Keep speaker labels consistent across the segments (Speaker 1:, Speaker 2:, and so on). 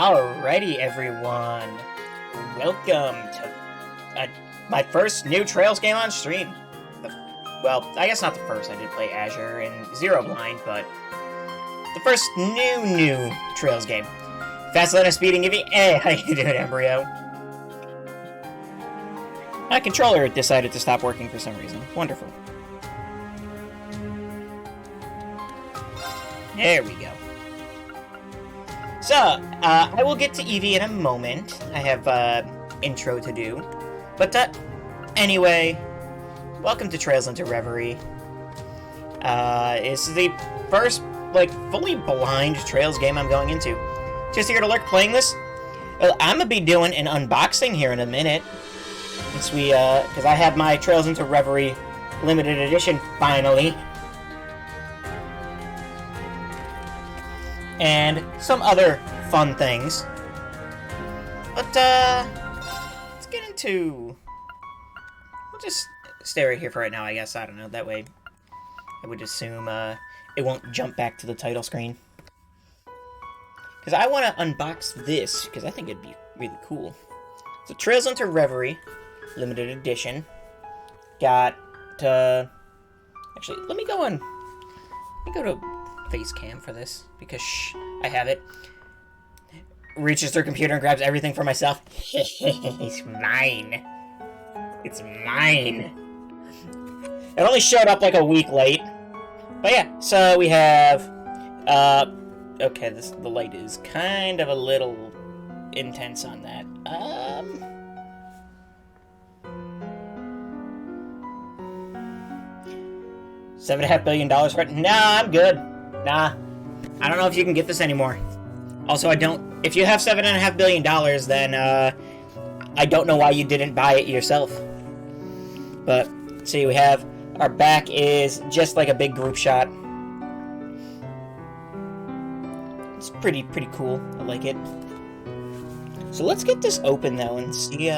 Speaker 1: Alrighty, everyone. Welcome to my first new Trails game on stream. Well, I guess not the first. I did play Azure and Zero Blind, but the first new Trails game. Fast Lane of Speeding Eevee. Hey, how you doing, Embryo? My controller decided to stop working for some reason. Wonderful. There we go. So, I will get to Eevee in a moment. I have, intro to do. But, anyway, welcome to Trails into Reverie. This is the first, fully blind Trails game I'm going into. Just here to lurk playing this? Well, I'm gonna be doing an unboxing here in a minute. Since we, because I have my Trails into Reverie limited edition, finally. And some other fun things. But, let's get into... We'll just stay right here for right now, I guess. I don't know. That way, I would assume, it won't jump back to the title screen. Because I want to unbox this, because I think it'd be really cool. So, Trails into Reverie, limited edition. Got, actually, let me go to face cam for this, because I have it. Reaches through computer and grabs everything for myself. It's mine. It's mine. It only showed up like a week late. But yeah, so we have, okay, the light is kind of a little intense on that. $7.5 billion for it? Nah, I'm good. Nah. I don't know if you can get this anymore. Also, if you have $7.5 billion, then, I don't know why you didn't buy it yourself. But, see, we have, our back is just like a big group shot. It's pretty cool. I like it. So let's get this open, though, and see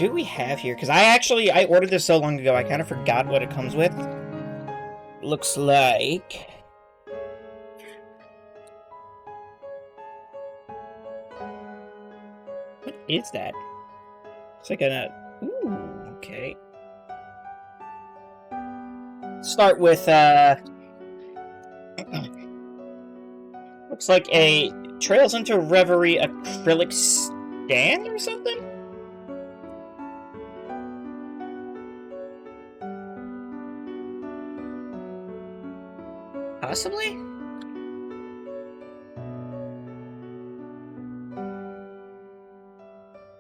Speaker 1: what we have here. Because I ordered this so long ago, I kind of forgot what it comes with. Looks like... What is that? It's like ooh, okay. Start with, looks like a Trails into Reverie acrylic stand or something? Possibly?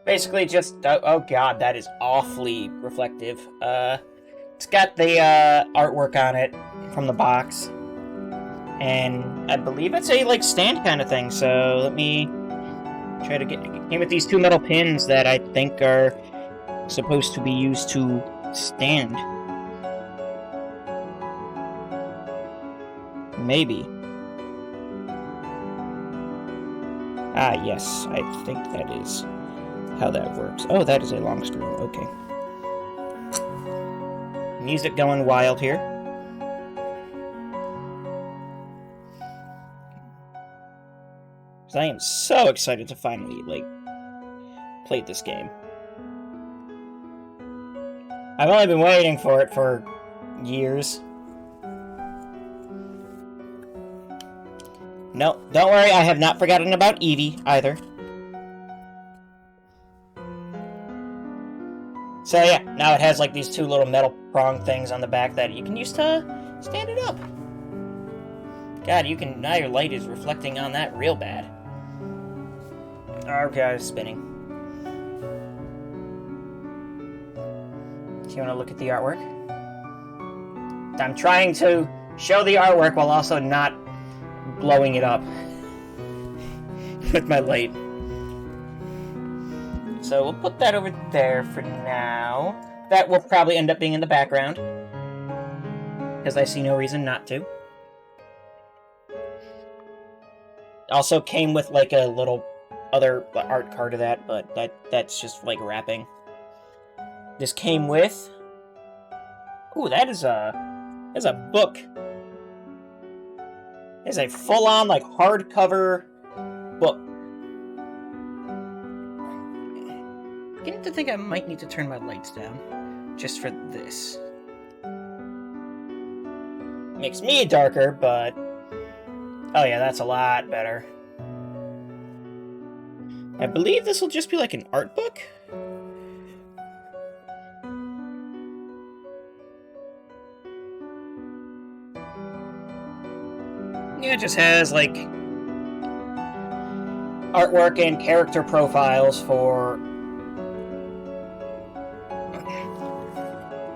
Speaker 1: Basically just, oh god, that is awfully reflective. It's got the, artwork on it from the box. And I believe it's a, stand kind of thing, so let me try to get... It came with these two metal pins that I think are supposed to be used to stand. Maybe. Ah, yes, I think that is how that works. Oh, that is a long screw. Okay. Music going wild here. Because I am so excited to finally, play this game. I've only been waiting for it for years. No, don't worry, I have not forgotten about Eevee, either. So yeah, now it has these two little metal prong things on the back that you can use to stand it up. God, now your light is reflecting on that real bad. Oh god, it's spinning. Do you want to look at the artwork? I'm trying to show the artwork while also not blowing it up with my light. So we'll put that over there for now. That will probably end up being in the background, because I see no reason not to. Also came with a little other art card of that, but that's just wrapping. This came with... Ooh, that is a book. It's a full-on, like, hardcover book. I'm beginning to think I might need to turn my lights down just for this. Makes me darker, but... Oh yeah, that's a lot better. I believe this will just be like an art book? Yeah, it just has, like, artwork and character profiles for...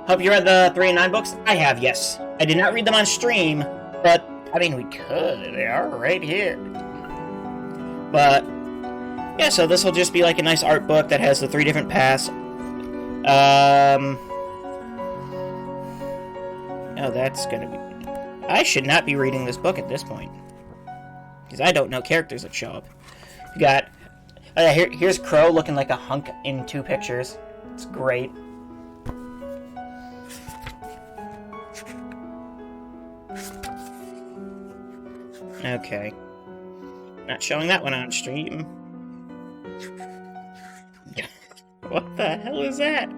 Speaker 1: Hope you read the 3 and 9 books? I have, yes. I did not read them on stream, but, I mean, we could. They are right here. But, yeah, so this will just be like a nice art book that has the 3 different paths. Oh, that's gonna be... I should not be reading this book at this point. Because I don't know characters that show up. You got... here's Crow looking like a hunk in 2 pictures. It's great. Okay. Not showing that one on stream. What the hell is that?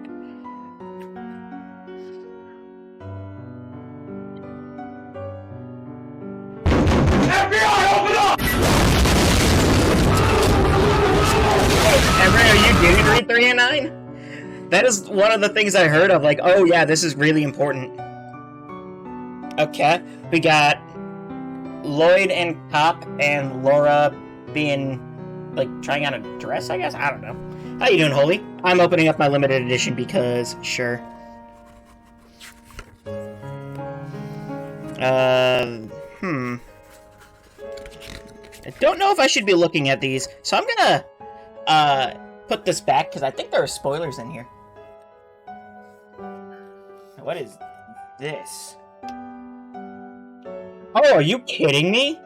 Speaker 1: FBI, open up! Emery, are you getting to read 3 and 9? That is one of the things I heard of, like, oh yeah, this is really important. Okay, we got Lloyd and Cop and Laura being, like, trying on a dress, I guess? I don't know. How you doing, Holy? I'm opening up my limited edition because, sure. I don't know if I should be looking at these, so I'm gonna, put this back, because I think there are spoilers in here. What is this? Oh, are you kidding me?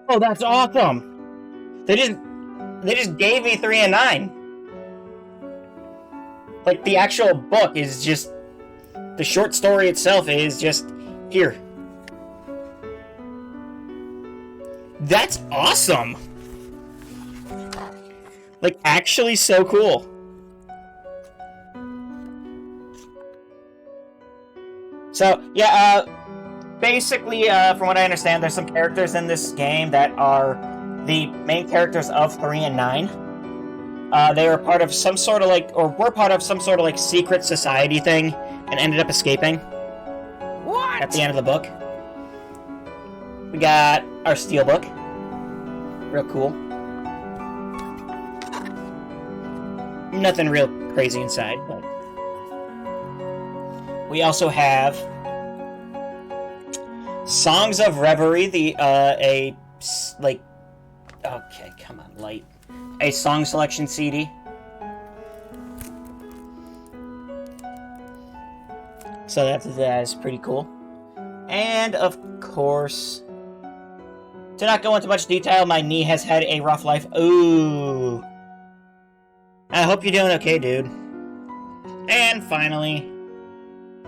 Speaker 1: Oh, that's awesome! They just gave me 3 and 9. Like, the actual book is just... The short story itself is just... Here. That's awesome! Like, actually so cool. So, yeah, basically, from what I understand, there's some characters in this game that are the main characters of 3 and 9. They were part of some sort of, like, or were part of some sort of, like, secret society thing, and ended up escaping. What? At the end of the book. We got our steelbook. Real cool. Nothing real crazy inside, but... We also have... Songs of Reverie, like... Okay, come on, light. A song selection CD. So that's pretty cool. And, of course... To not go into much detail, my knee has had a rough life. Ooh. I hope you're doing okay, dude. And finally,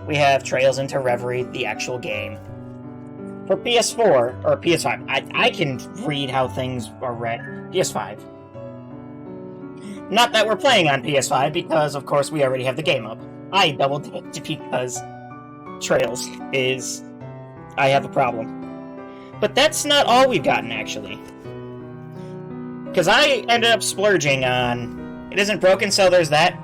Speaker 1: we have Trails into Reverie, the actual game. For PS4, or PS5, I can read how things are read. PS5. Not that we're playing on PS5, because, of course, we already have the game up. I double-dipped because Trails is... I have a problem. But that's not all we've gotten, actually. Because I ended up splurging on... It isn't broken, so there's that.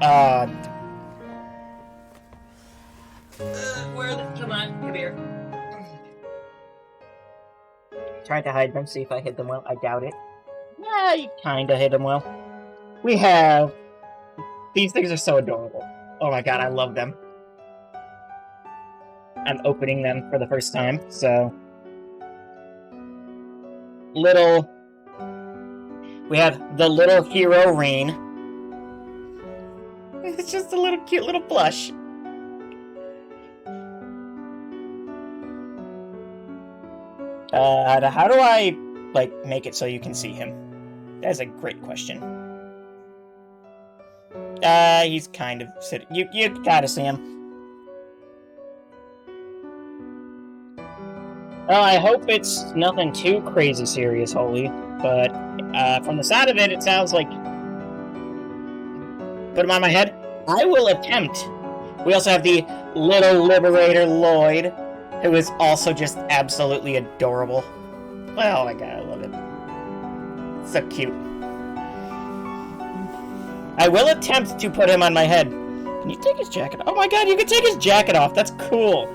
Speaker 1: Where are the... Come on, come here. Tried to hide them, see if I hid them well. I doubt it. Yeah, you kinda hid them well. We have... These things are so adorable. Oh my god, I love them. I'm opening them for the first time, so... Little... We have the little hero Reen. It's just a little cute little plush. How do I, like, make it so you can see him? That's a great question. He's kind of sitting... You gotta see him. Well, I hope it's nothing too crazy serious, Holy. But from the side of it, it sounds like... Put him on my head? I will attempt. We also have the little Liberator Lloyd, who is also just absolutely adorable. Oh my god, I love it. So cute. I will attempt to put him on my head. Can you take his jacket off? Oh my god, you can take his jacket off. That's cool.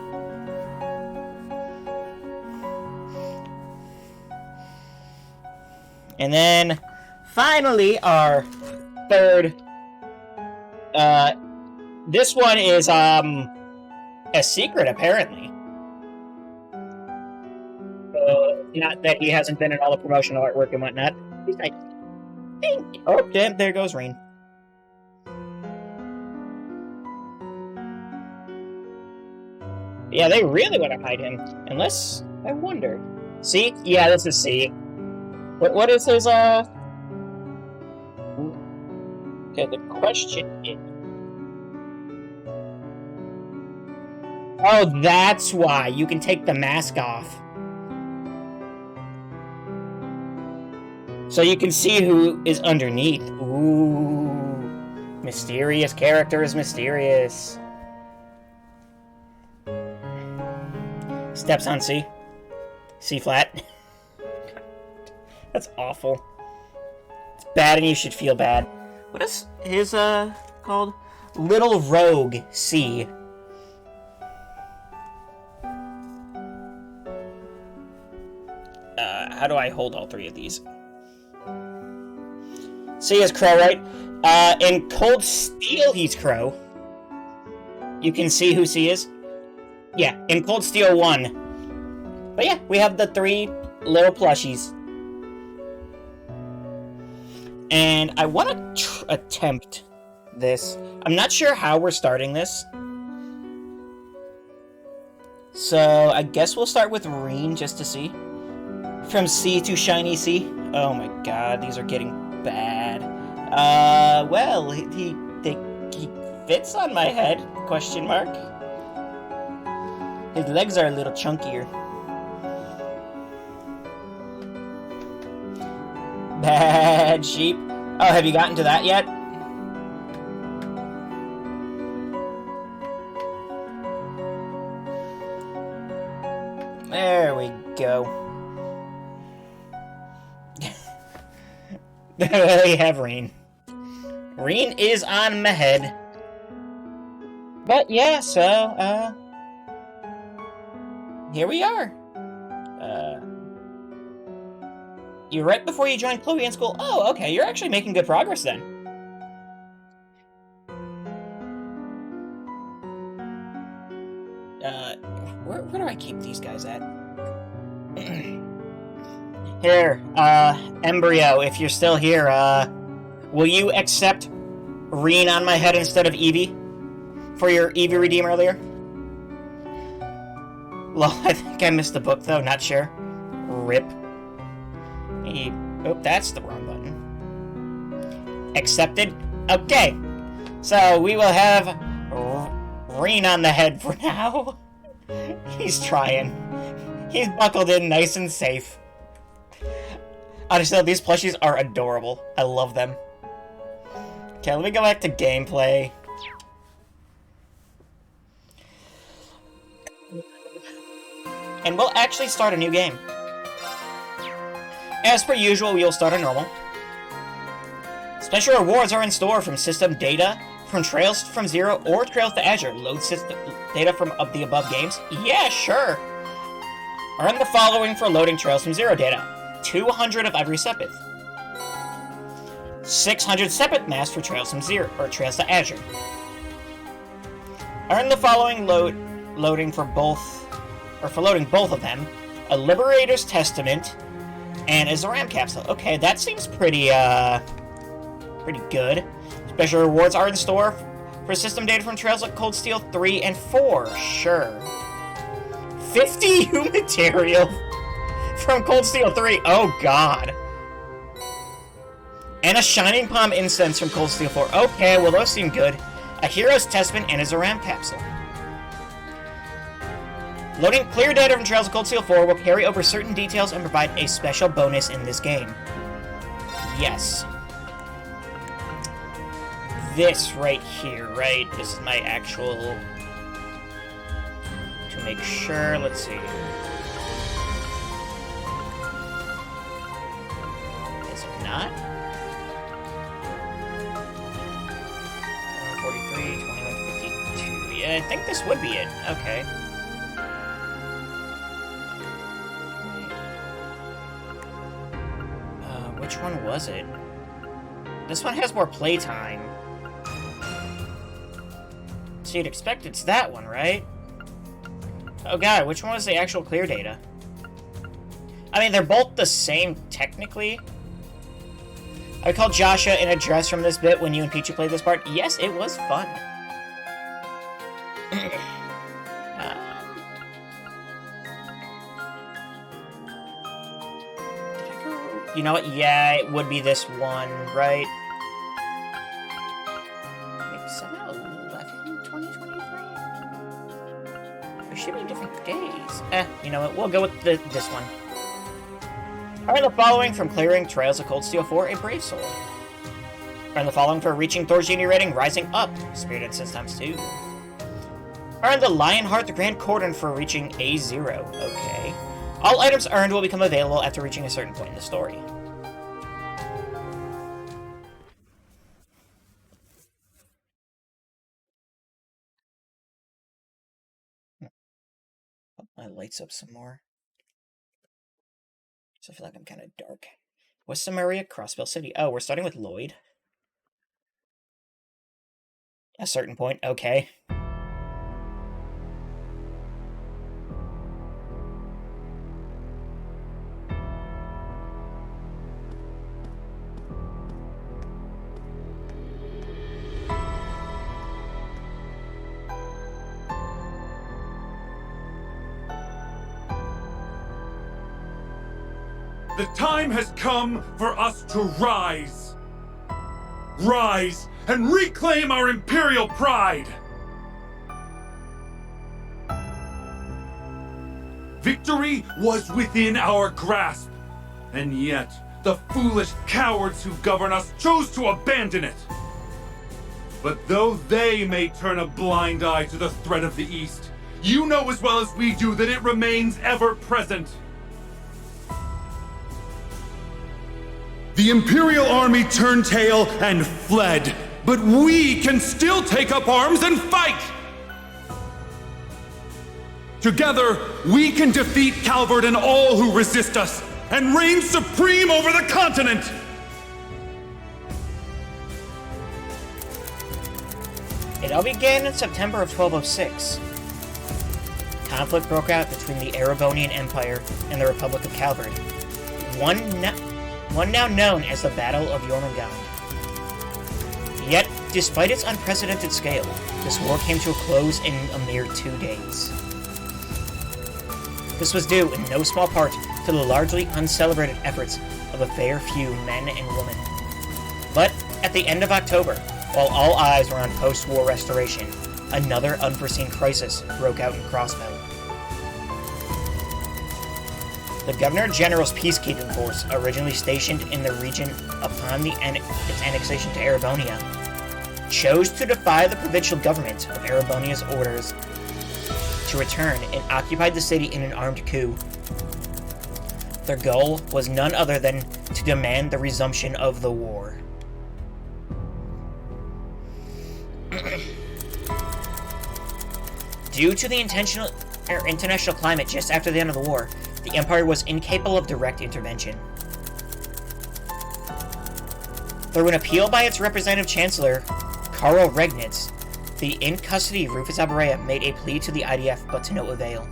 Speaker 1: And then, finally, our third... this one is, a secret, apparently. Not that he hasn't been in all the promotional artwork and whatnot. He's like, oh, damn, there goes Rain. Yeah, they really want to hide him. Unless, I wonder. C? Yeah, this is C. What is his, Okay, the question is... Oh, that's why. You can take the mask off. So you can see who is underneath. Ooh. Mysterious character is mysterious. Steps on C. C flat. That's awful. It's bad and you should feel bad. What is his, called? Little Rogue C. How do I hold all three of these? C is Crow, right? In Cold Steel, he's Crow. You can see who C is? Yeah, in Cold Steel 1. But yeah, we have the three little plushies. And I want to attempt this. I'm not sure how we're starting this. So I guess we'll start with Reen just to see. From C to Shiny C. Oh my god, these are getting bad. Well, he fits on my head, question mark. His legs are a little chunkier. Bad sheep. Oh, have you gotten to that yet? There we go. We have Reen. Reen is on my head. But yeah, so, here we are. You're right before you joined Chloe in school. Oh, okay, you're actually making good progress then. Where do I keep these guys at? Here, Embryo, if you're still here, will you accept Reen on my head instead of Eevee? For your Eevee redeem earlier? Lol, I think I missed the book, though, not sure. RIP. Oh, that's the wrong button. Accepted? Okay. So, we will have Reen on the head for now. He's trying. He's buckled in nice and safe. Honestly, these plushies are adorable. I love them. Okay, let me go back to gameplay. And we'll actually start a new game. As per usual, we'll start a normal. Special rewards are in store from system data, from Trails from Zero or Trails to Azure. Load system data from the above games? Yeah, sure. Earn the following for loading Trails from Zero data. 200 of every Sepith. 600 Sepith masks for Trails from Zero or Trails to Azure. Earn the following loading for both, or for loading both of them. A Liberator's Testament and a Zoram capsule. Okay, that seems pretty good. Special rewards are in store for system data from Trails like Cold Steel 3 and 4. Sure. 50 U material from Cold Steel 3. Oh, God. And a Shining Palm incense from Cold Steel 4. Okay, well, those seem good. A Hero's Testament and a Zoram capsule. Loading clear data from Trails of Cold Steel 4 will carry over certain details and provide a special bonus in this game. Yes. This right here, right? This is my actual... To make sure, let's see. Is it not? 43, 21, 52. Yeah, I think this would be it. Okay. Which one was it? This one has more playtime. So you'd expect it's that one, right? Oh god, which one was the actual clear data? I mean, they're both the same, technically. I called Joshua in a dress from this bit when you and Pichu played this part. Yes, it was fun. You know what? Yeah, it would be this one, right? Maybe 7/11/2023? There should be different days. You know what? We'll go with this one. Earn the following from clearing Trails of Cold Steel 4, a Brave Soul. Earn the following for reaching Thor's Genie rating, Rising Up, Spirited Systems 2. Earn the Lionheart, the Grand Cordon for reaching A0. Okay. All items earned will become available after reaching a certain point in the story. Put my lights up some more. So I feel like I'm kind of dark. West Samaria, Crossbell City. Oh, we're starting with Lloyd. A certain point, okay.
Speaker 2: The time has come for us to rise. Rise and reclaim our imperial pride. Victory was within our grasp, and yet the foolish cowards who govern us chose to abandon it. But though they may turn a blind eye to the threat of the East, you know as well as we do that it remains ever present. The Imperial Army turned tail and fled, but we can still take up arms and fight! Together, we can defeat Calvard and all who resist us, and reign supreme over the continent!
Speaker 1: It all began in September of 1206. Conflict broke out between the Erebonian Empire and the Republic of Calvard. One now known as the Battle of Jormungand. Yet, despite its unprecedented scale, this war came to a close in a mere 2 days. This was due, in no small part, to the largely uncelebrated efforts of a fair few men and women. But, at the end of October, while all eyes were on post-war restoration, another unforeseen crisis broke out in Crossbell. The Governor General's peacekeeping force, originally stationed in the region upon its annexation to Erebonia, chose to defy the provincial government of Erebonia's orders to return and occupied the city in an armed coup. Their goal was none other than to demand the resumption of the war. Due to the international climate just after the end of the war, the Empire was incapable of direct intervention. Through an appeal by its representative chancellor, Karl Regnitz, the in-custody Rufus Alberea made a plea to the IDF, but to no avail.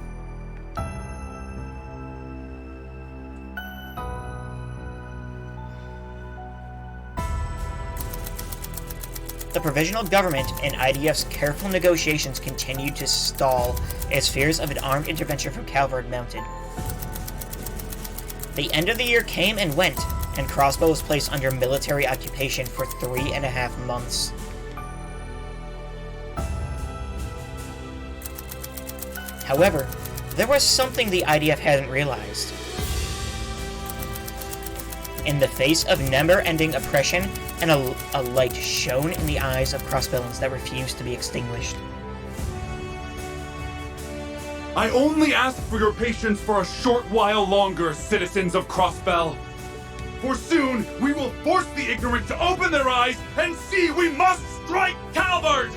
Speaker 1: The provisional government and IDF's careful negotiations continued to stall as fears of an armed intervention from Calvard mounted. The end of the year came and went, and Crossbell was placed under military occupation for 3.5 months. However, There was something the IDF hadn't realized. In the face of never-ending oppression, and a light shone in the eyes of Crossbellans that refused to be extinguished.
Speaker 2: I only ask for your patience for a short while longer, citizens of Crossbell. For soon, we will force the ignorant to open their eyes and see we must strike Calvard!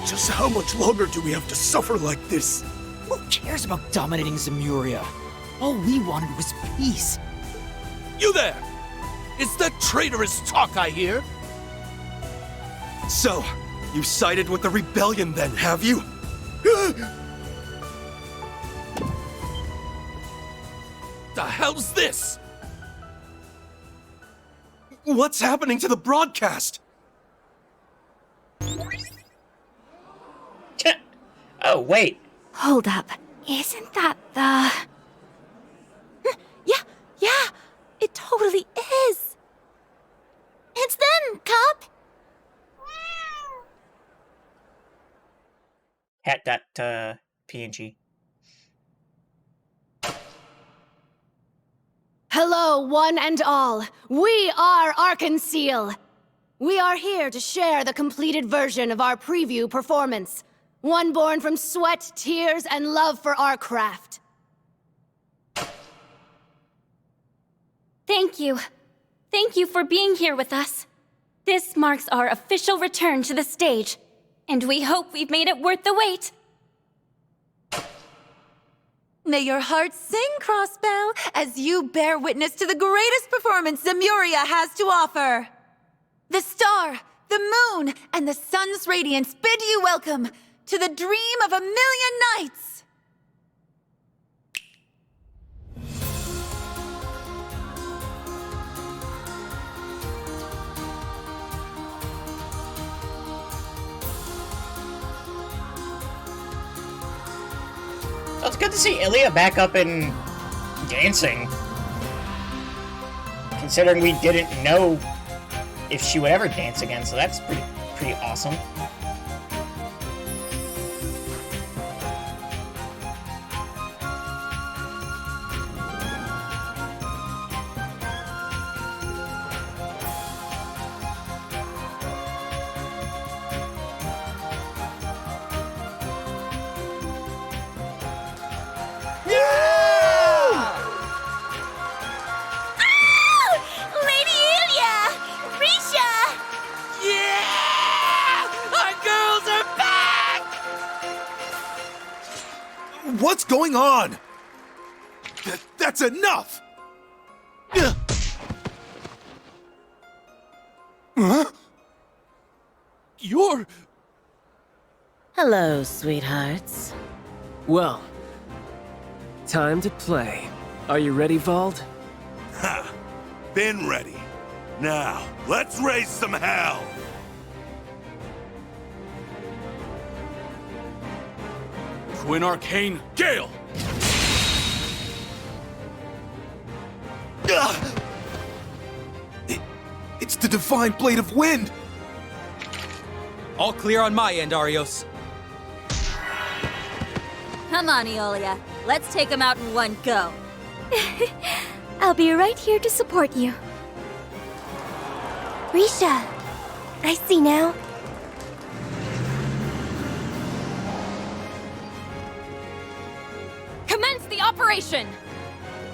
Speaker 3: Just how much longer do we have to suffer like this?
Speaker 4: Who cares about dominating Zemuria? All we wanted was peace.
Speaker 3: You there! It's that traitorous talk I hear! So, you sided with the rebellion then, have you? The hell's this? What's happening to the broadcast?
Speaker 1: Oh, wait.
Speaker 5: Hold up. Isn't that the... Yeah, it totally is. It's them, Cup.
Speaker 1: PNG.
Speaker 5: Hello, one and all. We are Arkanseel. We are here to share the completed version of our preview performance. One born from sweat, tears, and love for our craft.
Speaker 6: Thank you. Thank you for being here with us. This marks our official return to the stage, and we hope we've made it worth the wait.
Speaker 7: May your heart sing, Crossbell, as you bear witness to the greatest performance Zemuria has to offer. The star, the moon, and the sun's radiance bid you welcome to the dream of a million nights.
Speaker 1: Well, it's good to see Ilya back up and dancing. Considering we didn't know if she would ever dance again, so that's pretty awesome.
Speaker 3: What's going on? That's enough! Huh? You're...
Speaker 8: Hello, sweethearts.
Speaker 9: Well, time to play. Are you ready, Vald?
Speaker 10: Ha! Been ready. Now, let's raise some hell!
Speaker 3: Twin Arcane Gale! It's the Divine Blade of Wind!
Speaker 4: All clear on my end, Arios.
Speaker 7: Come on, Eolia. Let's take him out in one go.
Speaker 5: I'll be right here to support you. Risha, I see now.
Speaker 11: Commence the operation!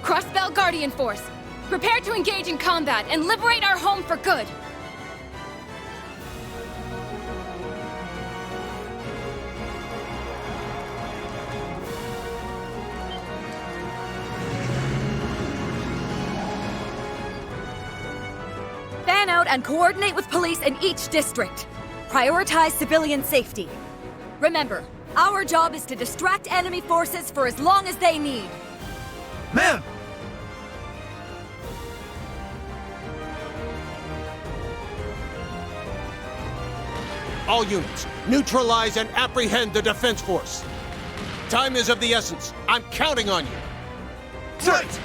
Speaker 11: Crossbell Guardian Force, prepare to engage in combat and liberate our home for good!
Speaker 7: Fan out and coordinate with police in each district. Prioritize civilian safety. Remember, our job is to distract enemy forces for as long as they need.
Speaker 3: Ma'am!
Speaker 12: All units, neutralize and apprehend the defense force. Time is of the essence. I'm counting on you.
Speaker 3: Right!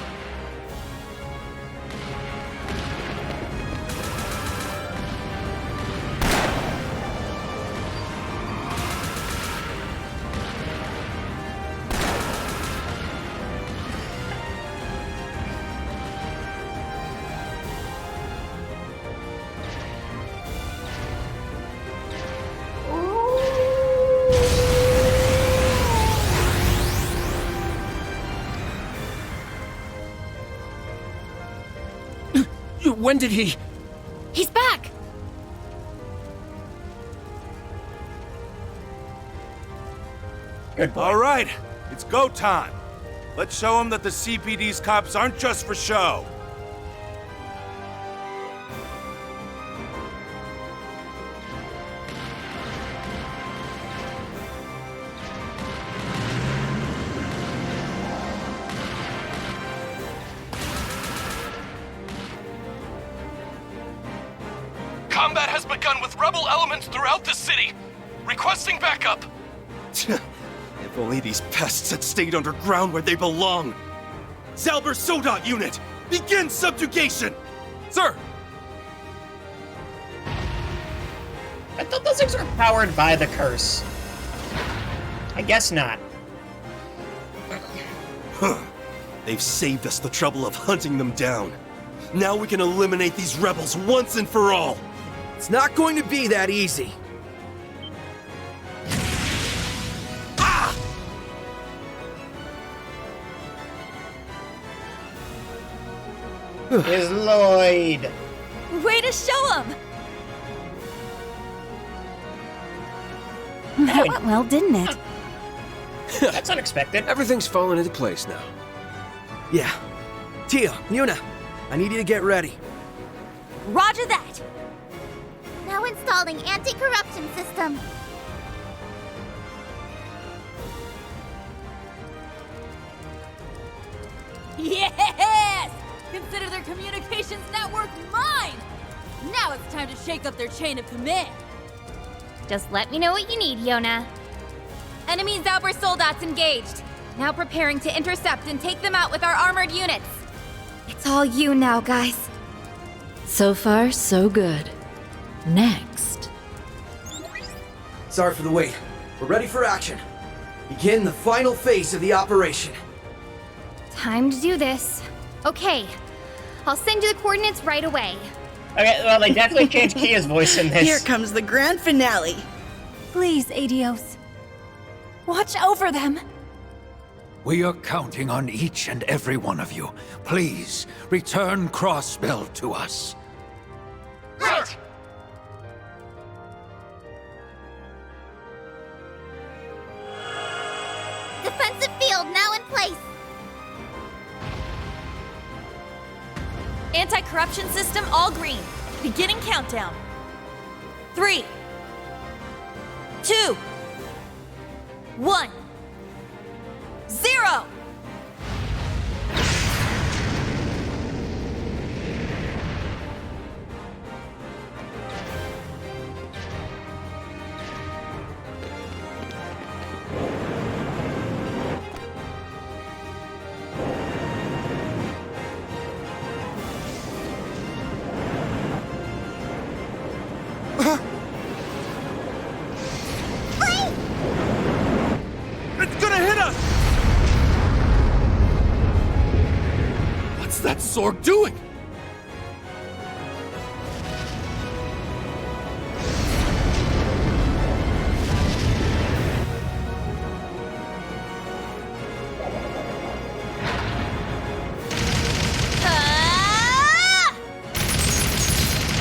Speaker 9: When did he...
Speaker 11: He's back!
Speaker 1: Good boy.
Speaker 10: All right, it's go time. Let's show them that the CPD's cops aren't just for show.
Speaker 3: Combat has begun with rebel elements throughout the city. Requesting backup.
Speaker 8: If only these pests had stayed underground where they belong. Zalber Soda unit, begin subjugation!
Speaker 3: Sir!
Speaker 1: I thought those things were powered by the curse. I guess not.
Speaker 8: Huh. They've saved us the trouble of hunting them down. Now we can eliminate these rebels once and for all.
Speaker 13: It's not going to be that easy.
Speaker 1: Is Lloyd.
Speaker 7: Way to show him!
Speaker 5: That went well, didn't it?
Speaker 1: That's unexpected.
Speaker 9: Everything's falling into place now.
Speaker 13: Yeah. Tia, Yuna, I need you to get ready.
Speaker 7: Roger that!
Speaker 14: Now installing anti-corruption system.
Speaker 7: Yes! Consider their communications network mine! Now it's time to shake up their chain of command.
Speaker 6: Just let me know what you need, Yona.
Speaker 11: Enemy Zalber Soldats engaged. Now preparing to intercept and take them out with our armored units.
Speaker 6: It's all you now, guys.
Speaker 15: So far, so good. Next.
Speaker 13: Sorry for the wait. We're ready for action. Begin the final phase of the operation.
Speaker 6: Time to do this. Okay, I'll send you the coordinates right away.
Speaker 1: Okay, well, they definitely changed Kia's voice in this.
Speaker 7: Here comes the grand finale.
Speaker 5: Please, Adios. Watch over them.
Speaker 3: We are counting on each and every one of you. Please, return Crossbell to us.
Speaker 14: Right. Defensive field now in place.
Speaker 7: Anti-corruption system all green. Beginning countdown. 3, 2, 1, 0!
Speaker 10: It's gonna hit us! What's that sword doing?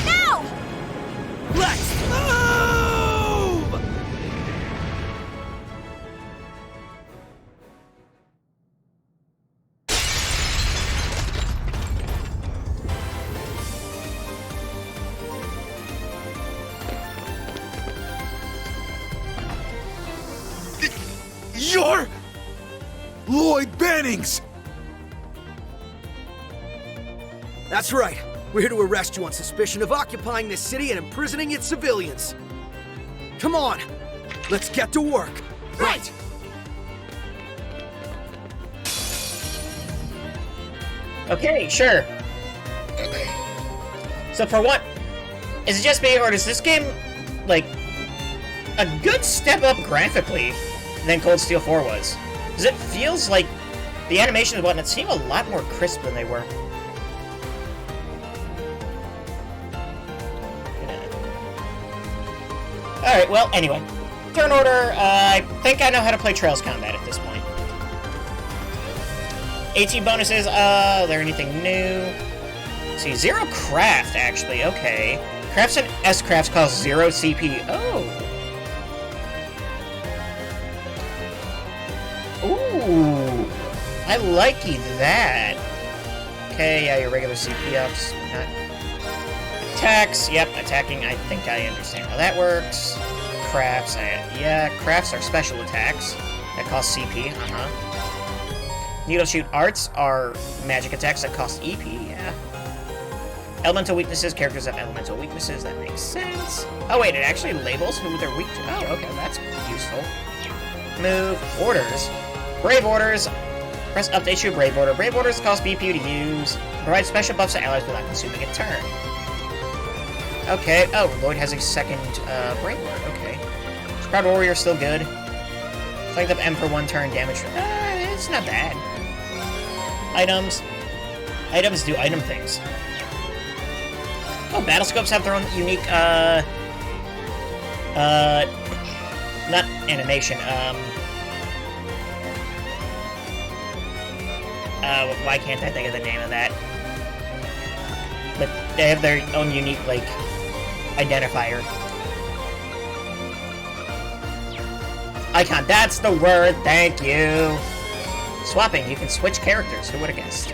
Speaker 7: Now!
Speaker 10: Let's move! You're Lloyd Bannings!
Speaker 13: That's right. We're here to arrest you on suspicion of occupying this city and imprisoning its civilians. Come on, let's get to work.
Speaker 7: Right!
Speaker 1: Okay, sure. So for what? Is it just me, or does this game, like, a good step up graphically than Cold Steel 4 was? Because it feels like the animations and whatnot seem a lot more crisp than they were. Alright, well, anyway. Turn order, I think I know how to play Trails Combat at this point. 18 bonuses, are there anything new? See, 0 craft, actually. Okay. Crafts and S-crafts cost 0 CP. Oh. Ooh. I likey that. Okay, yeah, your regular CP ups. Not... Attacks. Yep, attacking. I think I understand how that works. Crafts. Yeah, crafts are special attacks that cost CP. Needle shoot arts are magic attacks that cost EP. Yeah. Elemental weaknesses. Characters have elemental weaknesses. That makes sense. Oh wait, it actually labels who they're weak to. Oh, okay, that's useful. Move. Orders. Brave orders. Press up to issue Brave Order. Brave Orders cost BPU to use. Provide special buffs to allies without consuming a turn. Okay. Oh, Lloyd has a second Brave Order. Okay. Sprout Warrior still good. Flanked up M for 1 turn damage. It's not bad. Items. Items do item things. Oh, battlescopes have their own unique, not animation, why can't I think of the name of that? But they have their own unique, like, identifier. Icon, that's the word, thank you! Swapping, you can switch characters, who would have guessed?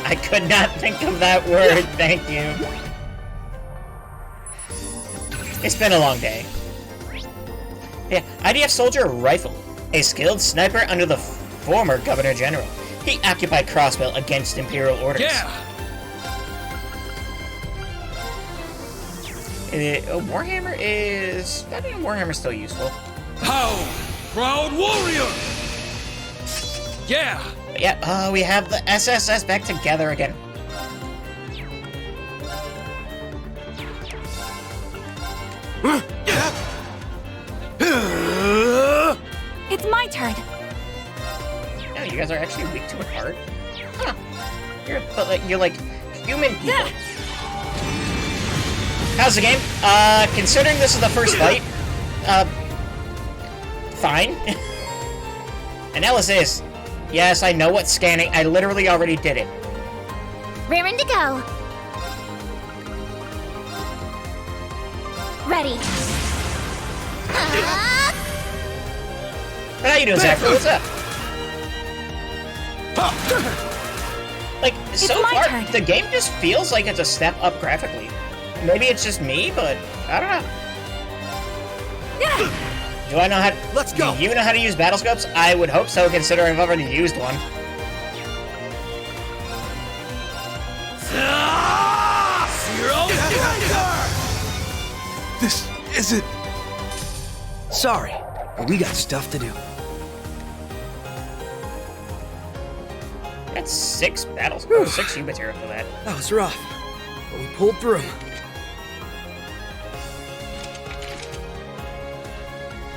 Speaker 1: I could not think of that word, thank you. It's been a long day. Yeah, IDF soldier rifle. A skilled sniper under the former Governor General. He occupied Crossbell against Imperial orders.
Speaker 3: Yeah!
Speaker 1: Warhammer is... I think Warhammer's still useful.
Speaker 3: How? Proud warrior! Yeah!
Speaker 1: Yeah, we have the SSS back together again.
Speaker 6: It's my turn.
Speaker 1: Yeah, you guys are actually weak to a heart. Huh. You're like human people. How's the game? Considering this is the first fight, fine. Analysis. Yes, I know what scanning. I literally already did it.
Speaker 14: Raring to go. Ready.
Speaker 1: How you doing, Zachary? What's up? Like, so far, the game just feels like it's a step up graphically. Maybe it's just me, but I don't know. Do I know how to...
Speaker 13: Let's go!
Speaker 1: Do you know how to use battlescopes? I would hope so, considering I've already used one.
Speaker 13: This isn't... Sorry, but we got stuff to do.
Speaker 1: That's 6 battlescopes, 6 U-material for that.
Speaker 13: That was rough, but we pulled through.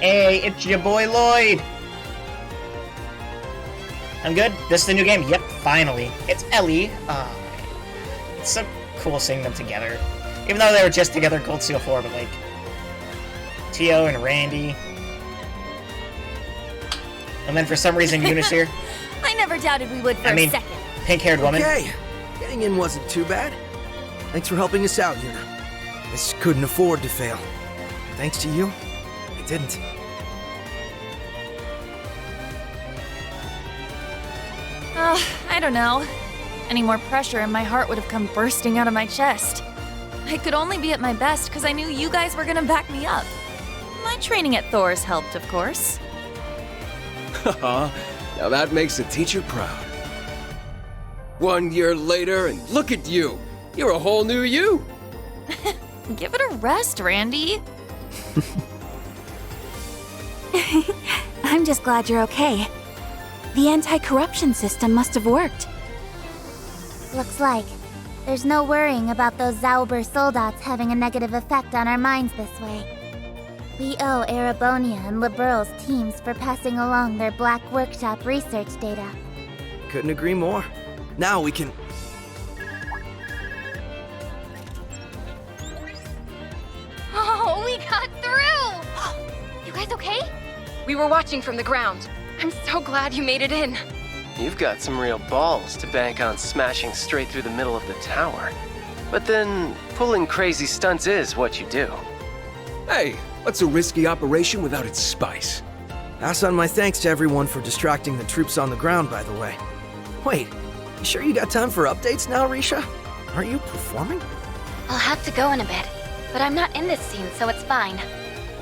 Speaker 1: Hey, it's your boy Lloyd! I'm good? This is the new game? Yep, finally. It's Ellie. It's so cool seeing them together. Even though they were just together in Cold Steel 4, but like... Tio and Randy. And then for some reason, Eunice here.
Speaker 7: I never doubted we would for a second.
Speaker 1: Pink-haired woman.
Speaker 13: Okay, getting in wasn't too bad. Thanks for helping us out, Yuna. This couldn't afford to fail. Thanks to you, it didn't.
Speaker 7: I don't know. Any more pressure and my heart would have come bursting out of my chest. I could only be at my best because I knew you guys were gonna back me up. My training at Thor's helped, of course.
Speaker 9: Haha, now that makes a teacher proud. 1 year later, and look at you! You're a whole new you!
Speaker 7: Give it a rest, Randy.
Speaker 6: I'm just glad you're okay. The anti-corruption system must have worked.
Speaker 14: Looks like. There's no worrying about those Zauber soldats having a negative effect on our minds this way. We owe Erebonia and Liberal's teams for passing along their Black Workshop research data.
Speaker 13: Couldn't agree more. Now we can...
Speaker 11: Oh, we got through! You guys okay? We were watching from the ground. I'm so glad you made it in.
Speaker 9: You've got some real balls to bank on smashing straight through the middle of the tower. But then, pulling crazy stunts is what you do. Hey, what's a risky operation without its spice?
Speaker 13: Pass on my thanks to everyone for distracting the troops on the ground, by the way. Wait, you sure you got time for updates now, Risha? Aren't you performing?
Speaker 16: I'll have to go in a bit, but I'm not in this scene, so it's fine.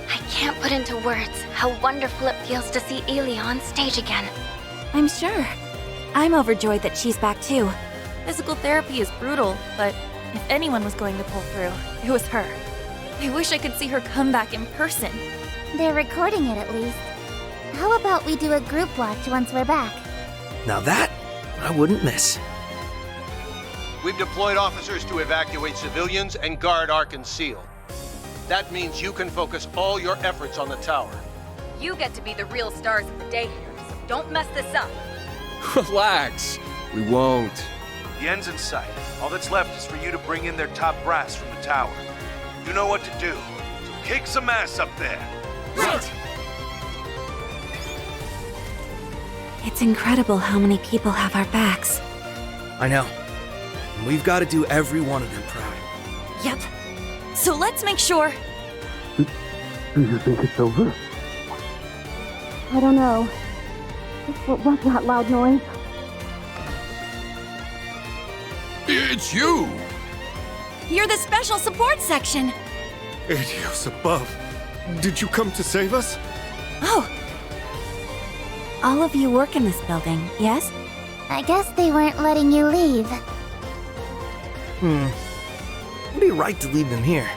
Speaker 16: I can't put into words how wonderful it feels to see Elia on stage again.
Speaker 17: I'm sure. I'm overjoyed that she's back too. Physical therapy is brutal, but if anyone was going to pull through, it was her. I wish I could see her come back in person.
Speaker 14: They're recording it at least. How about we do a group watch once we're back?
Speaker 13: Now that, I wouldn't miss.
Speaker 12: We've deployed officers to evacuate civilians and guard Ark Seal. That means you can focus all your efforts on the tower.
Speaker 11: You get to be the real stars of the day here, so don't mess this up.
Speaker 9: Relax. We won't.
Speaker 10: The end's in sight. All that's left is for you to bring in their top brass from the tower. You know what to do, so kick some ass up there.
Speaker 17: Right! It's incredible how many people have our backs.
Speaker 13: I know. And we've got to do every one of them proud.
Speaker 17: Yep. So let's make sure...
Speaker 18: Do you think it's over?
Speaker 19: I don't know. What was that loud noise?
Speaker 3: It's you!
Speaker 17: You're the special support section!
Speaker 8: Adios above. Did you come to save us?
Speaker 17: Oh. All of you work in this building, yes?
Speaker 14: I guess they weren't letting you leave.
Speaker 13: It'd be right to leave them here.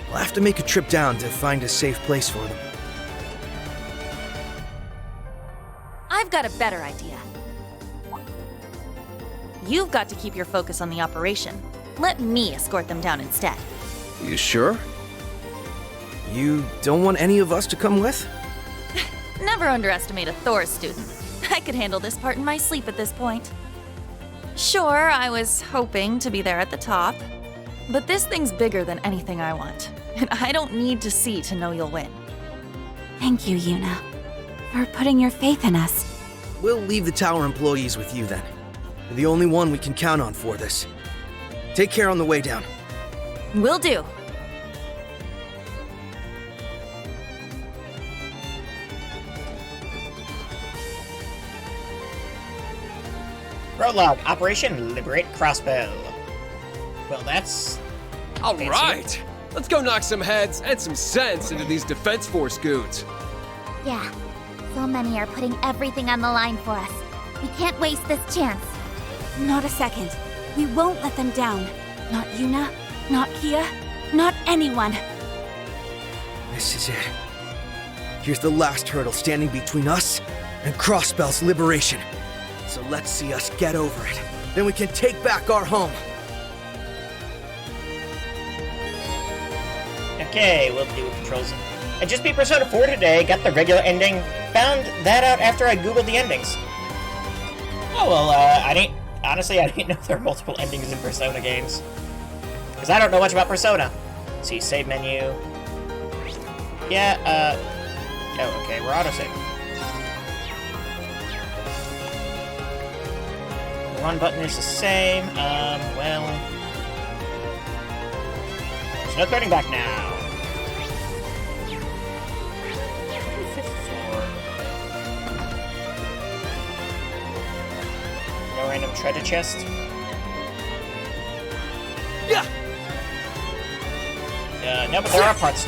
Speaker 13: We'll have to make a trip down to find a safe place for them.
Speaker 17: I've got a better idea. You've got to keep your focus on the operation. Let me escort them down instead.
Speaker 9: You sure?
Speaker 13: You don't want any of us to come with?
Speaker 17: Never underestimate a Thor student. I could handle this part in my sleep at this point. Sure, I was hoping to be there at the top, but this thing's bigger than anything I want, and I don't need to see to know you'll win. Thank you, Yuna, for putting your faith in us.
Speaker 13: We'll leave the tower employees with you then. You're the only one we can count on for this. Take care on the way down.
Speaker 17: Will do.
Speaker 1: Prologue, Operation Liberate Crossbell. Well, that's...
Speaker 9: All right! Let's go knock some heads and some sense into these Defense Force goons.
Speaker 14: Yeah, so many are putting everything on the line for us. We can't waste this chance.
Speaker 17: Not a second. We won't let them down. Not Yuna, not Kia, not anyone.
Speaker 13: This is it. Here's the last hurdle standing between us and Crossbell's liberation. So let's see us get over it. Then we can take back our home.
Speaker 1: Okay, we'll do controls. I just beat Persona 4 today, got the regular ending. Found that out after I googled the endings. Oh, well, I didn't know there were multiple endings in Persona games. Because I don't know much about Persona. Let's see, save menu. Yeah, oh, okay, we're auto-saving. The run button is the same, well... There's no turning back now. No random treasure chest.
Speaker 13: Yeah.
Speaker 1: No, but there are pots,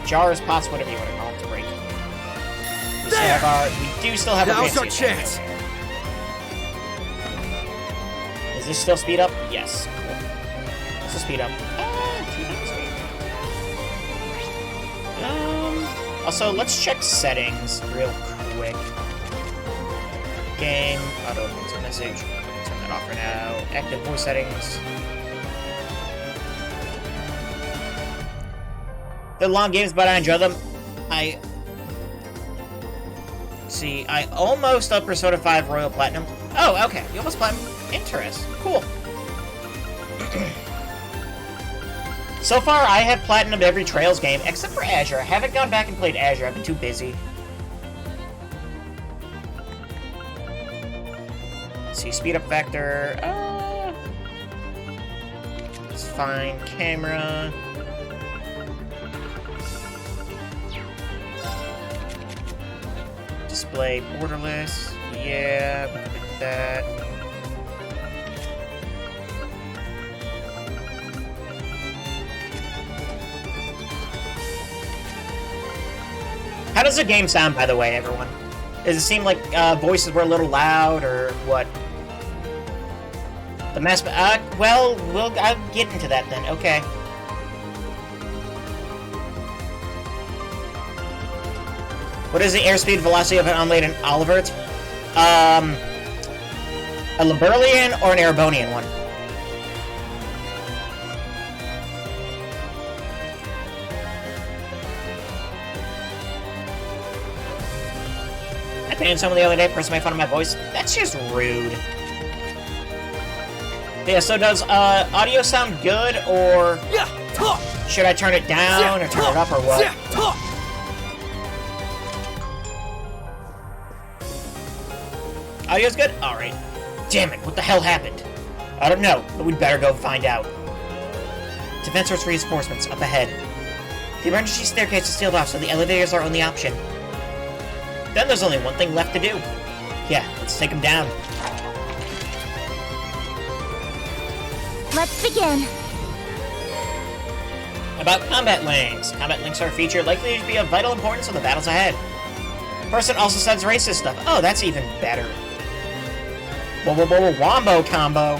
Speaker 1: jars, pots, whatever you want to call them, to break. We do still have
Speaker 13: Now's our chance.
Speaker 1: Is this still speed up? Yes. Cool. This is speed up. 2 times speed. Also, let's check settings real quick. Game, auto answer message. Turn that off for now. Active voice settings. They're long games, but I enjoy them. See, I almost up Persona 5 Royal Platinum. Oh, okay. You almost platinum. Interesting. Cool. So far, I have platinumed every Trails game, except for Azure. I haven't gone back and played Azure. I've been too busy. Let's see, speed up factor. It's fine. Camera. Display borderless. Yeah, look at that. How does the game sound, by the way, everyone? Does it seem like voices were a little loud, or what? The mass... well, I'll get into that then. Okay. What is the airspeed velocity of an unladen Olivert? A Liberalian or an Erebonian one? I banned someone the other day, person made fun of my voice. That's just rude. Yeah, so does audio sound good, or should I turn it down or turn it up, or what? Audio's good? Alright. Damn it, what the hell happened? I don't know, but we'd better go find out. Defense Force reinforcements up ahead. The emergency staircase is sealed off, so the elevators are only option. Then there's only one thing left to do. Yeah, let's take them down.
Speaker 14: Let's begin.
Speaker 1: About combat links. Combat links are a feature likely to be of vital importance in the battles ahead. Person also sends racist stuff. Oh, that's even better. Wombo combo.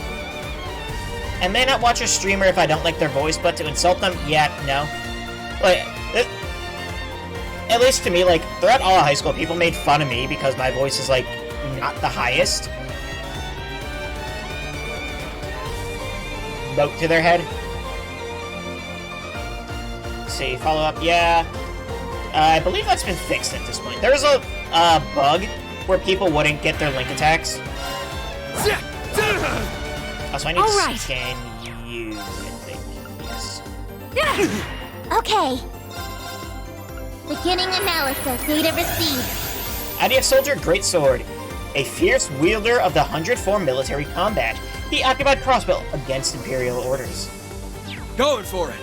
Speaker 1: I may not watch a streamer if I don't like their voice, but to insult them, yeah, no. Like, at least to me, like, throughout all of high school, people made fun of me because my voice is, like, not the highest. Note to their head. Let's see, follow up, yeah. I believe that's been fixed at this point. There was a bug where people wouldn't get their link attacks. Also, I need to scan you, I think. Yes.
Speaker 14: Okay. Beginning analysis. Data received.
Speaker 1: IDF Soldier Greatsword. A fierce wielder of the 104 military combat. He occupied Crossbell against Imperial orders.
Speaker 8: Going for it.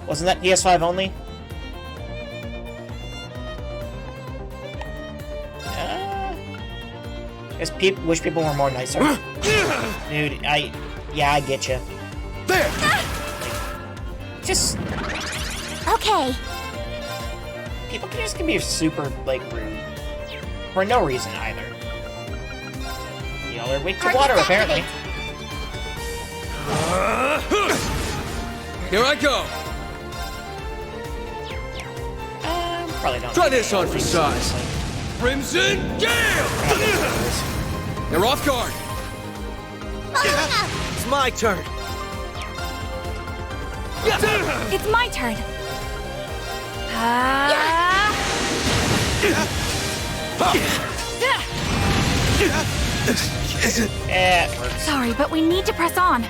Speaker 1: Wasn't that PS5 only? Wish people were more nicer. Dude, I get you.
Speaker 8: There.
Speaker 1: Just
Speaker 14: okay.
Speaker 1: People can be super rude for no reason either. Y'all are weak to water apparently.
Speaker 8: Here I go.
Speaker 1: Probably don't.
Speaker 8: Try this on for size. Crimson Gale! They're off guard.
Speaker 13: It's my turn.
Speaker 11: It's my turn. Sorry, but we need to press on.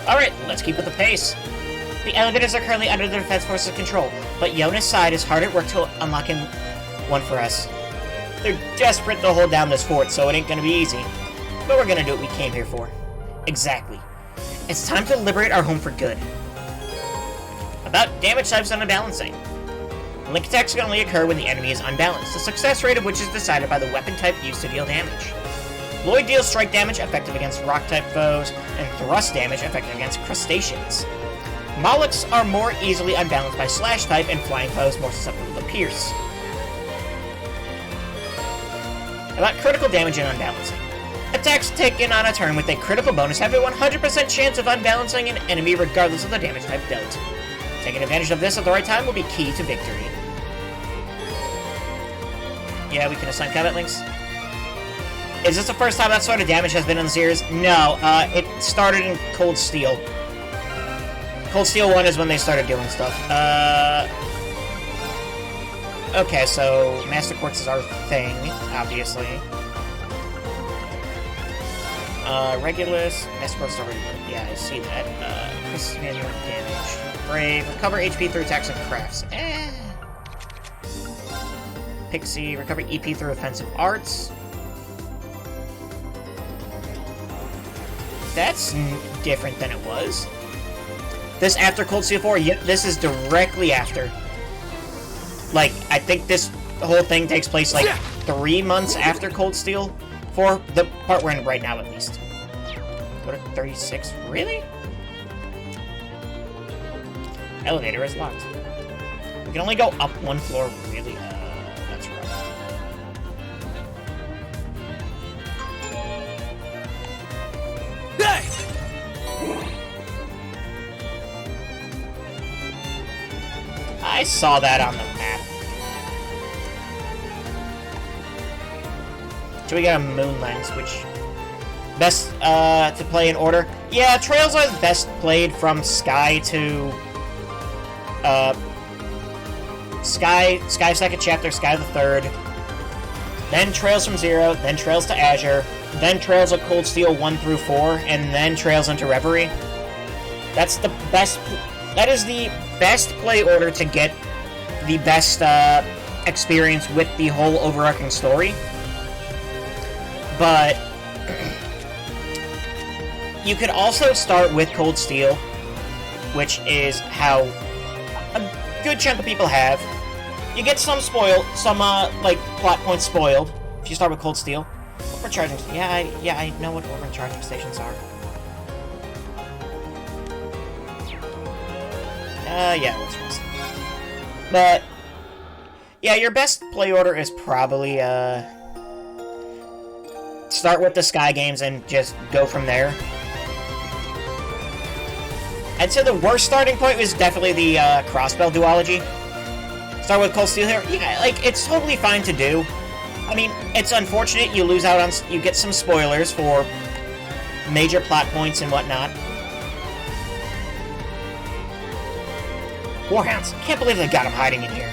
Speaker 1: Alright, let's keep with the pace. The elevators are currently under the Defense Force's control, but Yona's side is hard at work to unlocking one for us. They're desperate to hold down this fort, so it ain't gonna be easy. But we're gonna do what we came here for. Exactly. It's time to liberate our home for good. About damage types and unbalancing. Link attacks can only occur when the enemy is unbalanced, the success rate of which is decided by the weapon type used to deal damage. Lloyd deals strike damage effective against rock-type foes, and thrust damage effective against crustaceans. Molochs are more easily unbalanced by slash type, and flying foes more susceptible to pierce. About critical damage and unbalancing. Attacks taken on a turn with a critical bonus have a 100% chance of unbalancing an enemy regardless of the damage type dealt. Taking advantage of this at the right time will be key to victory. Yeah, we can assign combat links. Is this the first time that sort of damage has been in the series? No, it started in Cold Steel. Cold Steel 1 is when they started doing stuff. Okay, so Master Quartz is our thing, obviously. Regulus, Master Quartz is already... Yeah, I see that. Increases damage. Brave, recover HP through attacks and crafts. Pixie, recover EP through offensive arts. That's different than it was. This after Cold Steel 4? Yep, this is directly after. Like, I think this whole thing takes place, like, 3 months after Cold Steel 4. The part we're in right now, at least. Go to 36? Really? Elevator is locked. We can only go up 1 floor, really? That's rough. I saw that on the map. So we got a moon lens, which... Best, to play in order? Yeah, Trails are best played from Sky to... Sky second chapter, Sky the third. Then Trails from Zero, then Trails to Azure, then Trails of Cold Steel 1 through 4, and then Trails into Reverie. That's the best... That is the best play order to get the best experience with the whole overarching story. But you could also start with Cold Steel, which is how a good chunk of people have. You get some like plot points spoiled if you start with Cold Steel. Overcharging, yeah, I know what overcharging stations are. Yeah, it was fast. But, yeah, your best play order is probably, start with the Sky games and just go from there. I'd say the worst starting point was definitely the, Crossbell duology. Start with Cold Steel here. Yeah, like, it's totally fine to do. I mean, it's unfortunate you lose out on... You get some spoilers for major plot points and whatnot. Warhounds. Can't believe they got them hiding in here.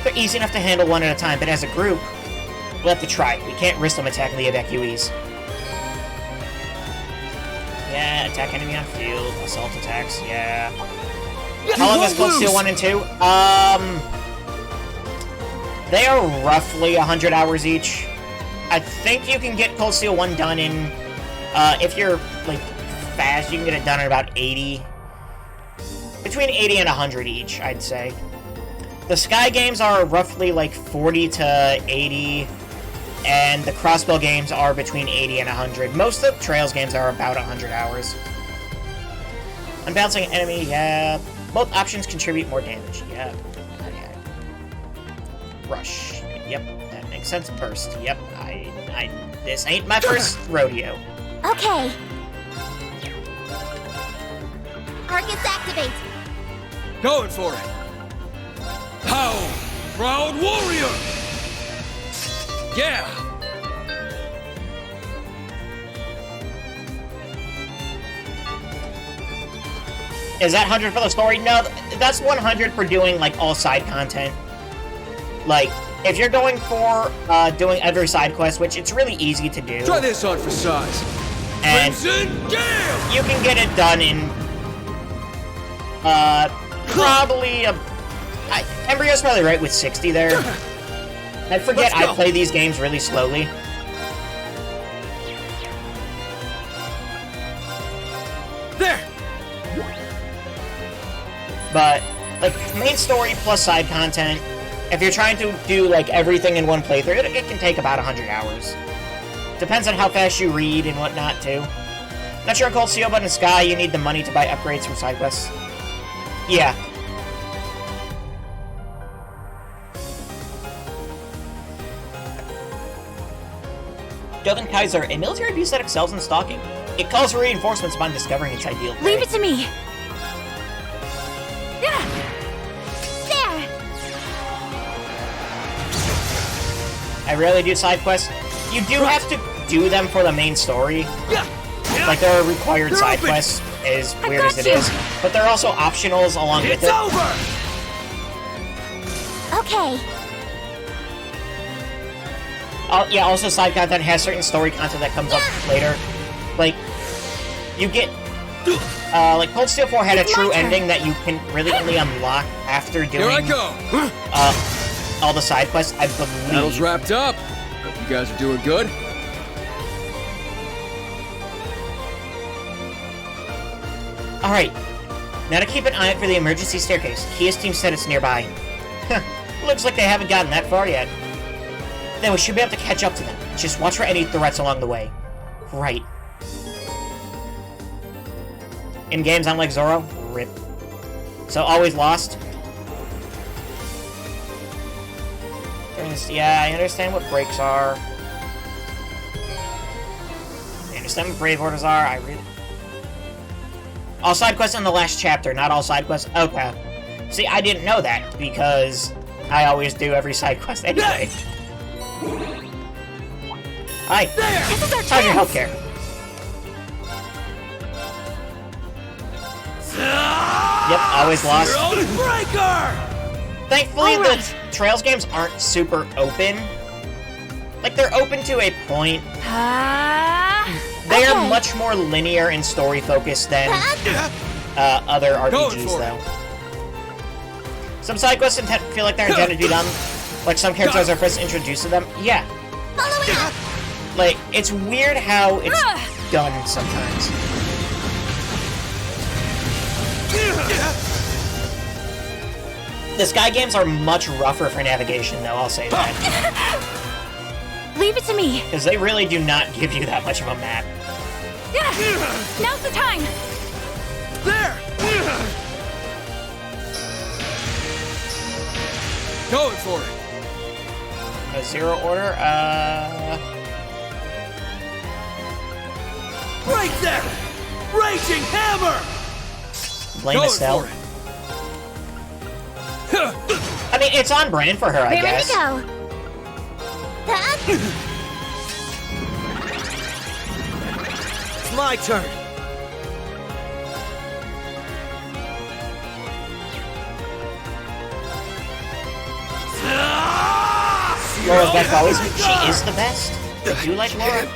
Speaker 1: They're easy enough to handle one at a time, but as a group, we'll have to try. We can't risk them attacking the evacuees. Yeah, attack enemy on field. Assault attacks, yeah. How long is Cold Steel 1 and 2? They are roughly 100 hours each. I think you can get Cold Steel 1 done in... if you're, like, fast, you can get it done in about 80... Between 80 and 100 each, I'd say. The Sky games are roughly like 40 to 80, and the Crossbell games are between 80 and 100. Most of the Trails games are about 100 hours. Unbalancing enemy, yeah. Both options contribute more damage, yeah. Rush, yep, that makes sense. Burst, yep, this ain't my first rodeo.
Speaker 14: Okay. Arcus activate.
Speaker 8: Going for it! How? Proud warrior! Yeah!
Speaker 1: Is that 100 for the story? No, that's 100 for doing, like, all side content. Like, if you're going for doing every side quest, which it's really easy to do.
Speaker 8: Try this on for size.
Speaker 1: And
Speaker 8: Crimson Gale!
Speaker 1: You can get it done in probably Embryo's probably right with 60 there. I forget I play these games really slowly.
Speaker 8: There!
Speaker 1: But, like, main story plus side content, if you're trying to do, like, everything in one playthrough, it can take about 100 hours. Depends on how fast you read and whatnot, too. Not sure on Cold Steel, but in Sky, you need the money to buy upgrades from side quests. Yeah. Jotun Kaiser, a military beast that excels in stalking. It calls for reinforcements upon discovering its ideal prey.
Speaker 6: Leave it to me!
Speaker 14: There!
Speaker 1: I rarely do side quests. You do have to do them for the main story. Like, there are required side quests, as weird as it is. But they're also optionals along with it.
Speaker 8: It's over!
Speaker 14: Okay.
Speaker 1: Yeah, also side content has certain story content that comes up later. Like, you get... like, Cold Steel 4 had a true ending that you can really only unlock after doing...
Speaker 8: Here I go!
Speaker 1: all the side quests, I believe.
Speaker 8: Battle's wrapped up. Hope you guys are doing good.
Speaker 1: Alright. Now to keep an eye out for the emergency staircase. Kia's team said it's nearby. Looks like they haven't gotten that far yet. Then we should be able to catch up to them. Just watch for any threats along the way. Right. In games, I'm like Zoro. RIP. So always lost. Yeah, I understand what breaks are. I understand what brave orders are. I really... All side quests in the last chapter, not all side quests. Okay. See, I didn't know that, because I always do every side quest anyway. Hi. How's your healthcare? Yep, always lost. Thankfully, the Trails games aren't super open. Like, they're open to a point. They are much more linear and story-focused than other RPGs, though. Some side quests feel like they're intended to be done. Like, some characters are first introduced to them. Yeah. Like, it's weird how it's done sometimes. The Sky games are much rougher for navigation, though, I'll say that.
Speaker 6: Leave it to me.
Speaker 1: Because they really do not give you that much of a map.
Speaker 6: Now's the time.
Speaker 8: There! Going for it.
Speaker 1: A zero order,
Speaker 8: Right there! Raging hammer!
Speaker 1: Blame Estelle. I mean, it's on brand for her, I guess.
Speaker 14: Ready to go.
Speaker 13: It's my turn.
Speaker 1: Laura's best always. She is the best. I do like Laura.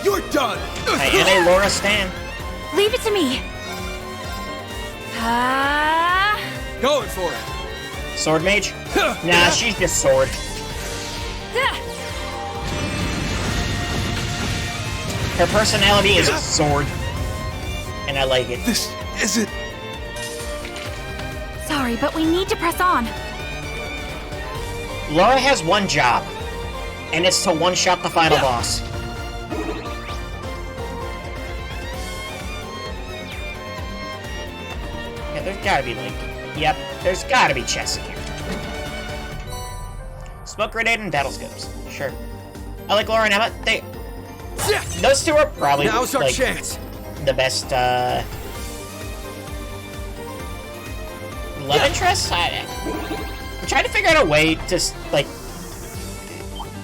Speaker 8: You're done.
Speaker 1: I am a Laura stan.
Speaker 6: Leave it to me.
Speaker 8: Going for it.
Speaker 1: Sword mage? Nah, she's just sword. Her personality is sword. And I like it.
Speaker 8: This isn't...
Speaker 6: Sorry, but we need to press on.
Speaker 1: Laura has one job. And it's to one-shot the final boss. Yeah, there's gotta be, like... Yep, there's gotta be chests in here. Smoke grenade and battle scopes. Sure. I like Laura and Emma. Those two are probably,
Speaker 13: now's our
Speaker 1: like,
Speaker 13: chance.
Speaker 1: The best, love interests? I'm trying to figure out a way to, like,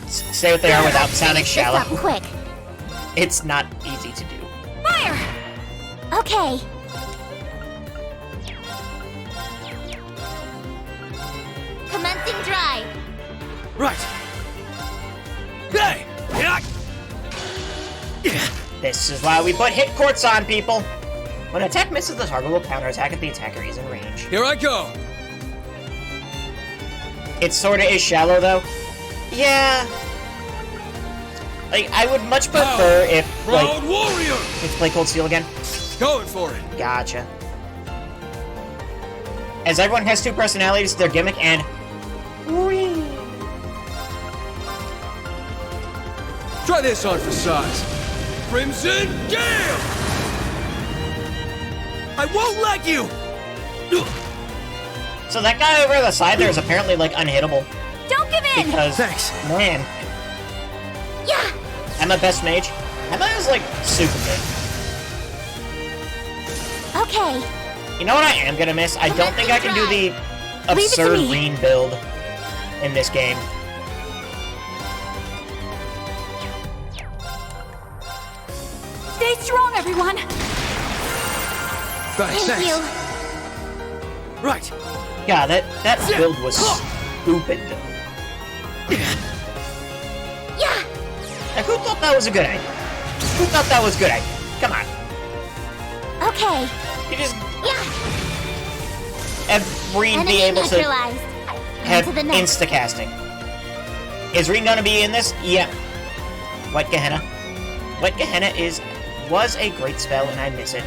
Speaker 1: say what they are without sounding shallow.
Speaker 14: Quick.
Speaker 1: It's not easy to do.
Speaker 6: Fire!
Speaker 14: Okay. Commencing drive.
Speaker 13: Right. Hey!
Speaker 1: This is why we put hit courts on, people. When an attack misses, the target will counterattack if the attacker is in range.
Speaker 8: Here I go.
Speaker 1: It sorta is shallow, though. Yeah. Like, I would much prefer if, like...
Speaker 8: Warrior!
Speaker 1: Let's play Cold Steel again.
Speaker 8: Going for it.
Speaker 1: Gotcha. As everyone has two personalities, their gimmick, and...
Speaker 8: Try this on for size. Crimson Gale! I won't let you!
Speaker 1: So that guy over the side there is apparently, like, unhittable.
Speaker 6: Don't give in!
Speaker 1: Because, man.
Speaker 14: Yeah!
Speaker 1: Emma best mage. Emma is, like, super good.
Speaker 14: Okay.
Speaker 1: You know what I am gonna miss? I don't think I can do the absurd Reen build in this game.
Speaker 6: Stay strong, everyone!
Speaker 14: Thank you.
Speaker 13: Right.
Speaker 1: Yeah, that build was stupid, though.
Speaker 14: Yeah!
Speaker 1: Like, who thought that was a good idea? Who thought that was a good idea? Come on.
Speaker 14: Okay.
Speaker 1: You just...
Speaker 14: Yeah!
Speaker 1: Have Reen be able to...
Speaker 14: neutralized.
Speaker 1: have
Speaker 14: to the next.
Speaker 1: insta-casting. Is Reen gonna be in this? Yeah. White Gehenna. White Gehenna was a great spell, and I miss it.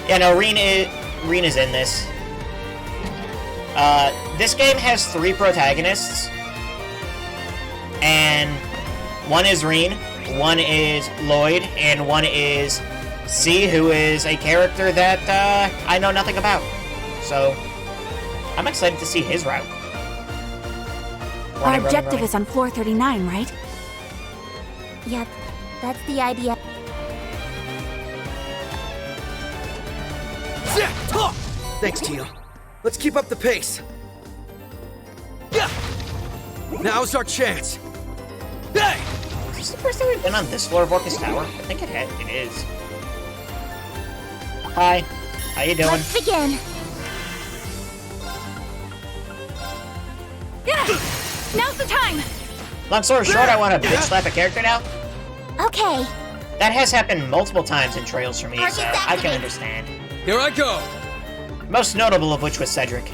Speaker 1: Yeah, no, Reen is in this. This game has 3 protagonists, and one is Reen, one is Lloyd, and one is C, who is a character that I know nothing about. So, I'm excited to see his route.
Speaker 20: Our objective is on floor 39, right?
Speaker 14: Yep, that's the idea.
Speaker 13: Thanks, Teal. Let's keep up the pace. Now's our chance.
Speaker 1: Is this the first time we've been on this floor of Orcus Tower? I think it is. Hi. How you doing?
Speaker 14: Let's begin.
Speaker 11: Now's the time!
Speaker 1: Long story short, I want to bitch slap a character now.
Speaker 14: Okay.
Speaker 1: That has happened multiple times in Trails for me, so I can understand.
Speaker 3: Here I go!
Speaker 1: Most notable of which was Cedric.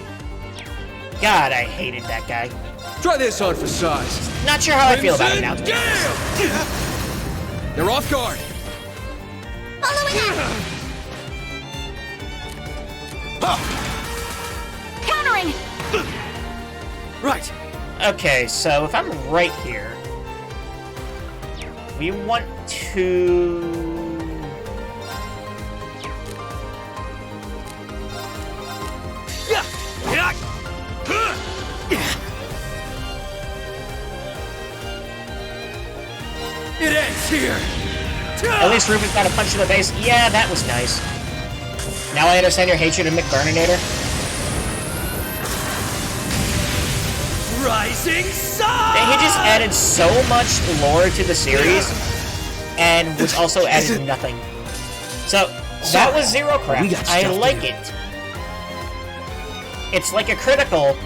Speaker 1: God, I hated that guy.
Speaker 3: Try this on for size.
Speaker 1: Not sure how I feel about it now.
Speaker 3: They're off guard.
Speaker 11: Countering!
Speaker 13: Right.
Speaker 1: Okay, so if I'm right here, we want to...
Speaker 3: It ends here.
Speaker 1: At least Ruben's got a punch to the face. Yeah, that was nice. Now I understand your hatred of McBurninator.
Speaker 3: Rising sun!
Speaker 1: And he just added so much lore to the series, and was also added nothing. So, that was Zero Craft. I like it. It's like a critical,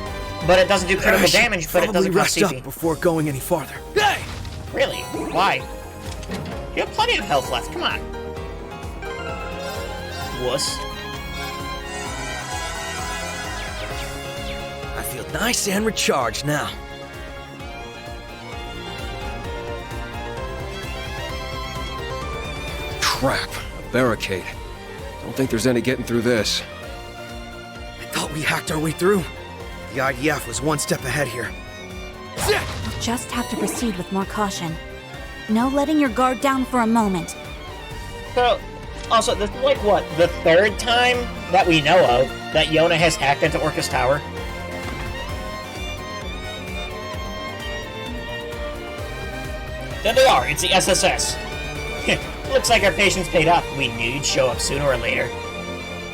Speaker 1: but it doesn't do critical damage, but it doesn't cost
Speaker 13: rest
Speaker 1: CP.
Speaker 13: up before going any farther.
Speaker 3: Hey!
Speaker 1: Really? Why? You have plenty of health left, come on. Wuss.
Speaker 13: I feel nice and recharged now.
Speaker 9: Crap, a barricade. Don't think there's any getting through this.
Speaker 13: I thought we hacked our way through. The IDF was one step ahead here.
Speaker 20: We'll just have to proceed with more caution. No letting your guard down for a moment.
Speaker 1: So, also, this is like, what, the 3rd time that we know of that Yona has hacked into Orcus Tower? There they are, it's the SSS. Looks like our patience paid off. We knew you'd show up sooner or later.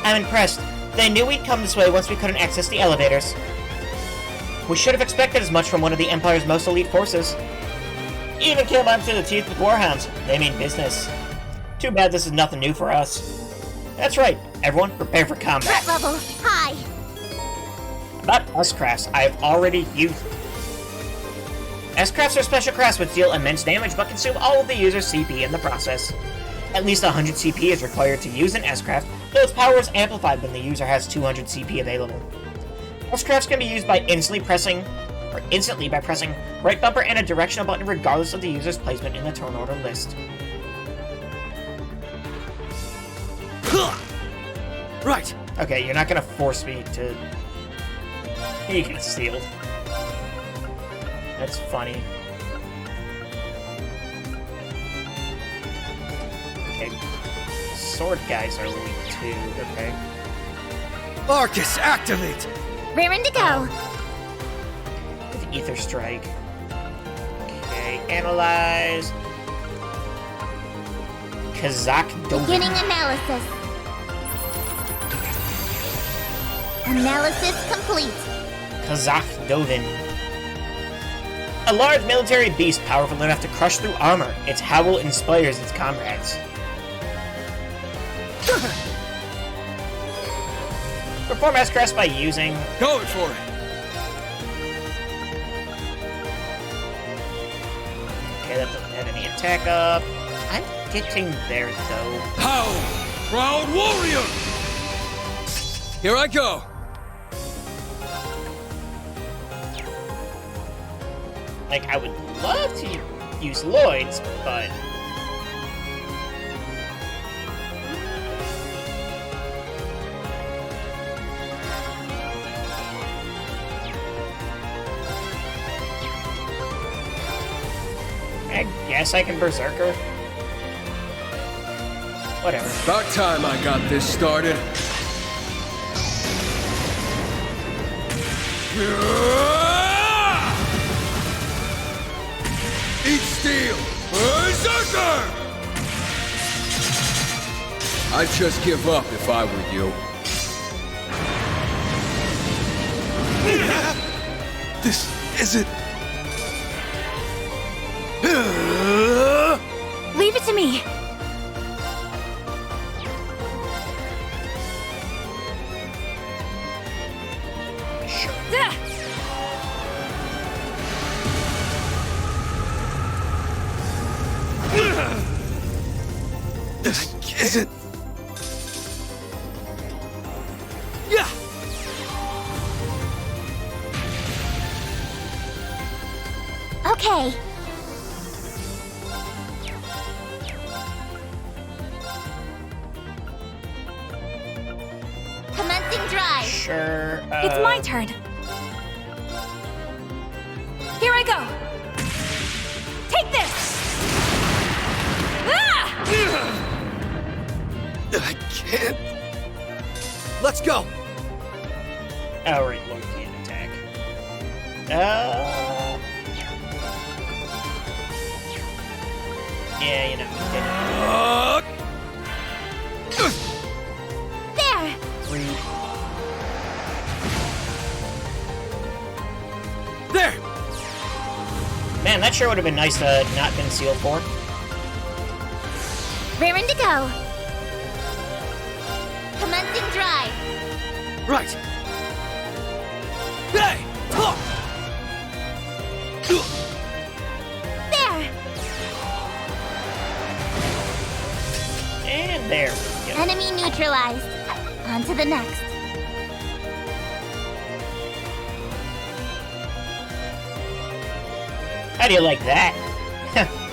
Speaker 1: I'm impressed. They knew we'd come this way once we couldn't access the elevators. We should have expected as much from one of the Empire's most elite forces. Even came armed to the teeth with warhounds. They mean business. Too bad this is nothing new for us. That's right. Everyone, prepare for combat.
Speaker 14: Threat level high.
Speaker 1: About S-Crafts, I've already used. S-Crafts are special crafts which deal immense damage but consume all of the user's CP in the process. At least 100 CP is required to use an S-Craft, though its power is amplified when the user has 200 CP available. S-Crafts can be used by instantly by pressing right bumper and a directional button regardless of the user's placement in the turn order list.
Speaker 13: Right.
Speaker 1: Okay, you're not gonna force me to... You get sealed. That's funny. Okay. Sword guys are weak too, okay.
Speaker 13: Arcus, activate!
Speaker 14: Raring to go.
Speaker 1: With Ether Strike. Okay, analyze. Kazakh Dovin.
Speaker 14: Beginning analysis. Analysis complete.
Speaker 1: Kazakh Dovin. A large military beast powerful enough to crush through armor. Its howl inspires its comrades. Perform S-Crest by using...
Speaker 3: Going for it!
Speaker 1: Okay, that doesn't have any attack up. I'm getting there, though.
Speaker 3: How? Proud warrior! Here I go!
Speaker 1: Like, I would love to use Lloyd's, but... I guess I can Berserker. Whatever.
Speaker 9: About time I got this started. Eat steel! Berserker! I'd just give up if I were you.
Speaker 8: This isn't...
Speaker 20: Leave it to me.
Speaker 8: This isn't...
Speaker 14: Okay. Commencing drive.
Speaker 1: Sure.
Speaker 20: It's my turn. Here I go. Take this.
Speaker 8: I can't...
Speaker 13: Let's go!
Speaker 1: Alright, Lord can't attack. Yeah, you know, he
Speaker 20: There!
Speaker 13: There!
Speaker 1: Man, that sure would have been nice to not been sealed for.
Speaker 14: Raring to go. Commencing drive.
Speaker 13: Right. Hey!
Speaker 14: There.
Speaker 1: And there we go.
Speaker 14: Enemy neutralized. On to the next.
Speaker 1: How do you like that?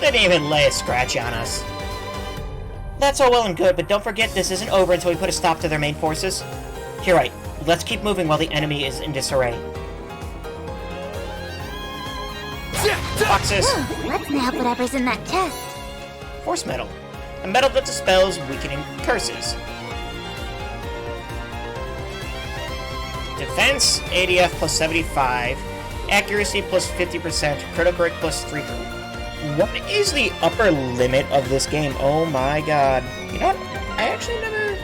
Speaker 1: They didn't even lay a scratch on us. That's all well and good, but don't forget this isn't over until we put a stop to their main forces. You're right. Let's keep moving while the enemy is in disarray. Boxes!
Speaker 14: Let's nab whatever's in that chest.
Speaker 1: Force metal. A metal that dispels weakening curses. Defense, ADF plus 75. Accuracy plus 50%. Critical rate plus 3. What is the upper limit of this game? Oh my god. You know what? I actually never...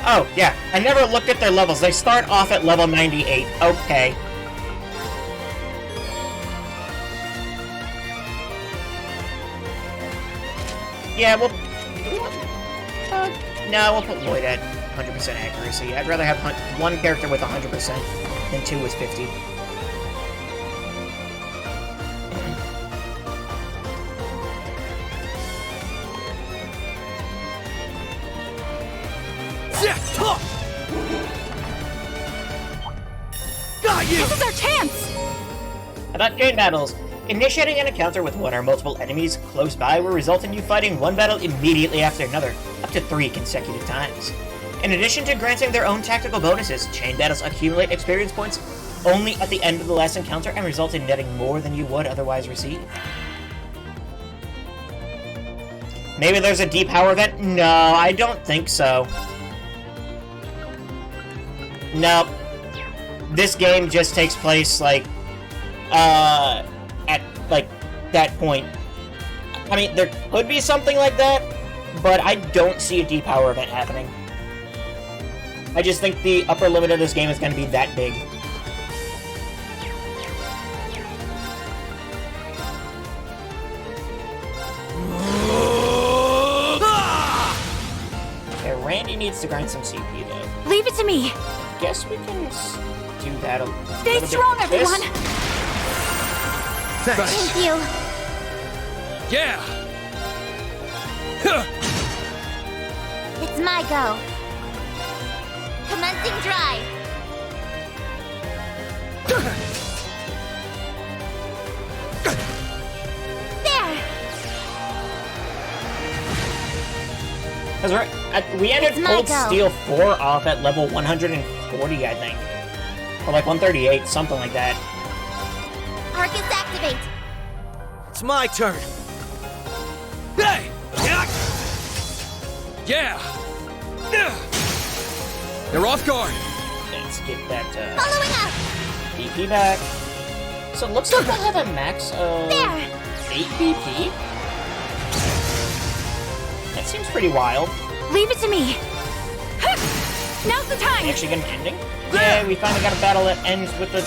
Speaker 1: Oh, yeah. I never looked at their levels. They start off at level 98. Okay. Yeah, we'll... no, we'll put Lloyd at 100% accuracy. I'd rather have one character with 100% than two with 50.
Speaker 13: Got you!
Speaker 20: This is our chance!
Speaker 1: About chain battles. Initiating an encounter with one or multiple enemies close by will result in you fighting one battle immediately after another, up to 3 consecutive times. In addition to granting their own tactical bonuses, chain battles accumulate experience points only at the end of the last encounter and result in netting more than you would otherwise receive. Maybe there's a depower event? No, I don't think so. Nope. This game just takes place, like, at, like, that point. I mean, there could be something like that, but I don't see a depower event happening. I just think the upper limit of this game is going to be that big. Okay, Randy needs to grind some CP, though.
Speaker 20: Leave it to me.
Speaker 1: Guess we can do that a
Speaker 20: Stay
Speaker 1: little
Speaker 20: strong,
Speaker 1: bit.
Speaker 20: everyone.
Speaker 14: Thank you.
Speaker 3: Yeah!
Speaker 14: It's my go. Commencing drive.
Speaker 1: Because we ended
Speaker 14: It's my
Speaker 1: Cold
Speaker 14: go.
Speaker 1: Steel 4 off at level 140, I think. Or like 138, something like that.
Speaker 14: Arcus activate.
Speaker 13: It's my turn.
Speaker 3: Hey! Yeah! They're off guard.
Speaker 1: Let's get that
Speaker 14: Following up.
Speaker 1: BP back. So it looks like I have a max of
Speaker 14: There.
Speaker 1: 8 BP. That seems pretty wild.
Speaker 20: Leave it to me. Now's the
Speaker 1: We
Speaker 20: time.
Speaker 1: actually get an ending? Yeah, we finally got a battle that ends with the...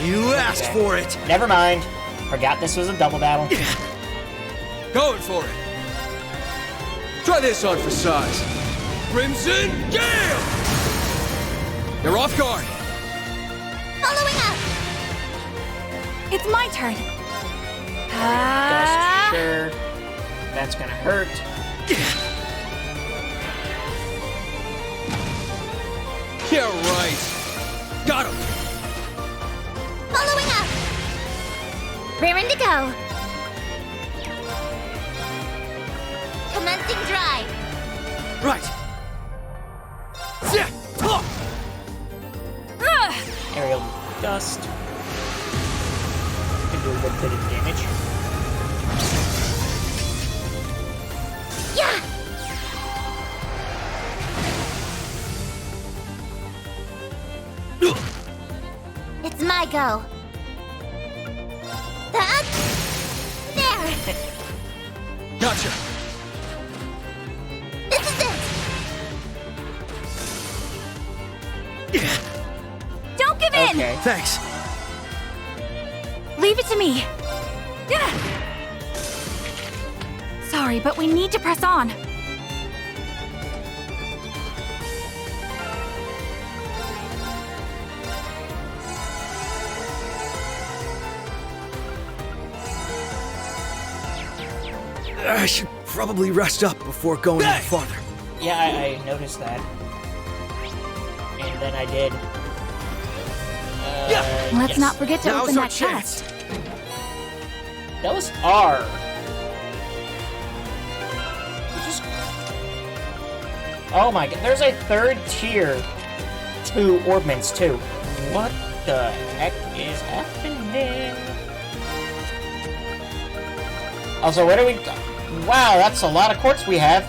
Speaker 13: You asked for it.
Speaker 1: Never mind. Forgot this was a double battle.
Speaker 3: Going for it. Try this on for size. Crimson Gale! They're off guard.
Speaker 14: Following up.
Speaker 20: It's my turn.
Speaker 1: Dust, sure. That's gonna hurt.
Speaker 3: Yeah, right. Got him.
Speaker 14: Following up. Raring to go. Commencing drive.
Speaker 13: Right.
Speaker 1: Aerial dust. Can do a good bit of damage.
Speaker 14: Yeah. It's my go. There.
Speaker 3: Gotcha.
Speaker 14: This is it.
Speaker 20: Don't give in.
Speaker 1: Okay.
Speaker 13: Thanks.
Speaker 20: Leave it to me. Sorry, but we need to press on.
Speaker 13: I should probably rest up before going any farther.
Speaker 1: Yeah, I noticed that. And then I did.
Speaker 20: Let's
Speaker 1: yes.
Speaker 20: not forget to
Speaker 13: Now's
Speaker 20: open
Speaker 13: our
Speaker 20: that chest.
Speaker 1: Those are. Oh my god, there's a third tier to Orbments too. What the heck is happening? Also, where do we... Wow, that's a lot of quartz we have.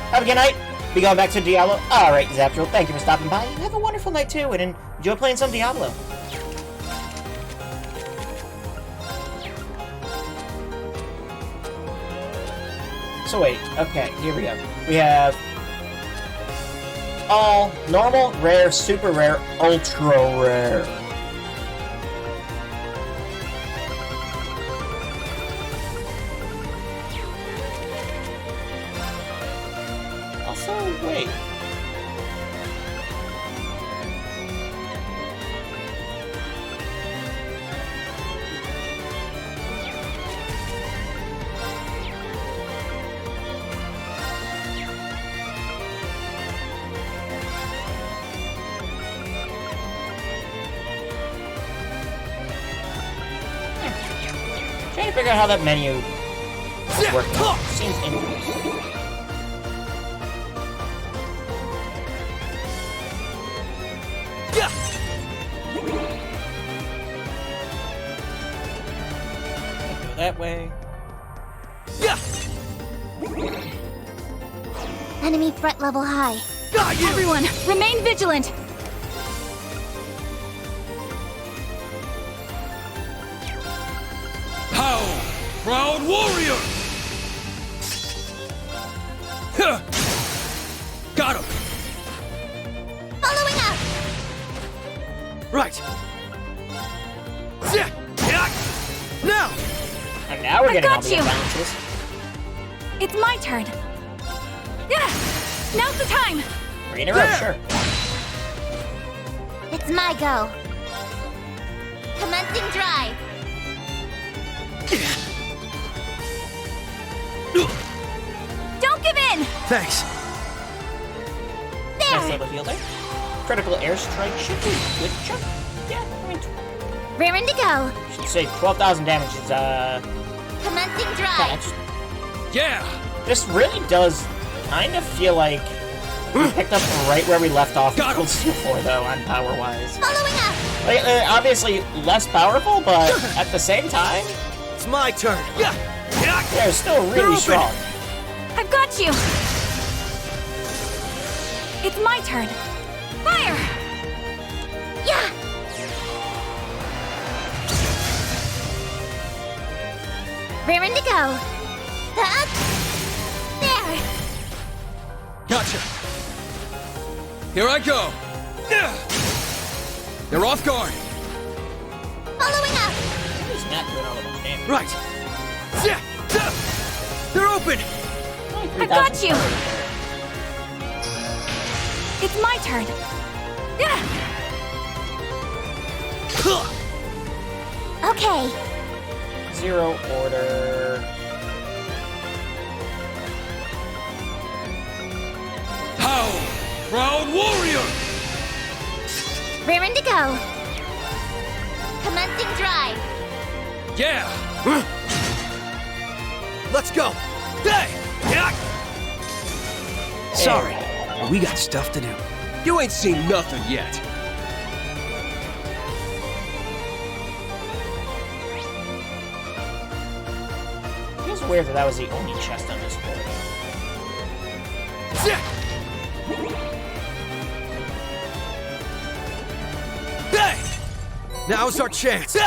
Speaker 1: Have a good night. Be going back to Diablo. Alright, Zaptril, thank you for stopping by. Have a wonderful night too, and enjoy playing some Diablo. So wait, okay, here we go. We have all normal, rare, super rare, ultra rare. Also, wait. Trying to figure out how that menu works. Seems interesting. Go that way.
Speaker 14: Enemy threat level high.
Speaker 20: Everyone, remain vigilant.
Speaker 3: How, proud warrior! Huh. Got him.
Speaker 14: Following up.
Speaker 13: Right.
Speaker 1: Now! And now we're getting all
Speaker 20: got
Speaker 1: the
Speaker 20: you.
Speaker 1: advantages.
Speaker 20: It's my turn. Now's the time.
Speaker 1: 3 in a row, sure.
Speaker 14: It's my go. Commencing drive.
Speaker 20: Don't give in.
Speaker 13: Thanks.
Speaker 1: Nice little heal there. Critical airstrike should do a good chunk. Yeah, I mean,
Speaker 14: Raring to go.
Speaker 1: should say 12,000 damage is,
Speaker 14: Commencing drive.
Speaker 3: Yeah!
Speaker 1: This really does kind of feel like we picked up right where we left off in Cold Steel 4, though, on power-wise.
Speaker 14: Following up!
Speaker 1: Like, obviously less powerful, but at the same time...
Speaker 13: It's my turn!
Speaker 1: They're still really strong.
Speaker 20: I've got you! It's my turn! Fire!
Speaker 14: Yeah! Raring to go! There!
Speaker 3: Gotcha. Here I go. They're off guard.
Speaker 14: Following up!
Speaker 1: He's not doing all of that damage.
Speaker 13: Right. They're open!
Speaker 20: I've got you! It's my turn!
Speaker 14: Okay.
Speaker 1: Zero order.
Speaker 3: How? Proud warrior!
Speaker 14: Raring to go. Commencing drive.
Speaker 3: Yeah!
Speaker 13: Let's go! Sorry, but we got stuff to do.
Speaker 9: You ain't seen nothing yet.
Speaker 1: It feels weird that was the only chest on this floor.
Speaker 13: Now's our chance!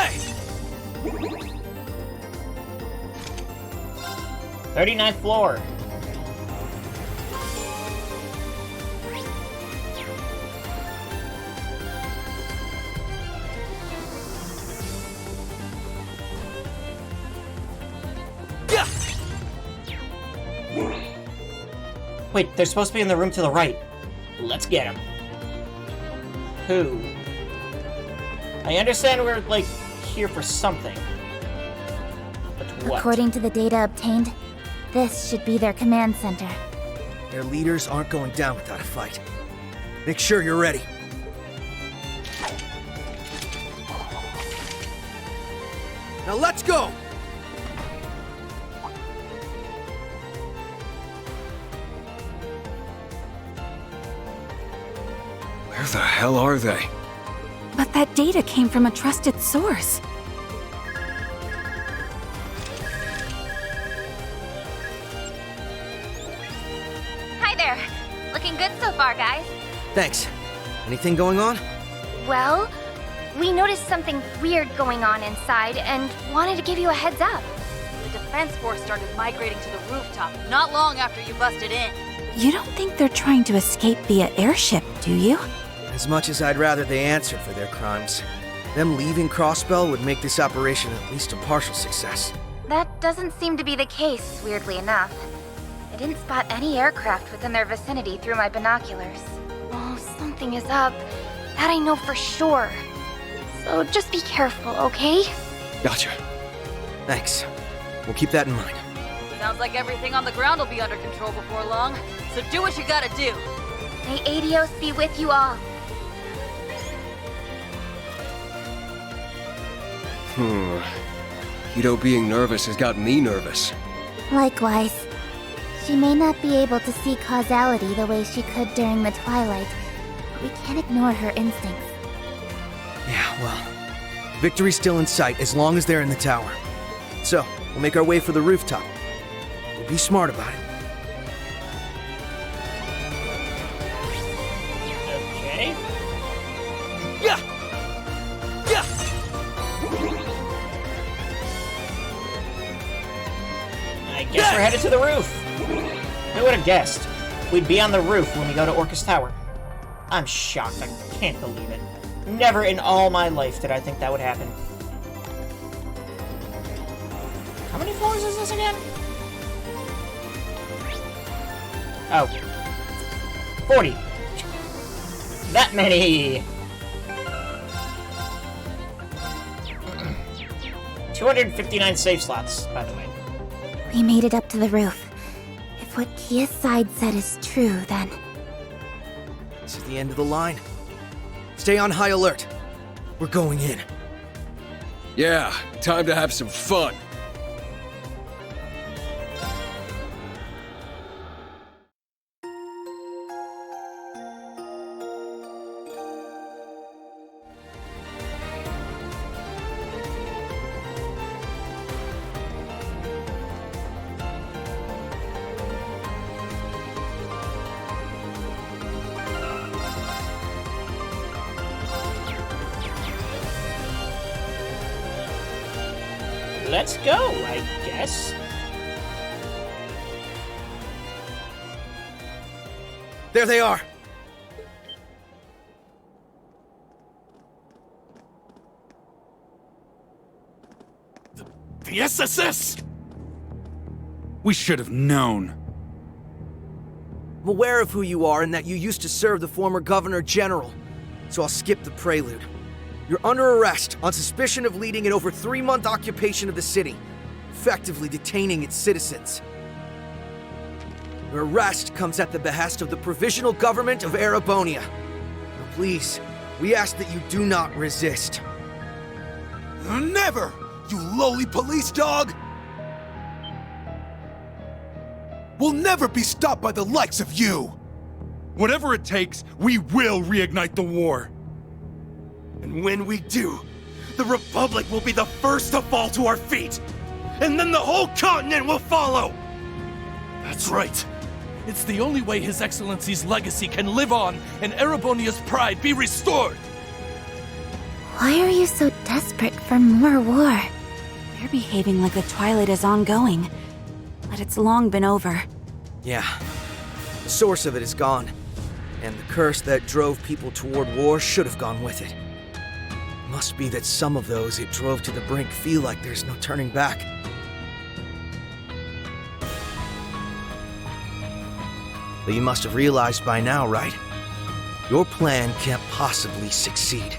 Speaker 1: 39th floor. Wait, they're supposed to be in the room to the right. Let's get them. Who? I understand we're, like, here for something. But what?
Speaker 14: According to the data obtained, this should be their command center.
Speaker 13: Their leaders aren't going down without a fight. Make sure you're ready. Now let's go!
Speaker 3: Where the hell are they?
Speaker 20: But that data came from a trusted source.
Speaker 16: Hi there. Looking good so far, guys.
Speaker 13: Thanks. Anything going on?
Speaker 16: Well, we noticed something weird going on inside and wanted to give you a heads up.
Speaker 7: The defense force started migrating to the rooftop not long after you busted in.
Speaker 20: You don't think they're trying to escape via airship, do you?
Speaker 13: As much as I'd rather they answered for their crimes, them leaving Crossbell would make this operation at least a partial success.
Speaker 16: That doesn't seem to be the case, weirdly enough. I didn't spot any aircraft within their vicinity through my binoculars. Oh, something is up. That I know for sure. So just be careful, okay?
Speaker 3: Gotcha.
Speaker 13: Thanks. We'll keep that in mind.
Speaker 7: Sounds like everything on the ground will be under control before long, so do what you gotta do.
Speaker 16: May Adios be with you all.
Speaker 9: Hito being nervous has got me nervous.
Speaker 14: Likewise. She may not be able to see causality the way she could during the Twilight, but we can't ignore her instincts.
Speaker 13: Yeah, well, victory's still in sight as long as they're in the tower. So, we'll make our way for the rooftop. We'll be smart about it.
Speaker 1: Okay.
Speaker 13: Yeah! Yeah!
Speaker 1: I guess we're headed to the roof. Who would have guessed? We'd be on the roof when we go to Orcus Tower. I'm shocked. I can't believe it. Never in all my life did I think that would happen. How many floors is this again? Oh. 40. That many. 259 safe slots, by the way.
Speaker 14: We made it up to the roof. If what Kia's side said is true, then...
Speaker 13: This is the end of the line. Stay on high alert. We're going in.
Speaker 9: Yeah, time to have some fun.
Speaker 1: let's go, I guess.
Speaker 13: There they are!
Speaker 2: The SSS! We should have known.
Speaker 13: I'm aware of who you are and that you used to serve the former Governor General, so I'll skip the prelude. You're under arrest on suspicion of leading an over 3-month occupation of the city, effectively detaining its citizens. Your arrest comes at the behest of the Provisional Government of Erebonia. Now please, we ask that you do not resist.
Speaker 21: Never, you lowly police dog! We'll never be stopped by the likes of you!
Speaker 2: Whatever it takes, we will reignite the war.
Speaker 8: And when we do, the Republic will be the first to fall to our feet! And then the whole continent will follow!
Speaker 22: That's right. It's the only way His Excellency's legacy can live on and Erebonia's pride be restored!
Speaker 20: Why are you so desperate for more war? You're behaving like the Twilight is ongoing, but it's long been over.
Speaker 13: Yeah. The source of it is gone, and the curse that drove people toward war should have gone with it. Must be that some of those it drove to the brink feel like there's no turning back. But you must have realized by now, right? Your plan can't possibly succeed.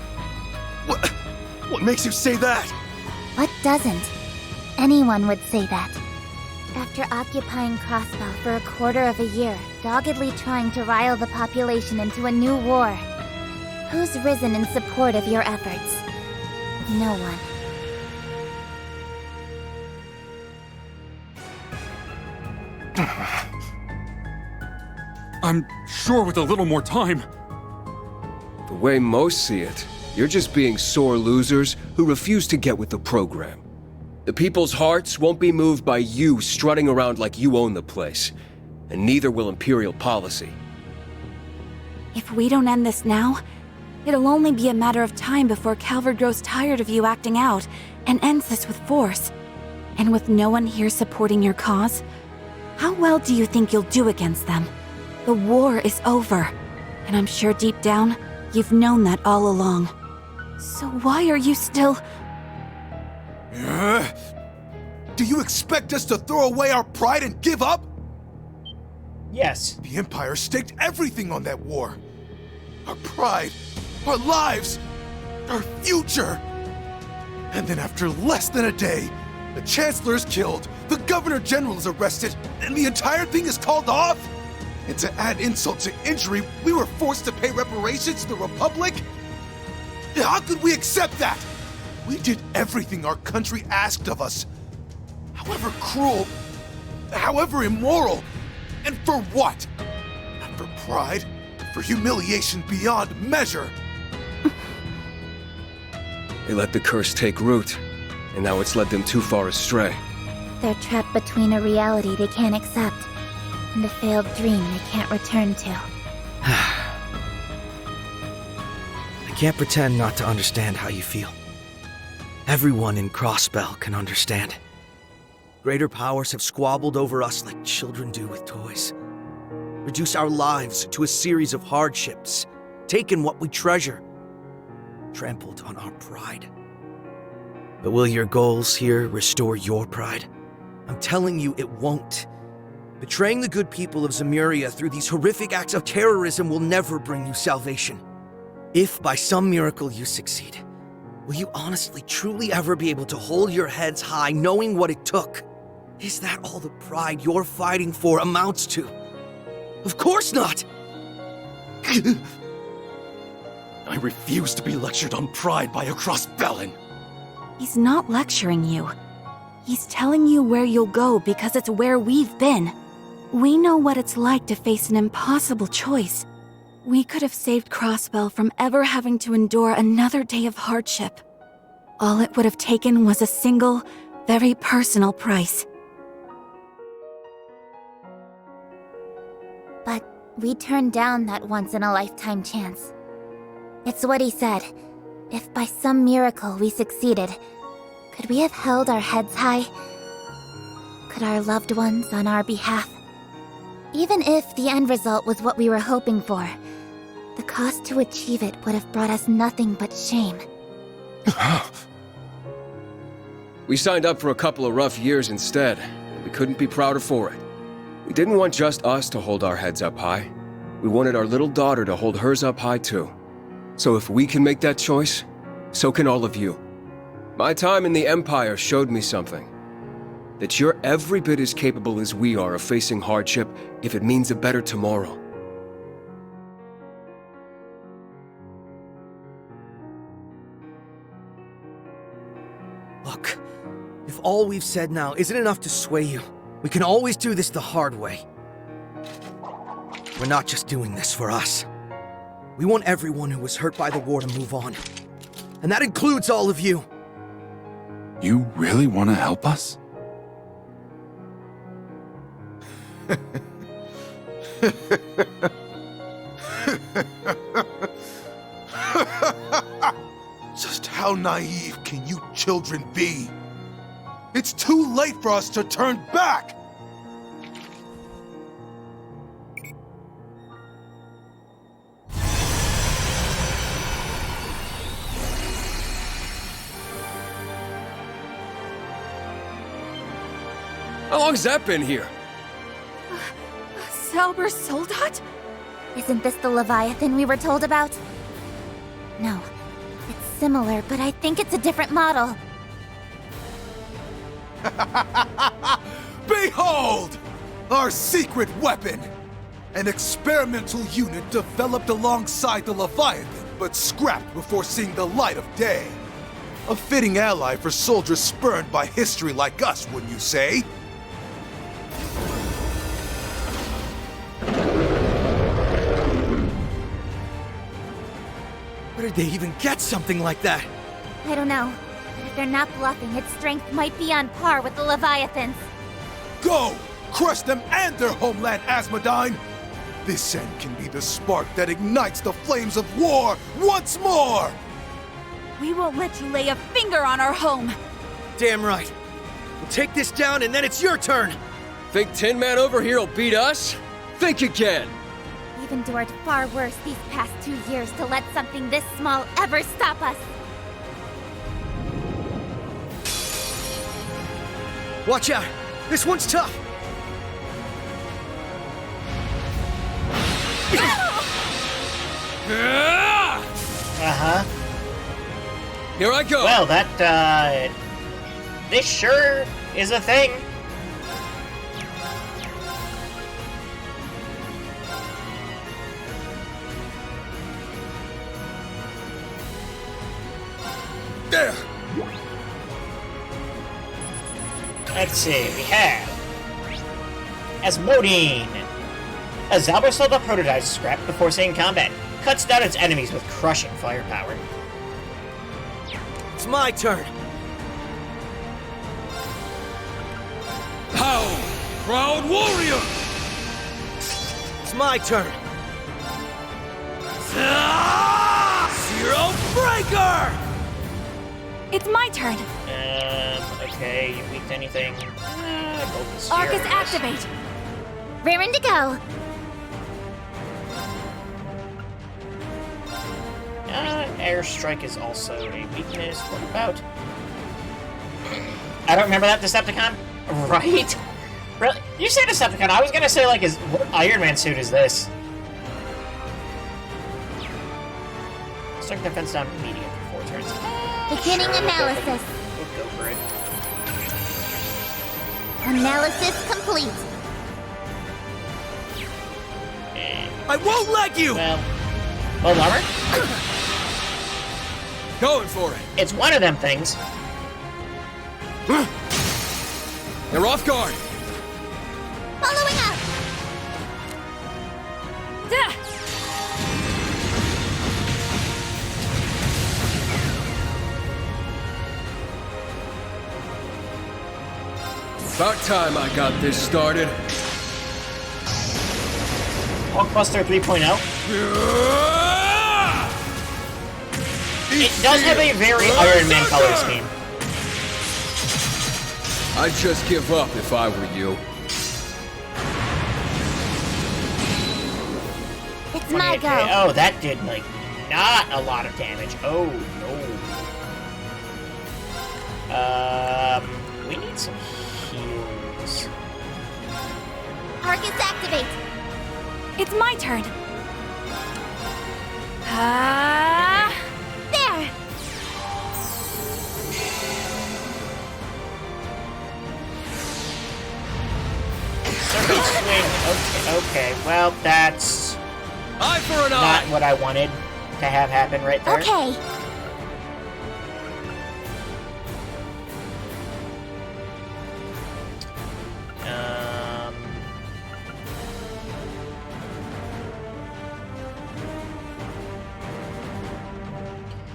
Speaker 8: What makes you say that?
Speaker 14: What doesn't? Anyone would say that. After occupying Crossbell for a quarter of a year, doggedly trying to rile the population into a new war, who's risen in support of your efforts? No one.
Speaker 2: I'm sure with a little more time.
Speaker 9: The way most see it, you're just being sore losers who refuse to get with the program. The people's hearts won't be moved by you strutting around like you own the place, and neither will Imperial policy.
Speaker 20: If we don't end this now, it'll only be a matter of time before Calvard grows tired of you acting out and ends this with force. And with no one here supporting your cause, how well do you think you'll do against them? The war is over, and I'm sure deep down, you've known that all along. So why are you still...
Speaker 21: Do you expect us to throw away our pride and give up?
Speaker 1: Yes.
Speaker 21: The Empire staked everything on that war. Our pride, our lives, our future. And then after less than a day, the Chancellor is killed, the Governor General is arrested, and the entire thing is called off? And to add insult to injury, we were forced to pay reparations to the Republic? How could we accept that? We did everything our country asked of us. However cruel, however immoral, and for what? Not for pride, for humiliation beyond measure.
Speaker 9: They let the curse take root, and now it's led them too far astray.
Speaker 14: They're trapped between a reality they can't accept and a failed dream they can't return to.
Speaker 13: I can't pretend not to understand how you feel. Everyone in Crossbell can understand. Greater powers have squabbled over us like children do with toys. Reduced our lives to a series of hardships, taken what we treasure, trampled on our pride. But will your goals here restore your pride? I'm telling you it won't. Betraying the good people of Zemuria through these horrific acts of terrorism will never bring you salvation. If by some miracle you succeed, will you honestly, truly ever be able to hold your heads high knowing what it took? Is that all the pride you're fighting for amounts to? Of course not!
Speaker 21: I refuse to be lectured on pride by a Crossbellan.
Speaker 20: He's not lecturing you. He's telling you where you'll go because it's where we've been. We know what it's like to face an impossible choice. We could have saved Crossbell from ever having to endure another day of hardship. All it would have taken was a single, very personal price.
Speaker 14: But we turned down that once-in-a-lifetime chance. It's what he said. If by some miracle we succeeded, Could we have held our heads high? Could our loved ones on our behalf? Even if the end result was what we were hoping for, the cost to achieve it would have brought us nothing but shame.
Speaker 9: We signed up for a couple of rough years instead, and we couldn't be prouder for it. We didn't want just us to hold our heads up high. We wanted our little daughter to hold hers up high too. So if we can make that choice, so can all of you. My time in the Empire showed me something. That you're every bit as capable as we are of facing hardship if it means a better tomorrow.
Speaker 13: Look, if all we've said now isn't enough to sway you, we can always do this the hard way. We're not just doing this for us. We want everyone who was hurt by the war to move on. And that includes all of you.
Speaker 2: You really want to help us?
Speaker 21: Just how naive can you children be? It's too late for us to turn back!
Speaker 9: How long's that been here?
Speaker 14: Zauber Soldat? Isn't this the Leviathan we were told about? No. It's similar, but I think it's a different model.
Speaker 21: Behold! Our secret weapon! An experimental unit developed alongside the Leviathan, but scrapped before seeing the light of day. A fitting ally for soldiers spurned by history like us, wouldn't you say?
Speaker 13: Where did they even get something like that?
Speaker 14: I don't know. But if they're not bluffing, its strength might be on par with the Leviathans.
Speaker 21: Go! Crush them and their homeland, Asmodyne! This end can be the spark that ignites the flames of war once more!
Speaker 20: We won't let you lay a finger on our home!
Speaker 13: Damn right. We'll take this down and then it's your turn!
Speaker 9: Think Tin Man over here will beat us? Think again!
Speaker 14: We've endured far worse these past 2 years to let something this small ever stop us.
Speaker 13: Watch out! This one's tough!
Speaker 1: Uh-huh.
Speaker 9: Here I go!
Speaker 1: Well, that, this sure is a thing.
Speaker 21: There!
Speaker 1: Let's see, we have Asmodyne. A Zauber Soldat prototype scrapped before seeing combat. Cuts down its enemies with crushing firepower.
Speaker 13: It's my turn.
Speaker 22: How? Proud warrior!
Speaker 13: It's my turn.
Speaker 22: Zero breaker!
Speaker 20: It's my turn.
Speaker 1: Okay, you weak to anything?
Speaker 20: Arcus activate.
Speaker 14: Raring to go.
Speaker 1: Airstrike is also a weakness. What about? I don't remember that Decepticon. Right? Really? You said Decepticon. I was gonna say, like, what Iron Man suit is this? Strength defense down medium for 4 turns.
Speaker 14: Beginning analysis.
Speaker 1: We'll go for it.
Speaker 14: Analysis complete.
Speaker 13: I won't let you!
Speaker 1: Well, armor?
Speaker 9: Going for it.
Speaker 1: It's one of them things.
Speaker 9: They're off guard.
Speaker 14: Following up.
Speaker 9: About time I got this started.
Speaker 1: Hulkbuster 3.0. It does have a very Iron Man color scheme.
Speaker 4: I'd just give up if I were you.
Speaker 14: It's my go.
Speaker 1: Oh, that did, like, not a lot of damage. Oh, no. We need some heals.
Speaker 14: Arcus activate.
Speaker 20: It's my turn.
Speaker 14: There.
Speaker 1: Circle swing. Okay. Well, that's
Speaker 12: eye for an
Speaker 1: not
Speaker 12: eye.
Speaker 1: what I wanted to have happen right there.
Speaker 14: Okay.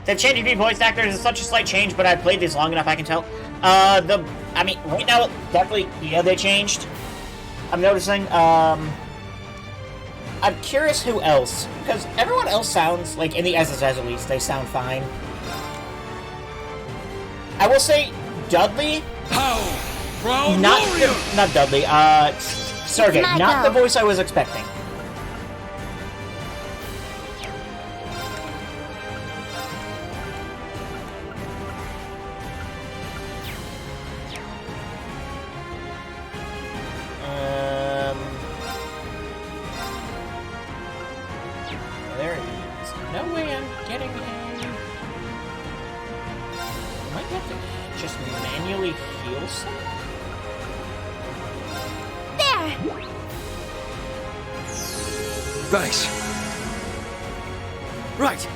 Speaker 1: They've changed a few voice actors. It's such a slight change, but I've played this long enough I can tell. I mean, right now, definitely, yeah, they changed. I'm noticing, I'm curious who else, because everyone else sounds, like, in the SSS at least, they sound fine. I will say, Dudley... Not Dudley, Sergey, not the voice I was expecting. There is no way I'm getting a... Might have to just manually heal someone?
Speaker 14: There!
Speaker 3: Thanks. Right.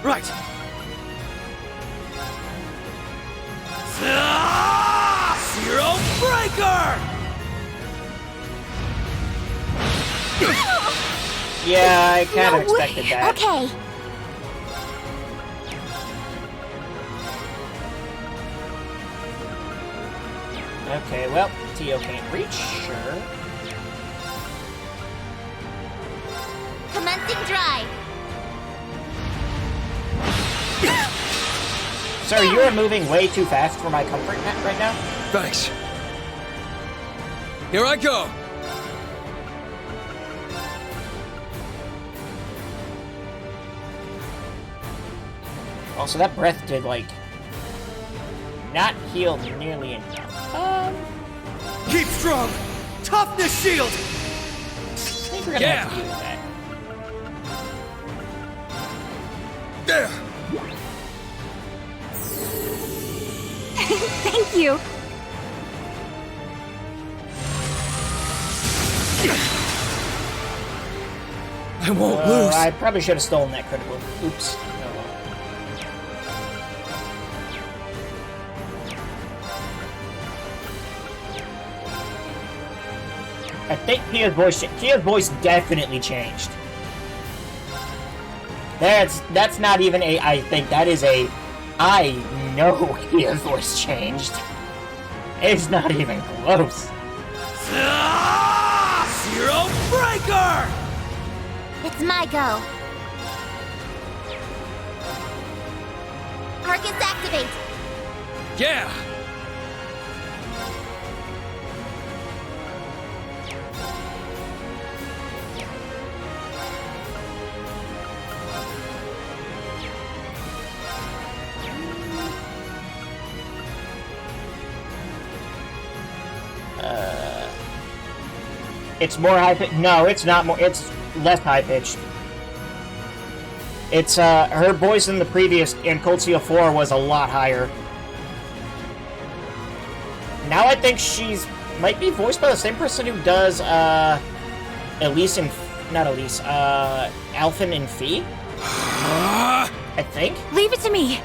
Speaker 3: Right.
Speaker 12: Zero Breaker!
Speaker 1: Yeah, I kind of expected that.
Speaker 14: Okay.
Speaker 1: Okay, well, Tio can't reach, sure.
Speaker 14: Commencing drive.
Speaker 1: Sir, you are moving way too fast for my comfort right now.
Speaker 3: Thanks. Here I go.
Speaker 1: Also, that breath did, like, not heal nearly enough.
Speaker 8: Keep strong! Toughness shield!
Speaker 1: I think we're gonna have to deal with that.
Speaker 3: There!
Speaker 20: Thank you.
Speaker 3: I won't lose.
Speaker 1: I probably should have stolen that critical. Oops. I think Tia's voice definitely changed. That's not even a I think, that is a I know Tia's voice changed. It's not even close.
Speaker 12: Zero Breaker!
Speaker 14: It's my go. Arcus activate.
Speaker 12: Yeah!
Speaker 1: It's more high pitched. No, it's not more. It's less high pitched. It's her voice in the previous in Cold Steel 4 was a lot higher. Now I think she's might be voiced by the same person who does Elise in not Elise, Alphen in Fee. I think.
Speaker 20: Leave it to me.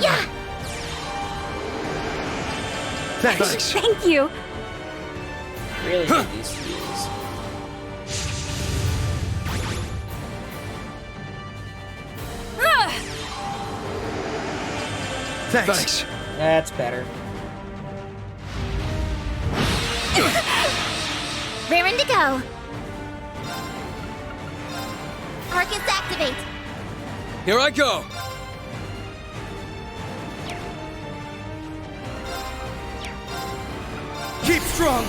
Speaker 14: Yeah.
Speaker 3: Thanks.
Speaker 20: Thank you.
Speaker 1: Really need these heals.
Speaker 3: Thanks.
Speaker 1: That's better.
Speaker 14: Raring to go. Arcus activate.
Speaker 4: Here I go!
Speaker 13: Keep strong!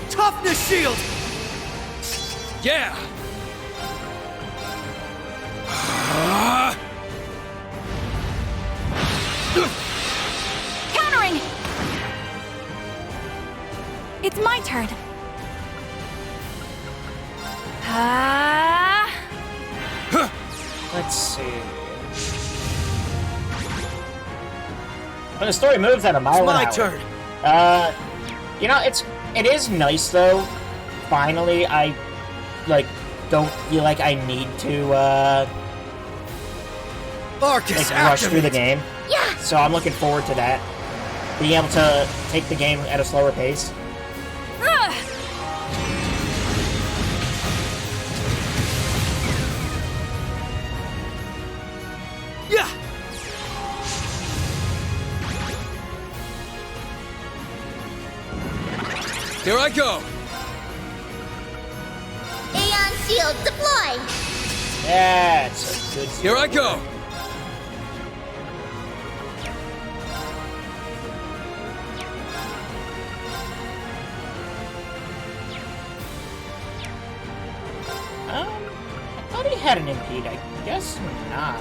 Speaker 13: Toughness shield!
Speaker 4: Yeah!
Speaker 20: Countering! It's my turn.
Speaker 1: Let's see. When the story moves at a mile an hour.
Speaker 13: It's my turn.
Speaker 1: You know, it is nice though. Finally, I don't feel like I need to
Speaker 13: Arcus,
Speaker 1: rush through the
Speaker 13: activate.
Speaker 1: game.
Speaker 14: Yeah.
Speaker 1: So I'm looking forward to that. Being able to take the game at a slower pace.
Speaker 13: Yeah.
Speaker 4: Here I go!
Speaker 14: Aeon shield deploy.
Speaker 1: That's a good.
Speaker 4: Here I go!
Speaker 1: I thought he had an impede. I guess not.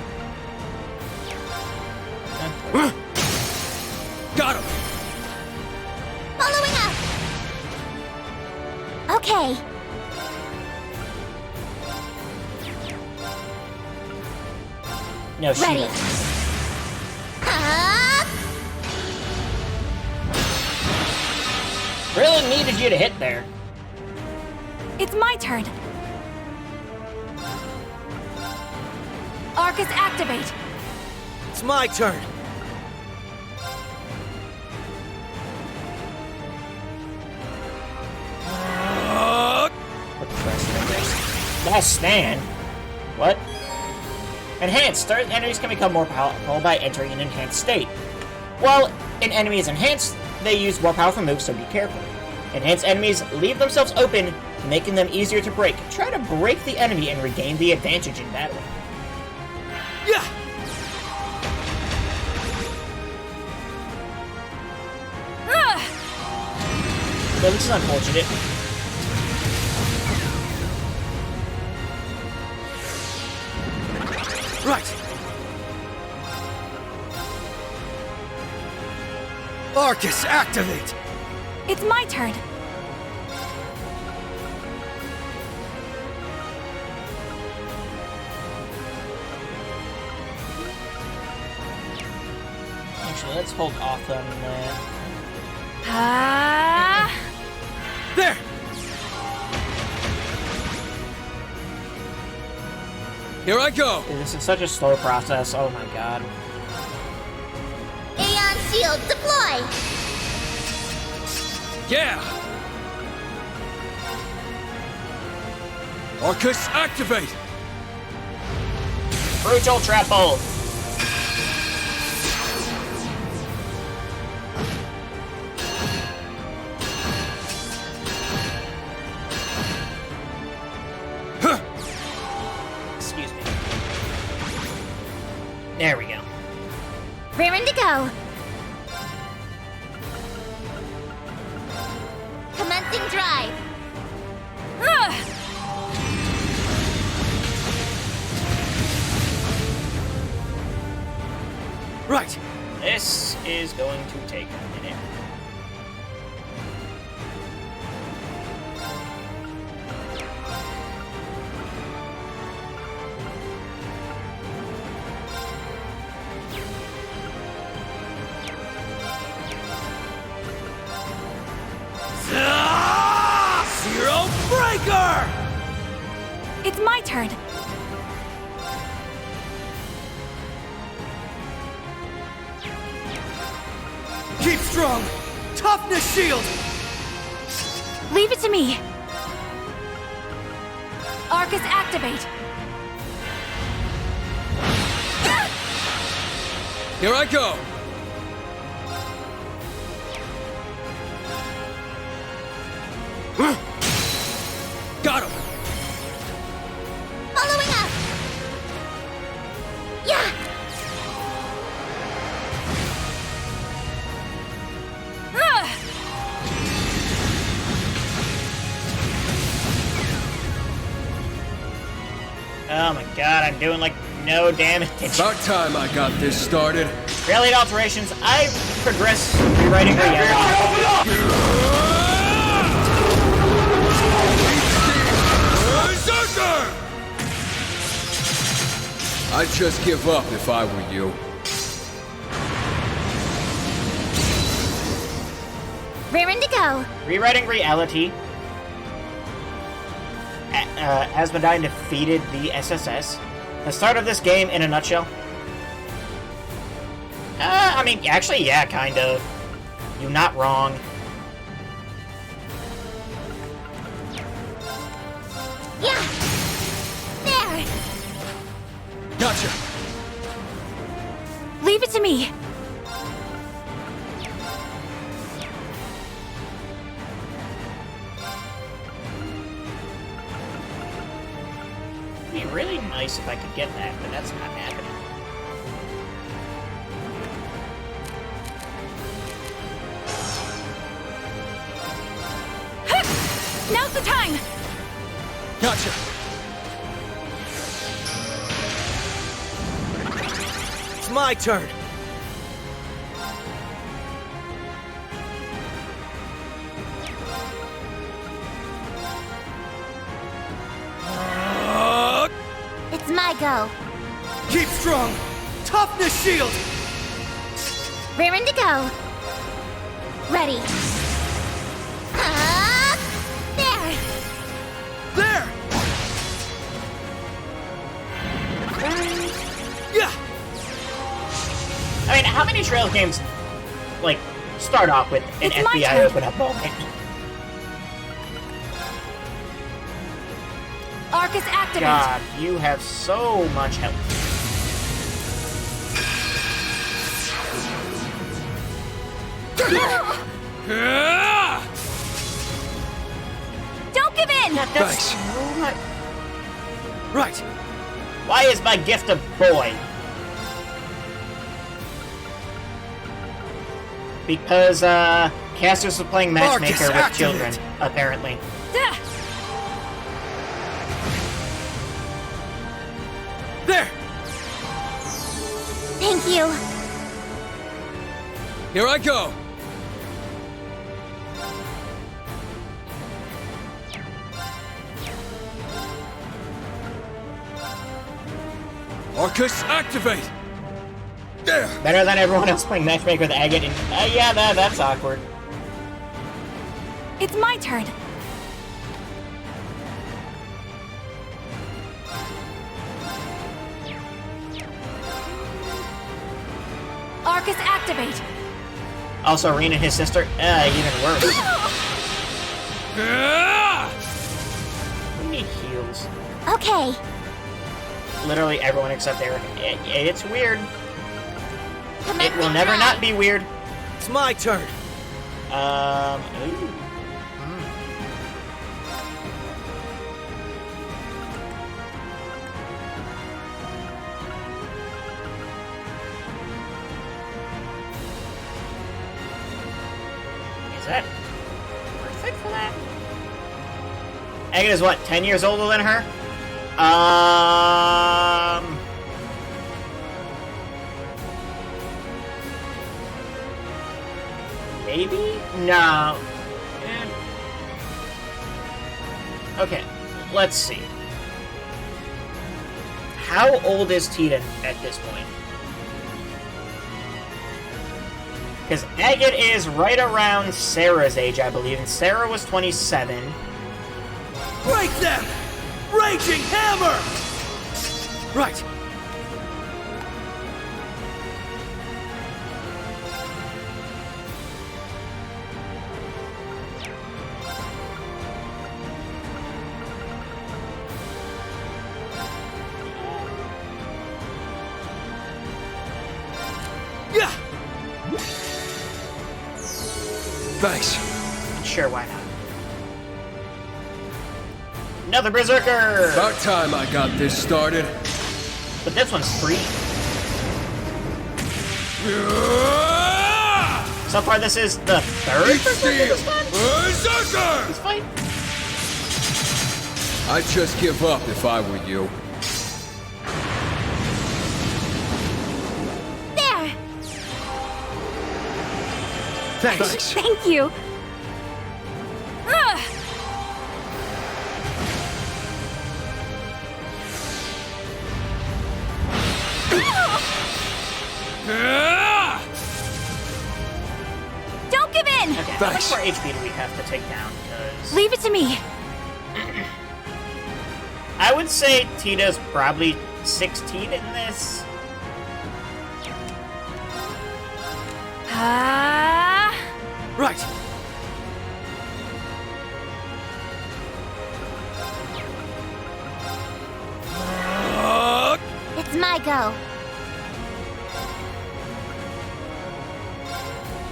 Speaker 4: Got him!
Speaker 14: Following up. Okay.
Speaker 1: No, she
Speaker 14: Ready.
Speaker 1: doesn't. Really needed you to hit there.
Speaker 20: It's my turn. Arcus activate.
Speaker 13: It's my turn.
Speaker 1: What the rest? Last stand? What? Enhanced. Certain enemies can become more powerful by entering an enhanced state. While an enemy is enhanced, they use more powerful moves, so be careful. Enhanced enemies leave themselves open, making them easier to break. Try to break the enemy and regain the advantage in battle.
Speaker 13: Yeah.
Speaker 1: So this is unfortunate.
Speaker 13: Right. Arcus activate.
Speaker 20: It's my turn.
Speaker 1: Actually, let's hold off on that.
Speaker 13: There.
Speaker 4: Here I go!
Speaker 1: Dude, this is such a slow process. Oh my god.
Speaker 14: Aeon shield deploy.
Speaker 4: Yeah! Arcus activate!
Speaker 1: Brutal trap hole. Excuse me. There we go.
Speaker 14: Raring to go. Commencing drive.
Speaker 13: Right.
Speaker 1: This is going to take a minute.
Speaker 13: Zero breaker.
Speaker 20: It's my turn.
Speaker 13: Keep strong. Toughness shield.
Speaker 20: Leave it to me. Arcus activate.
Speaker 4: Here I go!
Speaker 1: Oh my god, I'm doing like no damage.
Speaker 4: About time I got this started.
Speaker 1: Reality alterations, I progress rewriting reality.
Speaker 4: I'd just give up if I were you.
Speaker 14: Raring to go.
Speaker 1: Rewriting reality. Asmodean defeated the SSS. The start of this game in a nutshell. I mean, actually, yeah, kind of. You're not wrong.
Speaker 14: Yeah! There!
Speaker 4: Gotcha!
Speaker 20: Leave it to me.
Speaker 1: It'd be really nice if I could get that, but that's not happening.
Speaker 20: Now's the time!
Speaker 4: Gotcha!
Speaker 13: It's my turn.
Speaker 14: It's my go.
Speaker 13: Keep strong. Toughness shield.
Speaker 14: Raring to go. Ready. There!
Speaker 13: There! Yeah!
Speaker 1: I mean, how many Trail games, like, start off with an
Speaker 20: It's my
Speaker 1: FBI
Speaker 20: turn.
Speaker 1: open up moment?
Speaker 20: Arcus activate!
Speaker 1: God, you have so much help.
Speaker 20: Don't give in!
Speaker 1: That's so much.
Speaker 13: Right.
Speaker 1: Why is my gift a boy? Because, Cassius was playing matchmaker
Speaker 13: Arcus,
Speaker 1: with children, apparently.
Speaker 13: There!
Speaker 14: Thank you.
Speaker 4: Here I go! Arcus, activate! There!
Speaker 1: Better than everyone else playing matchmaker with Agate, and, yeah, that's awkward.
Speaker 20: It's my turn. Arcus activate!
Speaker 1: Also, Reen and his sister, even worse. We need heals.
Speaker 14: Okay.
Speaker 1: Literally everyone except Eric. It's weird.
Speaker 14: Come
Speaker 1: It will never not be weird.
Speaker 13: It's my turn.
Speaker 1: Ooh. Is that worth it for that? Agate is what, 10 years older than her? Maybe? No. Okay, let's see. How old is Tita at this point? Because Agate is right around Sarah's age, I believe, and Sarah was 27.
Speaker 13: Break them! Raging hammer! Right. Yeah!
Speaker 4: Thanks.
Speaker 1: Sure, why not? Another Berserker!
Speaker 4: About time I got this started.
Speaker 1: But this one's free. So far, this is the third Berserker this time? This fight?
Speaker 4: I'd just give up if I were you.
Speaker 3: Thanks.
Speaker 6: Thank you. Ugh. Don't give in!
Speaker 1: Okay, how much more HP do we have to take down? Because
Speaker 6: Leave it to me.
Speaker 1: I would say Tita's probably 16 in this.
Speaker 13: Right.
Speaker 14: It's my go.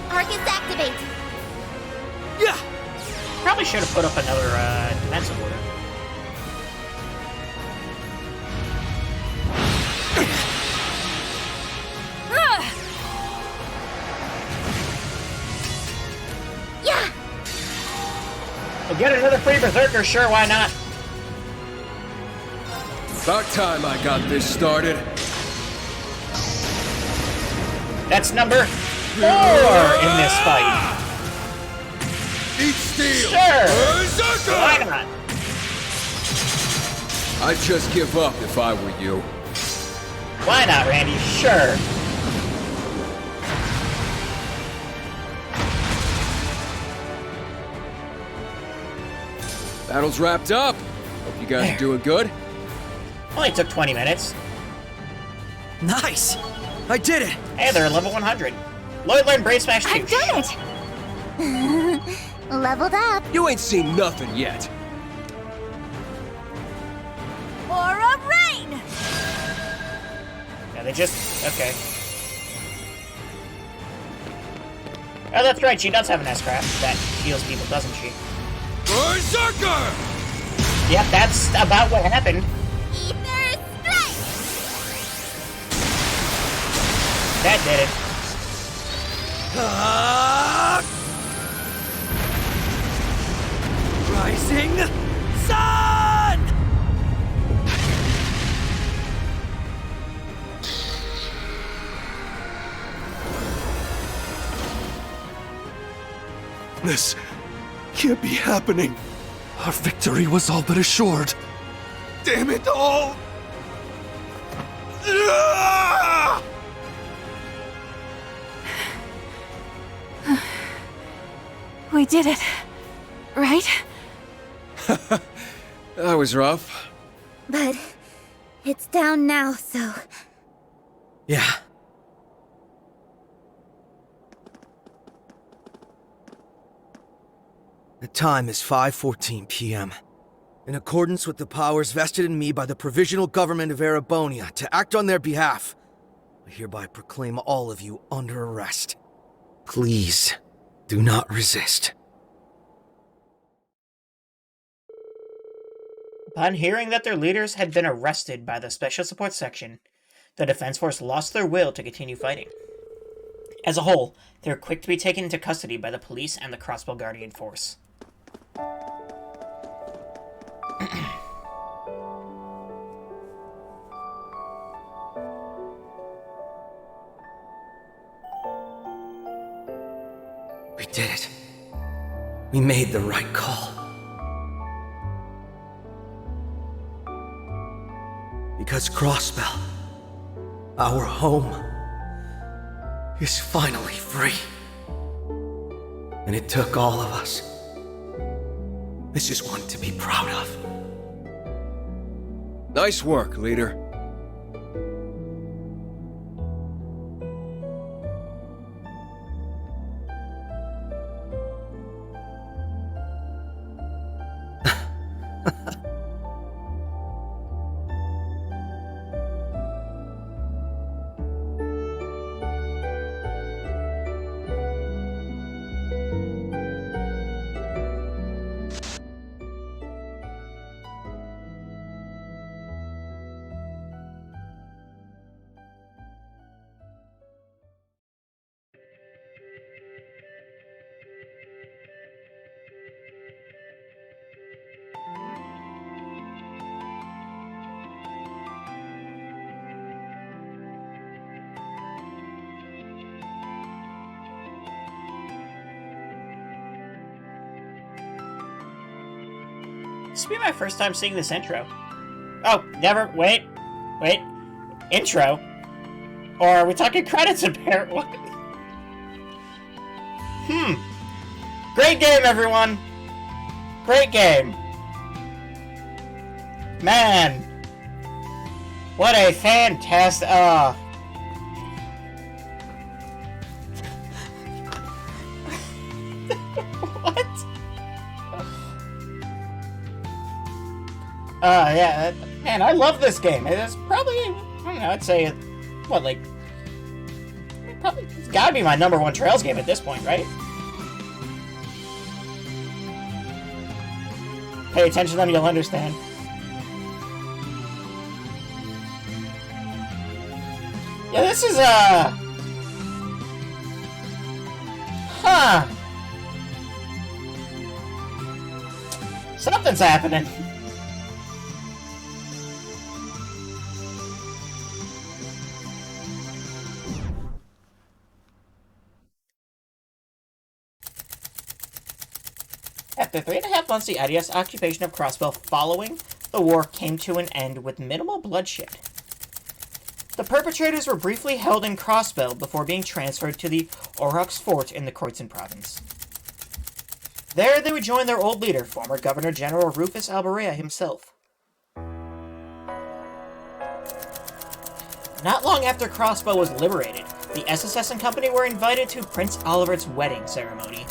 Speaker 14: Arcus activate.
Speaker 13: Yeah.
Speaker 1: Probably should have put up another defensive order.
Speaker 14: Yeah.
Speaker 1: We'll get another free berserker, sure, why not?
Speaker 4: About time I got this started.
Speaker 1: That's number 4 in this fight.
Speaker 4: Eat steel!
Speaker 1: Sure!
Speaker 4: Berserker!
Speaker 1: Why not?
Speaker 4: I'd just give up if I were you.
Speaker 1: Why not, Randy? Sure.
Speaker 4: Battle's wrapped up. Hope you guys are doing good.
Speaker 1: Only took 20 minutes.
Speaker 13: Nice! I did it!
Speaker 1: Hey, they're level 100. Lloyd learned Brave Smash 2.
Speaker 14: I've done it! Leveled up.
Speaker 4: You ain't seen nothing yet.
Speaker 14: Aura Rain!
Speaker 1: Yeah, they just... okay. Oh, that's right, she does have an S-Craft that heals people, doesn't she?
Speaker 4: Berserker!
Speaker 1: Yep, that's about what happened.
Speaker 14: Ether Strike!
Speaker 1: That did it.
Speaker 13: Rising Sun!
Speaker 21: This can't be happening. Our victory was all but assured. Damn it all! Ah!
Speaker 20: We did it. Right?
Speaker 4: That was rough.
Speaker 14: But it's down now, so...
Speaker 13: Yeah. The time is 5:14 p.m. In accordance with the powers vested in me by the Provisional Government of Erebonia to act on their behalf, I hereby proclaim all of you under arrest. Please, do not resist.
Speaker 1: Upon hearing that their leaders had been arrested by the Special Support Section, the Defense Force lost their will to continue fighting. As a whole, they were quick to be taken into custody by the police and the Crossbell Guardian Force.
Speaker 13: We did it. We made the right call. Because Crossbell, our home, is finally free. And it took all of us. This is one to be proud of.
Speaker 4: Nice work, leader.
Speaker 1: This will be my first time seeing this intro. Oh, never. Wait. Intro? Or are we talking credits apparently? Great game, everyone! Great game. Man. What a fantastic... What? Yeah, man, I love this game. It's probably, I don't know, I'd say, what, like, probably, it's gotta be my #1 Trails game at this point, right? Pay attention to them, you'll understand. Yeah, this is, something's happening. After 3.5 months, the IDF's occupation of Crossbell following the war came to an end with minimal bloodshed. The perpetrators were briefly held in Crossbell before being transferred to the Aurochs Fort in the Kroitzen province. There they would join their old leader, former Governor General Rufus Alberea himself. Not long after Crossbell was liberated, the SSS and company were invited to Prince Olivert's wedding ceremony.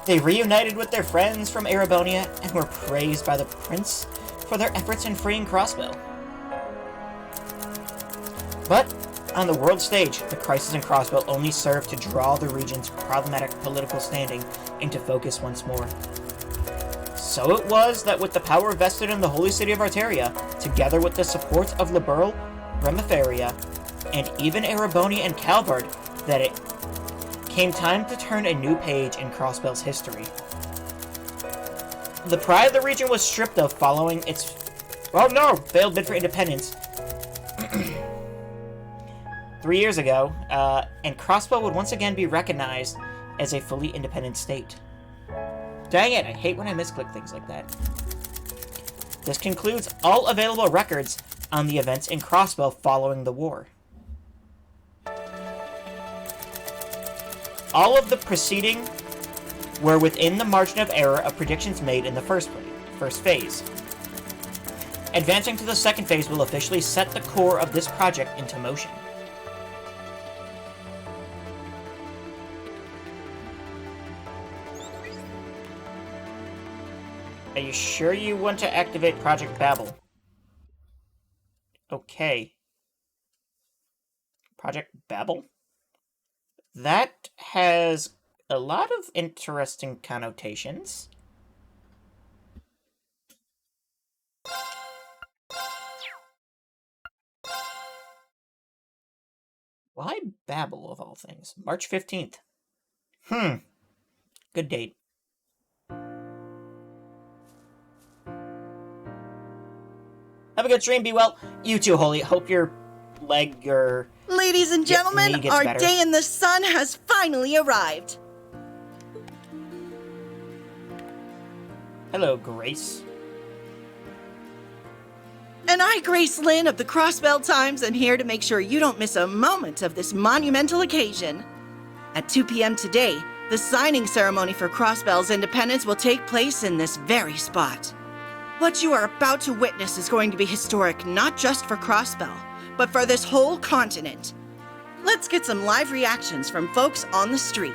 Speaker 1: They reunited with their friends from Erebonia and were praised by the prince for their efforts in freeing Crossbell. But, on the world stage, the crisis in Crossbell only served to draw the region's problematic political standing into focus once more. So it was that with the power vested in the holy city of Arteria, together with the support of Liberl, Remiferia, and even Erebonia and Calvard, that it came time to turn a new page in Crossbell's history. The pride of the region was stripped of following its, failed bid for independence 3 years ago, and Crossbell would once again be recognized as a fully independent state. Dang it, I hate when I misclick things like that. This concludes all available records on the events in Crossbell following the war. All of the preceding were within the margin of error of predictions made in the first phase. Advancing to the second phase will officially set the core of this project into motion. Are you sure you want to activate Project Babel? Okay. Project Babel? That has a lot of interesting connotations. Why Babel, of all things? March 15th. Good date. Have a good stream, be well. You too, Holy. Hope your leg, your...
Speaker 5: Ladies and gentlemen, our
Speaker 1: better.
Speaker 5: day in the sun has finally arrived.
Speaker 1: Hello, Grace.
Speaker 5: And I, Grace Lynn of the Crossbell Times, am here to make sure you don't miss a moment of this monumental occasion. At 2 p.m. today, the signing ceremony for Crossbell's independence will take place in this very spot. What you are about to witness is going to be historic not just for Crossbell, but for this whole continent. Let's get some live reactions from folks on the street.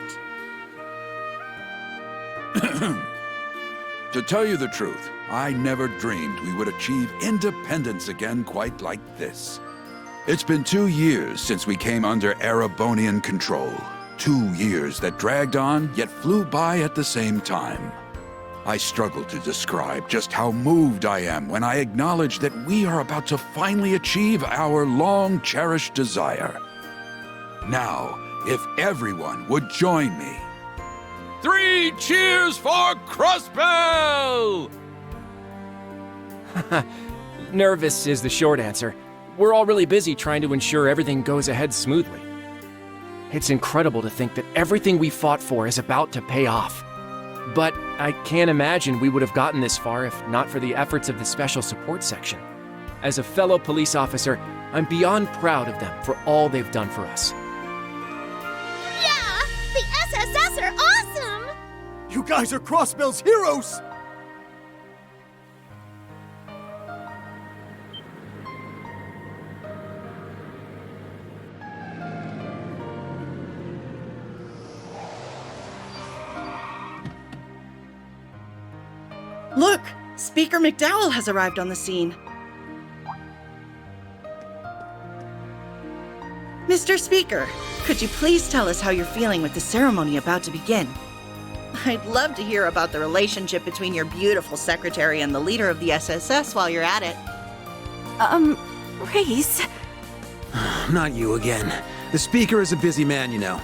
Speaker 3: To tell you the truth, I never dreamed we would achieve independence again quite like this. It's been 2 years since we came under Erebonian control. 2 years that dragged on, yet flew by at the same time. I struggle to describe just how moved I am when I acknowledge that we are about to finally achieve our long-cherished desire. Now, if everyone would join me. 3 cheers for Crossbell!
Speaker 15: Nervous is the short answer. We're all really busy trying to ensure everything goes ahead smoothly. It's incredible to think that everything we fought for is about to pay off. But I can't imagine we would have gotten this far if not for the efforts of the Special Support Section. As a fellow police officer, I'm beyond proud of them for all they've done for us.
Speaker 10: Yeah! The SSS are awesome!
Speaker 8: You guys are Crossbell's heroes!
Speaker 5: Look! Speaker McDowell has arrived on the scene. Mr. Speaker, could you please tell us how you're feeling with the ceremony about to begin? I'd love to hear about the relationship between your beautiful secretary and the leader of the SSS while you're at it.
Speaker 20: Reese?
Speaker 13: Not you again. The Speaker is a busy man, you know.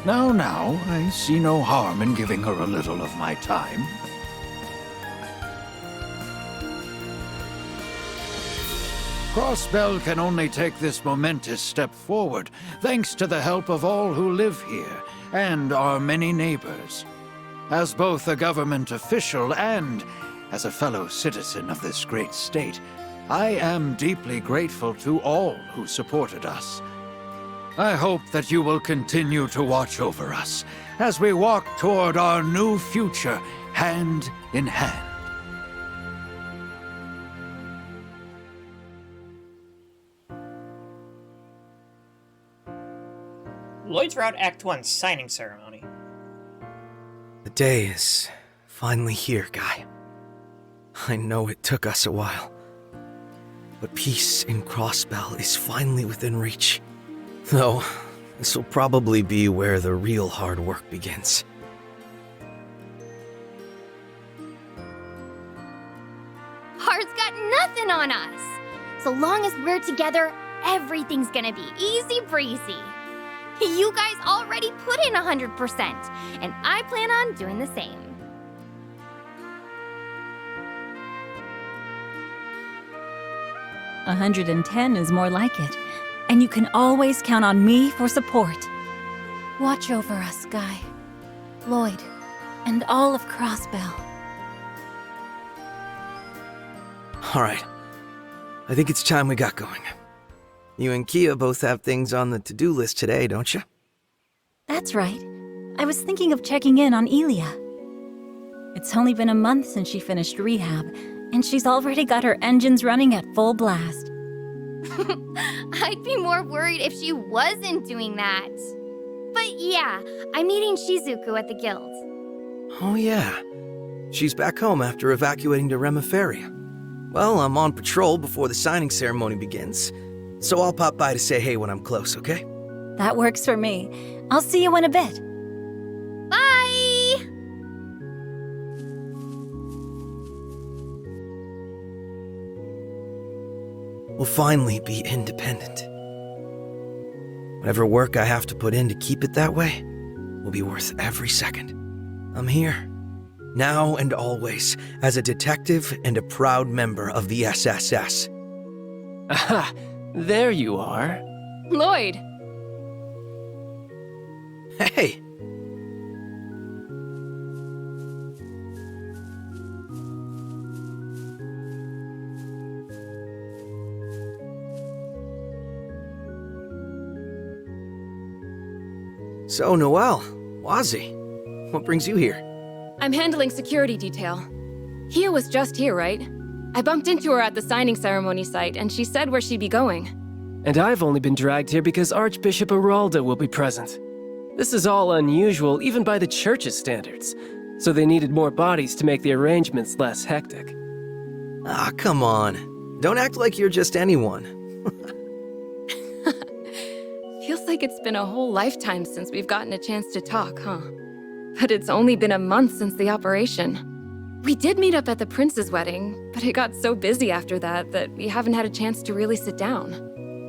Speaker 18: Now, I see no harm in giving her a little of my time. Crossbell can only take this momentous step forward thanks to the help of all who live here and our many neighbors. As both a government official and as a fellow citizen of this great state, I am deeply grateful to all who supported us. I hope that you will continue to watch over us as we walk toward our new future hand in hand.
Speaker 1: Lloyd's Route Act 1 signing ceremony.
Speaker 13: The day is finally here, Guy. I know it took us a while, but peace in Crossbell is finally within reach. Though, this will probably be where the real hard work begins.
Speaker 10: Hard's got nothing on us! So long as we're together, everything's gonna be easy breezy. You guys already put in 100%, and I plan on doing the same.
Speaker 20: $110 is more like it, and you can always count on me for support. Watch over us, Guy, Lloyd, and all of Crossbell.
Speaker 13: All right. I think it's time we got going. You and Kia both have things on the to-do list today, don't you?
Speaker 20: That's right. I was thinking of checking in on Elia. It's only been a month since she finished rehab, and she's already got her engines running at full blast.
Speaker 10: I'd be more worried if she wasn't doing that. But yeah, I'm meeting Shizuku at the guild.
Speaker 13: Oh yeah. She's back home after evacuating to Remiferia. Well, I'm on patrol before the signing ceremony begins, so I'll pop by to say hey when I'm close, okay?
Speaker 20: That works for me. I'll see you in a bit.
Speaker 10: Bye!
Speaker 13: We'll finally be independent. Whatever work I have to put in to keep it that way will be worth every second. I'm here, now and always, as a detective and a proud member of the SSS.
Speaker 15: Aha! There you are.
Speaker 11: Lloyd!
Speaker 13: Hey! So, Noelle, Wazi, what brings you here?
Speaker 11: I'm handling security detail. Kia was just here, right? I bumped into her at the signing ceremony site, and she said where she'd be going.
Speaker 15: And I've only been dragged here because Archbishop Aralda will be present. This is all unusual, even by the church's standards. So they needed more bodies to make the arrangements less hectic.
Speaker 13: Ah, come on. Don't act like you're just anyone.
Speaker 11: Feels like it's been a whole lifetime since we've gotten a chance to talk, huh? But it's only been a month since the operation. We did meet up at the prince's wedding, but it got so busy after that we haven't had a chance to really sit down.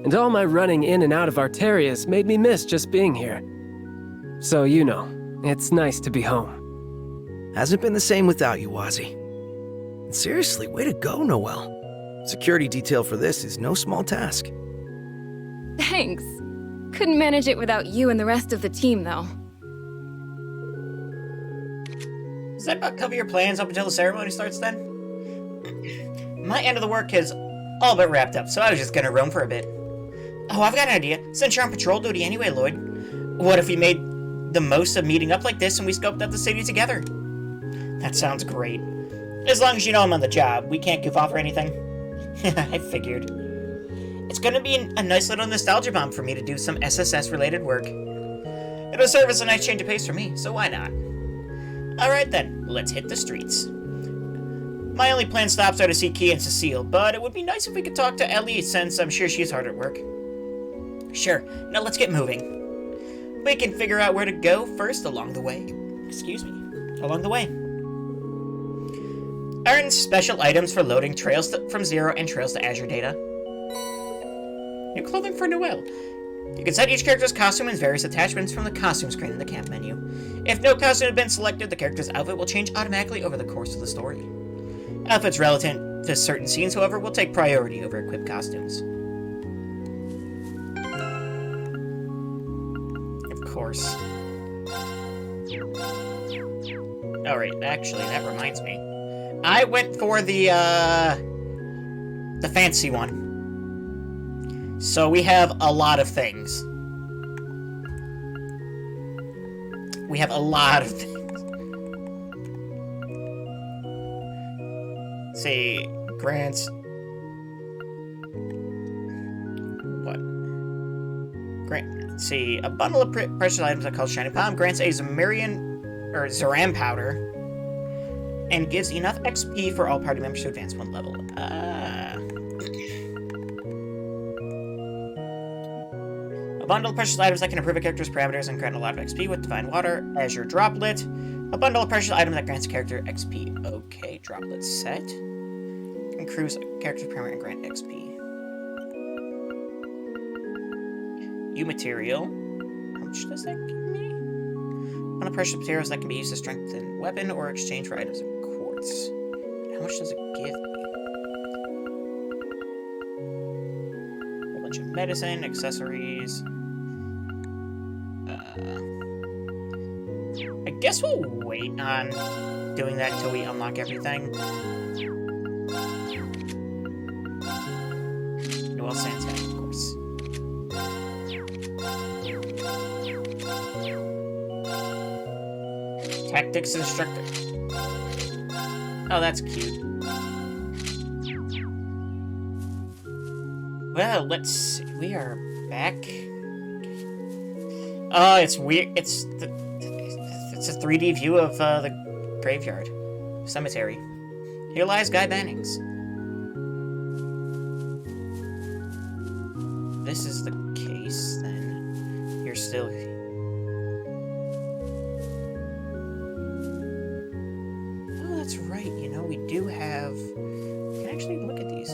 Speaker 15: And all my running in and out of Arterias made me miss just being here. So, you know, it's nice to be home.
Speaker 13: Hasn't been the same without you, Wazi. And seriously, way to go, Noelle. Security detail for this is no small task.
Speaker 11: Thanks. Couldn't manage it without you and the rest of the team, though.
Speaker 1: Does that about cover your plans up until the ceremony starts then? My end of the work is all but wrapped up, so I was just gonna roam for a bit. Oh, I've got an idea. Since you're on patrol duty anyway, Lloyd, what if we made the most of meeting up like this and we scoped out the city together? That sounds great. As long as you know I'm on the job, we can't goof off or anything. I figured. It's gonna be a nice little nostalgia bomb for me to do some SSS-related work. It'll serve as a nice change of pace for me, so why not? Alright then, let's hit the streets. My only planned stops are to see Key and Cecile, but it would be nice if we could talk to Ellie, since I'm sure she's hard at work. Sure, now let's get moving. We can figure out where to go first along the way. Along the way. Earn special items for loading trails from Zero and Trails to Azure data. New clothing for Noelle. You can set each character's costume and various attachments from the costume screen in the camp menu. If no costume has been selected, the character's outfit will change automatically over the course of the story. Outfits relevant to certain scenes, however, will take priority over equipped costumes. Of course. Alright, actually, that reminds me. I went for the fancy one. So we have a lot of things. We have a lot of things. Let's see, grants. What? Let's see, a bundle of precious items that called Shining Palm grants a Zaram powder and gives enough XP for all party members to advance one level. A bundle of precious items that can improve a character's parameters and grant a lot of XP with Divine Water, Azure Droplet. A bundle of precious items that grants a character XP. Okay, Droplet set. Improves a character's parameter and grant XP. U material. How much does that give me? One of precious materials that can be used to strengthen weapon or exchange for items of quartz. How much does it give me? A bunch of medicine, accessories. I guess we'll wait on doing that until we unlock everything. Noelle Sandstone, of course. Tactics instructor. Oh, that's cute. Well, let's see. We are back. Oh, it's weird. It's a 3D view of the graveyard. Cemetery. Here lies Guy Bannings. This is the case, then. You're still... Oh, that's right. You know, we do have... We can actually look at these.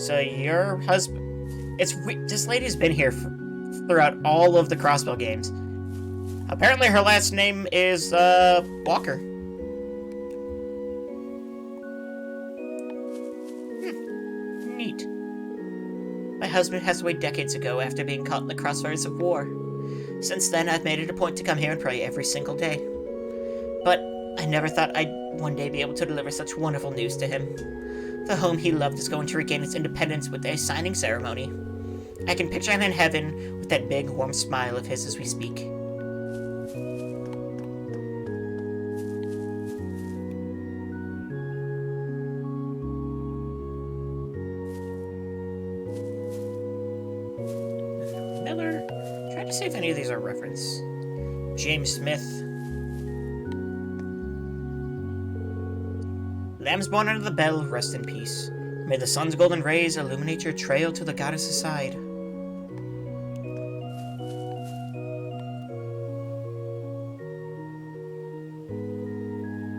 Speaker 1: So, your husband... This lady's been here throughout all of the Crossbell games. Apparently her last name is, Walker. Neat. My husband passed away decades ago after being caught in the crossfires of war. Since then, I've made it a point to come here and pray every single day. But I never thought I'd one day be able to deliver such wonderful news to him. The home he loved is going to regain its independence with a signing ceremony. I can picture him in heaven with that big, warm smile of his as we speak. Miller. Try to see if any of these are referenced. James Smith. Lambs born under the bell, rest in peace. May the sun's golden rays illuminate your trail to the goddess's side.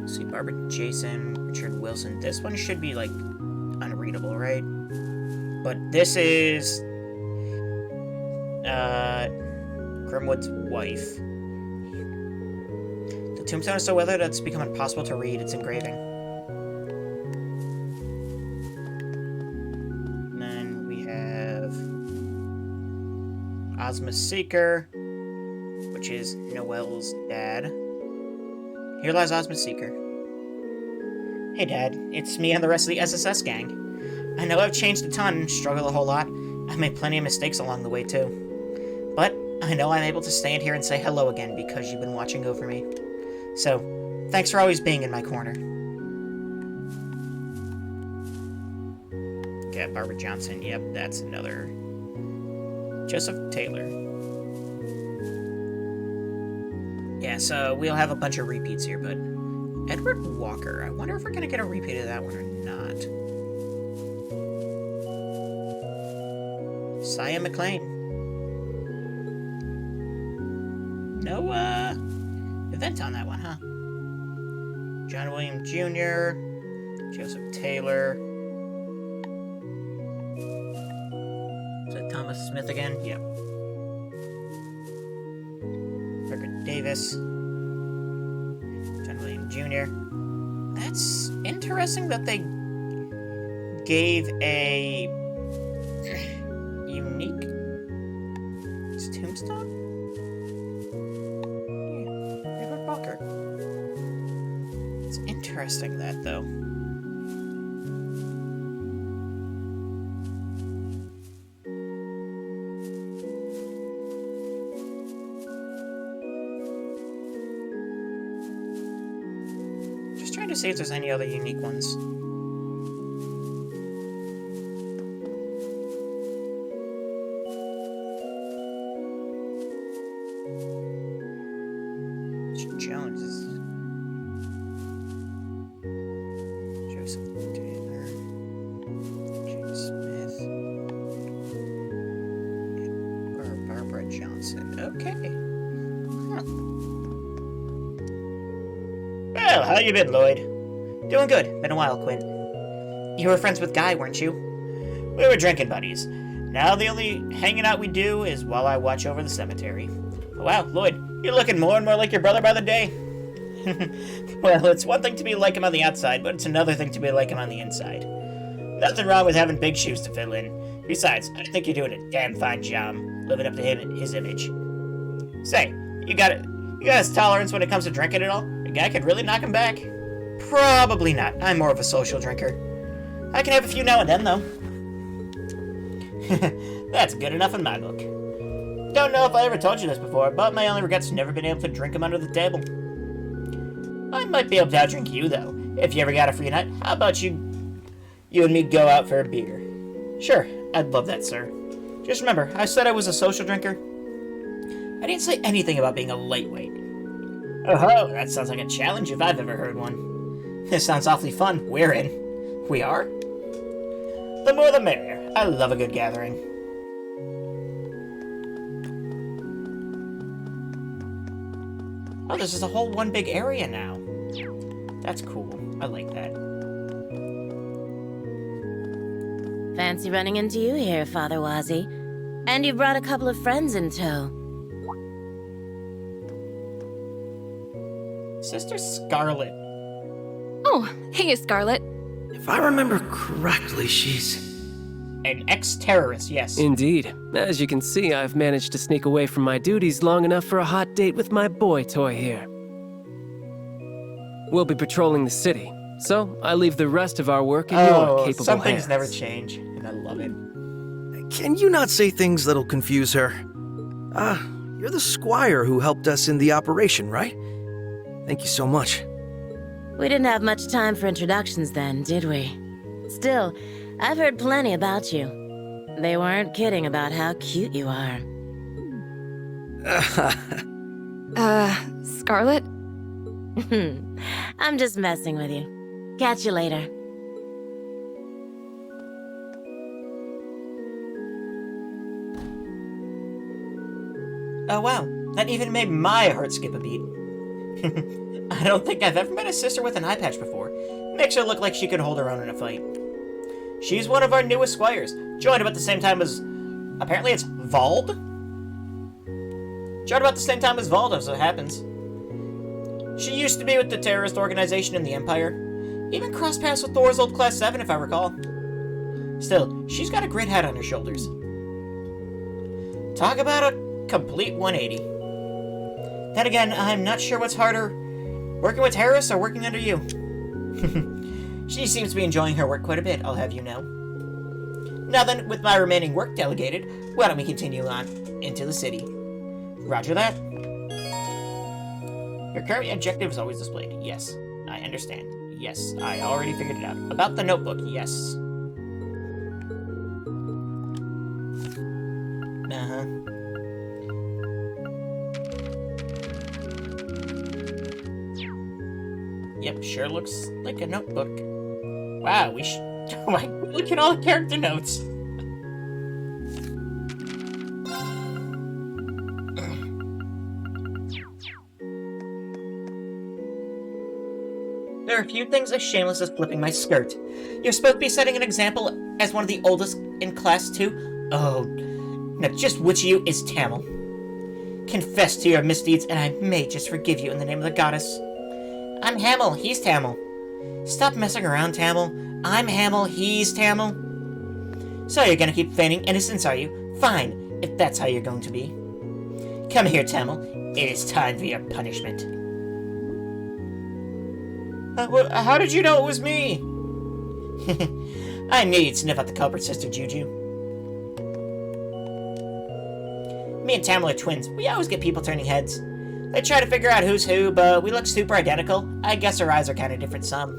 Speaker 1: See, Barbara Jason, Richard Wilson. This one should be, like, unreadable, right? But this is... Grimwood's wife. The tombstone is so weathered that it's become impossible to read its engraving. And then we have... Ozma Seeker, which is Noelle's dad. Here lies Ozma's Seeker. Hey, Dad. It's me and the rest of the SSS gang. I know I've changed a ton and struggled a whole lot. I've made plenty of mistakes along the way, too. But I know I'm able to stand here and say hello again because you've been watching over me. So, thanks for always being in my corner. Yeah, Barbara Johnson. Yep, that's another. Joseph Taylor. Yeah, so we'll have a bunch of repeats here, but Edward Walker. I wonder if we're gonna get a repeat of that one or not. Sia McLean. No, event on that one, huh? John William Jr., Joseph Taylor. Is that Thomas Smith again? Yep. Frederick Davis. John William Jr. That's interesting that they gave a unique tombstone? Yeah, Edward Walker. It's interesting that, though. Just trying to see if there's any other unique ones. Jones is Joseph Taylor, Jay Smith, and Barbara Johnson. Okay. Huh. Well, how you been, Lloyd? Doing good. Been a while, Quinn. You were friends with Guy, weren't you? We were drinking buddies. Now the only hanging out we do is while I watch over the cemetery. Wow, Lloyd. You're looking more and more like your brother by the day. Well, it's one thing to be like him on the outside, but it's another thing to be like him on the inside. Nothing wrong with having big shoes to fill in. Besides, I think you're doing a damn fine job living up to his image. Say, you got his tolerance when it comes to drinking at all? A guy could really knock him back? Probably not. I'm more of a social drinker. I can have a few now and then, though. That's good enough in my book. Don't know if I ever told you this before, but my only regret's never been able to drink him under the table. I might be able to outdrink you, though. If you ever got a free night, how about you and me go out for a beer? Sure, I'd love that, sir. Just remember, I said I was a social drinker. I didn't say anything about being a lightweight. Oh, that sounds like a challenge if I've ever heard one. This sounds awfully fun. We're in. We are? The more the merrier. I love a good gathering. Oh, this is a whole one big area now. That's cool. I like that.
Speaker 17: Fancy running into you here, Father Wazzy. And you brought a couple of friends in tow.
Speaker 1: Sister Scarlet.
Speaker 11: Oh, hey, Scarlet.
Speaker 13: If I remember correctly, she's
Speaker 1: an ex-terrorist, yes.
Speaker 15: Indeed. As you can see, I've managed to sneak away from my duties long enough for a hot date with my boy toy here. We'll be patrolling the city, so I leave the rest of our work in your capable
Speaker 1: some
Speaker 15: hands.
Speaker 1: things never change, and I love it.
Speaker 13: Can you not say things that'll confuse her? You're the squire who helped us in the operation, right? Thank you so much.
Speaker 17: We didn't have much time for introductions then, did we? Still, I've heard plenty about you. They weren't kidding about how cute you are.
Speaker 11: Scarlet?
Speaker 17: I'm just messing with you. Catch you later.
Speaker 1: Oh wow, that even made my heart skip a beat. I don't think I've ever met a sister with an eye patch before. Makes her look like she could hold her own in a fight. She's one of our newest squires. Joined about the same time as... Apparently it's Vald? Joined about the same time as Vald, as it happens. She used to be with the terrorist organization in the Empire. Even crossed paths with Thor's old Class 7, if I recall. Still, she's got a great head on her shoulders. Talk about a complete 180. Then again, I'm not sure what's harder, Working with terrorists or working under you? She seems to be enjoying her work quite a bit, I'll have you know. Now then, with my remaining work delegated, why don't we continue on into the city? Roger that. Your current objective is always displayed. Yes, I understand. Yes, I already figured it out. About the notebook, yes. Uh-huh. Yep, sure looks like a notebook. Wow, we should... Oh my... Look at all the character notes! There are a few things as shameless as flipping my skirt. You're supposed to be setting an example as one of the oldest in class too? Oh, now just which of you is Tamil? Confess to your misdeeds and I may just forgive you in the name of the goddess. I'm Hamel, he's Tamil. Stop messing around, Tamil. I'm Hamel, he's Tamil. So you're gonna keep feigning innocence, are you? Fine, if that's how you're going to be. Come here, Tamil. It is time for your punishment. How did you know it was me? I knew you'd sniff out the culprit, Sister Juju. Me and Tamil are twins. We always get people turning heads. They try to figure out who's who, but we look super identical. I guess our eyes are kind of different some.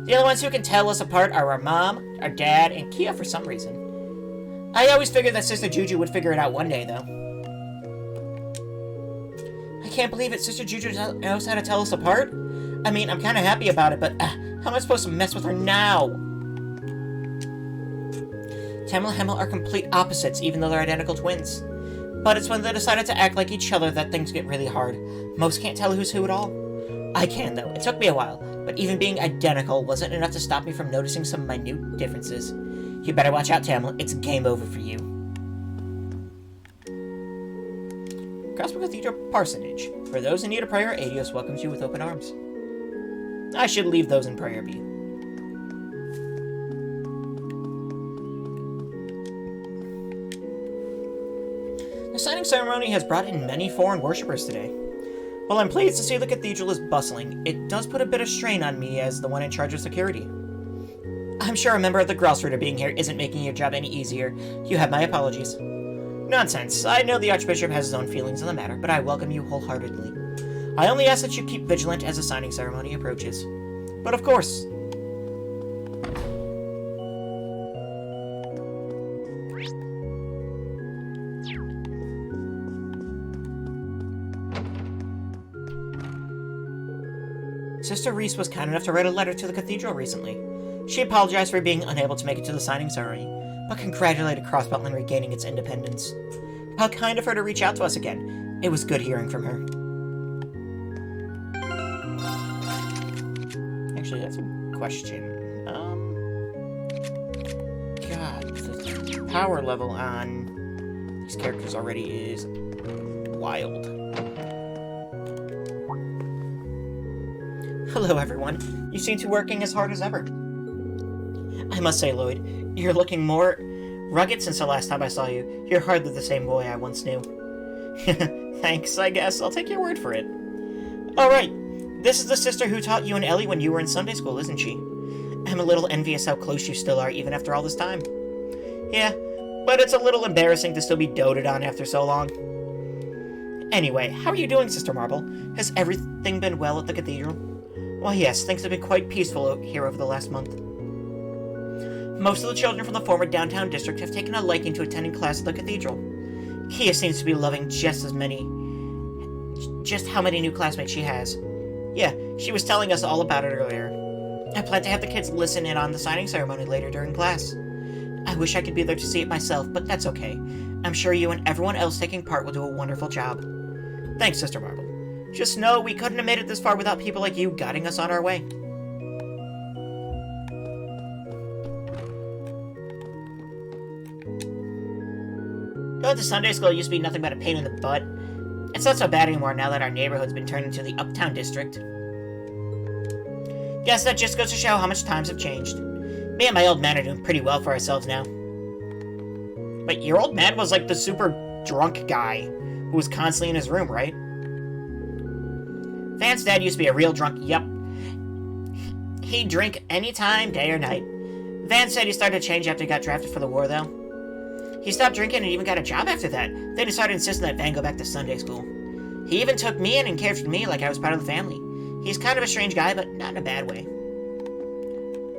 Speaker 1: The only ones who can tell us apart are our mom, our dad, and Kia for some reason. I always figured that Sister Juju would figure it out one day, though. I can't believe it. Sister Juju knows how to tell us apart? I mean, I'm kind of happy about it, but how am I supposed to mess with her now? Tamil and Hamel are complete opposites, even though they're identical twins. But it's when they decided to act like each other that things get really hard. Most can't tell who's who at all. I can, though. It took me a while, but even being identical wasn't enough to stop me from noticing some minute differences. You better watch out, Tamil. It's game over for you. Crossbell Cathedral Parsonage. For those in need of prayer, Adios welcomes you with open arms. I should leave those in prayer be. The signing ceremony has brought in many foreign worshippers today. While I'm pleased to see the cathedral is bustling, it does put a bit of strain on me as the one in charge of security. I'm sure a member of the Grossritter being here isn't making your job any easier. You have my apologies. Nonsense. I know the Archbishop has his own feelings on the matter, but I welcome you wholeheartedly. I only ask that you keep vigilant as the signing ceremony approaches. But of course. Sister Reese was kind enough to write a letter to the cathedral recently. She apologized for being unable to make it to the signing ceremony, but congratulated Crossbell on regaining its independence. How kind of her to reach out to us again. It was good hearing from her. Actually, that's a question. God, the power level on these characters already is wild. Hello, everyone. You seem to be working as hard as ever. I must say, Lloyd, you're looking more rugged since the last time I saw you. You're hardly the same boy I once knew. Thanks, I guess. I'll take your word for it. Alright, this is the sister who taught you and Ellie when you were in Sunday school, isn't she? I'm a little envious how close you still are, even after all this time. Yeah, but it's a little embarrassing to still be doted on after so long. Anyway, how are you doing, Sister Marble? Has everything been well at the cathedral? Well, yes, things have been quite peaceful here over the last month. Most of the children from the former downtown district have taken a liking to attending class at the cathedral. Kia seems to be loving just how many new classmates she has. Yeah, she was telling us all about it earlier. I plan to have the kids listen in on the signing ceremony later during class. I wish I could be there to see it myself, but that's okay. I'm sure you and everyone else taking part will do a wonderful job. Thanks, Sister Marble. Just know we couldn't have made it this far without people like you guiding us on our way. Going to Sunday school used to be nothing but a pain in the butt. It's not so bad anymore now that our neighborhood's been turned into the Uptown District. Guess that just goes to show how much times have changed. Me and my old man are doing pretty well for ourselves now. But your old man was like the super drunk guy who was constantly in his room, right? Van's dad used to be a real drunk, yup. He'd drink anytime, day or night. Van said he started to change after he got drafted for the war, though. He stopped drinking and even got a job after that. Then he started insisting that Van go back to Sunday school. He even took me in and cared for me like I was part of the family. He's kind of a strange guy, but not in a bad way.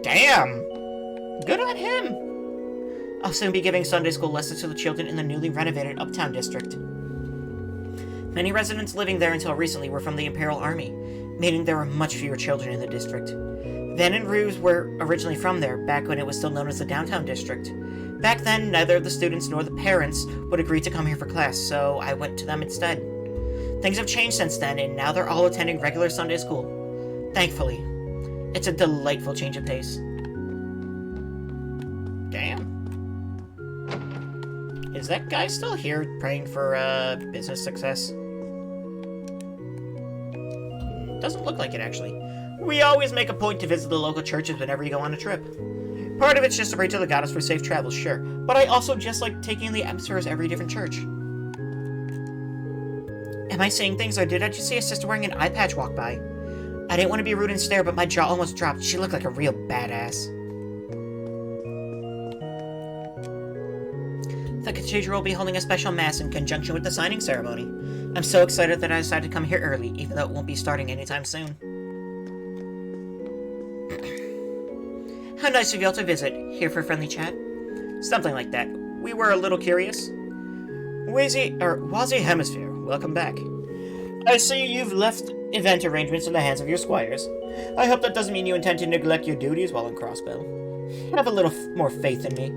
Speaker 1: Damn! Good on him! I'll soon be giving Sunday school lessons to the children in the newly renovated Uptown District. Many residents living there until recently were from the Imperial Army, meaning there were much fewer children in the district. Van and Ruse were originally from there, back when it was still known as the Downtown District. Back then, neither the students nor the parents would agree to come here for class, so I went to them instead. Things have changed since then, and now they're all attending regular Sunday school. Thankfully. It's a delightful change of pace. Damn. Is that guy still here praying for, business success? Doesn't look like it, actually. We always make a point to visit the local churches whenever you go on a trip. Part of it's just to pray to the goddess for safe travels, sure, but I also just like taking in the atmosphere of every different church. Am I saying things, or did I just see a sister wearing an eye patch walk by? I didn't want to be rude and stare, but my jaw almost dropped. She looked like a real badass. The cathedral will be holding a special mass in conjunction with the signing ceremony. I'm so excited that I decided to come here early, even though it won't be starting anytime soon. How nice of y'all to visit. Here for a friendly chat? Something like that. We were a little curious. Wazi Hemisphere, welcome back. I see you've left event arrangements in the hands of your squires. I hope that doesn't mean you intend to neglect your duties while in Crossbell. Have a little more faith in me.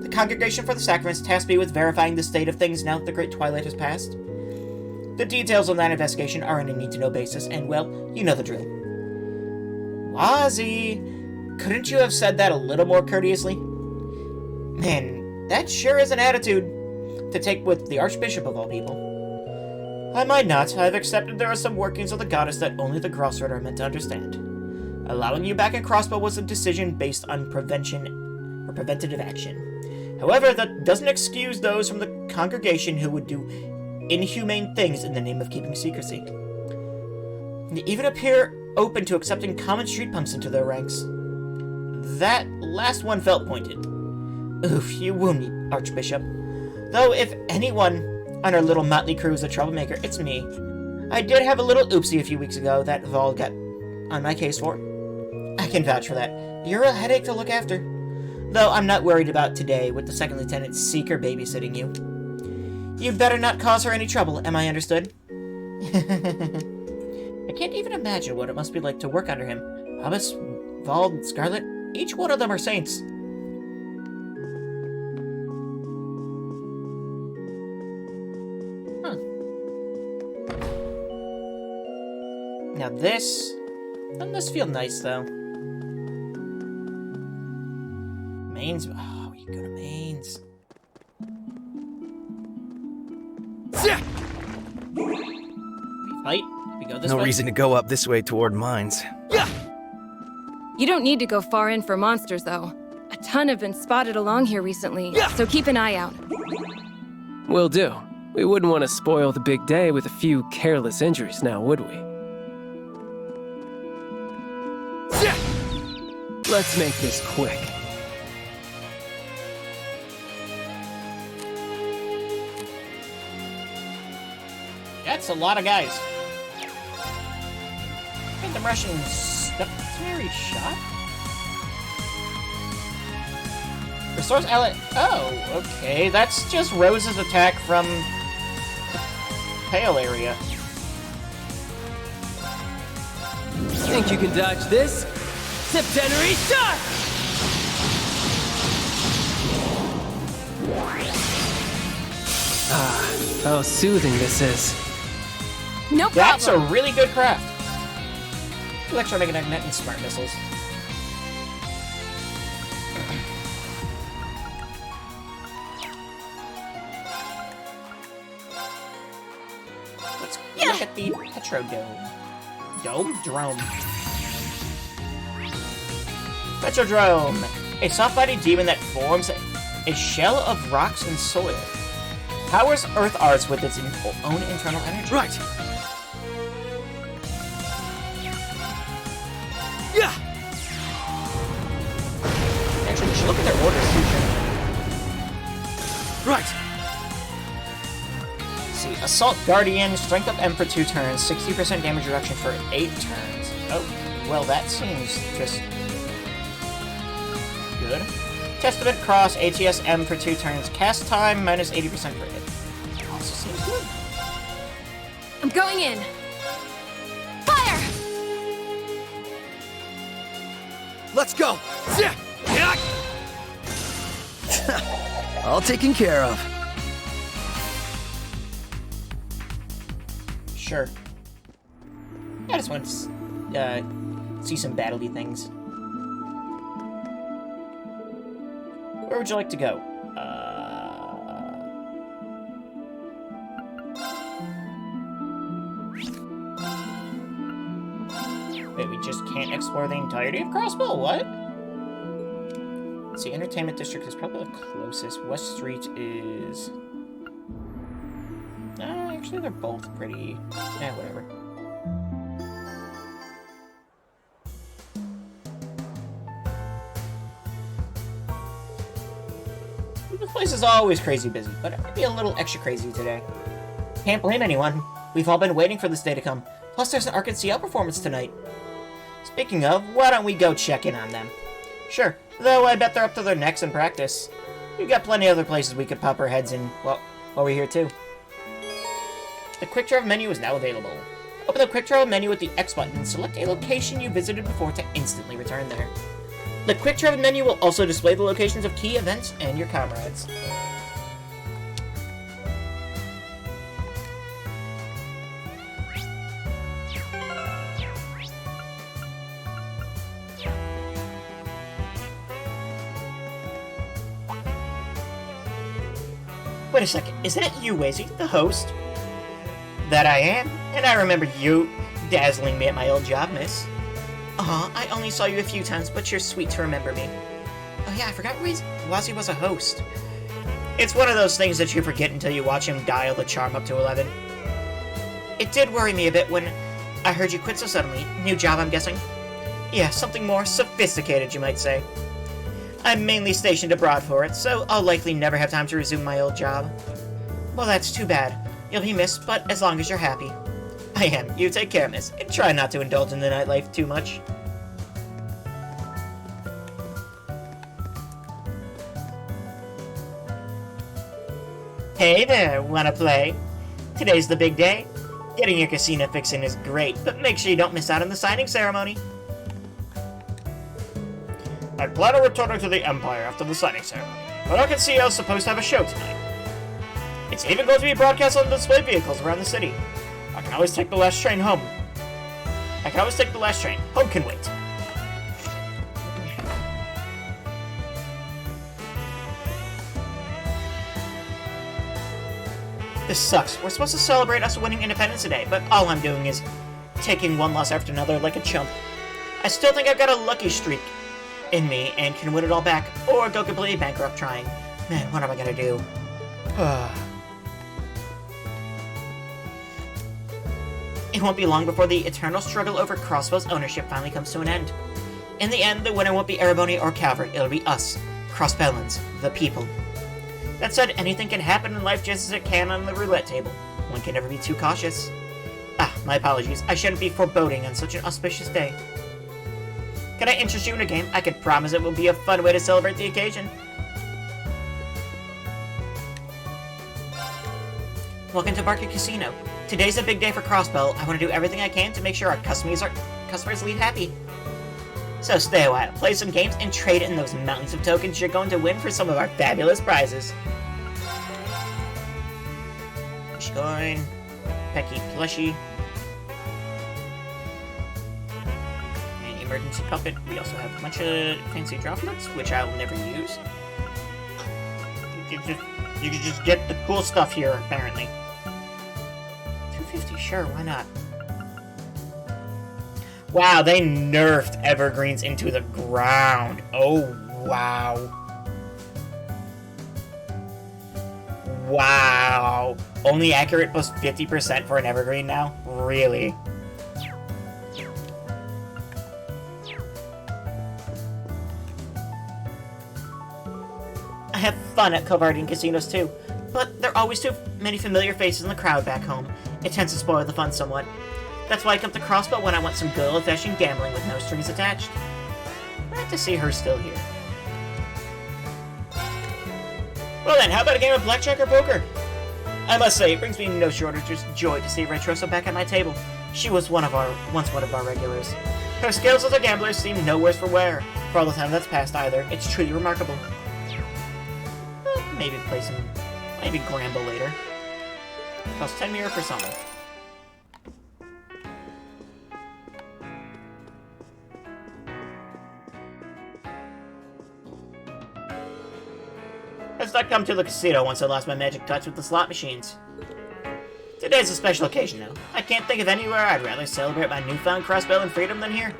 Speaker 1: The Congregation for the Sacraments tasked me with verifying the state of things now that the Great Twilight has passed. The details on that investigation are on a need-to-know basis, and, well, you know the drill. Wazi, couldn't you have said that a little more courteously? Man, that sure is an attitude to take with the Archbishop of all people. I might not. I've accepted there are some workings of the goddess that only the Grossroad are meant to understand. Allowing you back in Crossbell was a decision based on prevention or preventative action. However, that doesn't excuse those from the congregation who would do inhumane things in the name of keeping secrecy. They even appear open to accepting common street punks into their ranks. That last one felt pointed. Oof, you wound me, Archbishop. Though if anyone on our little motley crew is a troublemaker, it's me. I did have a little oopsie a few weeks ago that Vol got on my case for. I can vouch for that. You're a headache to look after. Though I'm not worried about today with the second lieutenant Seeker babysitting you. You'd better not cause her any trouble, am I understood? I can't even imagine what it must be like to work under him. Hobbs, Vald, Scarlet, each one of them are saints. Huh. Now this... doesn't this feel nice, though? Mains... oh, we go to Mains. We fight? We go this way?
Speaker 13: No reason to go up this way toward mines.
Speaker 11: You don't need to go far in for monsters, though. A ton have been spotted along here recently, so keep an eye out.
Speaker 15: Will do. We wouldn't want to spoil the big day with a few careless injuries now, would we? Let's make this quick.
Speaker 1: That's a lot of guys. And the Russians... that's very shot? Restores ally... oh, okay. That's just Rose's attack from... the Pale area.
Speaker 15: Think you can dodge this? Septenary shot! Ah, how soothing this is.
Speaker 11: No problem.
Speaker 1: That's a really good craft. Electromagnetic net and smart missiles. Let's look at the Petrodome. Drome. Petrodrome. A soft-bodied demon that forms a shell of rocks and soil. Powers Earth Arts with its own internal energy.
Speaker 13: Right.
Speaker 4: Yeah.
Speaker 1: Actually, we should look at their orders too.
Speaker 4: Right.
Speaker 1: Let's see, Assault Guardian, Strength up M for 2 turns, 60% damage reduction for 8 turns. Oh, well, that seems just good. Testament Cross, ATS M for 2 turns, cast time minus 80% for it. Also seems good.
Speaker 11: I'm going in. Fire!
Speaker 13: Let's go! All taken care of.
Speaker 1: Sure. I just want to see some battle-y things. Where would you like to go? Wait, we just can't explore the entirety of Crossbell? What? Let's see, Entertainment District is probably the closest. West Street is... actually, they're both pretty... whatever. This place is always crazy busy, but it might be a little extra crazy today. Can't blame anyone. We've all been waiting for this day to come. Plus, there's an Arc and CL performance tonight. Speaking of, why don't we go check in on them? Sure, though I bet they're up to their necks in practice. We've got plenty of other places we could pop our heads in, well, while we're here too. The Quick Travel menu is now available. Open the Quick Travel menu with the X button and select a location you visited before to instantly return there. The Quick Travel menu will also display the locations of key events and your comrades. Wait a second, is that you, Wazy, the host? That I am, and I remember you dazzling me at my old job, miss. I only saw you a few times, but you're sweet to remember me. Oh yeah, I forgot Wazy was a host. It's one of those things that you forget until you watch him dial the charm up to 11. It did worry me a bit when I heard you quit so suddenly. New job, I'm guessing? Yeah, something more sophisticated, you might say. I'm mainly stationed abroad for it, so I'll likely never have time to resume my old job. Well, that's too bad. You'll be missed, but as long as you're happy. I am. You take care, miss, and try not to indulge in the nightlife too much. Hey there, wanna play? Today's the big day. Getting your casino fixin' is great, but make sure you don't miss out on the signing ceremony. I plan on returning to the Empire after the signing ceremony, but Arc and CL is supposed to have a show tonight. It's even going to be broadcast on display vehicles around the city. I can always take the last train home. Home can wait. This sucks. We're supposed to celebrate us winning Independence Day, but all I'm doing is taking one loss after another like a chump. I still think I've got a lucky streak in me and can win it all back, or go completely bankrupt trying. Man, what am I gonna do? It won't be long before the eternal struggle over Crossbell's ownership finally comes to an end. In the end, the winner won't be Erebonia or Calvert, it'll be us, Crossbellans, the people. That said, anything can happen in life just as it can on the roulette table. One can never be too cautious. My apologies, I shouldn't be foreboding on such an auspicious day. Can I interest you in a game? I can promise it will be a fun way to celebrate the occasion. Welcome to Barca Casino. Today's a big day for Crossbell. I want to do everything I can to make sure our customers leave happy. So stay a while, play some games, and trade in those mountains of tokens you're going to win for some of our fabulous prizes. Push coin, Pecky plushie, and emergency puppet. We also have a bunch of fancy droplets, which I will never use. You can just get the cool stuff here, apparently. 250, sure, why not? Wow, they nerfed evergreens into the ground. Oh, wow. Wow. Only accurate plus 50% for an evergreen now? Really? fun at Calvardian casinos too, but there are always too many familiar faces in the crowd back home. It tends to spoil the fun somewhat. That's why I come to Crossbell when I want some good old-fashioned gambling with no strings attached. Glad to see her still here. Well then, how about a game of blackjack or poker? I must say, it brings me no shortage of joy to see Retrosa back at my table. She was once one of our regulars. Her skills as a gambler seem no worse for wear. For all the time that's passed either, it's truly remarkable. Maybe play some... maybe Gramble later. Costs 10 mirror per summon. I've not come to the casino once I lost my magic touch with the slot machines. Today's a special occasion, though. I can't think of anywhere I'd rather celebrate my newfound Crossbell and freedom than here.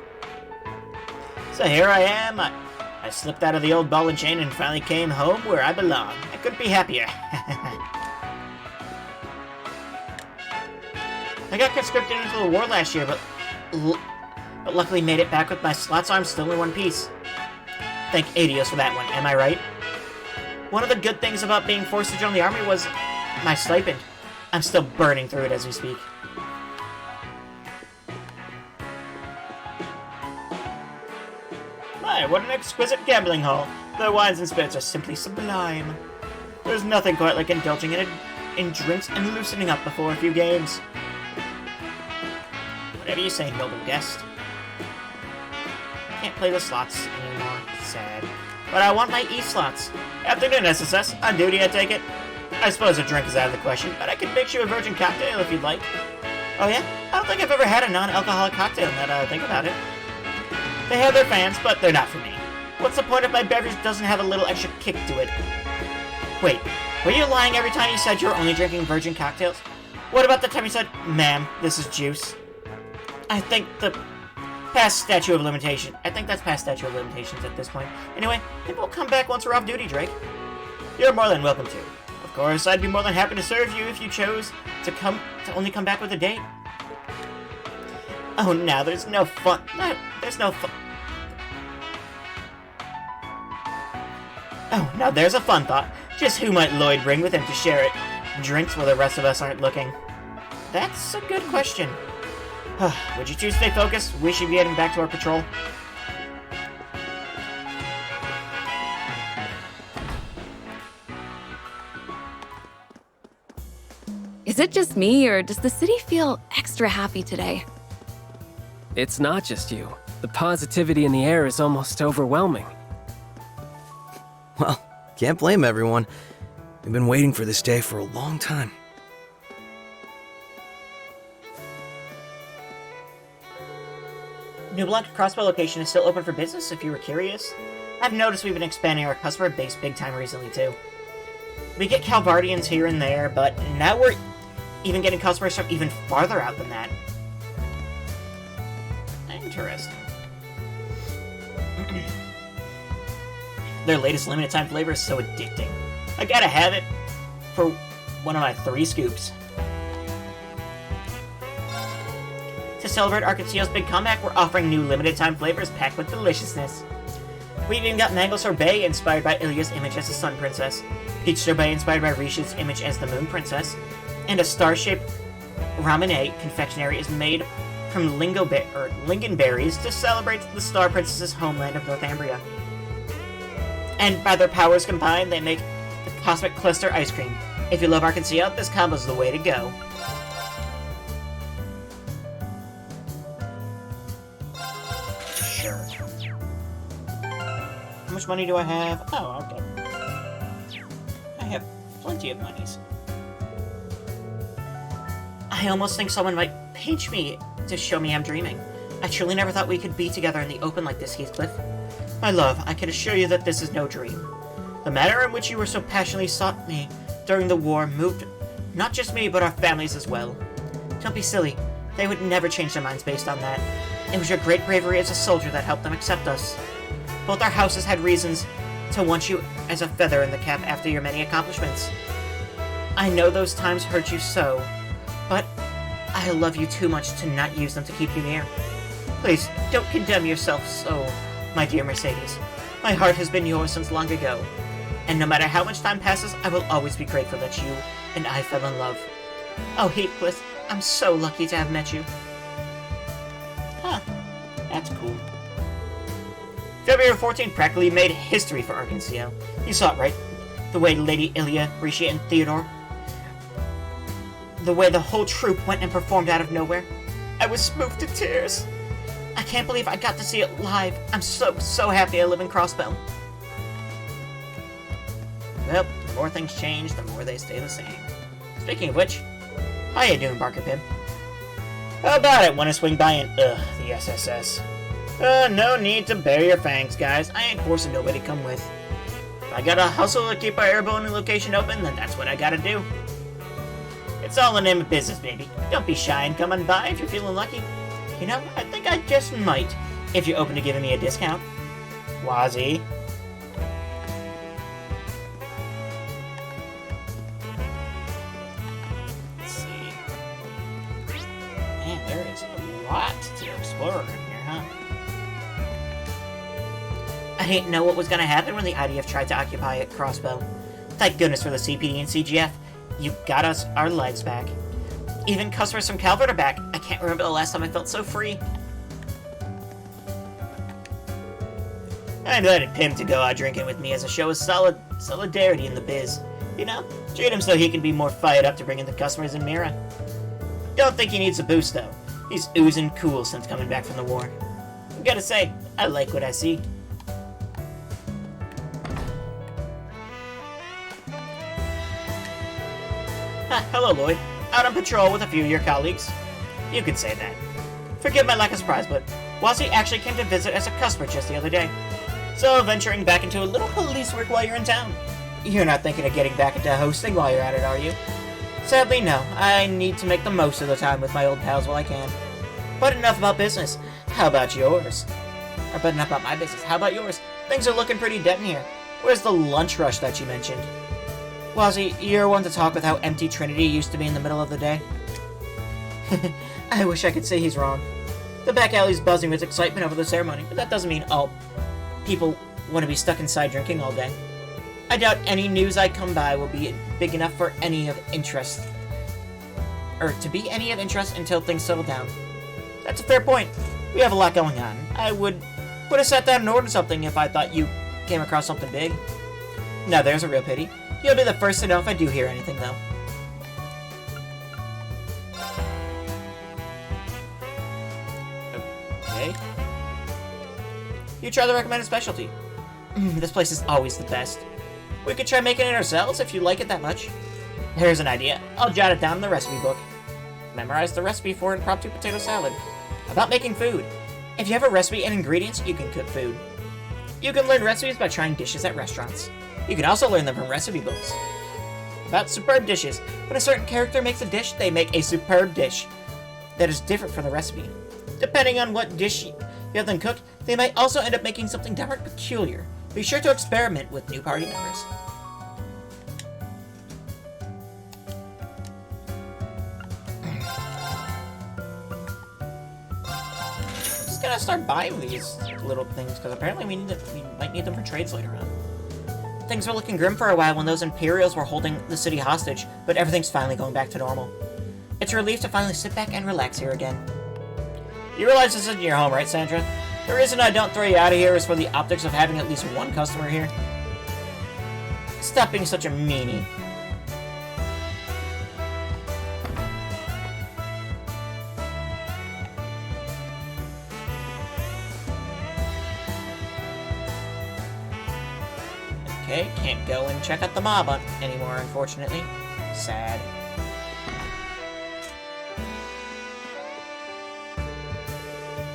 Speaker 1: So here I am. I slipped out of the old ball and chain and finally came home where I belong. I couldn't be happier. I got conscripted into the war last year, but luckily made it back with my slots arm still in one piece. Thank Adios for that one, am I right? One of the good things about being forced to join the army was my stipend. I'm still burning through it as we speak. My, what an exquisite gambling hall. The wines and spirits are simply sublime. There's nothing quite like indulging in drinks and loosening up before a few games. Whatever you say, noble guest. Can't play the slots anymore. Sad. But I want my E-slots. Afternoon, SSS. On duty, I take it. I suppose a drink is out of the question, but I can mix you a virgin cocktail if you'd like. Oh yeah? I don't think I've ever had a non-alcoholic cocktail now that I think about it. They have their fans, but they're not for me. What's the point if my beverage doesn't have a little extra kick to it? Wait, were you lying every time you said you were only drinking virgin cocktails? What about the time you said, ma'am, this is juice? I think that's past statute of limitations at this point. Anyway, maybe we'll come back once we're off duty, Drake. You're more than welcome to. Of course, I'd be more than happy to serve you if you chose to only come back with a date. Oh, now there's no fun. There's no fun. Oh, now there's a fun thought. Just who might Lloyd bring with him to share it? Drinks while the rest of us aren't looking. That's a good question. Would you two stay focused? We should be getting back to our patrol.
Speaker 11: Is it just me, or does the city feel extra happy today?
Speaker 15: It's not just you. The positivity in the air is almost overwhelming.
Speaker 13: Well, can't blame everyone. We've been waiting for this day for a long time.
Speaker 1: New Blanc Crossbell location is still open for business, if you were curious. I've noticed we've been expanding our customer base big time recently, too. We get Calvardians here and there, but now we're even getting customers from even farther out than that. Interesting. Their latest limited time flavor is so addicting. I gotta have it for one of my 3 scoops. To celebrate Arcancio's big comeback, we're offering new limited time flavors packed with deliciousness. We've even got Mango Sorbet inspired by Ilya's image as the Sun Princess, Peach Sorbet inspired by Risha's image as the Moon Princess, and a star-shaped Ramené confectionery is made from lingonberries to celebrate the Star Princess's homeland of Northumbria. And by their powers combined, they make the Cosmic Cluster Ice Cream. If you love Arcancio, this combo's the way to go. Sure. How much money do I have? Oh, okay. I have plenty of monies. I almost think someone might pinch me to show me I'm dreaming. I truly never thought we could be together in the open like this, Heathcliff. My love, I can assure you that this is no dream. The manner in which you were so passionately sought me during the war moved not just me, but our families as well. Don't be silly. They would never change their minds based on that. It was your great bravery as a soldier that helped them accept us. Both our houses had reasons to want you as a feather in the cap after your many accomplishments. I know those times hurt you so, but I love you too much to not use them to keep you near. Please, don't condemn yourself so, my dear Mercedes. My heart has been yours since long ago. And no matter how much time passes, I will always be grateful that you and I fell in love. Oh, Heathcliff, I'm so lucky to have met you. Huh. That's cool. February 14th practically made history for Arkansas. You saw it, right? The way Lady Ilya, Risha, and Theodore. The way the whole troupe went and performed out of nowhere. I was moved to tears. I can't believe I got to see it live. I'm so happy I live in Crossbell. Well, the more things change, the more they stay the same. Speaking of which, how you doing, Barker Pim? How about it? Want to swing by and the SSS? No need to bare your fangs, guys. I ain't forcing nobody to come with. If I gotta hustle to keep our Erebony location open, then that's what I gotta do. It's all in the name of business, baby. Don't be shy and come on by if you're feeling lucky. You know, I think I just might, if you're open to giving me a discount. Wazzy. Let's see. Man, there is a lot to explore in here, huh? I didn't know what was going to happen when the IDF tried to occupy Crossbell. Thank goodness for the CPD and CGF. You got us our lives back. Even customers from Calvert are back. I can't remember the last time I felt so free. I invited Pim to go out drinking with me as a show of solidarity in the biz. You know, treat him so he can be more fired up to bring in the customers in Mira. Don't think he needs a boost, though. He's oozing cool since coming back from the war. I gotta say, I like what I see. Hello, Lloyd. Out on patrol with a few of your colleagues. You could say that. Forgive my lack of surprise, but Wazzy actually came to visit as a customer just the other day. So, venturing back into a little police work while you're in town. You're not thinking of getting back into hosting while you're at it, are you? Sadly, no. I need to make the most of the time with my old pals while I can. But enough about business. How about yours? But enough about my business. How about yours? Things are looking pretty dead in here. Where's the lunch rush that you mentioned? Wazzy, you're one to talk with how empty Trinity used to be in the middle of the day. I wish I could say he's wrong. The back alley's buzzing with excitement over the ceremony, but that doesn't mean all people want to be stuck inside drinking all day. I doubt any news I come by will be big enough for any of interest. Or to be any of interest until things settle down. That's a fair point. We have a lot going on. I would have sat down and ordered something if I thought you came across something big. Now there's a real pity. You'll be the first to know if I do hear anything, though. Okay. You try the recommended specialty. This place is always the best. We could try making it ourselves if you like it that much. Here's an idea. I'll jot it down in the recipe book. Memorize the recipe for impromptu potato salad. About making food. If you have a recipe and ingredients, you can cook food. You can learn recipes by trying dishes at restaurants. You can also learn them from recipe books. About superb dishes. When a certain character makes a dish, they make a superb dish that is different from the recipe. Depending on what dish you have them cook, they might also end up making something downright peculiar. Be sure to experiment with new party members. I'm just gonna start buying these little things, because apparently we might need them for trades later on. Things were looking grim for a while when those Imperials were holding the city hostage, but everything's finally going back to normal. It's a relief to finally sit back and relax here again. You realize this isn't your home, right, Sandra? The reason I don't throw you out of here is for the optics of having at least one customer here. Stop being such a meanie. Okay, can't go and check out the mob anymore, unfortunately. Sad.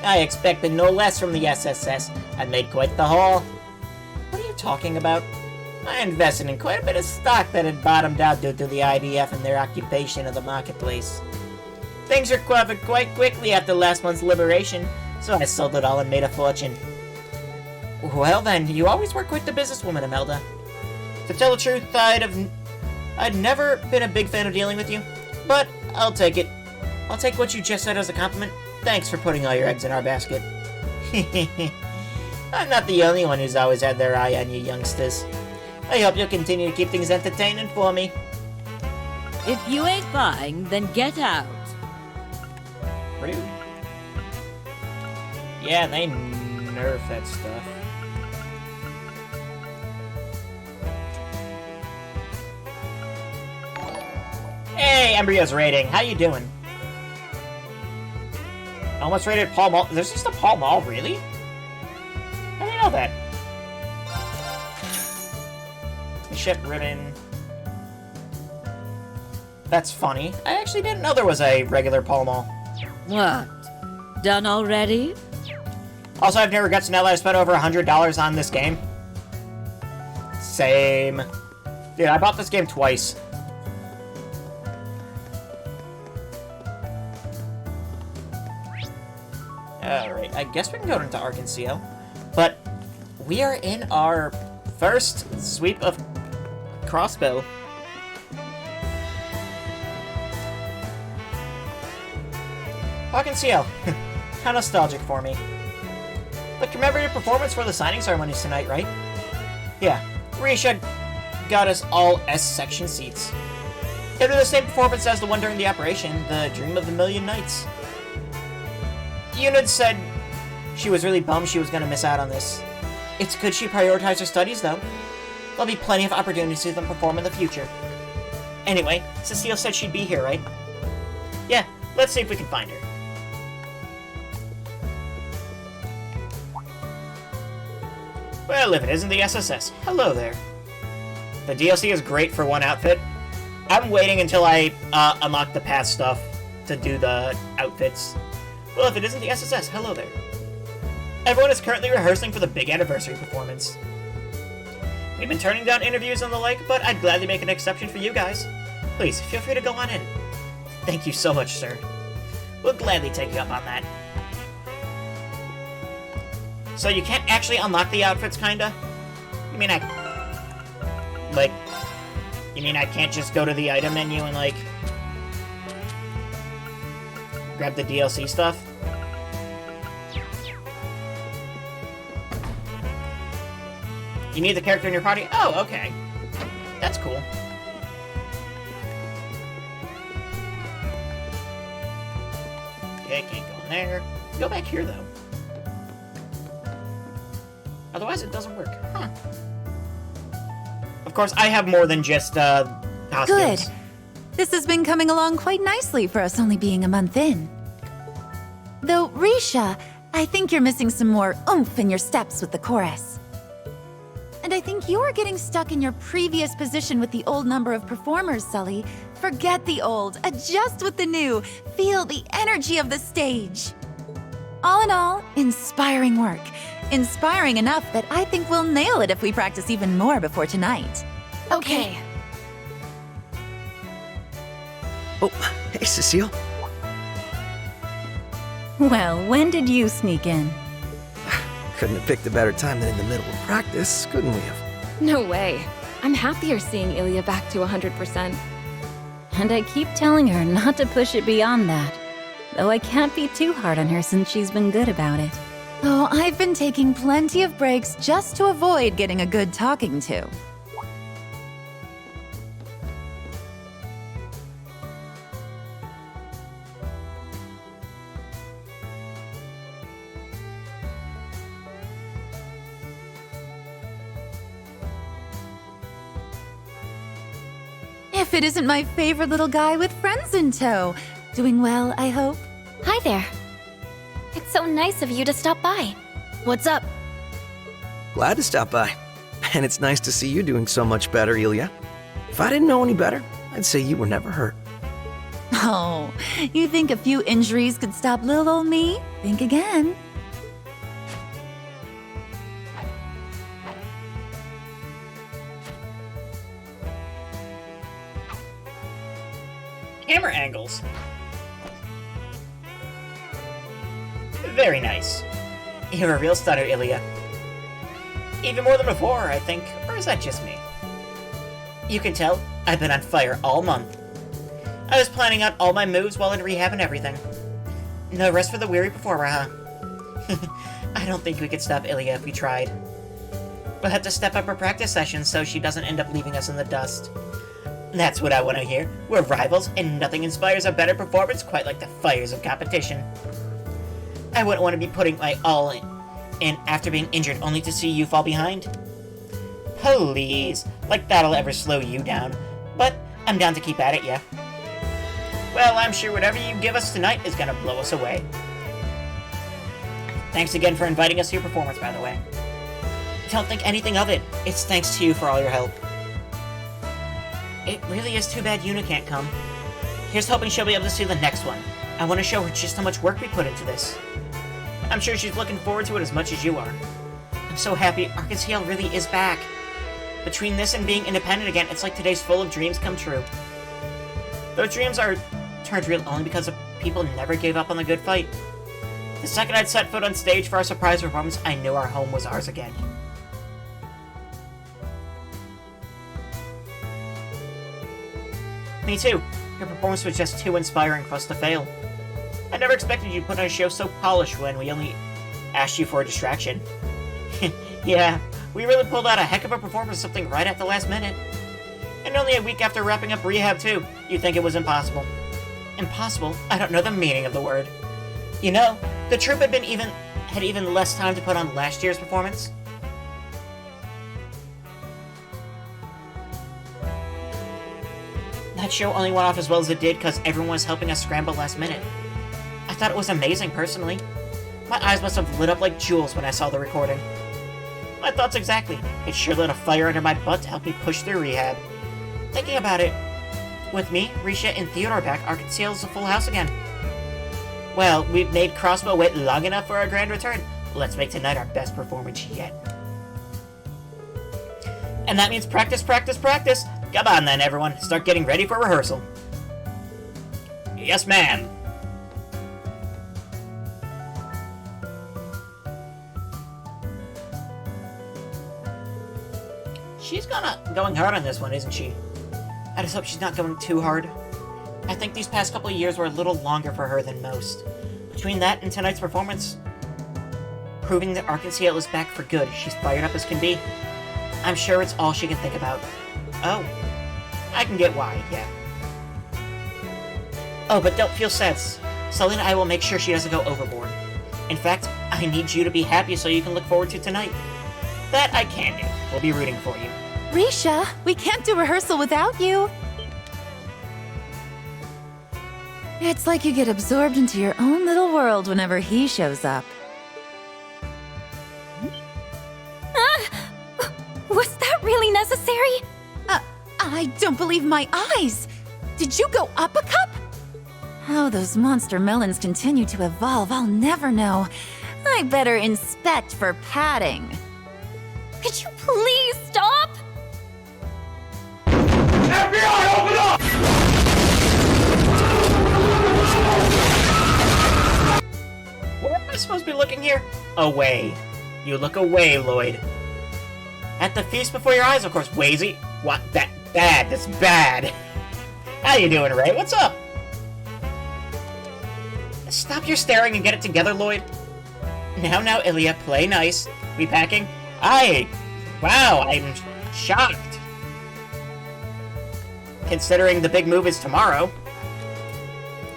Speaker 1: I expected no less from the SSS. I made quite the haul. What are you talking about? I invested in quite a bit of stock that had bottomed out due to the IDF and their occupation of the marketplace. Things recovered quite quickly after last month's liberation, so I sold it all and made a fortune. Well then, you always were quite the businesswoman, Imelda. To tell the truth, I'd never been a big fan of dealing with you, but I'll take it. I'll take what you just said as a compliment. Thanks for putting all your eggs in our basket. I'm not the only one who's always had their eye on you youngsters. I hope you'll continue to keep things entertaining for me.
Speaker 7: If you ain't buying, then get out.
Speaker 1: Rude. Yeah, they nerf that stuff. Hey, Embryo's rating. How you doing? Almost rated Paul Mall. There's just a Paul Mall, really? How do you know that? Ship ribbon. That's funny. I actually didn't know there was a regular Paul Mall.
Speaker 7: What? Done already?
Speaker 1: Also, I've never got to know that I spent over $100 on this game. Same. Dude, I bought this game twice. Alright, I guess we can go into Arkansas. But we are in our first sweep of Crossbell. Arkansas. How nostalgic for me. But commemorative performance for the signing ceremonies tonight, right? Yeah, Risha got us all S-section seats. They do the same performance as the one during the operation, the Dream of the Million Nights. Unit said she was really bummed she was going to miss out on this. It's good she prioritized her studies, though. There'll be plenty of opportunities to them perform in the future. Anyway, Cecile said she'd be here, right? Yeah, let's see if we can find her. Well, if it isn't the SSS, hello there. The DLC is great for one outfit. I'm waiting until I unlock the past stuff to do the outfits. Well, if it isn't the SSS, hello there. Everyone is currently rehearsing for the big anniversary performance. We've been turning down interviews and the like, but I'd gladly make an exception for you guys. Please, feel free to go on in. Thank you so much, sir. We'll gladly take you up on that. So you can't actually unlock the outfits, kinda? You mean I can't just go to the item menu and, like, grab the DLC stuff? You need the character in your party? Oh, okay. That's cool. Okay, can't go in there. Go back here, though. Otherwise, it doesn't work. Huh. Of course, I have more than just, costumes.
Speaker 19: Good. This has been coming along quite nicely for us only being a month in. Though, Risha, I think you're missing some more oomph in your steps with the chorus. And I think you're getting stuck in your previous position with the old number of performers, Sully. Forget the old, adjust with the new, feel the energy of the stage. All in all, inspiring work. Inspiring enough that I think we'll nail it if we practice even more before tonight.
Speaker 13: Okay. Oh, hey, Cecile.
Speaker 19: Well, when did you sneak in?
Speaker 13: Couldn't have picked a better time than in the middle of practice, couldn't we have?
Speaker 11: No way. I'm happier seeing Ilya back to 100%.
Speaker 20: And I keep telling her not to push it beyond that. Though I can't be too hard on her since she's been good about it.
Speaker 19: Oh, I've been taking plenty of breaks just to avoid getting a good talking to. If it isn't my favorite little guy with friends in tow. Doing well, I hope?
Speaker 6: Hi there. It's so nice of you to stop by.
Speaker 7: What's up?
Speaker 13: Glad to stop by. And it's nice to see you doing so much better, Ilya. If I didn't know any better, I'd say you were never hurt.
Speaker 19: Oh, you think a few injuries could stop little old me? Think again.
Speaker 1: Camera angles. Very nice. You're a real stunner, Ilya. Even more than before, I think. Or is that just me? You can tell, I've been on fire all month. I was planning out all my moves while in rehab and everything. No rest for the weary performer, huh? I don't think we could stop Ilya if we tried. We'll have to step up her practice sessions so she doesn't end up leaving us in the dust. That's what I want to hear. We're rivals, and nothing inspires a better performance quite like the fires of competition. I wouldn't want to be putting my all in after being injured only to see you fall behind. Please, like that'll ever slow you down. But I'm down to keep at it, yeah. Well, I'm sure whatever you give us tonight is gonna blow us away. Thanks again for inviting us to your performance, by the way. Don't think anything of it. It's thanks to you for all your help. It really is too bad Yuna can't come. Here's hoping she'll be able to see the next one. I want to show her just how much work we put into this. I'm sure she's looking forward to it as much as you are. I'm so happy Arkansas really is back. Between this and being independent again, it's like today's full of dreams come true. Those dreams are turned real only because of people never gave up on the good fight. The second I'd set foot on stage for our surprise performance, I knew our home was ours again. Me too. Your performance was just too inspiring for us to fail. I never expected you to put on a show so polished when we only asked you for a distraction. Yeah, we really pulled out a heck of a performance, something right at the last minute. And only a week after wrapping up rehab too. You'd think it was impossible. Impossible? I don't know the meaning of the word. You know, the troupe had even less time to put on last year's performance. That show only went off as well as it did because everyone was helping us scramble last minute. I thought it was amazing, personally. My eyes must have lit up like jewels when I saw the recording. My thoughts exactly. It sure lit a fire under my butt to help me push through rehab. Thinking about it, with me, Risha, and Theodore back, Arkansas is a full house again. Well, we've made Crossbell wait long enough for our grand return. Let's make tonight our best performance yet. And that means practice, practice, practice! Come on then, everyone. Start getting ready for rehearsal. Yes, ma'am. She's going hard on this one, isn't she? I just hope she's not going too hard. I think these past couple of years were a little longer for her than most. Between that and tonight's performance, proving that Arkansas is back for good, she's fired up as can be. I'm sure it's all she can think about. Oh, I can get why, yeah. Oh, but don't feel sad. Sully and I will make sure she doesn't go overboard. In fact, I need you to be happy so you can look forward to tonight. That I can do. We'll be rooting for you.
Speaker 19: Risha, we can't do rehearsal without you. It's like you get absorbed into your own little world whenever he shows up.
Speaker 6: Was that really necessary?
Speaker 19: I don't believe my eyes! Did you go up a cup? How those monster melons continue to evolve, I'll never know. I better inspect for padding.
Speaker 6: Could you please stop?
Speaker 2: FBI, open up!
Speaker 1: Where am I supposed to be looking here? Away. You look away, Lloyd. At the feast before your eyes, of course. Wazy. What? Bad. That's bad. How you doing, Ray? What's up? Stop your staring and get it together, Lloyd. Now, Ilya, play nice. We packing? Wow, I'm shocked. Considering the big move is tomorrow.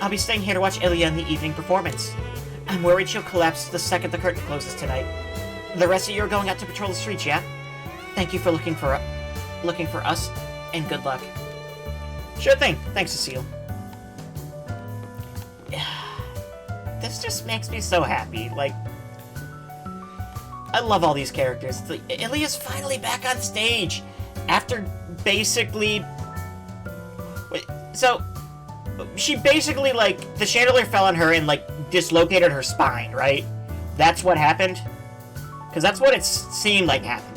Speaker 1: I'll be staying here to watch Ilya in the evening performance. I'm worried she'll collapse the second the curtain closes tonight. The rest of you are going out to patrol the streets, yeah? Thank you for looking for us, and good luck. Sure thing. Thanks, Cecile. This just makes me so happy. Like, I love all these characters. Ilya's finally back on stage after basically... So, she basically, like, the chandelier fell on her and, like, dislocated her spine, right? That's what happened? Because that's what it seemed like happened.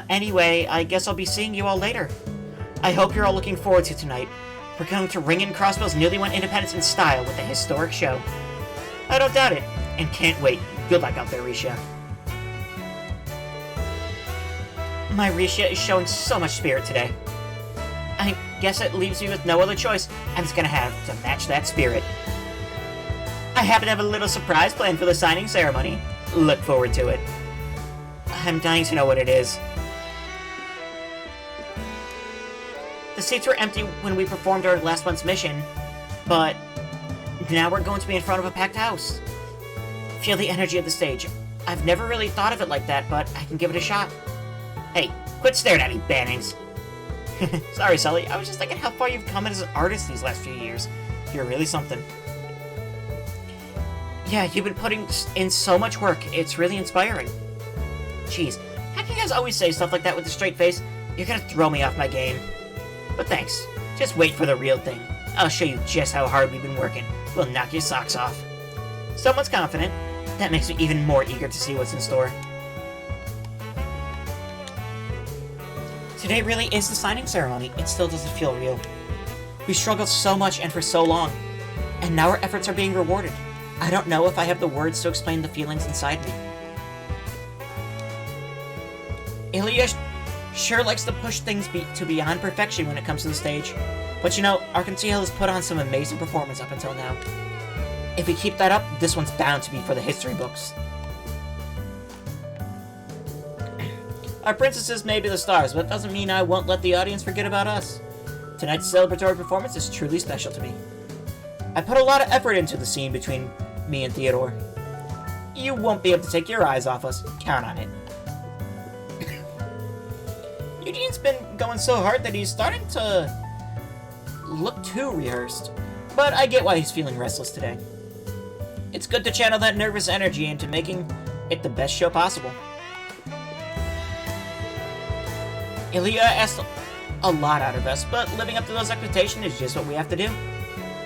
Speaker 1: Anyway, I guess I'll be seeing you all later. I hope you're all looking forward to tonight. We're going to ring in Crossbell's newly won independence in style with a historic show. I don't doubt it, and can't wait. Good luck out there, Risha. My Risha is showing so much spirit today. I guess it leaves me with no other choice. I'm just gonna have to match that spirit. I happen to have a little surprise planned for the signing ceremony. Look forward to it. I'm dying to know what it is. The seats were empty when we performed our last month's mission, but now we're going to be in front of a packed house. Feel the energy of the stage. I've never really thought of it like that, but I can give it a shot. Hey, quit staring at me, Bannings. Sorry, Sully. I was just thinking how far you've come as an artist these last few years. You're really something. Yeah, you've been putting in so much work. It's really inspiring. Jeez, how can you guys always say stuff like that with a straight face? You're gonna throw me off my game. But thanks. Just wait for the real thing. I'll show you just how hard we've been working. We'll knock your socks off. Someone's confident. That makes me even more eager to see what's in store. Today really is the signing ceremony. It still doesn't feel real. We struggled so much and for so long, and now our efforts are being rewarded. I don't know if I have the words to explain the feelings inside me. Ilya sure likes to push things to beyond perfection when it comes to the stage, but you know, Arkansas has put on some amazing performance up until now. If we keep that up, this one's bound to be for the history books. Our princesses may be the stars, but it doesn't mean I won't let the audience forget about us. Tonight's celebratory performance is truly special to me. I put a lot of effort into the scene between me and Theodore. You won't be able to take your eyes off us. Count on it. Eugene's been going so hard that he's starting to look too rehearsed, but I get why he's feeling restless today. It's good to channel that nervous energy into making it the best show possible. Ilya asked a lot out of us, but living up to those expectations is just what we have to do.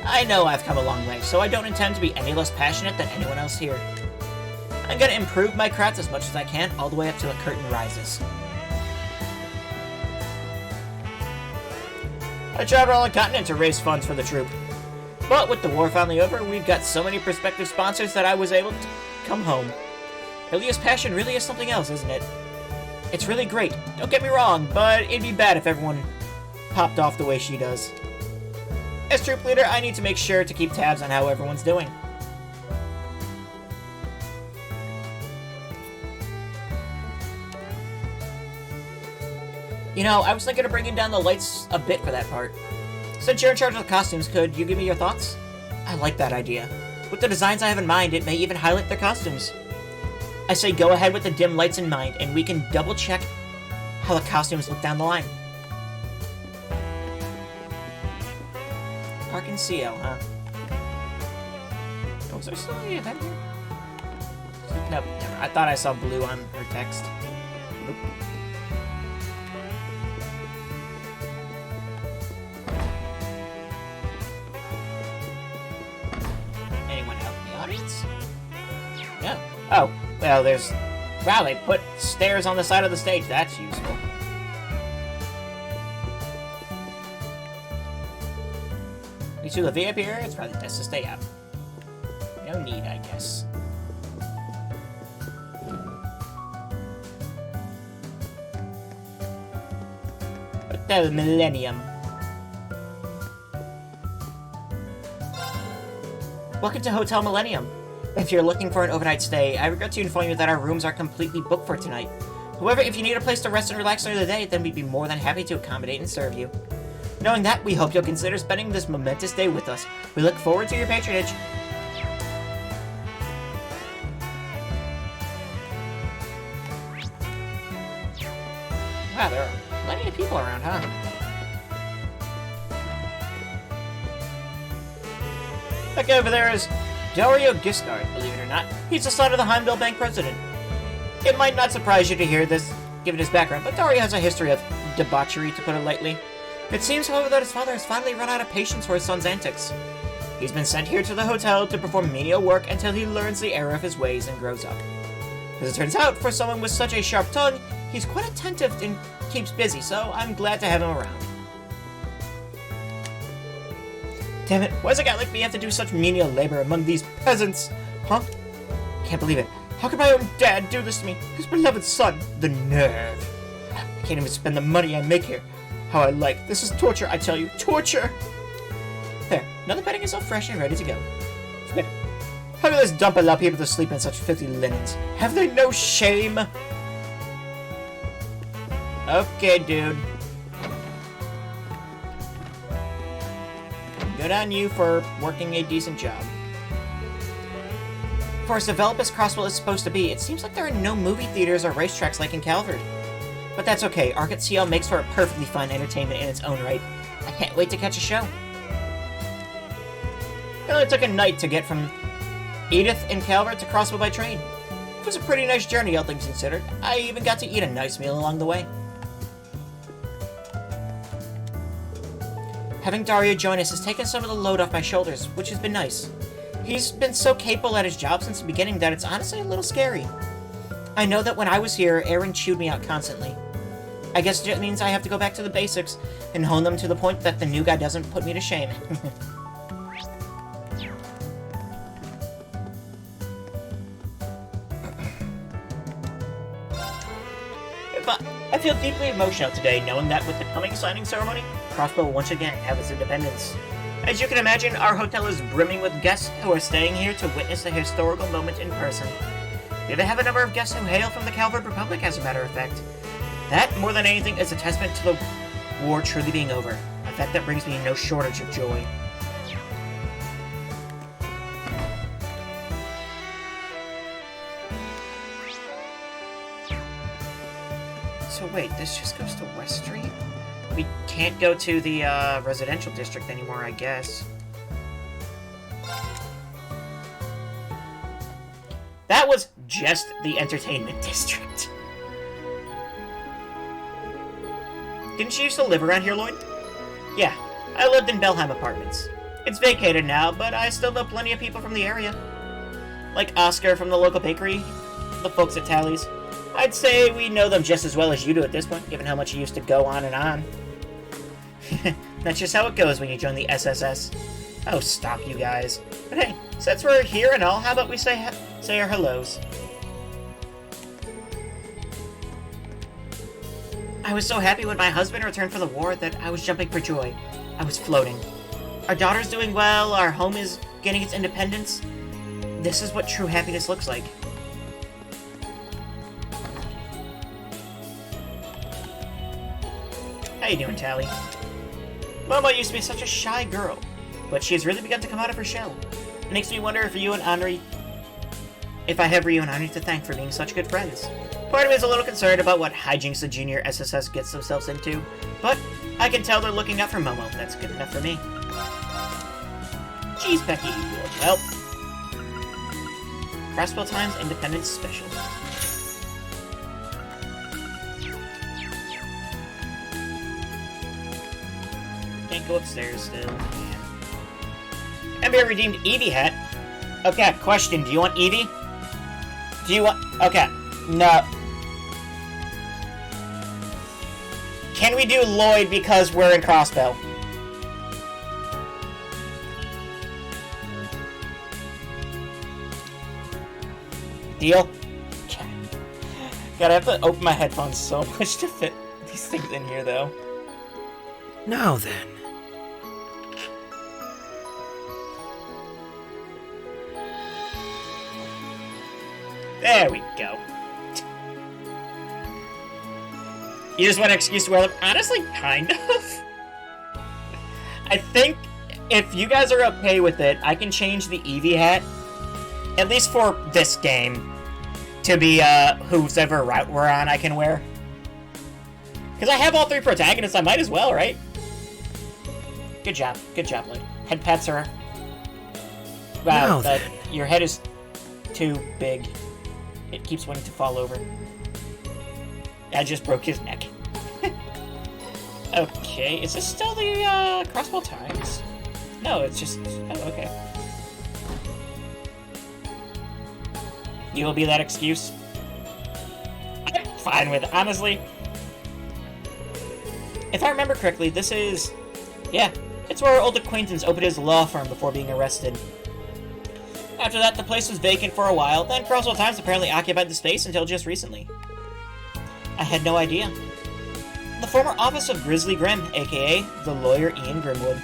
Speaker 1: I know I've come a long way, so I don't intend to be any less passionate than anyone else here. I'm gonna improve my craft as much as I can, all the way up till the curtain rises. I traveled all the continent to raise funds for the troupe. But with the war finally over, we've got so many prospective sponsors that I was able to come home. Ilya's passion really is something else, isn't it? It's really great, don't get me wrong, but it'd be bad if everyone popped off the way she does. As troop leader, I need to make sure to keep tabs on how everyone's doing. You know, I was thinking of bringing down the lights a bit for that part. Since you're in charge of the costumes, could you give me your thoughts? I like that idea. With the designs I have in mind, it may even highlight their costumes. I say go ahead with the dim lights in mind, and we can double-check how the costumes look down the line. Arkansas, huh? Oh, is there still any event here? Nope, never. I thought I saw blue on her text. Nope. Anyone out in the audience? No. Oh, well, there's... Wow, they put stairs on the side of the stage. That's useful. To the VIP area, it's probably best to stay out. No need, I guess. Hotel Millennium. Welcome to Hotel Millennium. If you're looking for an overnight stay, I regret to inform you that our rooms are completely booked for tonight. However, if you need a place to rest and relax during the day, then we'd be more than happy to accommodate and serve you. Knowing that, we hope you'll consider spending this momentous day with us. We look forward to your patronage. Wow, there are plenty of people around, huh? Back over there is Dario Giscard, believe it or not. He's the son of the Heimdall Bank president. It might not surprise you to hear this, given his background, but Dario has a history of debauchery, to put it lightly. It seems, however, that his father has finally run out of patience for his son's antics. He's been sent here to the hotel to perform menial work until he learns the error of his ways and grows up. As it turns out, for someone with such a sharp tongue, he's quite attentive and keeps busy, so I'm glad to have him around. Damn it, why does a guy like me have to do such menial labor among these peasants? Huh? Can't believe it. How could my own dad do this to me? His beloved son. The nerve. I can't even spend the money I make here. How I like. This is torture, I tell you. Torture! There. Now the bedding is all fresh and ready to go. How do this dump allow people to sleep in such filthy linens? Have they no shame? Okay, dude. Good on you for working a decent job. For as developed as Crossbell is supposed to be, it seems like there are no movie theaters or racetracks like in Calvard. But that's okay, Arc at CL makes for a perfectly fun entertainment in its own right. I can't wait to catch a show. It only took a night to get from Edith in Calvert to Crossbell by train. It was a pretty nice journey, all things considered. I even got to eat a nice meal along the way. Having Dario join us has taken some of the load off my shoulders, which has been nice. He's been so capable at his job since the beginning that it's honestly a little scary. I know that when I was here, Aaron chewed me out constantly. I guess it means I have to go back to the basics and hone them to the point that the new guy doesn't put me to shame. But I feel deeply emotional today knowing that with the coming signing ceremony, Crossbell will once again have its independence. As you can imagine, our hotel is brimming with guests who are staying here to witness the historical moment in person. We even have a number of guests who hail from the Calvard Republic, as a matter of fact. That, more than anything, is a testament to the war truly being over, a fact that brings me no shortage of joy. So wait, this just goes to West Street? We can't go to the residential district anymore, I guess. That was just the entertainment district. Didn't you used to live around here, Lloyd? Yeah, I lived in Belheim Apartments. It's vacated now, but I still know plenty of people from the area. Like Oscar from the local bakery, the folks at Tally's. I'd say we know them just as well as you do at this point, given how much you used to go on and on. That's just how it goes when you join the SSS. Oh, stop, you guys. But hey, since we're here and all, how about we say our hellos? I was so happy when my husband returned from the war that I was jumping for joy. I was floating. Our daughter's doing well, our home is getting its independence. This is what true happiness looks like. How you doing, Tally? Mama used to be such a shy girl, but she has really begun to come out of her shell. It makes me wonder if I have Ryu and Henri to thank for being such good friends. Part of me is a little concerned about what hijinks the junior SSS gets themselves into, but I can tell they're looking out for Momo. That's good enough for me. Jeez, Becky. Well, Crossbell Times Independence Special. Can't go upstairs still. NBA redeemed Eevee hat. Okay, question. Do you want Eevee? Do you want... Okay. No. Can we do Lloyd because we're in Crossbell? Deal? God, I have to open my headphones so much to fit these things in here, though.
Speaker 13: Now then.
Speaker 1: There we go. You just want an excuse to wear them? Honestly, kind of. I think if you guys are okay with it, I can change the Eevee hat, at least for this game, to be whoever route we're on I can wear. Because I have all three protagonists, I might as well, right? Good job, Lloyd. Head pats are... Wow, your head is too big. It keeps wanting to fall over. I just broke his neck. Okay, is this still the Crossbell Times? No, it's just... Oh, okay. You will be that excuse? I'm fine with it, honestly. If I remember correctly, this is... Yeah, it's where our old acquaintance opened his law firm before being arrested. After that, the place was vacant for a while, then Crossbell Times apparently occupied the space until just recently. I had no idea. The former office of Grizzly Grim, aka the lawyer Ian Grimwood.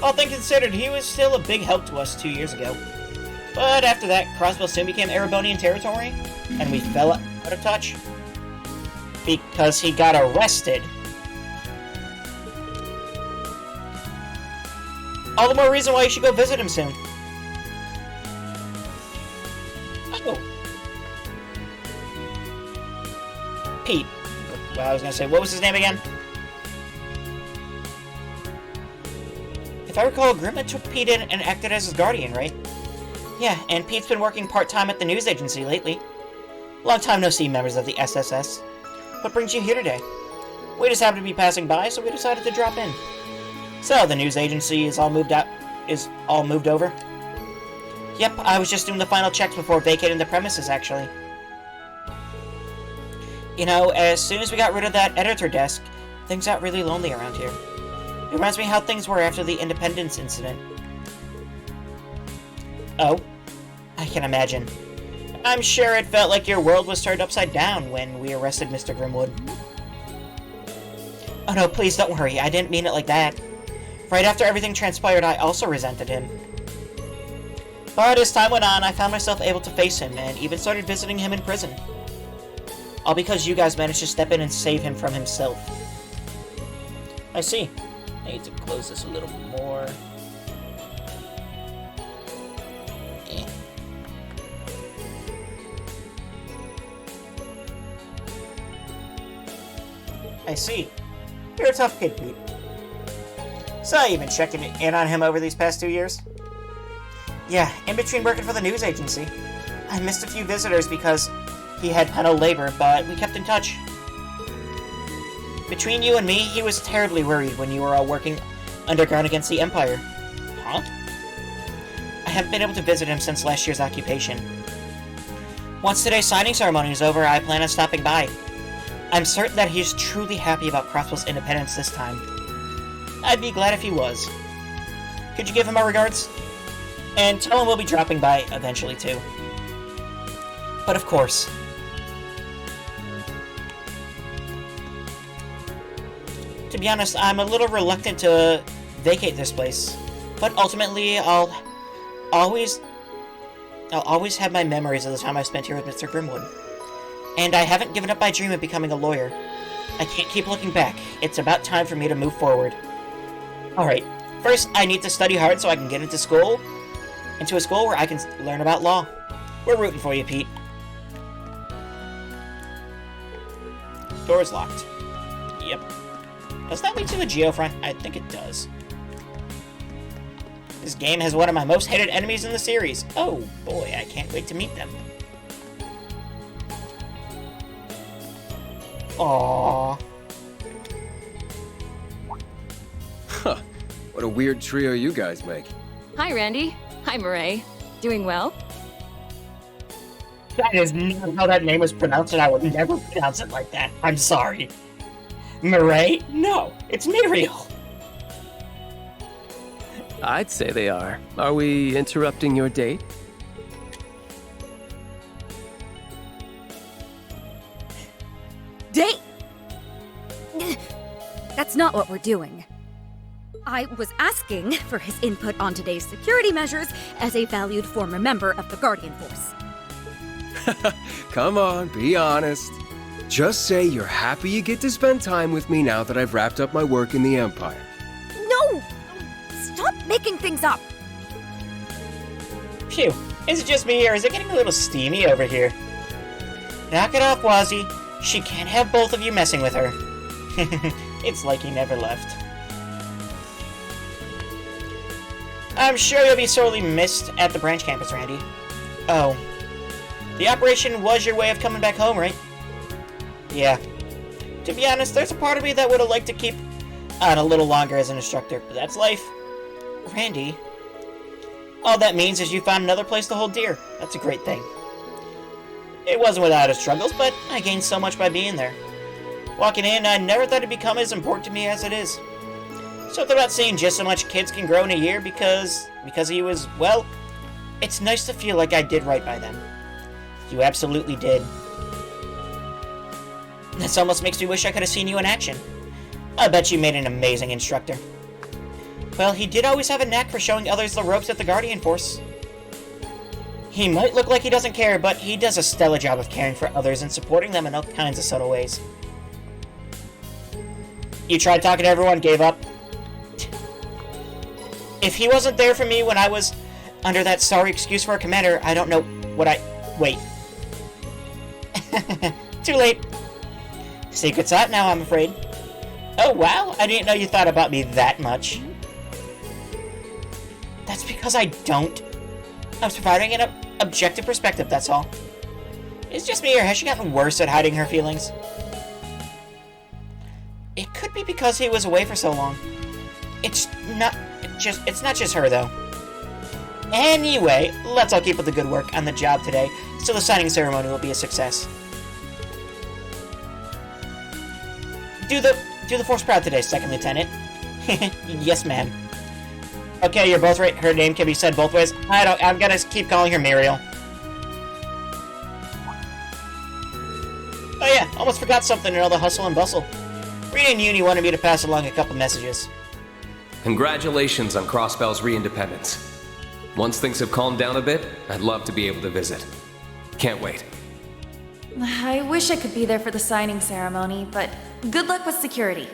Speaker 1: All things considered, he was still a big help to us 2 years ago. But after that, Crossbell soon became Erebonian territory, and we fell out of touch. Because he got arrested. All the more reason why you should go visit him soon. Oh. Pete. Well, I was gonna say, what was his name again? If I recall, Grimmet took Pete in and acted as his guardian, right? Yeah, and Pete's been working part-time at the news agency lately. Long time no see, members of the SSS. What brings you here today? We just happened to be passing by, so we decided to drop in. So, the news agency is all moved over? Yep, I was just doing the final checks before vacating the premises, actually. You know, as soon as we got rid of that editor desk, things got really lonely around here. It reminds me how things were after the Independence incident. Oh? I can imagine. I'm sure it felt like your world was turned upside down when we arrested Mr. Grimwood. Oh no, please don't worry, I didn't mean it like that. Right after everything transpired, I also resented him. But as time went on, I found myself able to face him, and even started visiting him in prison. All because you guys managed to step in and save him from himself. I see. I need to close this a little more. I see. You're a tough kid, Pete. So, you've been checking in on him over these past 2 years? Yeah, in between working for the news agency. I missed a few visitors because he had penal labor, but we kept in touch. Between you and me, he was terribly worried when you were all working underground against the Empire. Huh? I haven't been able to visit him since last year's occupation. Once today's signing ceremony is over, I plan on stopping by. I'm certain that he's truly happy about Crossbell's independence this time. I'd be glad if he was. Could you give him our regards? And tell him we'll be dropping by eventually, too. But of course. To be honest, I'm a little reluctant to vacate this place. But ultimately, I'll always have my memories of the time I spent here with Mr. Grimwood. And I haven't given up my dream of becoming a lawyer. I can't keep looking back. It's about time for me to move forward. Alright, first I need to study hard so I can get into a school where I can learn about law. We're rooting for you, Pete. Door's locked. Yep. Does that lead to the Geofront? I think it does. This game has one of my most hated enemies in the series. Oh boy, I can't wait to meet them. Aww.
Speaker 4: Huh. What a weird trio you guys make.
Speaker 11: Hi, Randy. Hi, Murray. Doing well?
Speaker 1: That is not how that name was pronounced, and I would never pronounce it like that. I'm sorry. Murray? No, it's Muriel.
Speaker 15: I'd say they are. Are we interrupting your date?
Speaker 16: Date? That's not what we're doing. I was asking for his input on today's security measures as a valued former member of the Guardian Force.
Speaker 4: Come on, be honest. Just say you're happy you get to spend time with me now that I've wrapped up my work in the Empire.
Speaker 16: No! Stop making things up!
Speaker 1: Phew, is it just me or is it getting a little steamy over here? Knock it off, Wazzy. She can't have both of you messing with her. It's like he never left. I'm sure you'll be sorely missed at the branch campus, Randy. Oh. The operation was your way of coming back home, right? Yeah. To be honest, there's a part of me that would have liked to keep on a little longer as an instructor, but that's life. Randy. All that means is you found another place to hold dear. That's a great thing. It wasn't without its struggles, but I gained so much by being there. Walking in, I never thought it'd become as important to me as it is. Something about seeing just so much kids can grow in a year because he was, well, it's nice to feel like I did right by them. You absolutely did. This almost makes me wish I could have seen you in action. I bet you made an amazing instructor. Well, he did always have a knack for showing others the ropes at the Guardian Force. He might look like he doesn't care, but he does a stellar job of caring for others and supporting them in all kinds of subtle ways. You tried talking to everyone, gave up? If he wasn't there for me when I was under that sorry excuse for a commander, I don't know what I... Wait. Too late. Secret's out now, I'm afraid. Oh, wow. I didn't know you thought about me that much. That's because I don't. I was providing an objective perspective, that's all. Is it just me, or has she gotten worse at hiding her feelings? It could be because he was away for so long. It's not just her, though. Anyway, let's all keep up the good work on the job today, so the signing ceremony will be a success. Do the force proud today, Second Lieutenant. Yes, ma'am. Okay, you're both right. Her name can be said both ways. I'm gonna keep calling her Muriel. Oh yeah, almost forgot something in all the hustle and bustle. Rita and Uni wanted me to pass along a couple messages.
Speaker 4: Congratulations on Crossbell's re-independence. Once things have calmed down a bit, I'd love to be able to visit. Can't wait.
Speaker 9: I wish I could be there for the signing ceremony, but good luck with security.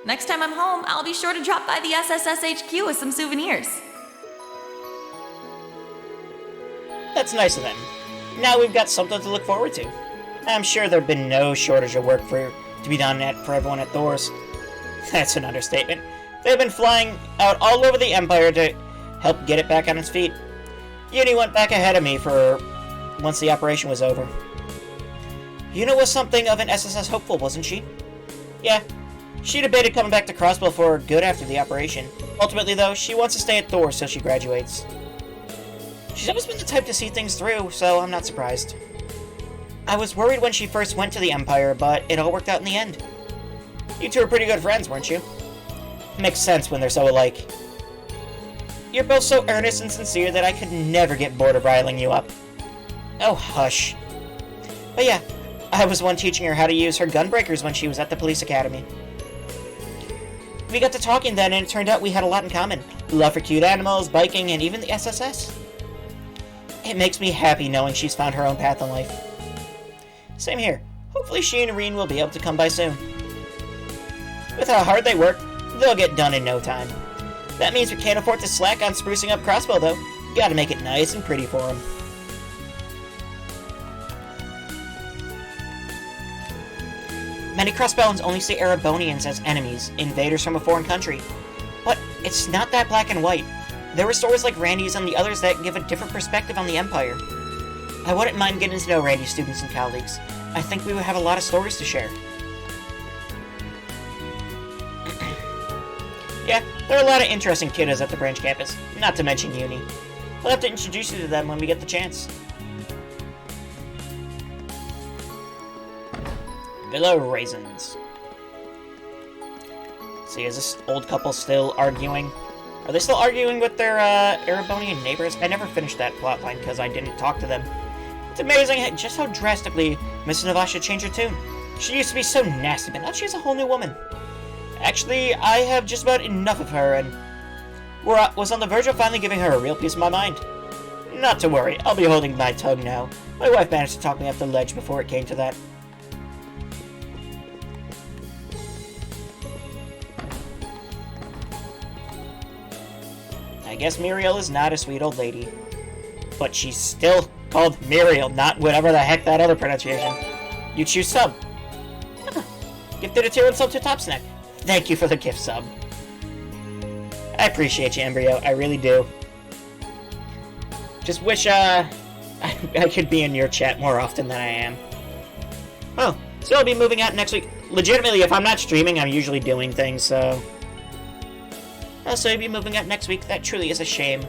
Speaker 9: Next time I'm home, I'll be sure to drop by the SSS HQ with some souvenirs.
Speaker 1: That's nice of them. Now we've got something to look forward to. I'm sure there've been no shortage of work to be done for everyone at Thor's. That's an understatement. They've been flying out all over the Empire to help get it back on its feet. Uni went back ahead of me once the operation was over. Una was something of an SSS hopeful, wasn't she? Yeah. She debated coming back to Crossbell for good after the operation. Ultimately, though, she wants to stay at Thor till she graduates. She's always been the type to see things through, so I'm not surprised. I was worried when she first went to the Empire, but it all worked out in the end. You two are pretty good friends, weren't you? Makes sense when they're so alike. You're both so earnest and sincere that I could never get bored of riling you up. Oh, hush. But yeah, I was one teaching her how to use her gunbreakers when she was at the police academy. We got to talking then, and it turned out we had a lot in common. Love for cute animals, biking, and even the SSS. It makes me happy knowing she's found her own path in life. Same here. Hopefully she and Irene will be able to come by soon. With how hard they work, they'll get done in no time. That means we can't afford to slack on sprucing up Crossbell, though. Gotta make it nice and pretty for them. Many Crossbellans only see Erebonians as enemies, invaders from a foreign country. But it's not that black and white. There are stories like Randy's and the others that give a different perspective on the Empire. I wouldn't mind getting to know Randy's students and colleagues. I think we would have a lot of stories to share. Yeah, there are a lot of interesting kiddos at the branch campus, not to mention Uni. I'll have to introduce you to them when we get the chance. Villa Raisins. See, is this old couple still arguing? Are they still arguing with their Erebonian neighbors? I never finished that plotline because I didn't talk to them. It's amazing just how drastically Miss Navasha changed her tune. She used to be so nasty, but now she's a whole new woman. Actually, I have just about enough of her, and was on the verge of finally giving her a real piece of my mind. Not to worry, I'll be holding my tongue now. My wife managed to talk me off the ledge before it came to that. I guess Muriel is not a sweet old lady. But she's still called Muriel, not whatever the heck that other pronunciation. You choose sub. Gifted a tier 1 sub to Top Snack. Thank you for the gift sub. I appreciate you, Embryo. I really do. Just wish, I could be in your chat more often than I am. Oh, so I'll be moving out next week. Legitimately, if I'm not streaming, I'm usually doing things, so... So I'll be moving out next week. That truly is a shame.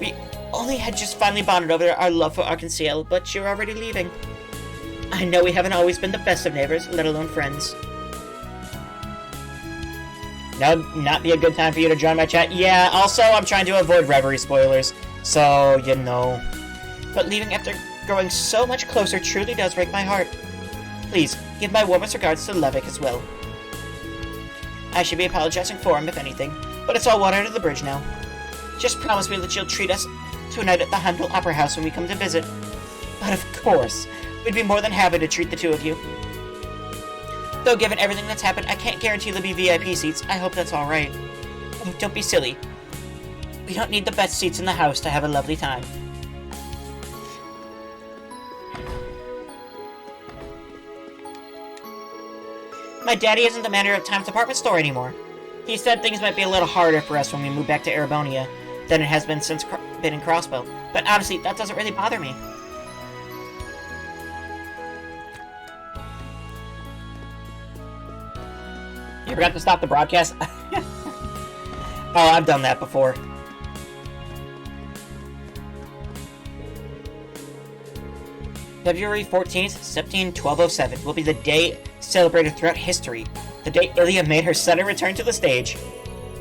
Speaker 1: We only had just finally bonded over our love for Arkansas, but you're already leaving. I know we haven't always been the best of neighbors, let alone friends. Now would not be a good time for you to join my chat. Yeah, also, I'm trying to avoid Reverie spoilers, so, you know. But leaving after growing so much closer truly does break my heart. Please, give my warmest regards to Levick as well. I should be apologizing for him, if anything, but it's all water under the bridge now. Just promise me that you'll treat us to a night at the Handel Opera House when we come to visit. But of course, we'd be more than happy to treat the two of you. Though given everything that's happened, I can't guarantee there'll be VIP seats. I hope that's alright. Oh, don't be silly. We don't need the best seats in the house to have a lovely time. My daddy isn't the manager of Time's department store anymore. He said things might be a little harder for us when we move back to Erebonia than it has been since been in Crossbell. But honestly, that doesn't really bother me. You forgot to stop the broadcast? Oh, I've done that before. February 14th, 1207 will be the day celebrated throughout history. The day Ilia made her sudden return to the stage.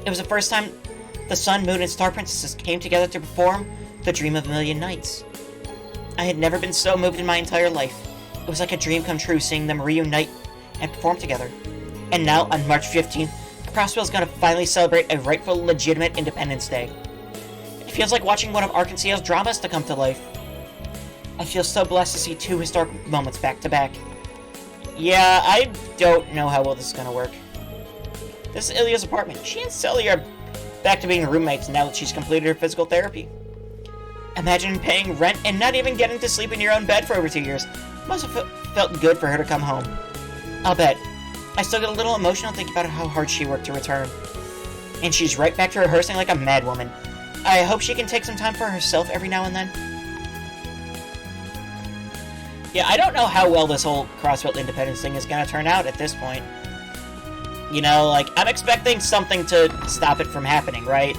Speaker 1: It was the first time the Sun, Moon, and Star Princesses came together to perform The Dream of a Million Nights. I had never been so moved in my entire life. It was like a dream come true seeing them reunite and perform together. And now, on March 15th, Crossbell's gonna finally celebrate a rightful, legitimate Independence Day. It feels like watching one of Arkansas's dramas to come to life. I feel so blessed to see two historic moments back to back. Yeah, I don't know how well this is gonna work. This is Ilia's apartment. She and Sully are back to being roommates now that she's completed her physical therapy. Imagine paying rent and not even getting to sleep in your own bed for over 2 years. Must have felt good for her to come home. I'll bet. I still get a little emotional thinking about how hard she worked to return. And she's right back to rehearsing like a madwoman. I hope she can take some time for herself every now and then. Yeah, I don't know how well this whole Crossbell Independence thing is gonna turn out at this point. You know, like, I'm expecting something to stop it from happening, right?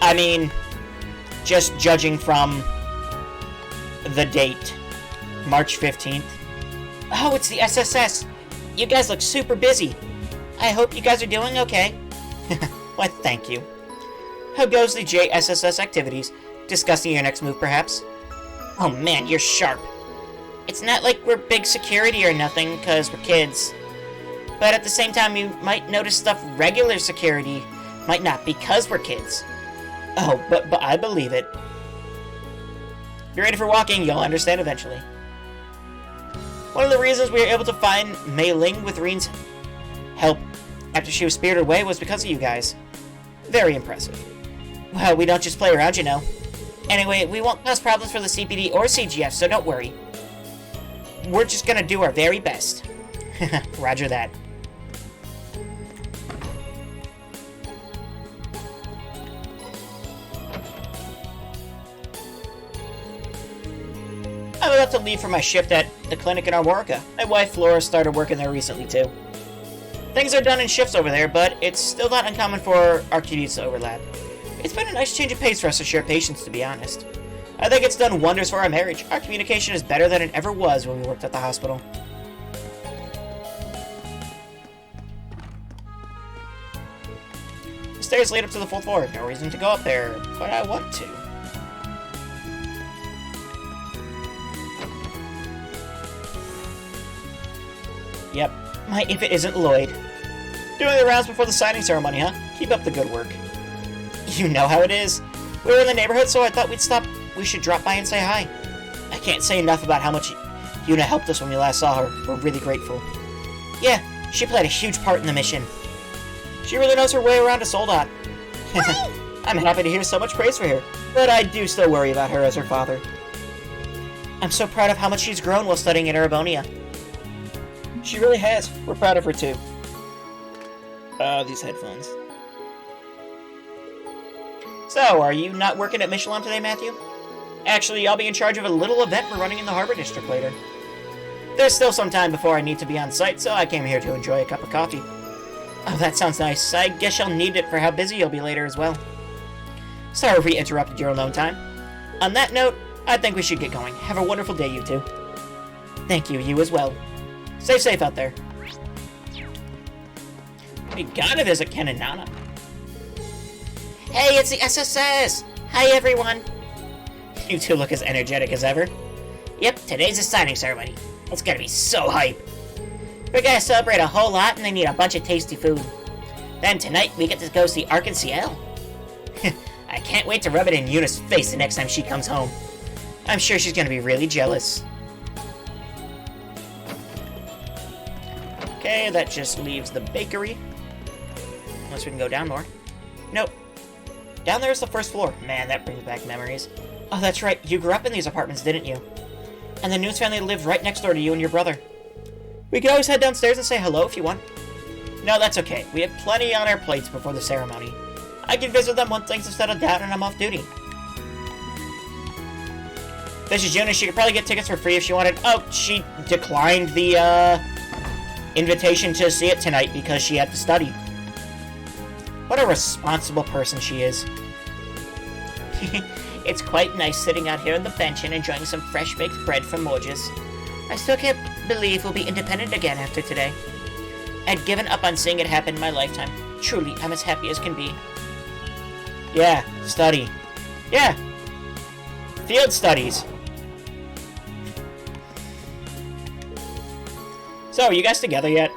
Speaker 1: I mean, just judging from the date, March 15th. Oh, it's the SSS! You guys look super busy. I hope you guys are doing okay. Why, thank you. How goes the JSSS activities? Discussing your next move, perhaps? Oh man, you're sharp. It's not like we're big security or nothing, because we're kids. But at the same time, you might notice stuff regular security might not, because we're kids. Oh, but I believe it. Be ready for walking, you'll understand eventually. One of the reasons we were able to find Mei Ling with Reen's help after she was spirited away was because of you guys. Very impressive. Well, we don't just play around, you know. Anyway, we won't cause problems for the CPD or CGF, so don't worry. We're just gonna do our very best. Roger that. I'm about to leave for my shift at the clinic in Armorica. My wife Flora started working there recently too. Things are done in shifts over there, but it's still not uncommon for our duties to overlap. It's been a nice change of pace for us to share patients, to be honest. I think it's done wonders for our marriage. Our communication is better than it ever was when we worked at the hospital. The stairs lead up to the full floor. No reason to go up there, but I want to. Yep, if it isn't Lloyd. Doing the rounds before the signing ceremony, huh? Keep up the good work. You know how it is. We were in the neighborhood, so I thought we should drop by and say hi. I can't say enough about how much Yuna helped us when we last saw her. We're really grateful. Yeah, she played a huge part in the mission. She really knows her way around a soldat. I'm happy to hear so much praise for her, but I do still worry about her as her father. I'm so proud of how much she's grown while studying in Erebonia. She really has. We're proud of her too. These headphones. So, are you not working at Michelin today, Matthew? Actually, I'll be in charge of a little event we're running in the Harbor District later. There's still some time before I need to be on site, so I came here to enjoy a cup of coffee. Oh, that sounds nice. I guess you'll need it for how busy you'll be later as well. Sorry we interrupted your alone time. On that note, I think we should get going. Have a wonderful day, you two. Thank you, you as well. Stay safe out there. We gotta visit Ken and Nana. Hey, it's the SSS! Hi, everyone! You two look as energetic as ever. Yep, today's the signing ceremony. It's gonna be so hype. We're gonna celebrate a whole lot and they need a bunch of tasty food. Then tonight, we get to go see Arkansas. I can't wait to rub it in Yuna's face the next time she comes home. I'm sure she's gonna be really jealous. Okay, that just leaves the bakery. Unless we can go down more. Nope. Down there is the first floor. Man, that brings back memories. Oh, that's right. You grew up in these apartments, didn't you? And the Nunes family lived right next door to you and your brother. We could always head downstairs and say hello if you want. No, that's okay. We have plenty on our plates before the ceremony. I can visit them when things have settled down and I'm off duty. This is Juna. She could probably get tickets for free if she wanted. Oh, she declined the, invitation to see it tonight because she had to study. What a responsible person she is. It's quite nice sitting out here on the bench and enjoying some fresh-baked bread from Morges. I still can't believe we'll be independent again after today. I'd given up on seeing it happen in my lifetime. Truly, I'm as happy as can be. Yeah, study. Yeah. Field studies. So, are you guys together yet?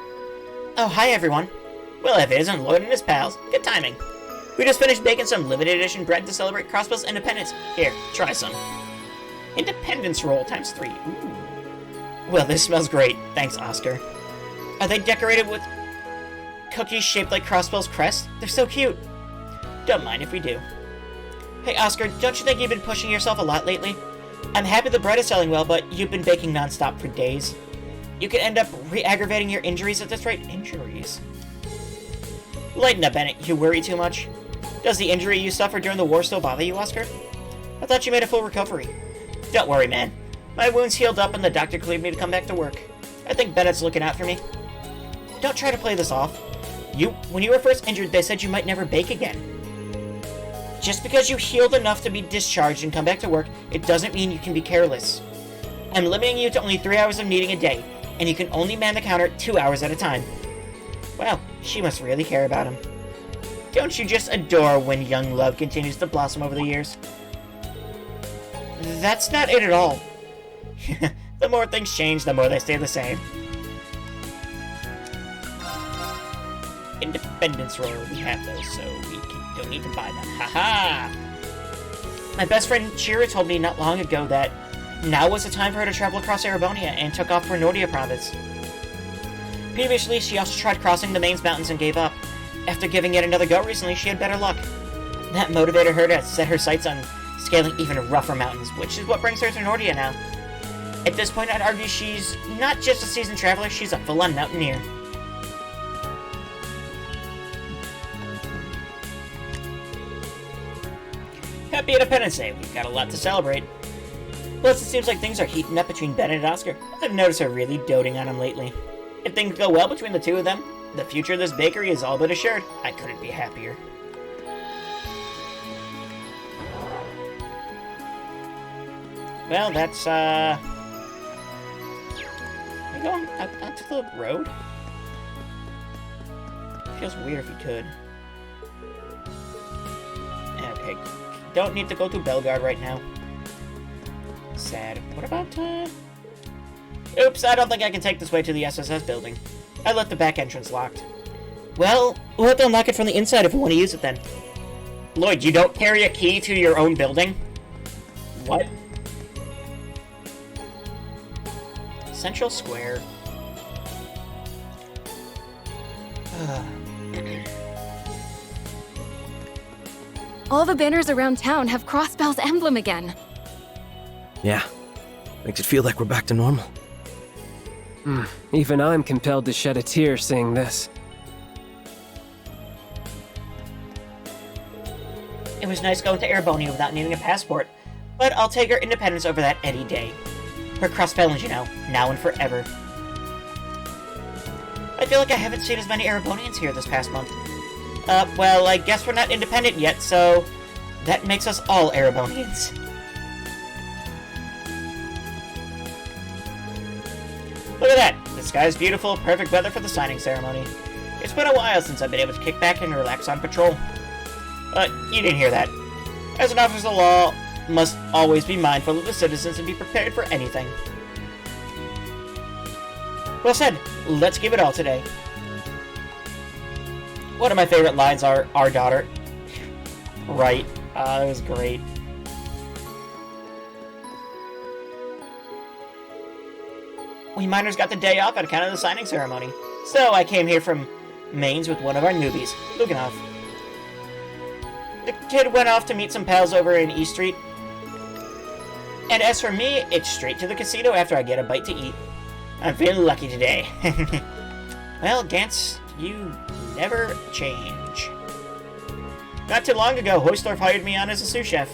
Speaker 1: Oh, hi everyone. Will F is and Lloyd and his pals. Good timing. We just finished baking some limited edition bread to celebrate Crossbell's independence. Here, try some. Independence roll times 3. Ooh. Well, this smells great. Thanks, Oscar. Are they decorated with cookies shaped like Crossbell's crest? They're so cute. Don't mind if we do. Hey, Oscar, don't you think you've been pushing yourself a lot lately? I'm happy the bread is selling well, but you've been baking non-stop for days. You could end up re-aggravating your injuries at this rate. Injuries? Lighten up, Bennett. You worry too much. Does the injury you suffered during the war still bother you, Oscar? I thought you made a full recovery. Don't worry, man. My wounds healed up and the doctor cleared me to come back to work. I think Bennett's looking out for me. Don't try to play this off. When you were first injured, they said you might never bake again. Just because you healed enough to be discharged and come back to work, it doesn't mean you can be careless. I'm limiting you to only 3 hours of kneading a day, and you can only man the counter 2 hours at a time. Wow, she must really care about him. Don't you just adore when young love continues to blossom over the years? That's not it at all. The more things change, the more they stay the same. Independence roll, we have those, so we don't need to buy them. Haha! My best friend Shira told me not long ago that now was the time for her to travel across Erebonia and took off for Nordia province. Previously, she also tried crossing the Mains Mountains and gave up. After giving it another go recently, she had better luck. That motivated her to set her sights on scaling even rougher mountains, which is what brings her to Nordia now. At this point, I'd argue she's not just a seasoned traveler, she's a full-on mountaineer. Happy Independence Day, we've got a lot to celebrate. Plus, it seems like things are heating up between Ben and Oscar. I've noticed her really doting on him lately. If things go well between the two of them, the future of this bakery is all but assured. I couldn't be happier. Well, that's, Are you going out to the road? Feels weird if you could. Okay, don't need to go to Belgard right now. Sad. What about, Oops, I don't think I can take this way to the SSS building. I left the back entrance locked. Well, we'll have to unlock it from the inside if we want to use it then. Lloyd, you don't carry a key to your own building? What? Central Square.
Speaker 11: All the banners around town have Crossbell's emblem again.
Speaker 13: Yeah, makes it feel like we're back to normal.
Speaker 15: Even I'm compelled to shed a tear seeing this.
Speaker 1: It was nice going to Erebonia without needing a passport, but I'll take our independence over that any day. We're Crossbellans, you know, now and forever. I feel like I haven't seen as many Erebonians here this past month. Well, I guess we're not independent yet, so that makes us all Erebonians. Look at that! The sky's beautiful, perfect weather for the signing ceremony. It's been a while since I've been able to kick back and relax on patrol. You didn't hear that. As an officer of the law, must always be mindful of the citizens and be prepared for anything. Well said. Let's give it all today. One of my favorite lines are, our daughter. Right. That was great. We miners got the day off on account of the signing ceremony. So I came here from Mainz with one of our newbies, Luganov. The kid went off to meet some pals over in East Street. And as for me, it's straight to the casino after I get a bite to eat. I'm feeling lucky today. Well, Gantz, you never change. Not too long ago, Hoysdorf hired me on as a sous chef.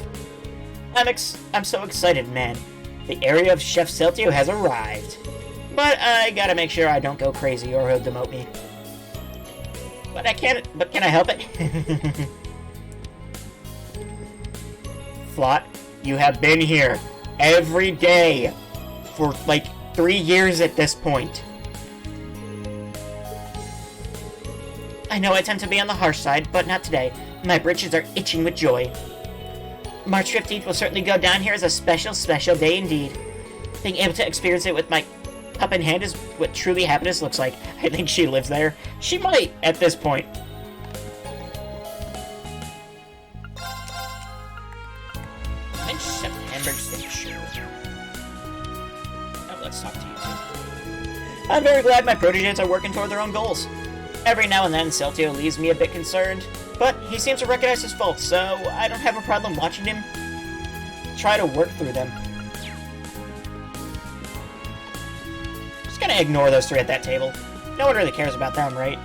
Speaker 1: I'm so excited, man. The area of Chef Celtio has arrived. But I gotta make sure I don't go crazy or he'll demote me. But can I help it? Flot, you have been here every day for like 3 years at this point. I know I tend to be on the harsh side, but not today. My britches are itching with joy. March 15th will certainly go down here as a special, special day indeed. Being able to experience it with my cup in hand is what truly happiness looks like. I think she lives there. She might, at this point. September 6th. Oh, let's talk to you too. I'm very glad my proteges are working toward their own goals. Every now and then, Celtio leaves me a bit concerned, but he seems to recognize his faults, so I don't have a problem watching him try to work through them. Just gonna ignore those three at that table. No one really cares about them, right?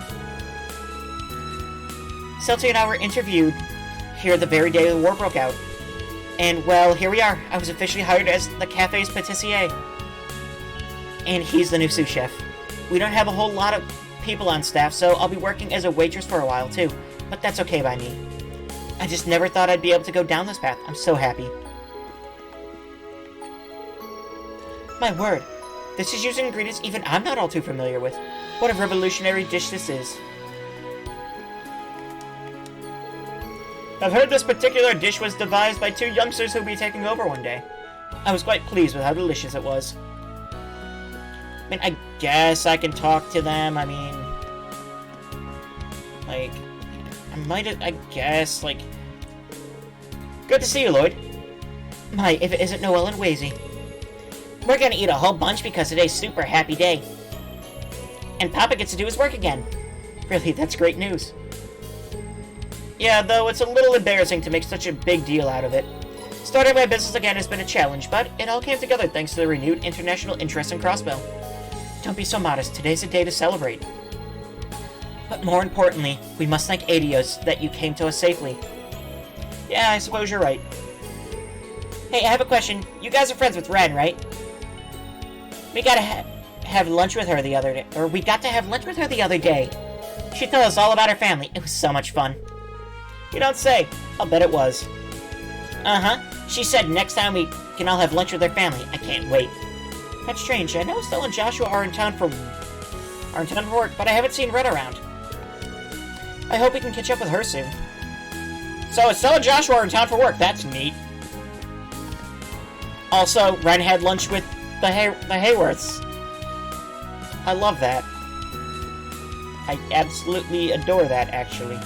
Speaker 1: Celtio and I were interviewed here the very day the war broke out. And, well, here we are. I was officially hired as the cafe's patissier. And he's the new sous chef. We don't have a whole lot of people on staff, so I'll be working as a waitress for a while, too. But that's okay by me. I just never thought I'd be able to go down this path. I'm so happy. My word. This is using ingredients even I'm not all too familiar with. What a revolutionary dish this is. I've heard this particular dish was devised by 2 youngsters who'll be taking over one day. I was quite pleased with how delicious it was. I mean, I guess I can talk to them. I mean, like, I guess, like... Good to see you, Lloyd. My, if it isn't Noelle and Wazy. We're gonna eat a whole bunch because today's a super happy day. And Papa gets to do his work again. Really, that's great news. Yeah, though it's a little embarrassing to make such a big deal out of it. Starting my business again has been a challenge, but it all came together thanks to the renewed international interest in Crossbell. Don't be so modest, today's a day to celebrate. But more importantly, we must thank Adios that you came to us safely. Yeah, I suppose you're right. Hey, I have a question. You guys are friends with Ren, right? We gotta have lunch with her the other day. Or we got to have lunch with her the other day. She told us all about her family. It was so much fun. You don't say. I'll bet it was. Uh-huh. She said next time we can all have lunch with her family. I can't wait. That's strange. I know Estelle and Joshua are in town for work, but I haven't seen Red around. I hope we can catch up with her soon. So Estelle and Joshua are in town for work. That's neat. Also, Ren had lunch with the Hayworths. I love that. I absolutely adore that, actually.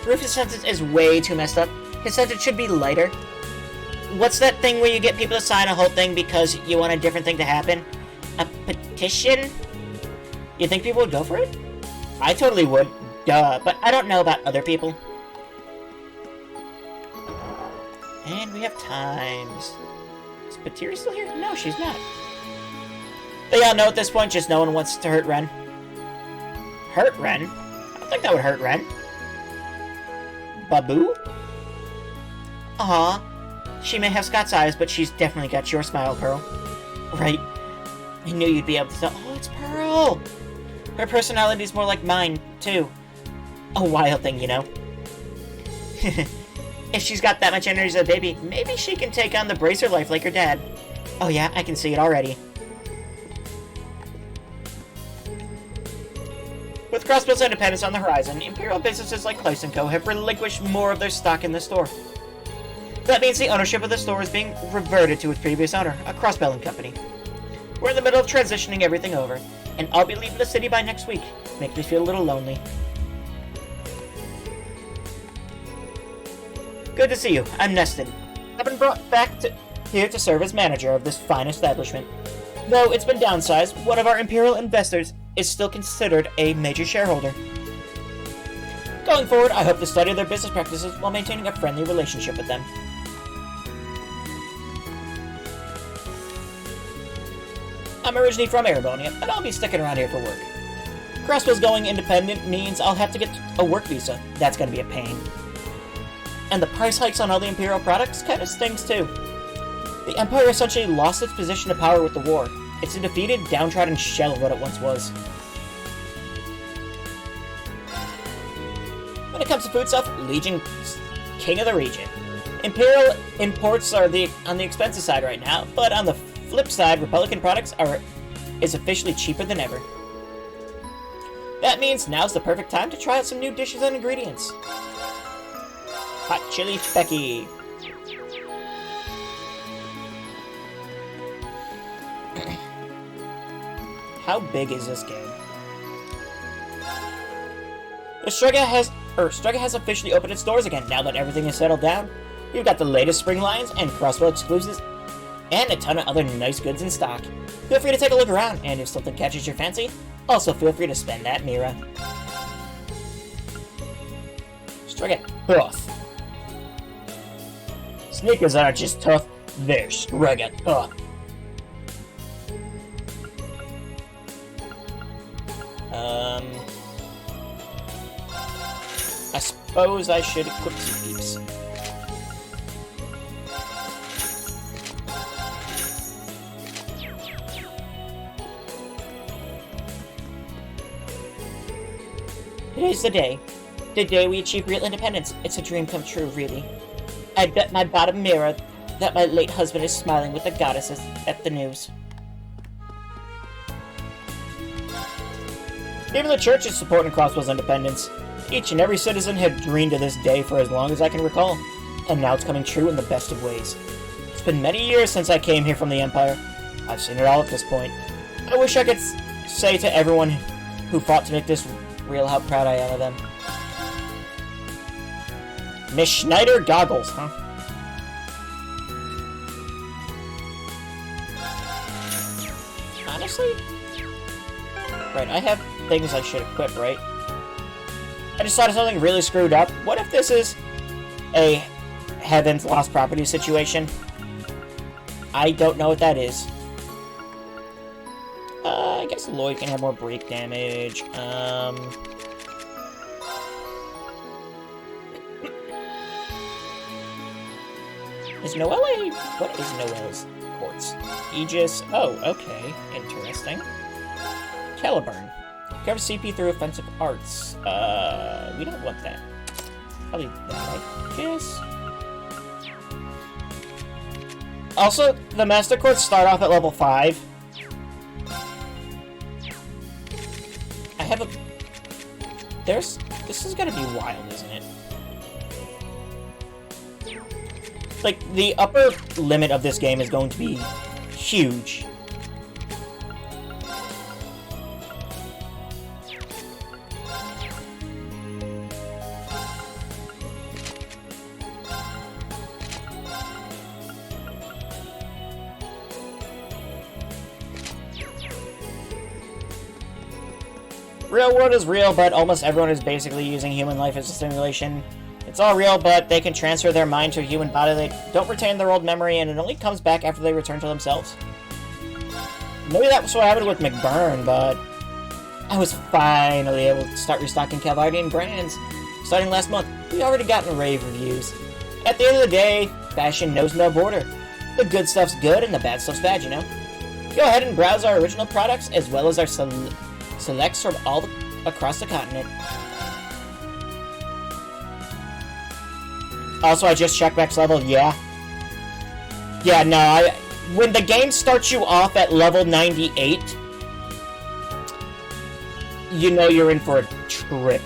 Speaker 1: Rufus' sentence is way too messed up. His sentence should be lighter. What's that thing where you get people to sign a whole thing because you want a different thing to happen? A petition? You think people would go for it? I totally would. Duh. But I don't know about other people. And we have times. Is Patiri still here? No, she's not. They all know at this point, just no one wants to hurt Ren. Hurt Ren? I don't think that would hurt Ren. Babu? Aw. She may have Scott's eyes, but she's definitely got your smile, Pearl. Right. I knew you'd be able to tell. Oh, it's Pearl! Her personality's more like mine, too. A wild thing, you know. If she's got that much energy as a baby, maybe she can take on the bracer life like her dad. Oh yeah, I can see it already. With Crossbell's independence on the horizon, Imperial businesses like Close & Co. have relinquished more of their stock in the store. That means the ownership of the store is being reverted to its previous owner, a Crossbell & Company. We're in the middle of transitioning everything over, and I'll be leaving the city by next week. Makes me feel a little lonely. Good to see you. I'm Neston. I've been brought back here to serve as manager of this fine establishment. Though it's been downsized, one of our Imperial investors is still considered a major shareholder. Going forward, I hope to study their business practices while maintaining a friendly relationship with them. I'm originally from Erebonia, but I'll be sticking around here for work. Crossbell's going independent means I'll have to get a work visa. That's gonna be a pain. And the price hikes on all the Imperial products kind of stings too. The Empire essentially lost its position of power with the war. It's a defeated, downtrodden shell of what it once was. When it comes to food stuff, Legion's king of the region. Imperial imports are on the expensive side right now, but on the flip side, Republican products is officially cheaper than ever. That means now's the perfect time to try out some new dishes and ingredients. Hot chili fecky. How big is this game? Strega has officially opened its doors again now that everything is settled down. We've got the latest spring lines and Crossbell exclusives, and a ton of other nice goods in stock. Feel free to take a look around, and if something catches your fancy, also feel free to spend that Mira. Strega tough. Sneakers aren't just tough, they're Strega tough. I suppose I should equip some peeps. Today's the day. The day we achieve real independence. It's a dream come true, really. I bet my bottom mirror that my late husband is smiling with the goddesses at the news. Even the church is supporting Crossbell's independence. Each and every citizen had dreamed of this day for as long as I can recall, and now it's coming true in the best of ways. It's been many years since I came here from the Empire. I've seen it all at this point. I wish I could say to everyone who fought to make this real how proud I am of them. Miss Schneider goggles, huh? Honestly? Right, I have things I should equip, right? I just thought of something really screwed up. What if this is a Heaven's Lost Property situation? I don't know what that is. I guess Lloyd can have more break damage. Is Noelle what is Noelle's quartz? Aegis. Oh, okay. Interesting. Caliburn. Covers CP through offensive arts. We don't want that. Probably that, I guess. Also, the Master Quartz start off at level 5. I have a... This is gonna be wild, isn't it? Like, the upper limit of this game is going to be huge. Real world is real, but almost everyone is basically using human life as a simulation. It's all real, but they can transfer their mind to a human body. They don't retain their old memory, and it only comes back after they return to themselves. Maybe that's what happened with McBurn, but I was finally able to start restocking Calvardian brands. Starting last month, we already gotten rave reviews. At the end of the day, fashion knows no border. The good stuff's good, and the bad stuff's bad, you know? Go ahead and browse our original products, as well as our selects from all across the continent. Also, I just checked max level, yeah. Yeah, no, when the game starts you off at level 98, you know you're in for a trip.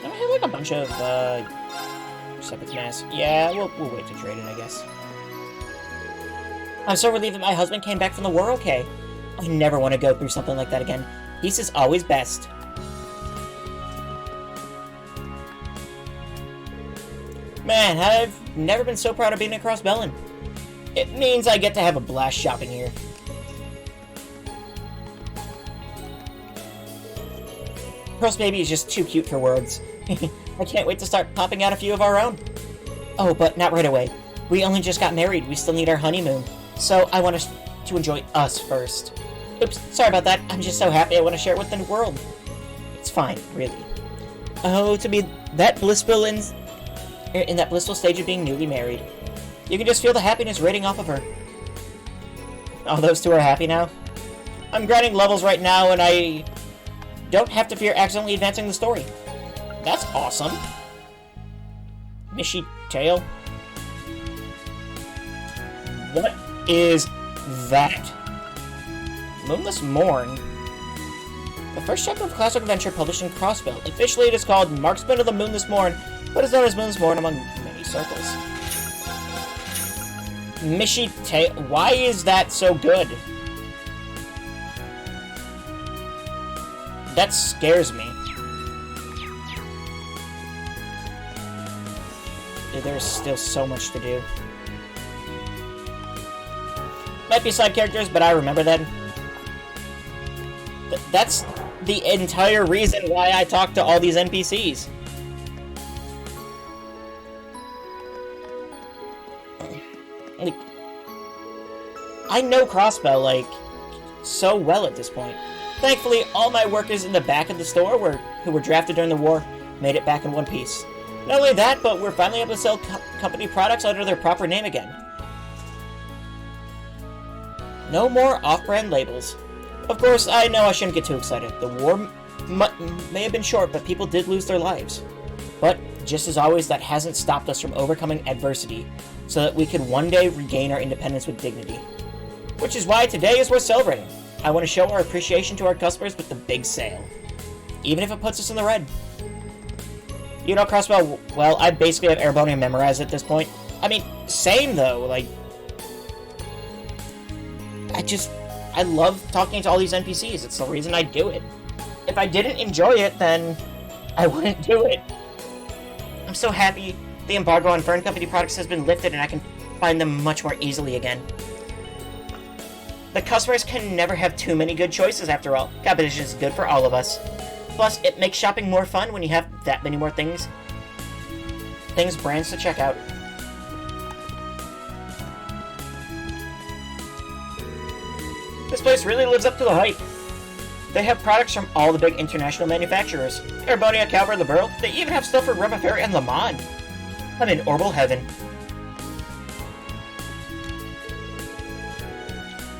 Speaker 1: I have like a bunch of Separate mass. Yeah, we'll wait to trade it, I guess. I'm so relieved that my husband came back from the war okay. I never want to go through something like that again. Peace is always best. Man, I've never been so proud of being a Crossbellan. It means I get to have a blast shopping here. Pearl's baby is just too cute for words. I can't wait to start popping out a few of our own. Oh, but not right away. We only just got married. We still need our honeymoon. So I want us to enjoy us first. Oops, sorry about that. I'm just so happy I want to share it with the world. It's fine, really. Oh, to be that blissful in that blissful stage of being newly married. You can just feel the happiness radiating off of her. Oh, those two are happy now? I'm grinding levels right now, and I don't have to fear accidentally advancing the story. That's awesome. Mishy Tail? What is that? Moonless Morn? The first chapter of classic adventure published in Crossbell. Officially it is called Marksman of the Moonless Morn, but is known as Moonless Morn among many circles. Mishy Tail? Why is that so good? That scares me. There's still so much to do. Might be side characters, but I remember them. That's the entire reason why I talk to all these NPCs. Like, I know Crossbell, like, so well at this point. Thankfully, all my workers in the back of the store who were drafted during the war made it back in one piece. Not only that, but we're finally able to sell company products under their proper name again. No more off-brand labels. Of course, I know I shouldn't get too excited. The war may have been short, but people did lose their lives. But, just as always, that hasn't stopped us from overcoming adversity, so that we could one day regain our independence with dignity. Which is why today is worth celebrating. I want to show our appreciation to our customers with the big sale. Even if it puts us in the red. You know, Crossbell, well, I basically have Erebonian memorized at this point. I mean, same though, like... I love talking to all these NPCs. It's the reason I do it. If I didn't enjoy it, then I wouldn't do it. I'm so happy the embargo on Fern Company products has been lifted and I can find them much more easily again. The customers can never have too many good choices after all. Competition is good for all of us. Plus, it makes shopping more fun when you have that many more brands to check out. This place really lives up to the hype. They have products from all the big international manufacturers. Erebonia, Calvert, Liberal. They even have stuff for Rubber Fairy and Le Mans. I'm in Orbital heaven.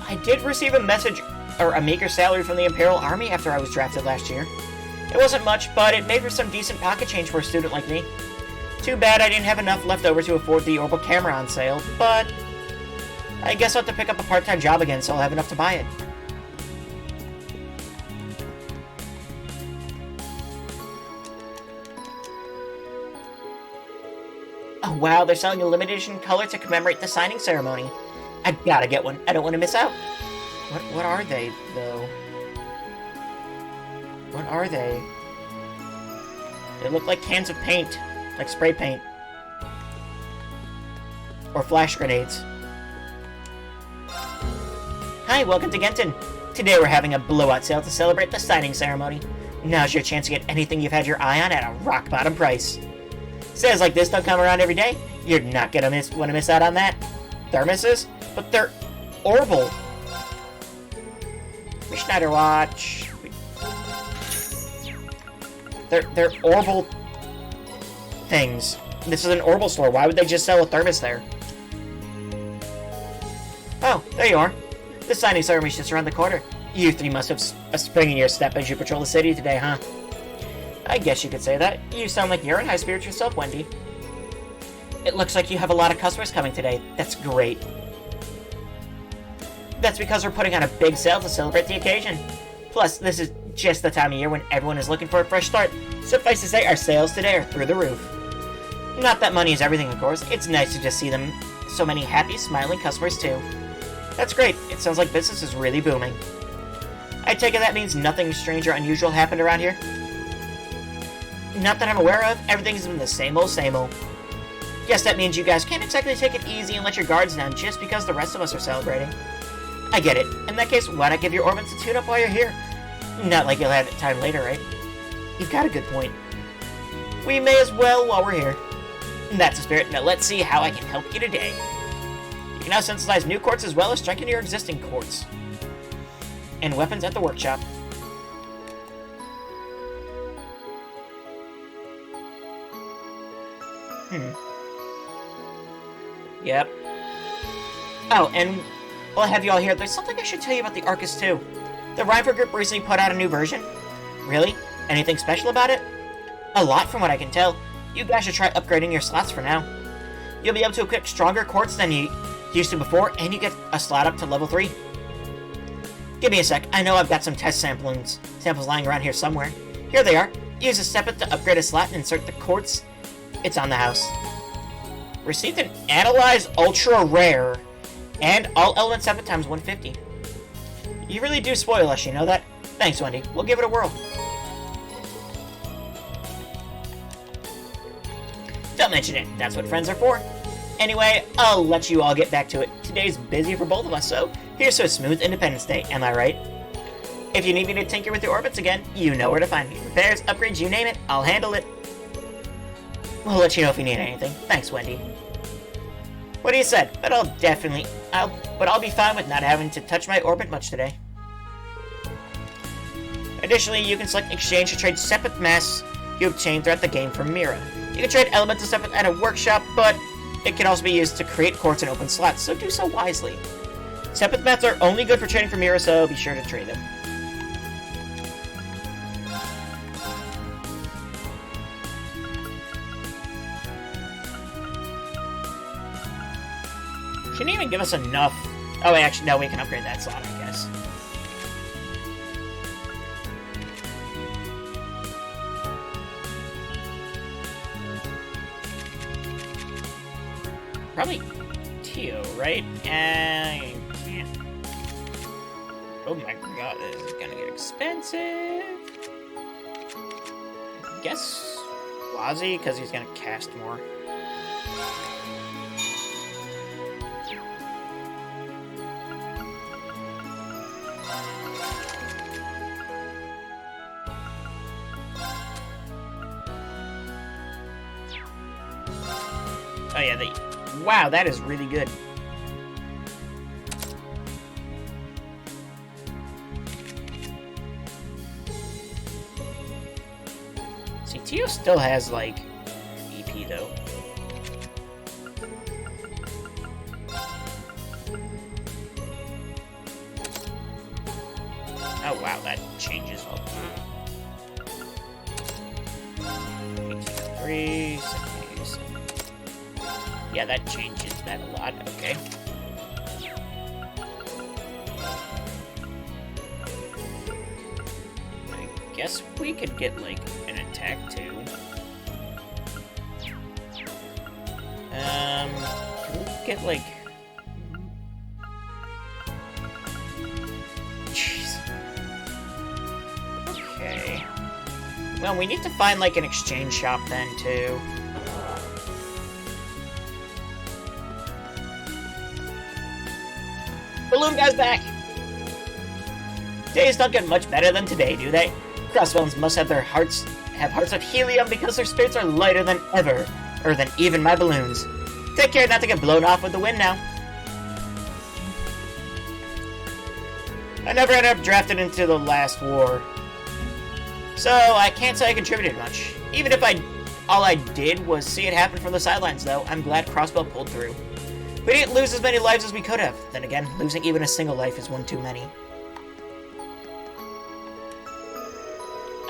Speaker 1: I did receive a message, or a meager salary from the Imperial Army after I was drafted last year. It wasn't much, but it made for some decent pocket change for a student like me. Too bad I didn't have enough left over to afford the Orbital camera on sale, but I guess I'll have to pick up a part-time job again so I'll have enough to buy it. Oh wow, they're selling a limited edition color to commemorate the signing ceremony. I've gotta get one. I don't want to miss out. What are they, though? What are they? They look like cans of paint. Like spray paint. Or flash grenades. Hi, welcome to Genton. Today we're having a blowout sale to celebrate the signing ceremony. Now's your chance to get anything you've had your eye on at a rock-bottom price. Sales like this don't come around every day. You're not gonna want to miss out on that. Thermoses? But they're Orbital. Schneider watch. They're Orbital things. This is an Orbital store. Why would they just sell a thermos there? Oh, there you are. The signing ceremony's just around the corner. You three must have a spring in your step as you patrol the city today, huh? I guess you could say that. You sound like you're in high spirits yourself, Wendy. It looks like you have a lot of customers coming today. That's great. That's because we're putting on a big sale to celebrate the occasion. Plus, this is just the time of year when everyone is looking for a fresh start. Suffice to say, our sales today are through the roof. Not that money is everything, of course. It's nice to just see them, so many happy, smiling customers, too. That's great. It sounds like business is really booming. I take it that means nothing strange or unusual happened around here? Not that I'm aware of. Everything's been the same old, same old. Guess that means you guys can't exactly take it easy and let your guards down just because the rest of us are celebrating. I get it. In that case, why not give your orbits a tune-up while you're here? Not like you'll have time later, right? You've got a good point. We may as well while we're here. That's the spirit. Now let's see how I can help you today. You can now synthesize new quartz as well as strengthen your existing quartz. And weapons at the workshop. Yep. Oh, and while I have you all here, there's something I should tell you about the Arcus too. The Rhymer group recently put out a new version. Really? Anything special about it? A lot from what I can tell. You guys should try upgrading your slots for now. You'll be able to equip stronger quartz than you used to before, and you get a slot up to level 3. Give me a sec. I know I've got some test samples lying around here somewhere. Here they are. Use a Sepet to upgrade a slot and insert the quartz. It's on the house. Received an Analyze Ultra Rare and all element Sepet times 150. You really do spoil us, you know that? Thanks, Wendy. We'll give it a whirl. Don't mention it. That's what friends are for. Anyway, I'll let you all get back to it. Today's busy for both of us, so here's to a smooth Independence Day, am I right? If you need me to tinker with your orbits again, you know where to find me. Repairs, upgrades, you name it, I'll handle it. We'll let you know if you need anything. Thanks, Wendy. What you said, but I'll be fine with not having to touch my orbit much today. Additionally, you can select exchange to trade Sepet mass you obtain throughout the game from Mira. You can trade elemental Sepet at a workshop, but it can also be used to create quartz and open slots, so do so wisely. Sepet mats are only good for trading from Mira, so be sure to trade them. She didn't even give us enough. Oh, actually, no, we can upgrade that slot, I guess. Probably Tio, right? Yeah. Oh my god, this is gonna get expensive. I guess Wazi, because he's gonna cast more. Oh yeah, wow, that is really good. See, Tio still has, like, EP, though. Oh, wow, that changes all the time. 3, 6, yeah, that changes that a lot, okay. I guess we could get, like, an attack, too. Can we get, like... Jeez. Okay. Well, we need to find, like, an exchange shop then, too. Balloon guy's back! Days don't get much better than today, do they? Crossbones must have hearts of helium because their spirits are lighter than ever, or than even my balloons. Take care not to get blown off with the wind now. I never ended up drafted into the last war, so I can't say I contributed much. Even if all I did was see it happen from the sidelines, though, I'm glad Crossbell pulled through. We didn't lose as many lives as we could have. Then again, losing even a single life is one too many.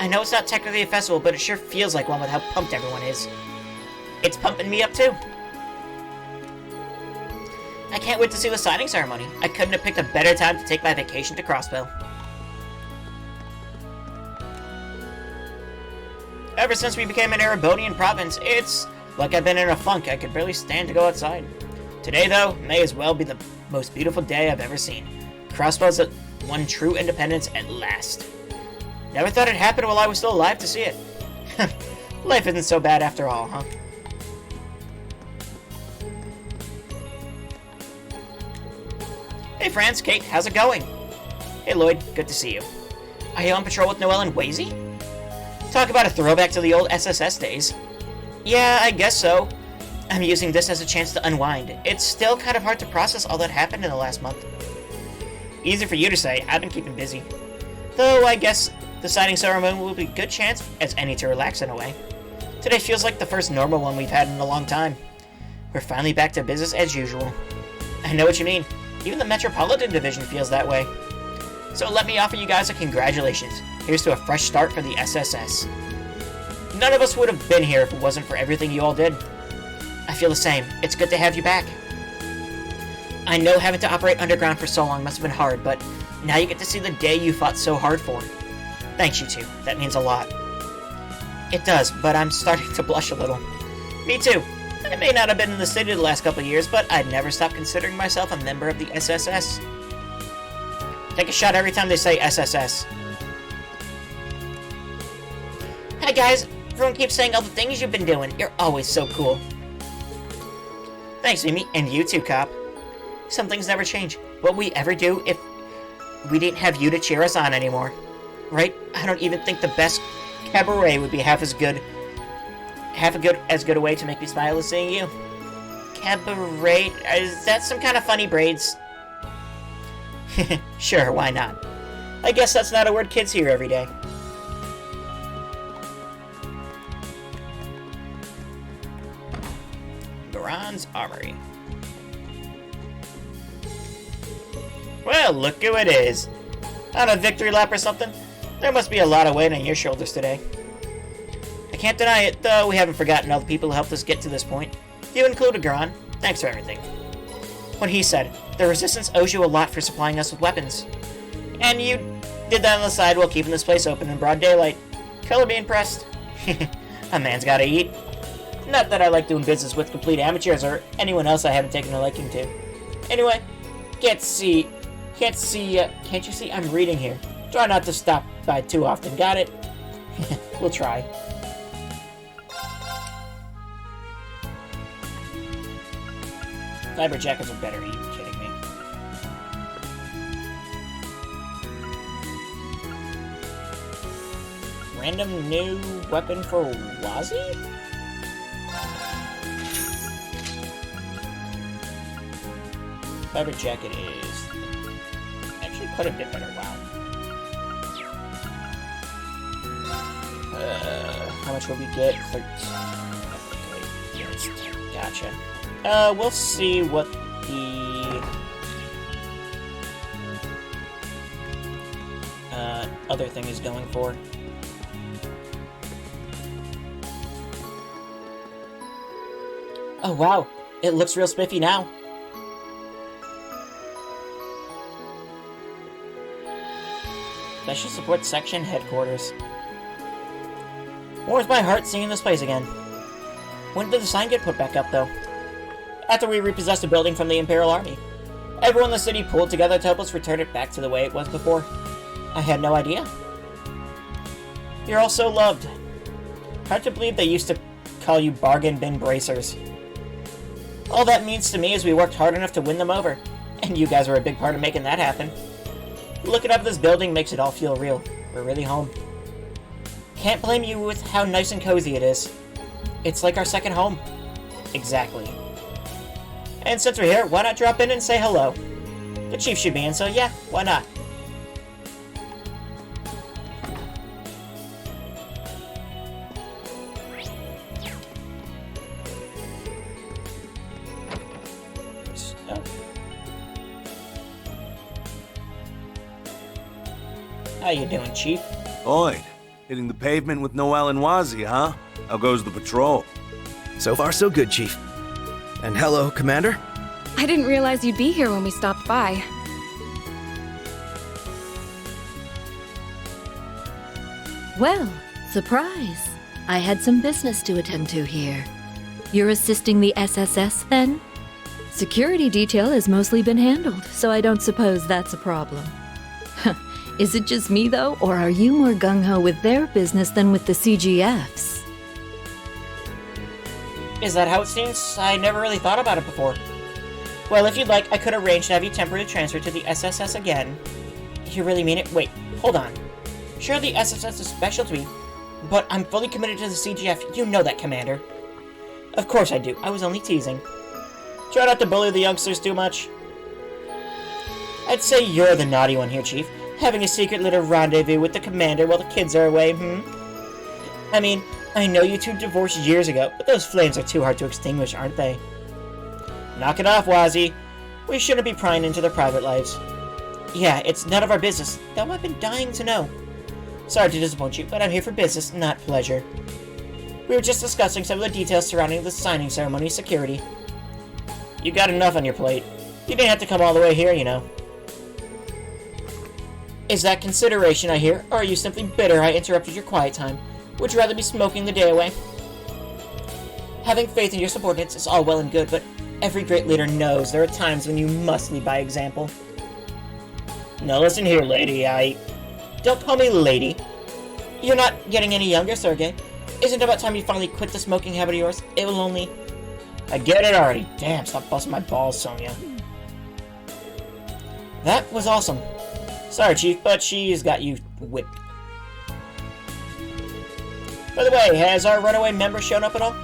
Speaker 1: I know it's not technically a festival, but it sure feels like one with how pumped everyone is. It's pumping me up too. I can't wait to see the signing ceremony. I couldn't have picked a better time to take my vacation to Crossbell. Ever since we became an Erebonian province, it's Like I've been in a funk, I could barely stand to go outside. Today, though, may as well be the most beautiful day I've ever seen. Crossbell's won true independence at last. Never thought it'd happen while I was still alive to see it. Life isn't so bad after all, huh? Hey Franz, Kate, how's it going? Hey Lloyd, good to see you. Are you on patrol with Noelle and Wazy? Talk about a throwback to the old SSS days. Yeah, I guess so. I'm using this as a chance to unwind. It's still kind of hard to process all that happened in the last month. Easy for you to say, I've been keeping busy. Though I guess the signing ceremony will be a good chance as any to relax in a way. Today feels like the first normal one we've had in a long time. We're finally back to business as usual. I know what you mean. Even the Metropolitan Division feels that way. So let me offer you guys a congratulations. Here's to a fresh start for the SSS. None of us would have been here if it wasn't for everything you all did. I feel the same. It's good to have you back. I know having to operate underground for so long must have been hard, but now you get to see the day you fought so hard for. Thanks, you two. That means a lot. It does, but I'm starting to blush a little. Me too. I may not have been in the city the last couple of years, but I'd never stop considering myself a member of the SSS. Take a shot every time they say SSS. Hi guys, everyone keeps saying all the things you've been doing. You're always so cool. Thanks, Mimi, and you too, Cop. Some things never change. What we ever do if we didn't have you to cheer us on anymore. Right? I don't even think the best cabaret would be half as good a way to make me smile as seeing you. Cabaret? Is that some kind of funny braids? Sure, why not? I guess that's not a word kids hear every day. Bronze Armory. Well, look who it is. On a victory lap or something? There must be a lot of weight on your shoulders today. I can't deny it, though we haven't forgotten all the people who helped us get to this point. You included, Garan. Thanks for everything. What he said, the Resistance owes you a lot for supplying us with weapons. And you did that on the side while keeping this place open in broad daylight. Color be impressed. A man's gotta eat. Not that I like doing business with complete amateurs or anyone else I haven't taken a liking to. Anyway, can't you see I'm reading here? Try not to stop by too often, got it? We'll try. Fiber jackets are better, are you kidding me? Random new weapon for Wazy? Fiber jacket is actually quite a bit better, wow. How much will we get? 13. Okay, gotcha. We'll see what the other thing is going for. Oh wow, it looks real spiffy now. Special Support Section Headquarters. Warms my heart seeing this place again. When did the sign get put back up, though? After we repossessed a building from the Imperial Army. Everyone in the city pulled together to help us return it back to the way it was before. I had no idea. You're all so loved. Hard to believe they used to call you bargain bin bracers. All that means to me is we worked hard enough to win them over, and you guys were a big part of making that happen. Looking up at this building makes it all feel real. We're really home. Can't blame you with how nice and cozy it is. It's like our second home. Exactly. And since we're here, why not drop in and say hello? The chief should be in, so yeah, why not? How you doing, Chief?
Speaker 12: Lloyd, hitting the pavement with Noelle and Wazy, huh? How goes the patrol?
Speaker 13: So far, so good, Chief. And hello, Commander?
Speaker 11: I didn't realize you'd be here when we stopped by.
Speaker 7: Well, surprise. I had some business to attend to here. You're assisting the SSS then? Security detail has mostly been handled, so I don't suppose that's a problem. Is it just me though, or are you more gung-ho with their business than with the CGFs?
Speaker 1: Is that how it seems? I never really thought about it before. Well, if you'd like, I could arrange to have you temporarily transferred to the SSS again. You really mean it? Wait, hold on. Sure, the SSS is special to me, but I'm fully committed to the CGF. You know that, Commander. Of course I do. I was only teasing. Try not to bully the youngsters too much. I'd say you're the naughty one here, Chief. Having a secret little rendezvous with the Commander while the kids are away, I mean, I know you two divorced years ago, but those flames are too hard to extinguish, aren't they? Knock it off, Wazzy. We shouldn't be prying into their private lives. Yeah, it's none of our business, though I've been dying to know. Sorry to disappoint you, but I'm here for business, not pleasure. We were just discussing some of the details surrounding the signing ceremony security. You got enough on your plate. You didn't have to come all the way here, you know. Is that consideration, I hear, or are you simply bitter I interrupted your quiet time? Would you rather be smoking the day away? Having faith in your subordinates is all well and good, but every great leader knows there are times when you must lead by example. Now listen here, lady, Don't call me lady. You're not getting any younger, Sergei. Isn't it about time you finally quit the smoking habit of yours? It will only... I get it already. Damn, stop busting my balls, Sonia. That was awesome. Sorry, Chief, but she's got you whipped. By the way, has our runaway member shown up at all?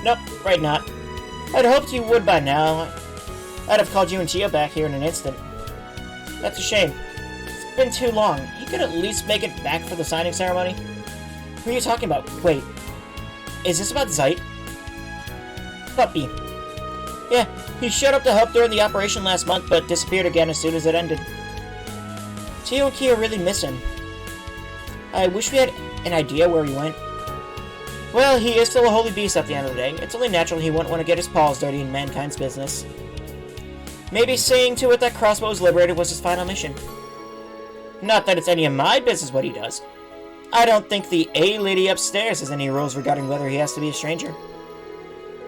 Speaker 1: Nope, right not. I'd hoped you would by now. I'd have called you and Chio back here in an instant. That's a shame. It's been too long. He could at least make it back for the signing ceremony. Who are you talking about? Wait. Is this about Zeit? Puppy. Yeah, he showed up to help during the operation last month, but disappeared again as soon as it ended. Chio and Kyo really miss him. I wish we had an idea where he went. Well, he is still a holy beast at the end of the day. It's only natural he wouldn't want to get his paws dirty in mankind's business. Maybe seeing to it that Crossbell was liberated was his final mission. Not that it's any of my business what he does. I don't think the A-lady upstairs has any rules regarding whether he has to be a stranger.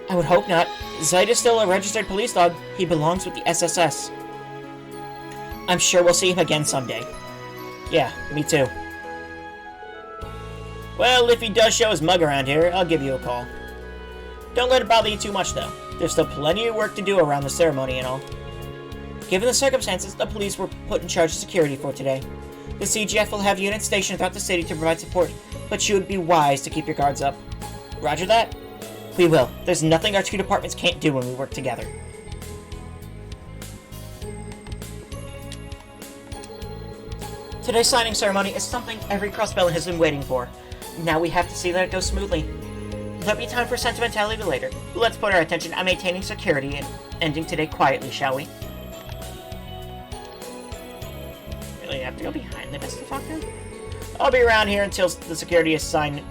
Speaker 1: I would hope not. Zeit is still a registered police dog. He belongs with the SSS. I'm sure we'll see him again someday. Yeah, me too. Well, if he does show his mug around here, I'll give you a call. Don't let it bother you too much, though. There's still plenty of work to do around the ceremony and all. Given the circumstances, the police were put in charge of security for today. The CGF will have units stationed throughout the city to provide support, but you would be wise to keep your guards up. Roger that? We will. There's nothing our two departments can't do when we work together. Today's signing ceremony is something every Crossbell has been waiting for. Now we have to see that it goes smoothly. There'll be time for sentimentality later. Let's put our attention on maintaining security and ending today quietly, shall we? Really have to go behind the desk to talk to him? I'll be around here until the security assigned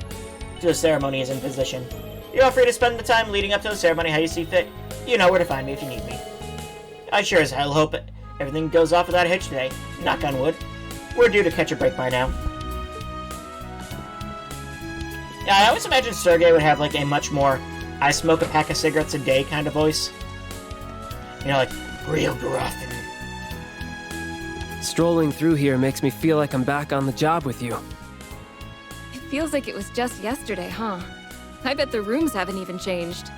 Speaker 1: to the ceremony is in position. You're free to spend the time leading up to the ceremony how you see fit. You know where to find me if you need me. I sure as hell hope everything goes off without a hitch today. Knock on wood. We're due to catch a break by now. Yeah, I always imagined Sergei would have like a much more I smoke a pack of cigarettes a day kind of voice. You know, like real gruff and...
Speaker 15: Strolling through here makes me feel like I'm back on the job with you.
Speaker 11: It feels like it was just yesterday, huh? I bet the rooms haven't even changed.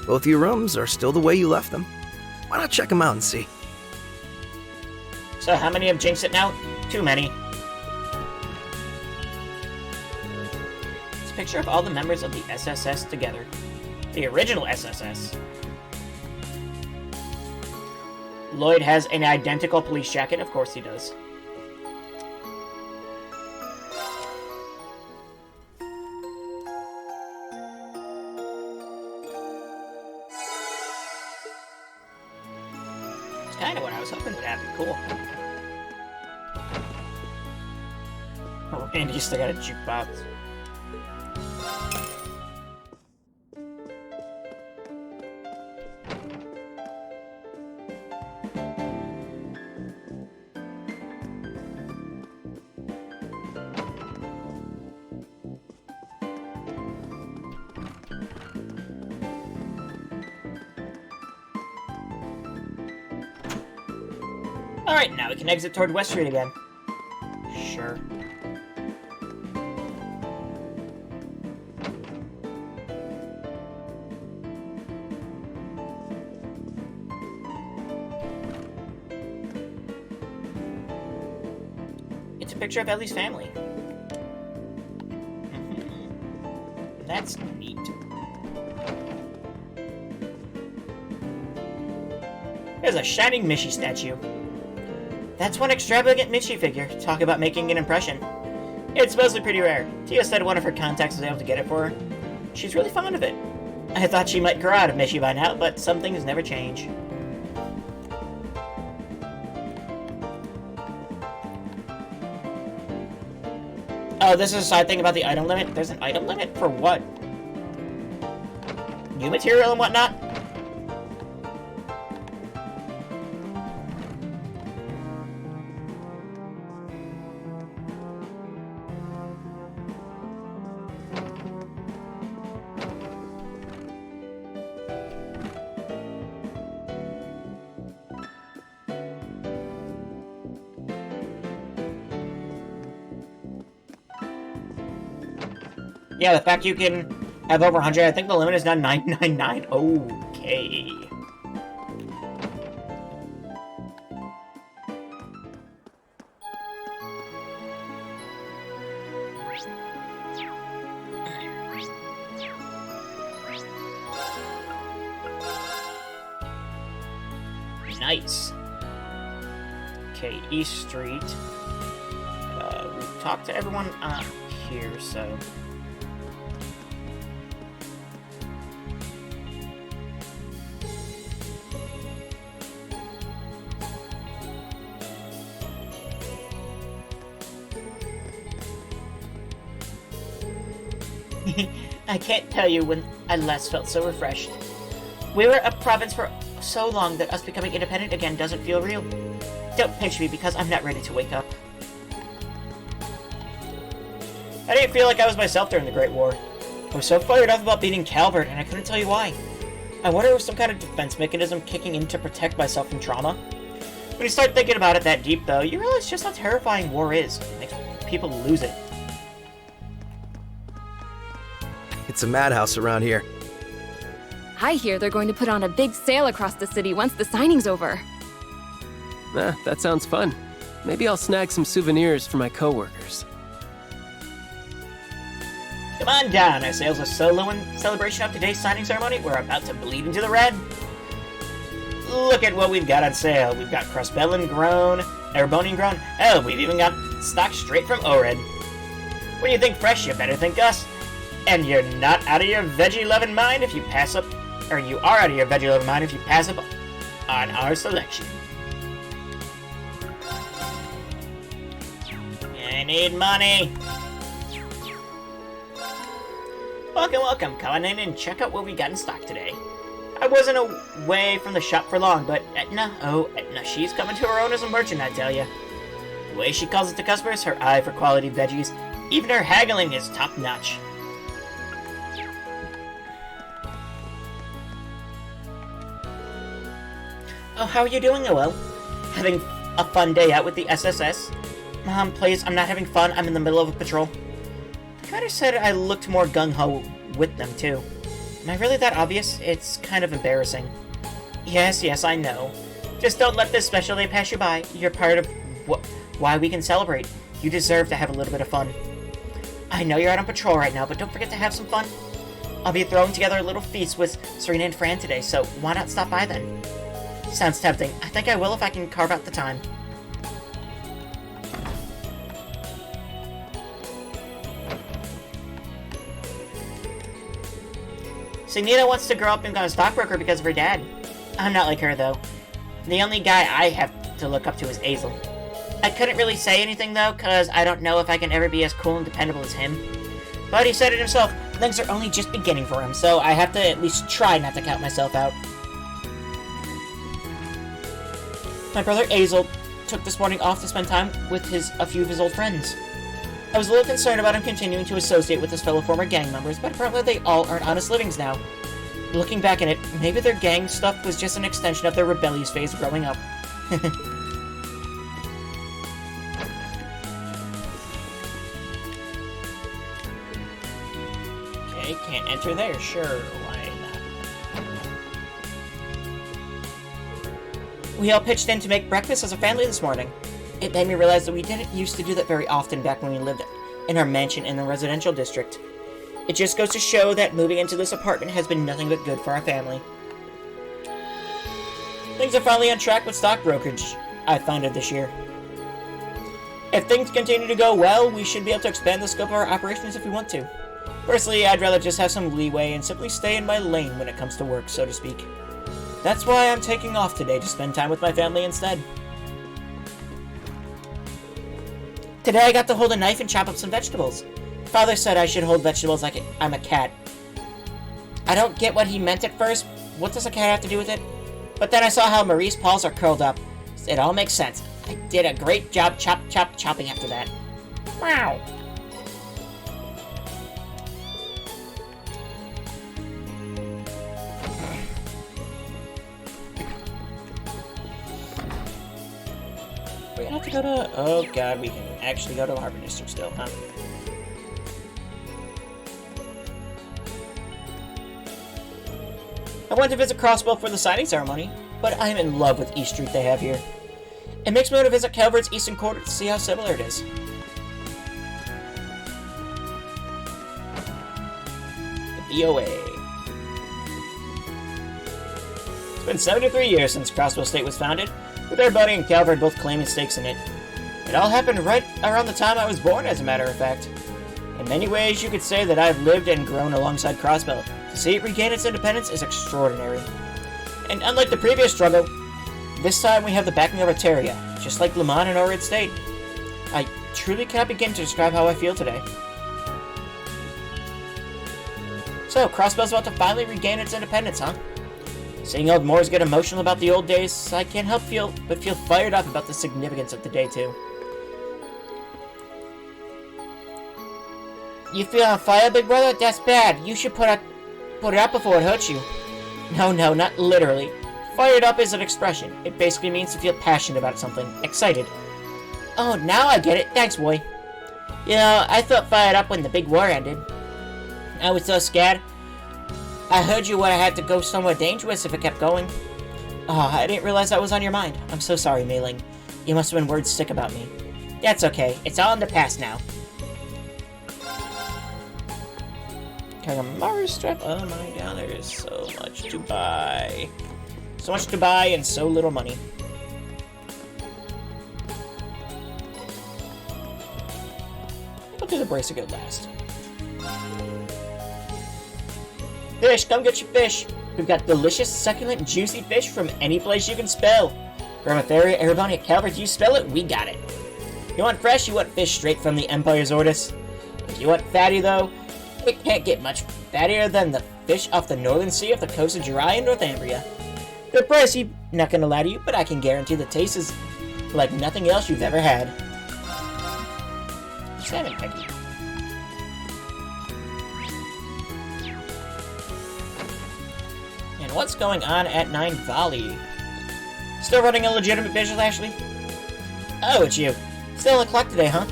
Speaker 13: Both your rooms are still the way you left them. Why not check them out and see?
Speaker 1: So how many have jinxed it now? Too many. It's a picture of all the members of the SSS together. The original SSS. Lloyd has an identical police jacket, of course he does. It's kind of what I was hoping would happen. Cool. Oh, and he's still got a jukebox. Alright, now we can exit toward West Street again. Sure. It's a picture of Ellie's family. That's neat. There's a shining Mishi statue. That's one extravagant Mishi figure. Talk about making an impression. It's mostly pretty rare. Tia said one of her contacts was able to get it for her. She's really fond of it. I thought she might grow out of Mishi by now, but some things never change. Oh, this is a side thing about the item limit. There's an item limit for what? New material and whatnot? Yeah, the fact you can have over 100, I think the limit is now 999. Okay. Nice. Okay, East Street. We've talked to everyone here, so... I can't tell you when I last felt so refreshed. We were a province for so long that us becoming independent again doesn't feel real. Don't pinch me because I'm not ready to wake up. I didn't feel like I was myself during the Great War. I was so fired up about beating Calvert and I couldn't tell you why. I wonder if it was some kind of defense mechanism kicking in to protect myself from trauma. When you start thinking about it that deep though, you realize just how terrifying war is. It makes people lose it.
Speaker 13: It's a madhouse around here.
Speaker 11: I hear they're going to put on a big sale across the city once the signing's over.
Speaker 15: That sounds fun. Maybe I'll snag some souvenirs for my coworkers.
Speaker 1: Come on down, our sales are so low in celebration of today's signing ceremony, we're about to bleed into the red. Look at what we've got on sale. We've got Crossbell grown, Erebonian grown, hell, we've even got stock straight from Ored. When you think fresh, you better think us. And you're not out of your veggie-loving mind if you pass up, or you are out of your veggie-loving mind if you pass up on our selection. I need money. Welcome, welcome. Come on in and check out what we got in stock today. I wasn't away from the shop for long, but Etna, oh, Etna, she's coming to her own as a merchant, I tell ya. The way she calls it to customers, her eye for quality veggies, even her haggling is top-notch. Oh, how are you doing, Noel? Having a fun day out with the SSS? Mom, please, I'm not having fun. I'm in the middle of a patrol. The guide said I looked more gung-ho with them, too. Am I really that obvious? It's kind of embarrassing. Yes, I know. Just don't let this special day pass you by. You're part of why we can celebrate. You deserve to have a little bit of fun. I know you're out on patrol right now, but don't forget to have some fun. I'll be throwing together a little feast with Serena and Fran today, so why not stop by then? Sounds tempting. I think I will if I can carve out the time. Signita wants to grow up and become a stockbroker because of her dad. I'm not like her, though. The only guy I have to look up to is Azel. I couldn't really say anything, though, because I don't know if I can ever be as cool and dependable as him. But he said it himself, things are only just beginning for him, so I have to at least try not to count myself out. My brother Azel took this morning off to spend time with a few of his old friends. I was a little concerned about him continuing to associate with his fellow former gang members, but apparently they all earn honest livings now. Looking back at it, maybe their gang stuff was just an extension of their rebellious phase growing up. Okay, can't enter there. Sure, why not? We all pitched in to make breakfast as a family this morning. It made me realize that we didn't used to do that very often back when we lived in our mansion in the residential district. It just goes to show that moving into this apartment has been nothing but good for our family. Things are finally on track with stock brokerage I founded this year. If things continue to go well, we should be able to expand the scope of our operations if we want to. Personally, I'd rather just have some leeway and simply stay in my lane when it comes to work, so to speak. That's why I'm taking off today to spend time with my family instead. Today I got to hold a knife and chop up some vegetables. Father said I should hold vegetables like I'm a cat. I don't get what he meant at first. What does a cat have to do with it? But then I saw how Marie's paws are curled up. It all makes sense. I did a great job chopping after that. Wow. We're gonna have to go to... Oh god, we can actually go to Harbor District still, huh? I went to visit Crossbell for the signing ceremony, but I'm in love with East Street they have here. It makes me want to visit Calvert's Eastern Quarter to see how similar it is. The BOA. It's been 73 years since Crossbell State was founded, with everybody in Calvert both claiming stakes in it. It all happened right around the time I was born, as a matter of fact. In many ways, you could say that I've lived and grown alongside Crossbell. To see it regain its independence is extraordinary. And unlike the previous struggle, this time we have the backing of Eteria, just like Lemon and Orid State. I truly cannot begin to describe how I feel today. So, Crossbell's about to finally regain its independence, huh? Seeing old Moors get emotional about the old days, I can't help but feel fired up about the significance of the day, too. You feel on fire, big brother? That's bad. You should put it up before it hurts you. No, not literally. Fired up is an expression. It basically means to feel passionate about something. Excited. Oh, now I get it. Thanks, boy. You know, I felt fired up when the big war ended. I was so scared. I heard you would have had to go somewhere dangerous if it kept going. Oh, I didn't realize that was on your mind. I'm so sorry, Mei Ling. You must have been words sick about me. That's okay. It's all in the past now. Kagamaru strap. Oh my god, there is so much to buy. So much to buy and so little money. I'll do the brace of good last. Fish, come get your fish. We've got delicious, succulent, juicy fish from any place you can spell. From Etheria, Erebonia, Calvert, you spell it, we got it. You want fresh, you want fish straight from the Empire's Ordis. If you want fatty, though, it can't get much fattier than the fish off the northern sea of the coast of Jirai and Northumbria. They're pricey, not gonna lie to you, but I can guarantee the taste is like nothing else you've ever had. Salmon Peggy. And what's going on at 9 Valley? Still running a legitimate business, Ashley? Oh, it's you. Still on the clock today, huh?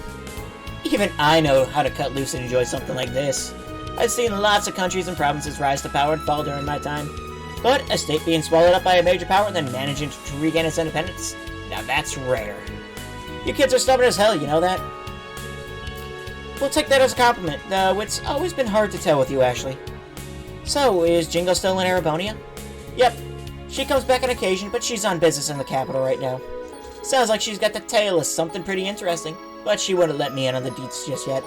Speaker 1: Even I know how to cut loose and enjoy something like this. I've seen lots of countries and provinces rise to power and fall during my time. But a state being swallowed up by a major power and then managing to regain its independence? Now that's rare. You kids are stubborn as hell, you know that? We'll take that as a compliment, though it's always been hard to tell with you, Ashley. So, is Jingo still in Erebonia? Yep. She comes back on occasion, but she's on business in the capital right now. Sounds like she's got the tail of something pretty interesting, but she wouldn't let me in on the deets just yet.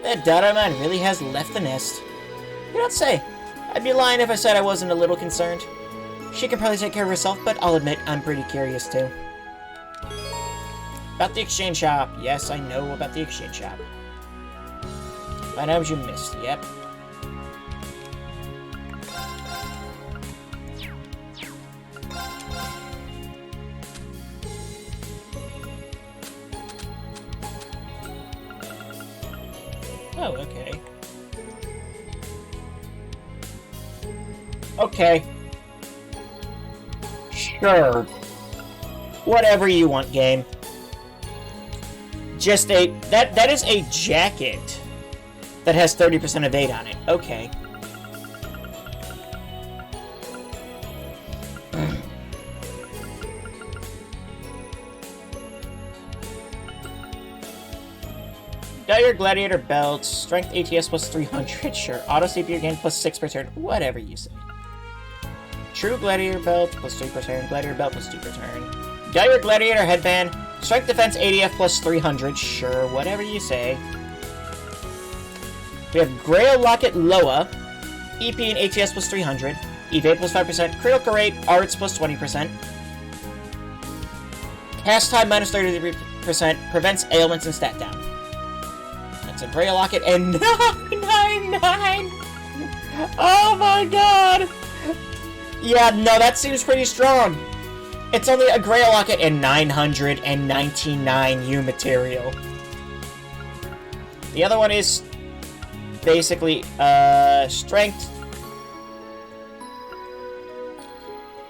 Speaker 1: That daughter of mine really has left the nest. You don't say. I'd be lying if I said I wasn't a little concerned. She can probably take care of herself, but I'll admit I'm pretty curious too. About the exchange shop. Yes, I know about the exchange shop. Items you missed. Yep. Oh, okay. Okay. Sure. Whatever you want, game. Just that is a jacket. that has 30% evade on it. Okay. Dire Gladiator Belt, Strength ATS plus 300, sure. Auto CPU gain plus 6 per turn, whatever you say. True Gladiator Belt plus 3 per turn, Gladiator Belt plus 2 per turn. Dire Gladiator Headband, Strength Defense ADF plus 300, sure, whatever you say. We have Grail Locket Loa, EP and ATS plus 300, Evade plus 5%, Critical Rate, Arts plus 20%. Cast time minus 33%, prevents ailments and stat down. That's a Grail Locket and 999! Oh my god! Yeah, no, that seems pretty strong. It's only a Grail Locket and 999 U material. The other one is basically strength,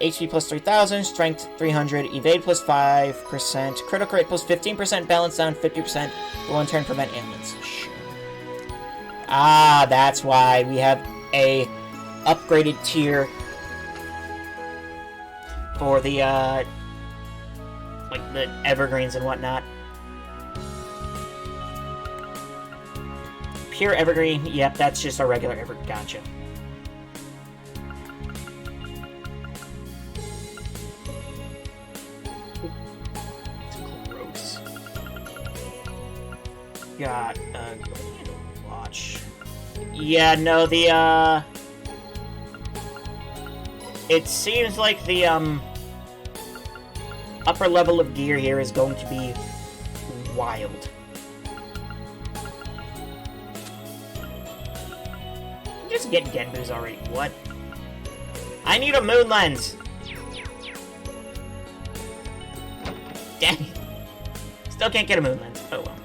Speaker 1: HP plus 3000, strength 300, evade plus 5%, critical rate plus 15%, balance down 50%, will in turn prevent ailments. Sure. Ah, that's why we have a upgraded tier for the like the evergreens and whatnot. Pure evergreen, yep, that's just a regular evergreen. Gotcha. Gross. Got watch. Yeah, no, the it seems like the upper level of gear here is going to be wild. Just get Genbus already. What? I need a moon lens. Dang it. Still can't get a moon lens. Oh well.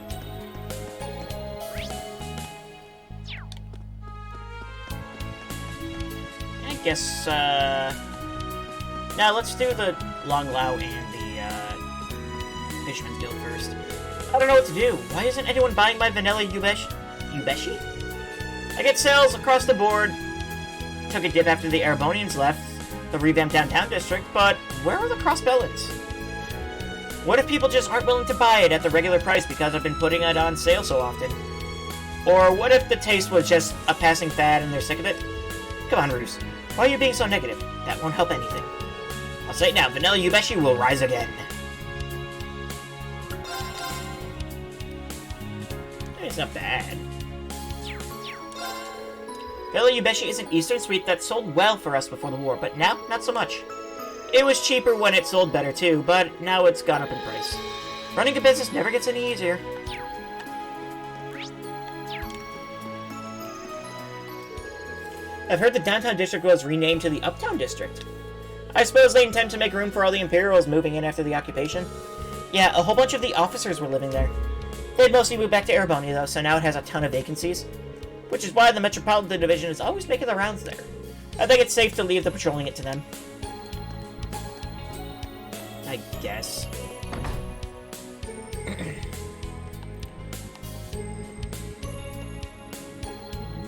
Speaker 1: I guess, now let's do the Long Lao and the, Fisherman's Guild first. I don't know what to do. Why isn't anyone buying my vanilla Yubeshi? I get sales across the board. Took a dip after the Erebonians left the revamped downtown district, but where are the Crossbellans? What if people just aren't willing to buy it at the regular price because I've been putting it on sale so often? Or what if the taste was just a passing fad and they're sick of it? Come on, Roos. Why are you being so negative? That won't help anything. I'll say it now, vanilla Yubeshi will rise again. It's not bad. Vanilla Yubeshi is an Eastern sweet that sold well for us before the war, but now, not so much. It was cheaper when it sold better too, but now it's gone up in price. Running a business never gets any easier. I've heard the downtown district was renamed to the uptown district. I suppose they intend to make room for all the Imperials moving in after the occupation. Yeah, a whole bunch of the officers were living there. They'd mostly moved back to Erebonia though, so now it has a ton of vacancies. Which is why the Metropolitan Division is always making the rounds there. I think it's safe to leave the patrolling it to them. I guess.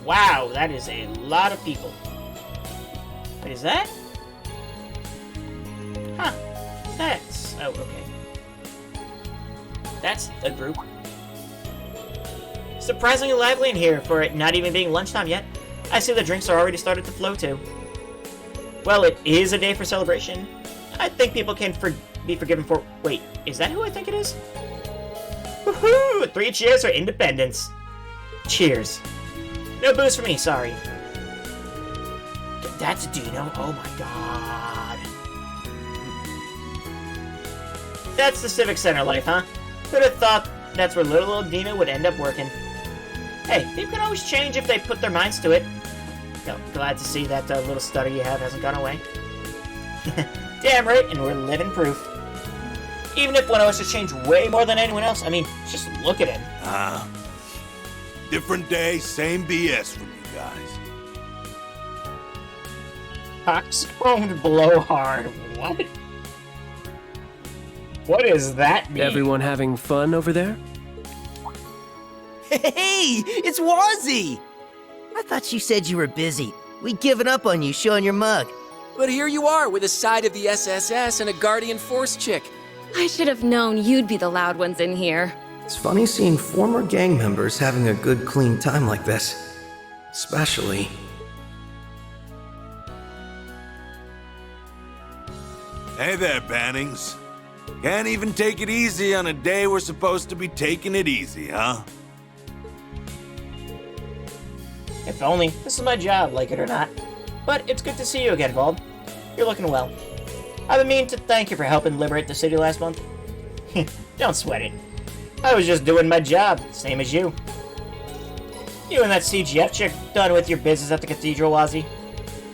Speaker 1: Wow, that is a lot of people. Wait, is that? Huh. That's... oh, okay. That's a group. Surprisingly lively in here for it not even being lunchtime yet. I see the drinks are already started to flow too. Well, it is a day for celebration. I think people can be forgiven for... wait, is that who I think it is? Woohoo! 3 cheers for independence. Cheers. No booze for me, sorry. That's Dino? Oh my god. That's the Civic Center life, huh? Who'd have thought that's where little old Dino would end up working. Hey, people can always change if they put their minds to it. No, glad to see that little stutter you have hasn't gone away. Damn right, and we're living proof. Even if one of us has changed way more than anyone else, I mean, just look at him.
Speaker 8: Different day, same BS from you guys.
Speaker 1: Coxcombed blowhard. What? What is that mean?
Speaker 15: Everyone having fun over there?
Speaker 21: Hey, it's Wazzy! I thought you said you were busy. We'd given up on you showing your mug.
Speaker 22: But here you are with a side of the SSS and a Guardian Force chick.
Speaker 11: I should have known you'd be the loud ones in here.
Speaker 13: It's funny seeing former gang members having a good, clean time like this. Especially...
Speaker 12: Hey there, Bannings. Can't even take it easy on a day we're supposed to be taking it easy, huh?
Speaker 1: If only. This is my job, like it or not. But it's good to see you again, Vald. You're looking well. I've been meaning to thank you for helping liberate the city last month. Don't sweat it. I was just doing my job, same as you. You and that CGF chick done with your business at the cathedral, Wazzy?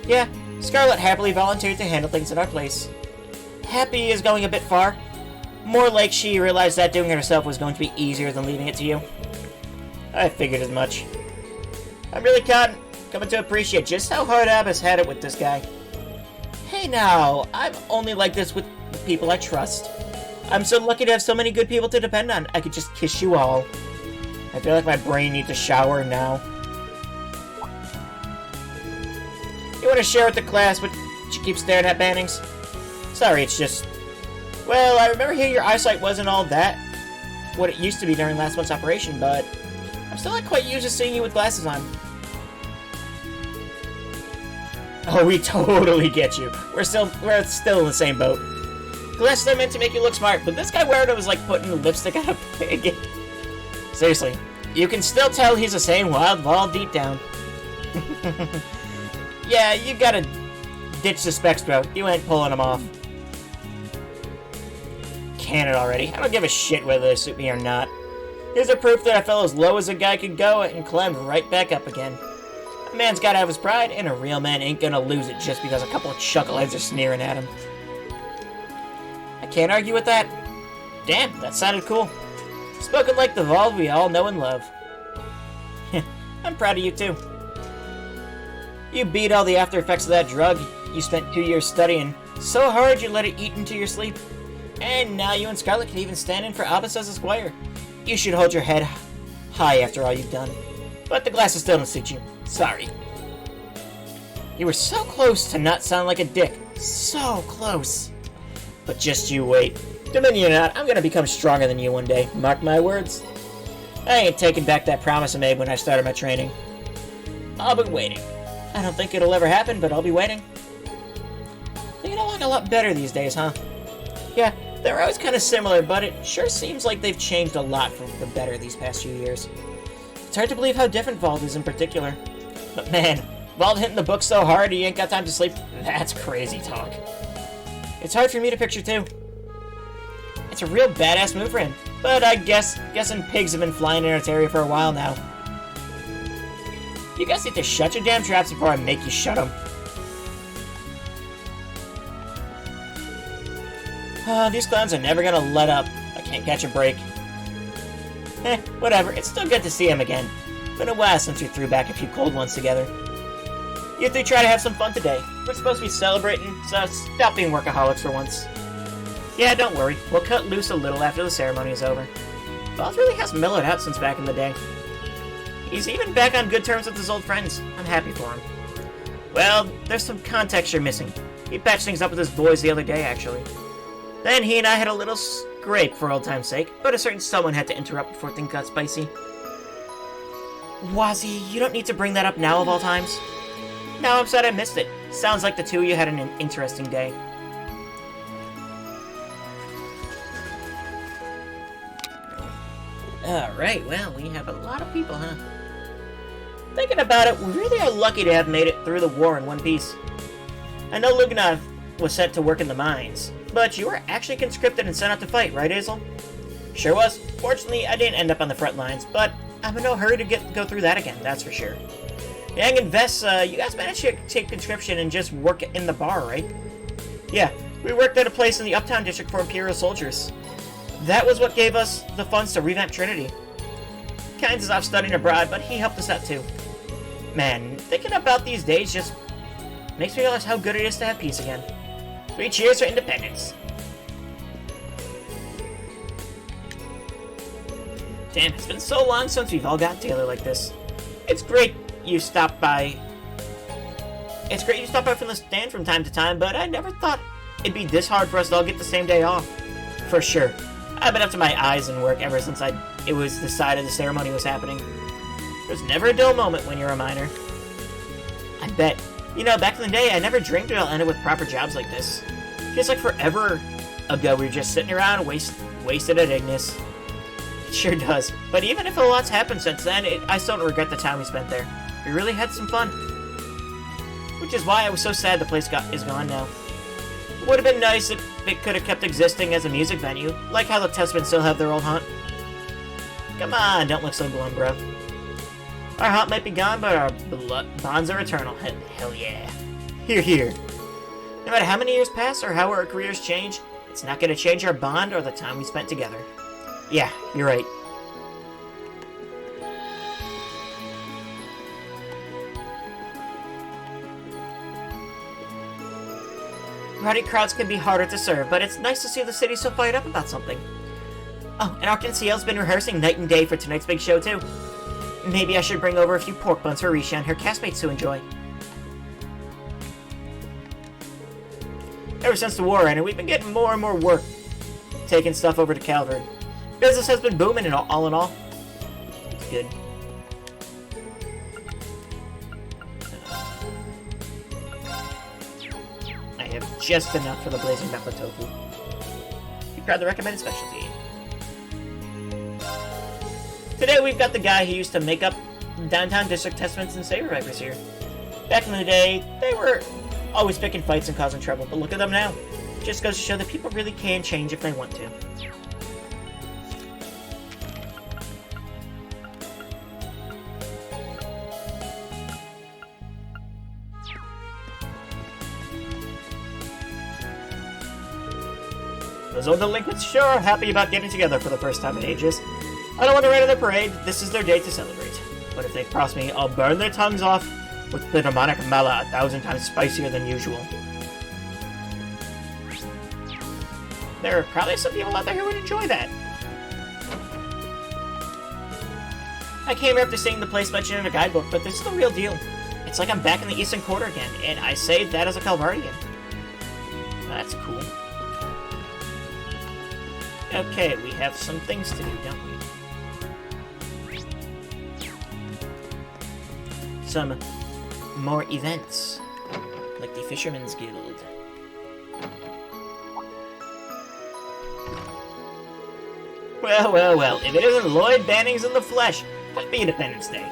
Speaker 1: Yeah, Scarlet happily volunteered to handle things in our place. Happy is going a bit far. More like she realized that doing it herself was going to be easier than leaving it to you. I figured as much. I'm really coming to appreciate just how hard Abba's had it with this guy. Hey now, I'm only like this with the people I trust. I'm so lucky to have so many good people to depend on. I could just kiss you all. I feel like my brain needs a shower now. You want to share with the class what you keep staring at, Bannings? Sorry, it's just... Well, I remember hearing your eyesight wasn't all that what it used to be during last month's operation, but I'm still not quite used to seeing you with glasses on. Oh, we totally get you. We're still in the same boat. Glasses are meant to make you look smart, but this guy wearing it was like putting lipstick on a pig. Seriously, you can still tell he's the same wild ball deep down. Yeah, you gotta ditch the specs, bro. You ain't pulling them off. Can it already? I don't give a shit whether they suit me or not. Here's a proof that I fell as low as a guy could go and climbed right back up again. A man's gotta have his pride, and a real man ain't gonna lose it just because a couple of chuckleheads are sneering at him. I can't argue with that. Damn, that sounded cool. Spoken like the Vald we all know and love. I'm proud of you too. You beat all the after effects of that drug you spent 2 years studying so hard you let it eat into your sleep. And now you and Scarlet can even stand in for Abbas as a squire. You should hold your head high after all you've done. But the glasses still don't suit you. Sorry. You were so close to not sound like a dick. So close. But just you wait. Dominion or not, I'm gonna become stronger than you one day. Mark my words. I ain't taking back that promise I made when I started my training. I'll be waiting. I don't think it'll ever happen, but I'll be waiting. They get along a lot better these days, huh? Yeah, they're always kind of similar, but it sure seems like they've changed a lot for the better these past few years. It's hard to believe how different Vald is in particular. But man, Vald hitting the book so hard he ain't got time to sleep, that's crazy talk. It's hard for me to picture too. It's a real badass move for him, but I guessing pigs have been flying in its area for a while now. You guys need to shut your damn traps before I make you shut them. These clowns are never gonna let up. I can't catch a break. Whatever. It's still good to see him again. Been a while since we threw back a few cold ones together. You three try to have some fun today. We're supposed to be celebrating, so stop being workaholics for once. Yeah, don't worry. We'll cut loose a little after the ceremony is over. Vald really has mellowed out since back in the day. He's even back on good terms with his old friends. I'm happy for him. Well, there's some context you're missing. He patched things up with his boys the other day, actually. Then he and I had a little scrape for old time's sake, but a certain someone had to interrupt before things got spicy. Wazzy, you don't need to bring that up now of all times. No, I'm sad I missed it. Sounds like the two of you had an interesting day. Alright, well, we have a lot of people, huh? Thinking about it, we really are lucky to have made it through the war in one piece. I know Lugnov was sent to work in the mines, but you were actually conscripted and sent out to fight, right, Hazel? Sure was. Fortunately, I didn't end up on the front lines, but I'm in no hurry to go through that again, that's for sure. Yang and Vess, you guys managed to take conscription and just work in the bar, right? Yeah, we worked at a place in the Uptown District for Imperial soldiers. That was what gave us the funds to revamp Trinity. Kynes is off studying abroad, but he helped us out too. Man, thinking about these days just makes me realize how good it is to have peace again. 3 cheers for independence. Damn, it's been so long since we've all gotten together like this. It's great you stopped by. It's great you stop by from the stand from time to time, but I never thought it'd be this hard for us to all get the same day off. For sure. I've been up to my eyes in work ever since it was the side of the ceremony was happening. There's never a dull moment when you're a minor. I bet. You know, back in the day, I never dreamed it'll end up with proper jobs like this. Feels like forever ago we were just sitting around wasted at Ignis. It sure does. But even if a lot's happened since then, I still don't regret the time we spent there. We really had some fun. Which is why I was so sad the place is gone now. It would have been nice if it could have kept existing as a music venue, like how the Testament still have their old haunt. Come on, don't look so glum, bro. Our haunt might be gone, but our bonds are eternal. Hell yeah. Hear, hear. No matter how many years pass or how our careers change, it's not going to change our bond or the time we spent together. Yeah, you're right. Rowdy crowds can be harder to serve, but it's nice to see the city so fired up about something. Oh, and Arkansas's been rehearsing night and day for tonight's big show, too. Maybe I should bring over a few pork buns for Risha and her castmates to enjoy. Ever since the war ended, we've been getting more and more work taking stuff over to Calvard. Business has been booming and all in all. It's good. I have just enough for the blazing Beppa tofu. You proud the recommended specialty. Today we've got the guy who used to make up downtown district testaments and saber vipers here. Back in the day, they were always picking fights and causing trouble, but look at them now. It just goes to show that people really can change if they want to. Those old delinquents sure are happy about getting together for the first time in ages. I don't want to rain on their parade, this is their day to celebrate. But if they cross me, I'll burn their tongues off with the demonic mala 1,000 times spicier than usual. There are probably some people out there who would enjoy that. I came here after seeing the place mentioned in a guidebook, but this is the real deal. It's like I'm back in the Eastern Quarter again, and I say that as a Calvardian. That's cool. Okay, we have some things to do, don't we? Some more events, like the Fisherman's Guild. Well, if it isn't Lloyd Bannings in the flesh, happy Independence Day.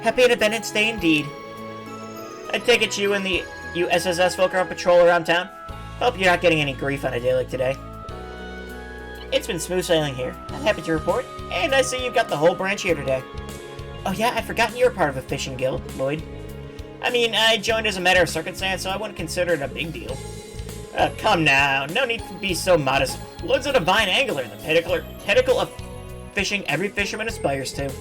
Speaker 1: Happy Independence Day indeed. I take it you and the SSS folk are on patrol around town? Hope you're not getting any grief on a day like today. It's been smooth sailing here. I'm happy to report, and I see you've got the whole branch here today. Oh yeah, I'd forgotten you were part of a fishing guild, Lloyd. I mean, I joined as a matter of circumstance, so I wouldn't consider it a big deal. Come now, no need to be so modest. Lloyd's a divine angler, the pinnacle of fishing every fisherman aspires to.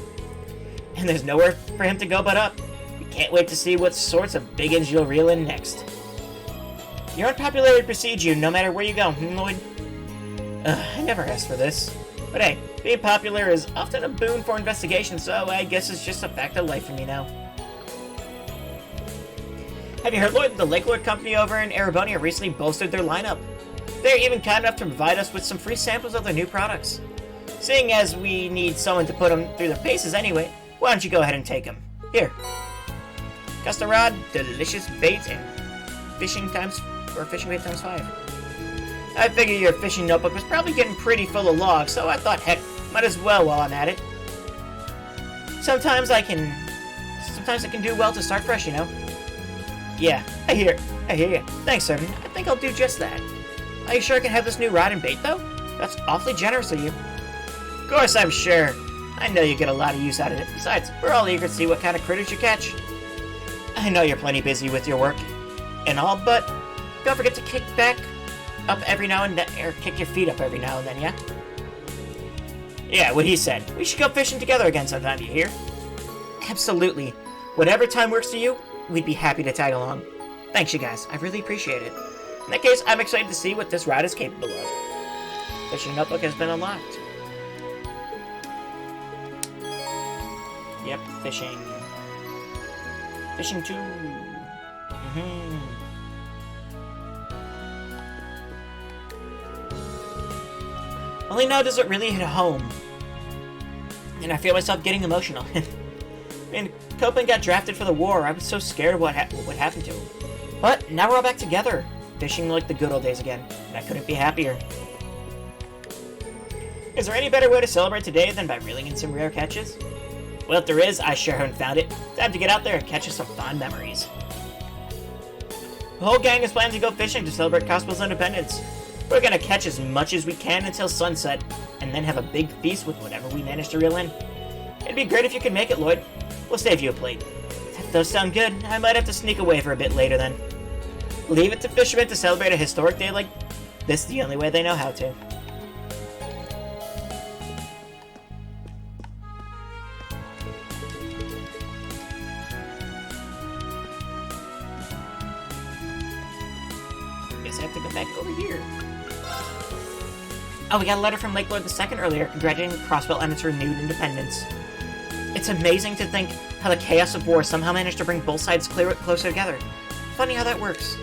Speaker 1: And there's nowhere for him to go but up. We can't wait to see what sorts of big ends you'll reel in next. Your unpopularity precedes you no matter where you go, Lloyd? I never asked for this. But hey, being popular is often a boon for investigation, so I guess it's just a fact of life for me now. Have you heard, Lloyd, the Lake Lord Company over in Erebonia recently bolstered their lineup? They're even kind enough to provide us with some free samples of their new products. Seeing as we need someone to put them through their paces anyway, why don't you go ahead and take them? Here. Custom rod, delicious bait, and fishing bait times 5. I figure your fishing notebook was probably getting pretty full of logs, so I thought, heck, might as well while I'm at it. Sometimes it can do well to start fresh, you know? Yeah, I hear you. Thanks, Sergeant. I think I'll do just that. Are you sure I can have this new rod and bait, though? That's awfully generous of you. Of course I'm sure. I know you get a lot of use out of it. Besides, we're all eager to see what kind of critters you catch. I know you're plenty busy with your work and all, but don't forget to kick back up every now and then, or kick your feet up every now and then, yeah? Yeah, what he said. We should go fishing together again sometime, you hear? Absolutely. Whatever time works for you, we'd be happy to tag along. Thanks, you guys. I really appreciate it. In that case, I'm excited to see what this rod is capable of. Fishing notebook has been unlocked. Yep, fishing. Fishing too. Only now does it really hit home. And I feel myself getting emotional. I mean, Copeland got drafted for the war. I was so scared of what happened to him. But now we're all back together, fishing like the good old days again, and I couldn't be happier. Is there any better way to celebrate today than by reeling in some rare catches? Well, if there is, I sure haven't found it. Time to get out there and catch us some fond memories. The whole gang is planning to go fishing to celebrate Crossbell's independence. We're gonna catch as much as we can until sunset, and then have a big feast with whatever we manage to reel in. It'd be great if you could make it, Lloyd. We'll save you a plate. That does sound good. I might have to sneak away for a bit later then. Leave it to fishermen to celebrate a historic day like this the only way they know how to. Guess I have to go back over here. Oh, we got a letter from Lake Lord II earlier, congratulating Crossbell on its renewed independence. It's amazing to think how the chaos of war somehow managed to bring both sides closer together. Funny how that works.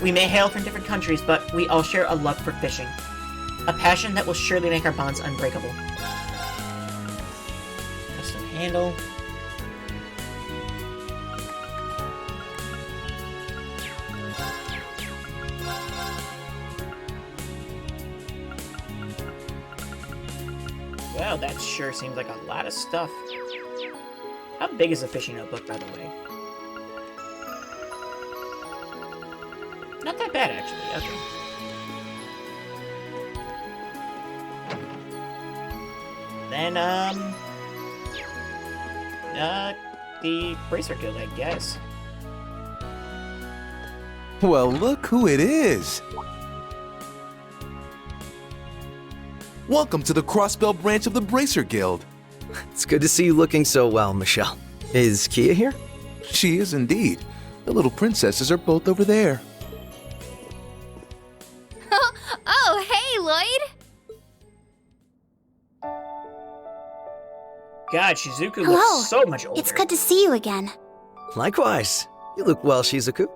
Speaker 1: We may hail from different countries, but we all share a love for fishing. A passion that will surely make our bonds unbreakable. Custom handle. Wow, that sure seems like a lot of stuff. How big is a fishing notebook, by the way? Not that bad, actually. Okay. Then, the Bracer Guild, I guess.
Speaker 12: Well, look who it is. Welcome to the Crossbell branch of the Bracer Guild.
Speaker 13: It's good to see you looking so well, Michelle. Is Kia here?
Speaker 12: She is indeed. The little princesses are both over there.
Speaker 10: Oh, hey, Lloyd!
Speaker 1: God, Shizuku
Speaker 16: Hello.
Speaker 1: looks so much older.
Speaker 16: It's good to see you again.
Speaker 13: Likewise. You look well, Shizuku.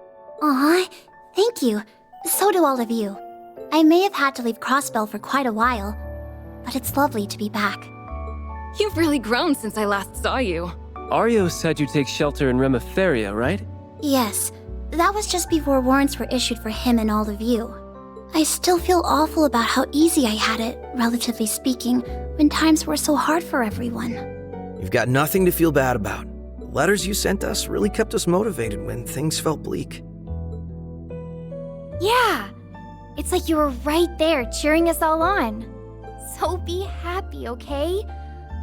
Speaker 16: Aw, thank you. So do all of you. I may have had to leave Crossbell for quite a while, but it's lovely to be back.
Speaker 11: You've really grown since I last saw you.
Speaker 15: Arios had you take shelter in Remiferia, right?
Speaker 16: Yes, that was just before warrants were issued for him and all of you. I still feel awful about how easy I had it, relatively speaking, when times were so hard for everyone.
Speaker 13: You've got nothing to feel bad about. The letters you sent us really kept us motivated when things felt bleak.
Speaker 10: Yeah, it's like you were right there cheering us all on. So be happy, okay?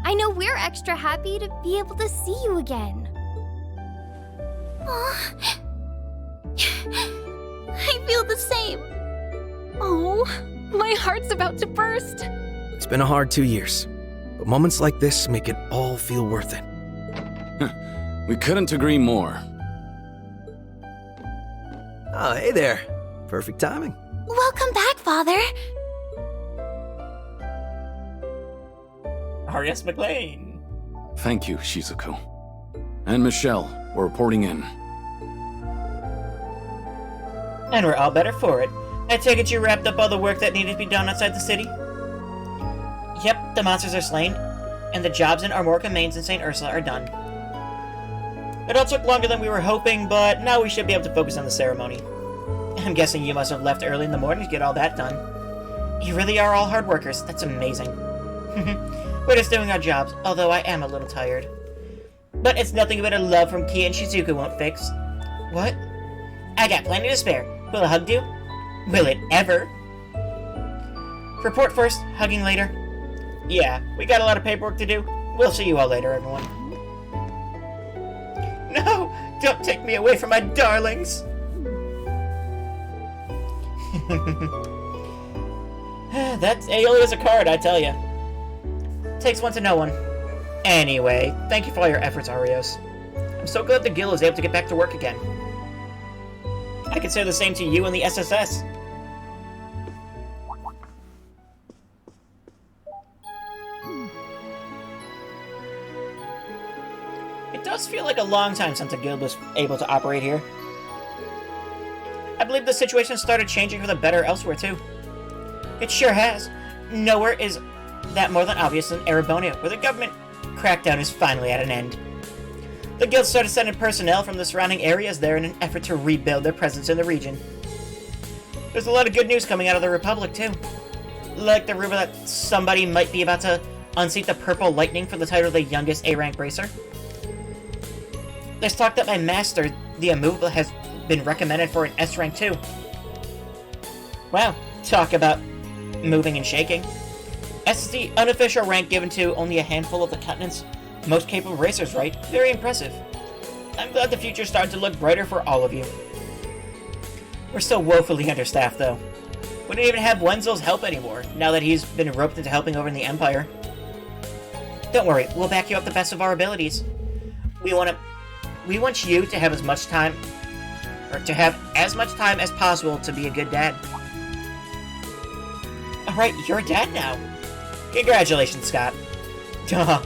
Speaker 10: I know we're extra happy to be able to see you again.
Speaker 16: Aw. I feel the same.
Speaker 11: Oh, my heart's about to burst.
Speaker 13: It's been a hard 2 years, but moments like this make it all feel worth it.
Speaker 3: We couldn't agree more.
Speaker 13: Oh, hey there. Perfect timing.
Speaker 16: Welcome back, Father.
Speaker 1: Arias McLean.
Speaker 3: Thank you, Shizuku. And Michelle, we're reporting in.
Speaker 1: And we're all better for it. I take it you wrapped up all the work that needed to be done outside the city? Yep, the monsters are slain, and the jobs in Armorca Mains and St. Ursula are done. It all took longer than we were hoping, but now we should be able to focus on the ceremony. I'm guessing you must have left early in the morning to get all that done. You really are all hard workers. That's amazing. We're just doing our jobs, although I am a little tired. But it's nothing but a love from Kia and Shizuku won't fix. What? I got plenty to spare. Will a hug do? Will it ever? Report first, hugging later. Yeah, we got a lot of paperwork to do. We'll see you all later, everyone. No! Don't take me away from my darlings! That's Aeoli as a card, I tell ya. Takes one to know one. Anyway, thank you for all your efforts, Arios. I'm so glad the guild is able to get back to work again. I can say the same to you and the SSS. It does feel like a long time since a guild was able to operate here. I believe the situation started changing for the better elsewhere, too. It sure has. Nowhere is that more than obvious than Erebonia, where the government crackdown is finally at an end. The guild started sending personnel from the surrounding areas there in an effort to rebuild their presence in the region. There's a lot of good news coming out of the Republic, too. Like the rumor that somebody might be about to unseat the Purple Lightning for the title of the youngest A-rank racer. There's talk that my master, the Immovable, has been recommended for an S-rank too. Wow, talk about moving and shaking. S is the unofficial rank given to only a handful of the continent's most capable racers, right? Very impressive. I'm glad the future's starting to look brighter for all of you. We're still woefully understaffed, though. We don't even have Wenzel's help anymore, now that he's been roped into helping over in the Empire. Don't worry, we'll back you up the best of our abilities. We want you to have as much time as possible to be a good dad. Alright, you're a dad now. Congratulations, Scott. Duh.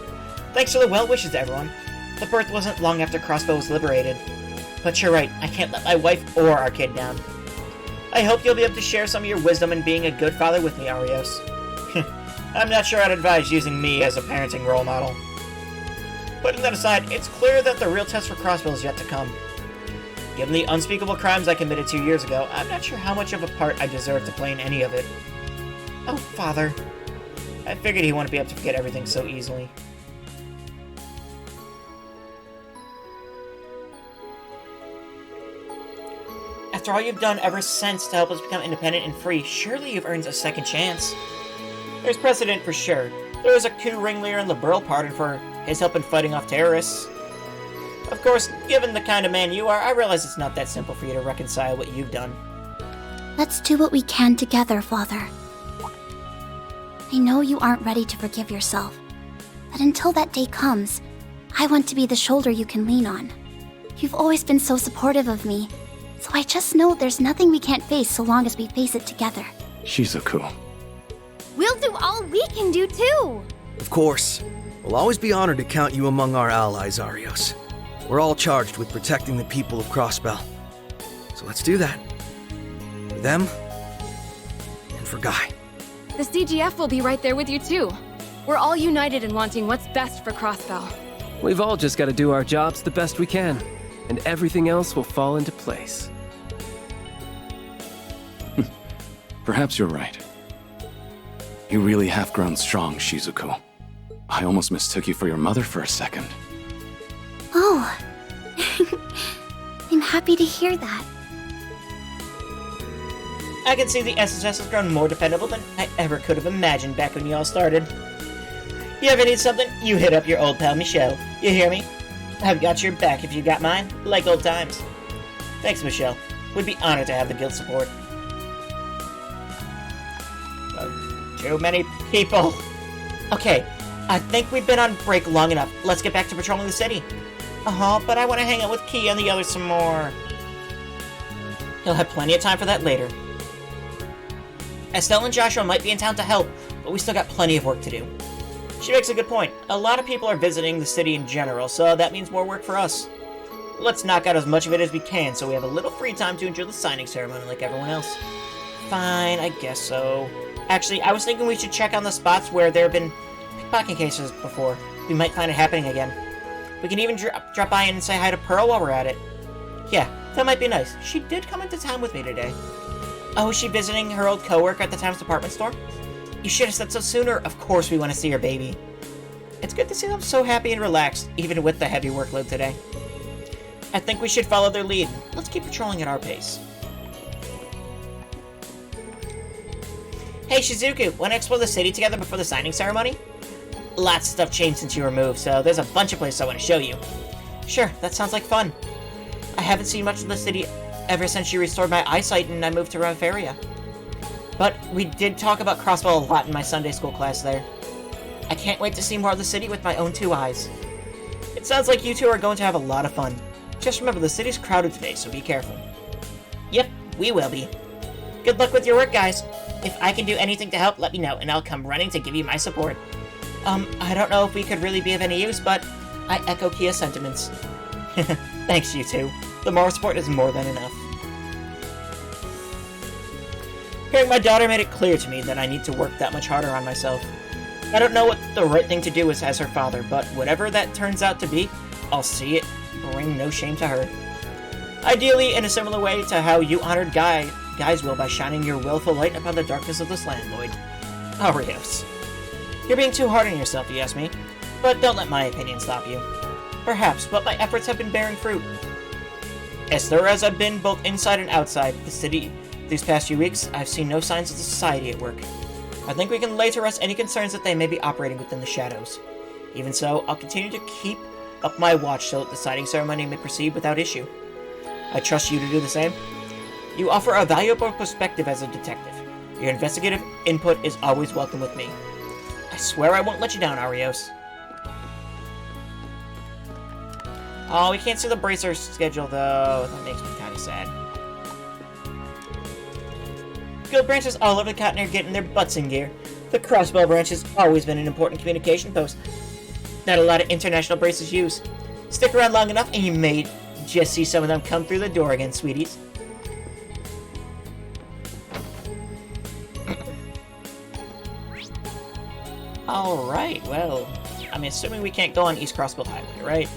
Speaker 1: Thanks for the well wishes, everyone. The birth wasn't long after Crossbell was liberated. But you're right, I can't let my wife or our kid down. I hope you'll be able to share some of your wisdom in being a good father with me, Arios. I'm not sure I'd advise using me as a parenting role model. Putting that aside, it's clear that the real test for Crossbell is yet to come. Given the unspeakable crimes I committed 2 years ago, I'm not sure how much of a part I deserve to play in any of it. Oh, Father. I figured he wouldn't be able to forget everything so easily. After all you've done ever since to help us become independent and free, surely you've earned a second chance. There's precedent for sure. There was a coup ringleader in the Burl pardon for his help in fighting off terrorists. Of course, given the kind of man you are, I realize it's not that simple for you to reconcile what you've done.
Speaker 16: Let's do what we can together, Father. I know you aren't ready to forgive yourself, but until that day comes, I want to be the shoulder you can lean on. You've always been so supportive of me, so I just know there's nothing we can't face so long as we face it together.
Speaker 3: Shizuku.
Speaker 10: We'll do all we can do, too!
Speaker 13: Of course. We'll always be honored to count you among our allies, Arios. We're all charged with protecting the people of Crossbell. So let's do that. For them, and for Guy.
Speaker 11: The CGF will be right there with you too. We're all united in wanting what's best for Crossbell.
Speaker 15: We've all just got to do our jobs the best we can, and everything else will fall into place.
Speaker 3: Perhaps you're right. You really have grown strong, Shizuku. I almost mistook you for your mother for a second.
Speaker 16: Oh. I'm happy to hear that.
Speaker 1: I can see the SSS has grown more dependable than I ever could have imagined back when you all started. You ever need something, you hit up your old pal Michelle. You hear me? I've got your back if you got mine, like old times. Thanks, Michelle. We'd be honored to have the guild support. Too many people. Okay, I think we've been on break long enough. Let's get back to patrolling the city. But I want to hang out with Kia and the others some more. He'll have plenty of time for that later. Estelle and Joshua might be in town to help, but we still got plenty of work to do. She makes a good point. A lot of people are visiting the city in general, so that means more work for us. Let's knock out as much of it as we can so we have a little free time to enjoy the signing ceremony like everyone else. Fine, I guess so. Actually, I was thinking we should check on the spots where there have been pickpocket cases before. We might find it happening again. We can even drop by and say hi to Pearl while we're at it. Yeah, that might be nice. She did come into town with me today. Oh, is she visiting her old coworker at the Times department store? You should have said so sooner. Of course we want to see her baby. It's good to see them so happy and relaxed, even with the heavy workload today. I think we should follow their lead. Let's keep patrolling at our pace. Hey Shizuku, want to explore the city together before the signing ceremony? Lots of stuff changed since you were moved, so there's a bunch of places I want to show you. Sure, that sounds like fun. I haven't seen much of the city ever since she restored my eyesight and I moved to Reveria. But we did talk about Crossbell a lot in my Sunday school class there. I can't wait to see more of the city with my own two eyes. It sounds like you two are going to have a lot of fun. Just remember, the city's crowded today, so be careful. Yep, we will be. Good luck with your work, guys. If I can do anything to help, let me know, and I'll come running to give you my support. I don't know if we could really be of any use, but I echo Kia's sentiments. Thanks, you two. The moral support is more than enough. Hearing my daughter made it clear to me that I need to work that much harder on myself. I don't know what the right thing to do is as her father, but whatever that turns out to be, I'll see it bring no shame to her. Ideally, in a similar way to how you honored guys will by shining your willful light upon the darkness of this land, Lloyd. Oreos. You're being too hard on yourself, you ask me, but don't let my opinion stop you. Perhaps, but my efforts have been bearing fruit. As thorough as I've been both inside and outside the city these past few weeks, I've seen no signs of the society at work. I think we can lay to rest any concerns that they may be operating within the shadows. Even so, I'll continue to keep up my watch so that the signing ceremony may proceed without issue. I trust you to do the same. You offer a valuable perspective as a detective. Your investigative input is always welcome with me. I swear I won't let you down, Arios. Oh, we can't see the bracer schedule, though. That makes me kind of sad. Guild branches all over the continent are getting their butts in gear. The Crossbell branch has always been an important communication post that a lot of international bracers use. Stick around long enough and you may just see some of them come through the door again, sweeties. Alright, well, I'm assuming we can't go on East Crossbell Highway, right?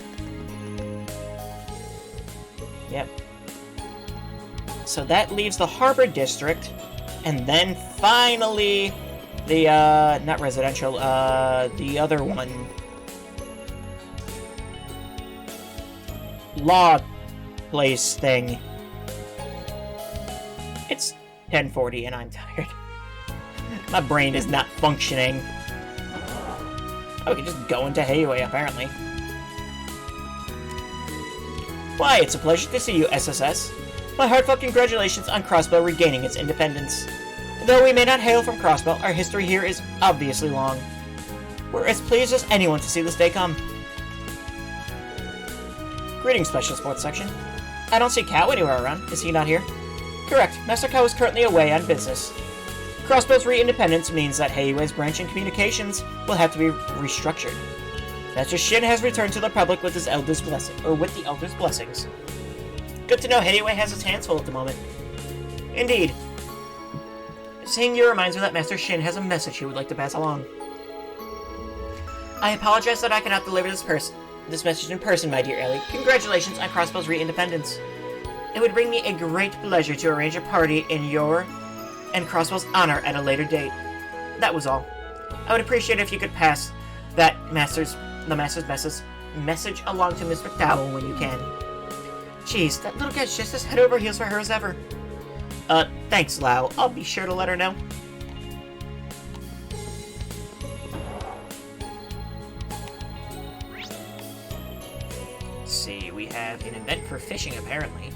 Speaker 1: Yep. So that leaves the Harbor District, and then finally the, not residential, the other one. Law place thing. It's 10:40 and I'm tired. My brain is not functioning. Oh, we can just go into Hayway, apparently. Why, it's a pleasure to see you, SSS. My heartfelt congratulations on Crossbell regaining its independence. Though we may not hail from Crossbell, our history here is obviously long. We're as pleased as anyone to see this day come. Greetings, Special Sports Section. I don't see Cow anywhere around. Is he not here? Correct. Master Cow is currently away on business. Crossbell's re-independence means that Hayway's branch in communications will have to be restructured. Master Shin has returned to the Republic with his Elder's blessing, or with the Elder's blessings. Good to know Hayway has its hands full at the moment. Indeed. Seeing you reminds me that Master Shin has a message he would like to pass along. I apologize that I cannot deliver this message in person, my dear Ellie. Congratulations on Crossbell's re-independence. It would bring me a great pleasure to arrange a party in your and Crossbell's honor at a later date. That was all. I would appreciate it if you could pass that the master's message along to Miss McDowell when you can. Jeez, that little guy's just as head over heels for her as ever. Thanks, Lau. I'll be sure to let her know. Let's see, we have an event for fishing, apparently.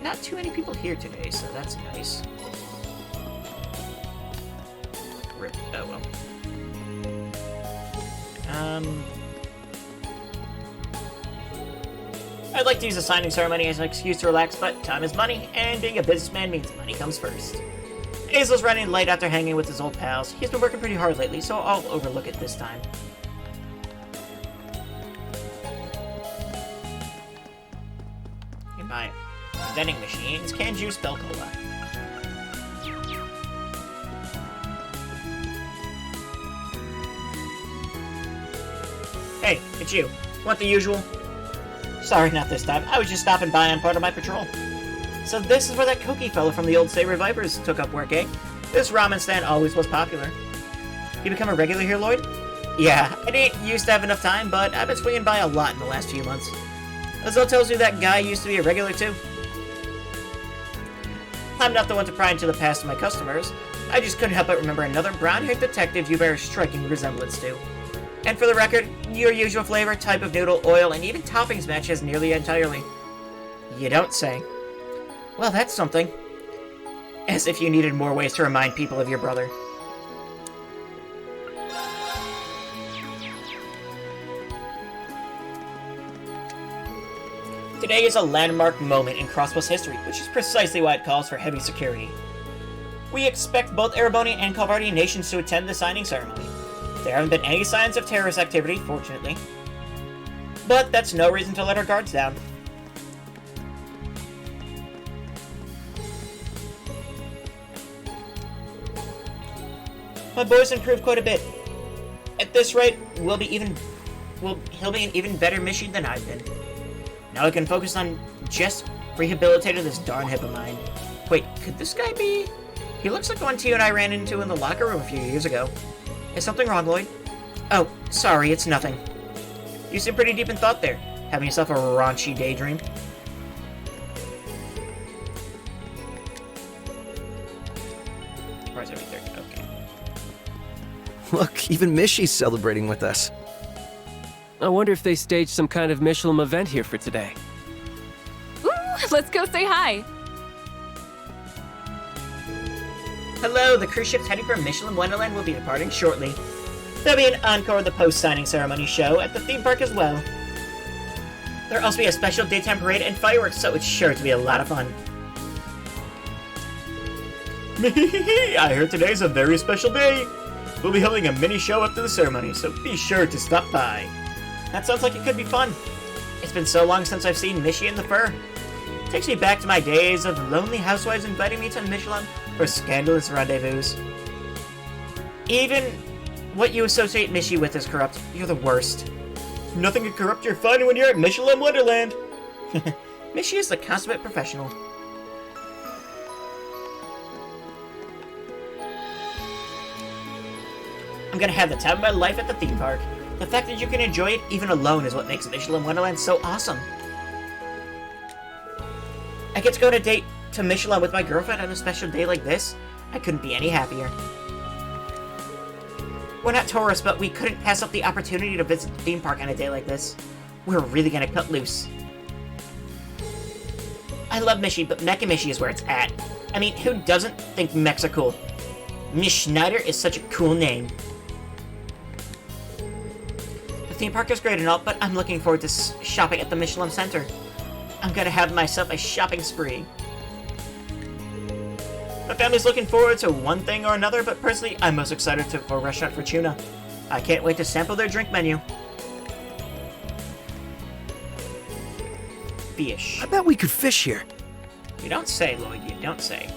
Speaker 1: Not too many people here today, so that's nice. Rip. Oh, well. I'd like to use the signing ceremony as an excuse to relax, but time is money, and being a businessman means money comes first. Azel's running late after hanging with his old pals. He's been working pretty hard lately, so I'll overlook it this time. You can buy vending machines, canned juice, Bell Cola. Hey, it's you. Want the usual? Sorry, not this time. I was just stopping by on part of my patrol. So this is where that kooky fellow from the old Saber Vipers took up work, eh? This ramen stand always was popular. You become a regular here, Lloyd? Yeah, I didn't used to have enough time, but I've been swinging by a lot in the last few months. Azul tells you that guy used to be a regular too. I'm not the one to pry into the past of my customers. I just couldn't help but remember another brown-haired detective you bear a striking resemblance to. And for the record, your usual flavor, type of noodle, oil, and even toppings matches nearly entirely. You don't say. Well, that's something. As if you needed more ways to remind people of your brother. Today is a landmark moment in Crossbell's history, which is precisely why it calls for heavy security. We expect both Erebonian and Calvardian nations to attend the signing ceremony. There haven't been any signs of terrorist activity, fortunately. But that's no reason to let our guards down. My boy's improved quite a bit. At this rate, he'll be an even better Mishi than I've been. Now I can focus on just rehabilitating this darn hip of mine. Wait, could this guy be? He looks like the one Tio and I ran into in the locker room a few years ago. Is something wrong, Lloyd? Oh, sorry, it's nothing. You seem pretty deep in thought there. Having yourself a raunchy daydream. Where's everything? Okay.
Speaker 13: Look, even Mishy's celebrating with us.
Speaker 15: I wonder if they staged some kind of Michelin event here for today.
Speaker 11: Ooh, let's go say hi.
Speaker 1: Hello, the cruise ship heading for Michelin Wonderland will be departing shortly. There'll be an encore of the post-signing ceremony show at the theme park as well. There'll also be a special daytime parade and fireworks, so it's sure to be a lot of fun. I heard today's a very special day. We'll be holding a mini show after the ceremony, so be sure to stop by. That sounds like it could be fun. It's been so long since I've seen Mishi in the fur. Takes me back to my days of lonely housewives inviting me to Michelin for scandalous rendezvous. Even what you associate Mishi with is corrupt. You're the worst. Nothing can corrupt your fun when you're at Michelin Wonderland. Mishi is the consummate professional. I'm gonna have the time of my life at the theme park. The fact that you can enjoy it even alone is what makes Michelin Wonderland so awesome. I get to go on a date to Michelin with my girlfriend on a special day like this. I couldn't be any happier. We're not tourists, but we couldn't pass up the opportunity to visit the theme park on a day like this. We're really gonna cut loose. I love Mishi, but Mecha Mishi is where it's at. I mean, who doesn't think mechs are cool? Miss Schneider is such a cool name. The theme park is great and all, but I'm looking forward to shopping at the Michelin Center. I'm gonna have myself a shopping spree. My family's looking forward to one thing or another, but personally, I'm most excited for Restaurant Fortuna. I can't wait to sample their drink menu. Fish.
Speaker 13: I bet we could fish here.
Speaker 1: You don't say, Lloyd. You don't say.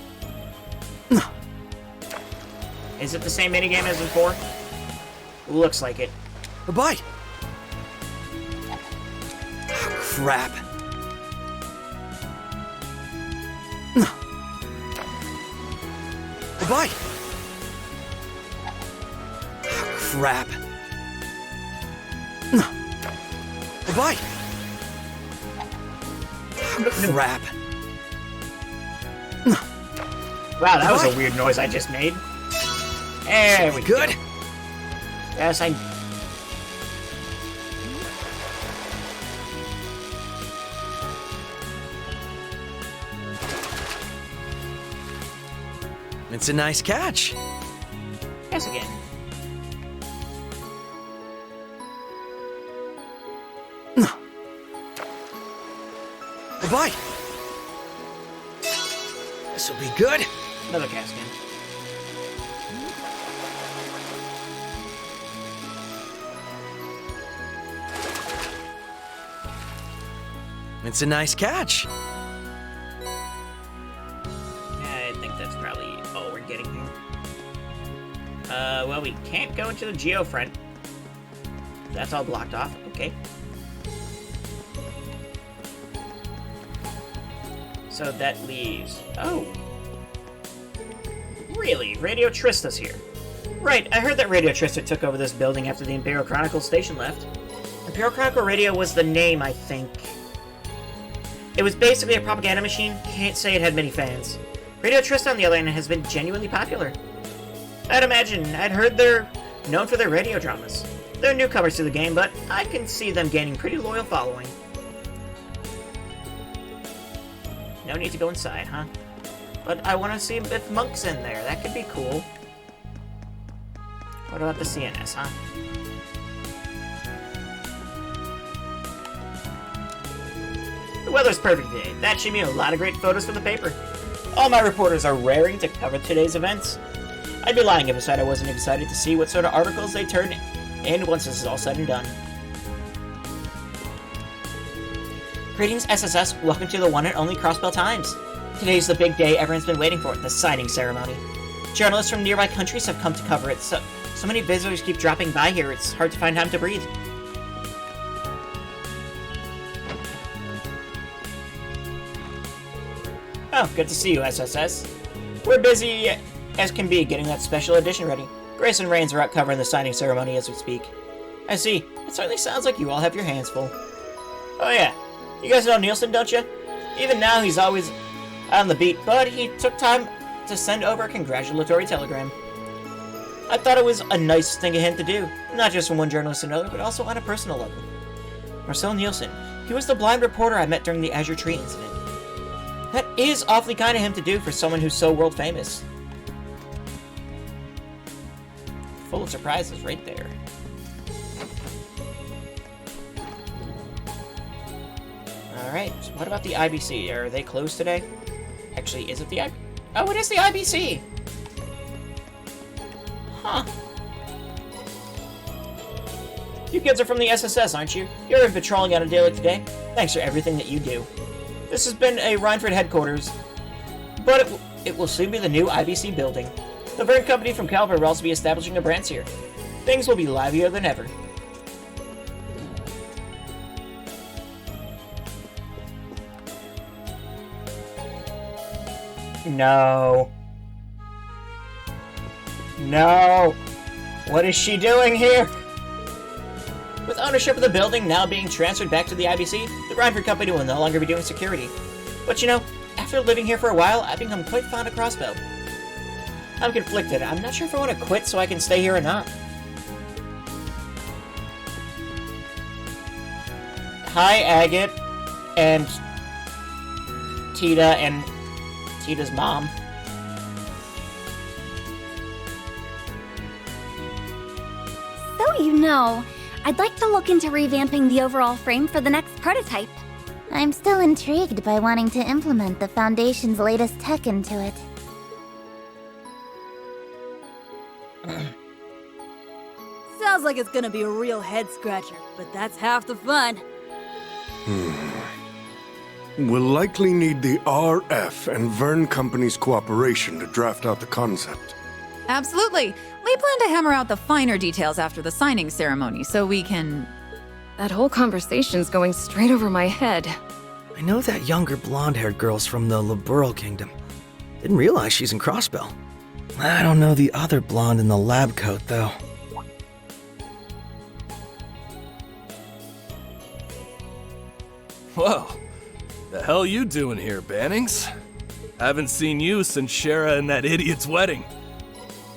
Speaker 1: Is it the same minigame as before? Looks like it.
Speaker 13: A bite. Crap. A bite. Crap. A bite. Crap.
Speaker 1: Wow, that was a weird noise I just made. There we go.
Speaker 13: Good.
Speaker 1: Yes, I...
Speaker 13: It's a nice catch.
Speaker 1: Yes, again.
Speaker 13: A bite. This'll be good.
Speaker 1: Another cast again.
Speaker 13: It's a nice catch.
Speaker 1: I think that's probably all we're getting here. Well, we can't go into the Geo front. That's all blocked off. Okay. So that leaves... Oh! Really? Radio Trista's here. Right, I heard that Radio Trista took over this building after the Imperial Chronicle station left. Imperial Chronicle Radio was the name, I think. It was basically a propaganda machine. Can't say it had many fans. Radio Trista, on the other hand, has been genuinely popular. I'd heard they're known for their radio dramas. They're newcomers to the game, but I can see them gaining pretty loyal following. No need to go inside, huh? But I want to see if Monk's in there. That could be cool. What about the CNS, huh? The weather's perfect today. That should mean a lot of great photos for the paper. All my reporters are raring to cover today's events. I'd be lying if I said I wasn't excited to see what sort of articles they turn in once this is all said and done. Greetings, SSS. Welcome to the one and only Crossbell Times. Today's the big day everyone's been waiting for, the signing ceremony. Journalists from nearby countries have come to cover it, so many visitors keep dropping by here, it's hard to find time to breathe. Oh, good to see you, SSS. We're busy as can be getting that special edition ready. Grace and Rains are out covering the signing ceremony as we speak. I see. It certainly sounds like you all have your hands full. Oh yeah. You guys know Nielsen, don't you? Even now, he's always on the beat, but he took time to send over a congratulatory telegram. I thought it was a nice thing of him to do, not just from one journalist to another, but also on a personal level. Marcel Nielsen. He was the blind reporter I met during the Azure Tree incident. That is awfully kind of him to do for someone who's so world famous. Full of surprises right there. Alright, so what about the IBC? Are they closed today? Actually, is it the IBC? Oh, it is the IBC! Huh. You kids are from the SSS, aren't you? You're patrolling on a day like today. Thanks for everything that you do. This has been a Rhineford headquarters, but it will soon be the new IBC building. The Vern Company from Calvert will also be establishing a branch here. Things will be livelier than ever. No. No! What is she doing here? With ownership of the building now being transferred back to the IBC, the Rhineford Company will no longer be doing security. But you know, after living here for a while, I've become quite fond of Crossbell. I'm conflicted. I'm not sure if I want to quit so I can stay here or not. Hi, Agate. And Tita and Tita's mom.
Speaker 10: So you know, I'd like to look into revamping the overall frame for the next prototype. I'm still intrigued by wanting to implement the Foundation's latest tech into it.
Speaker 5: Sounds like it's gonna be a real head-scratcher, but that's half the fun.
Speaker 14: We'll likely need the RF and Vern Company's cooperation to draft out the concept.
Speaker 19: Absolutely. We plan to hammer out the finer details after the signing ceremony, so we can...
Speaker 11: That whole conversation's going straight over my head.
Speaker 13: I know that younger blonde-haired girl's from the Liberal Kingdom. Didn't realize she's in Crossbell. I don't know the other blonde in the lab coat, though.
Speaker 23: Whoa. The hell you doing here, Bannings? Haven't seen you since Shara and that idiot's wedding.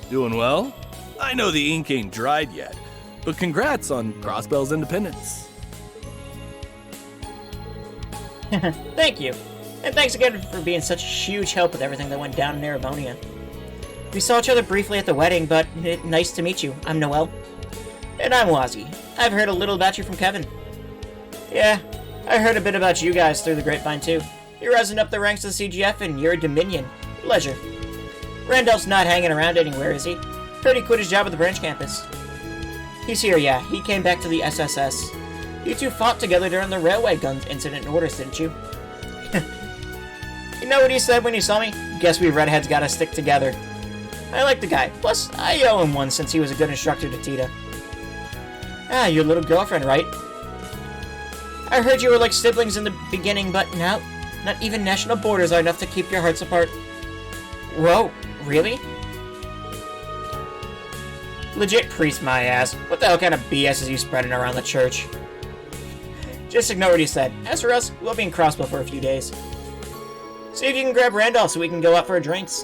Speaker 23: Doing well? I know the ink ain't dried yet, but congrats on Crossbell's independence.
Speaker 1: Thank you. And thanks again for being such a huge help with everything that went down in Erebonia. We saw each other briefly at the wedding, but nice to meet you. I'm Noel. And I'm Wazzy. I've heard a little about you from Kevin. Yeah, I heard a bit about you guys through the grapevine too. You're rising up the ranks of the CGF and you're a Dominion. Pleasure. Randolph's not hanging around anywhere, is he? Heard he quit his job at the branch campus. He's here, yeah. He came back to the SSS. You two fought together during the railway guns incident in Orders, didn't you? You know what he said when he saw me? Guess we redheads gotta stick together. I like the guy. Plus, I owe him one since he was a good instructor to Tita. Ah, your little girlfriend, right? I heard you were like siblings in the beginning, but now, not even national borders are enough to keep your hearts apart. Whoa, really? Legit priest, my ass. What the hell kind of BS is you spreading around the church? Just ignore what he said. As for us, we'll be in Crossbell for a few days. See if you can grab Randolph so we can go out for a drinks.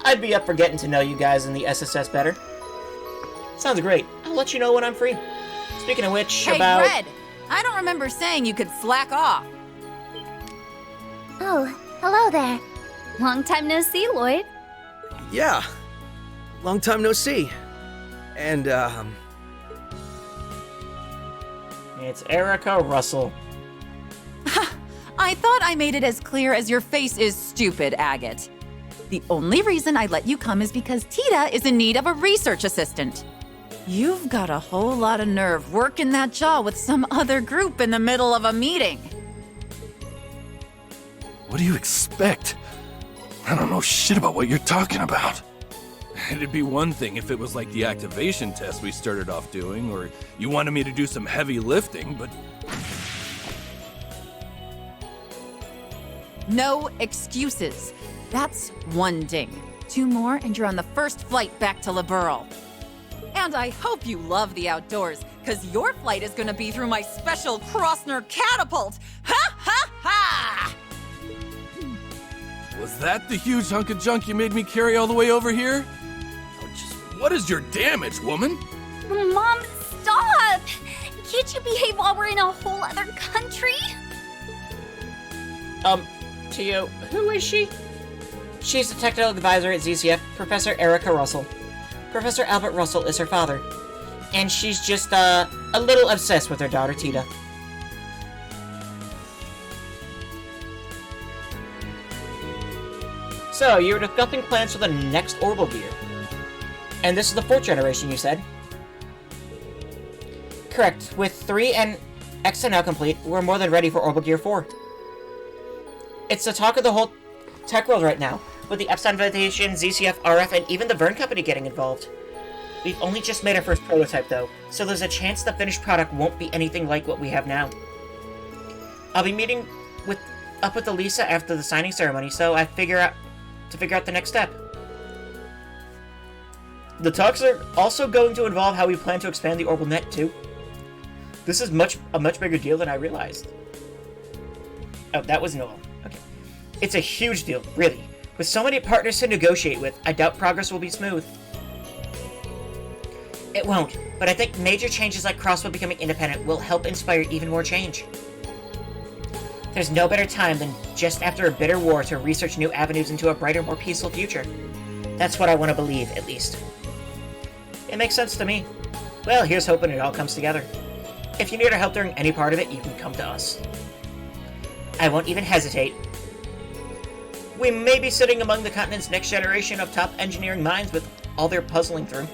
Speaker 1: I'd be up for getting to know you guys in the SSS better. Sounds great. I'll let you know when I'm free. Speaking of which,
Speaker 19: Hey,
Speaker 1: about...
Speaker 19: Red! I don't remember saying you could slack off.
Speaker 10: Oh, hello there. Long time no see, Lloyd.
Speaker 13: Yeah. Long time no see. And,
Speaker 1: It's Erica Russell.
Speaker 19: I thought I made it as clear as your face is stupid, Agate. The only reason I let you come is because Tita is in need of a research assistant. You've got a whole lot of nerve working that jaw with some other group in the middle of a meeting.
Speaker 23: What do you expect? I don't know shit about what you're talking about. It'd be one thing if it was like the activation test we started off doing, or you wanted me to do some heavy lifting, but...
Speaker 19: No excuses. That's one ding. 2 more and you're on the first flight back to Liberal. And I hope you love the outdoors, because your flight is going to be through my special Crossner catapult. Ha ha ha!
Speaker 23: Was that the huge hunk of junk you made me carry all the way over here? What is your damage, woman?
Speaker 10: Mom, stop! Can't you behave while we're in a whole other country?
Speaker 1: Tio, who is she? She's the technical advisor at ZCF, Professor Erica Russell. Professor Albert Russell is her father. And she's just, a little obsessed with her daughter, Tita. So, you're discussing plans for the next orbital gear. And this is the 4th generation, you said? Correct. With 3 and X now complete, we're more than ready for Orbital Gear 4. It's the talk of the whole tech world right now, with the Epstein Foundation, ZCF, RF, and even the Vern Company getting involved. We've only just made our first prototype, though, so there's a chance the finished product won't be anything like what we have now. I'll be meeting up with Elisa after the signing ceremony, so I figure out the next step. The talks are also going to involve how we plan to expand the orbital net, too. This is a much bigger deal than I realized. Oh, that was Noel. Okay. It's a huge deal, really. With so many partners to negotiate with, I doubt progress will be smooth. It won't, but I think major changes like Crossbell becoming independent will help inspire even more change. There's no better time than just after a bitter war to research new avenues into a brighter, more peaceful future. That's what I want to believe, at least. It makes sense to me. Well, here's hoping it all comes together. If you need our help during any part of it, you can come to us. I won't even hesitate. We may be sitting among the continent's next generation of top engineering minds with all they're puzzling through.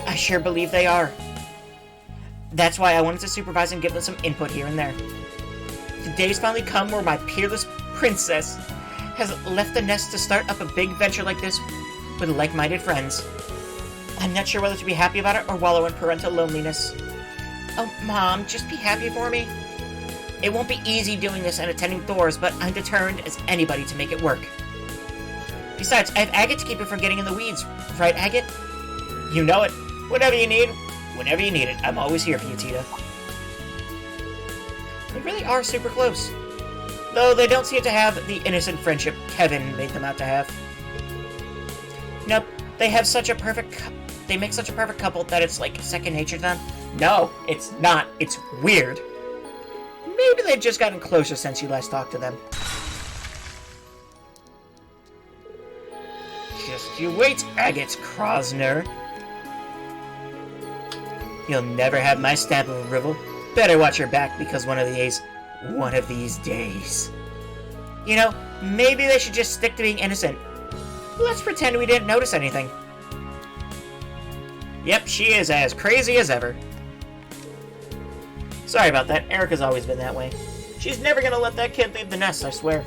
Speaker 1: I sure believe they are. That's why I wanted to supervise and give them some input here and there. The day's finally come where my peerless princess has left the nest to start up a big venture like this with like-minded friends. I'm not sure whether to be happy about it or wallow in parental loneliness. Oh, Mom, just be happy for me. It won't be easy doing this and attending Thor's, but I'm determined as anybody to make it work. Besides, I have Agate to keep it from getting in the weeds. Right, Agate? You know it. Whatever you need, whenever you need it, I'm always here for you, Tita. They really are super close. Though they don't seem to have the innocent friendship Kevin made them out to have. Nope, they have such a perfect... They make such a perfect couple that it's like second nature to them. No, it's not. It's weird. Maybe they've just gotten closer since you last talked to them. Just you wait, Agate Krosner. You'll never have my stamp of approval. Better watch your back because one of these days. You know, maybe they should just stick to being innocent. Let's pretend we didn't notice anything. Yep, she is as crazy as ever. Sorry about that. Erica's always been that way. She's never gonna let that kid leave the nest, I swear.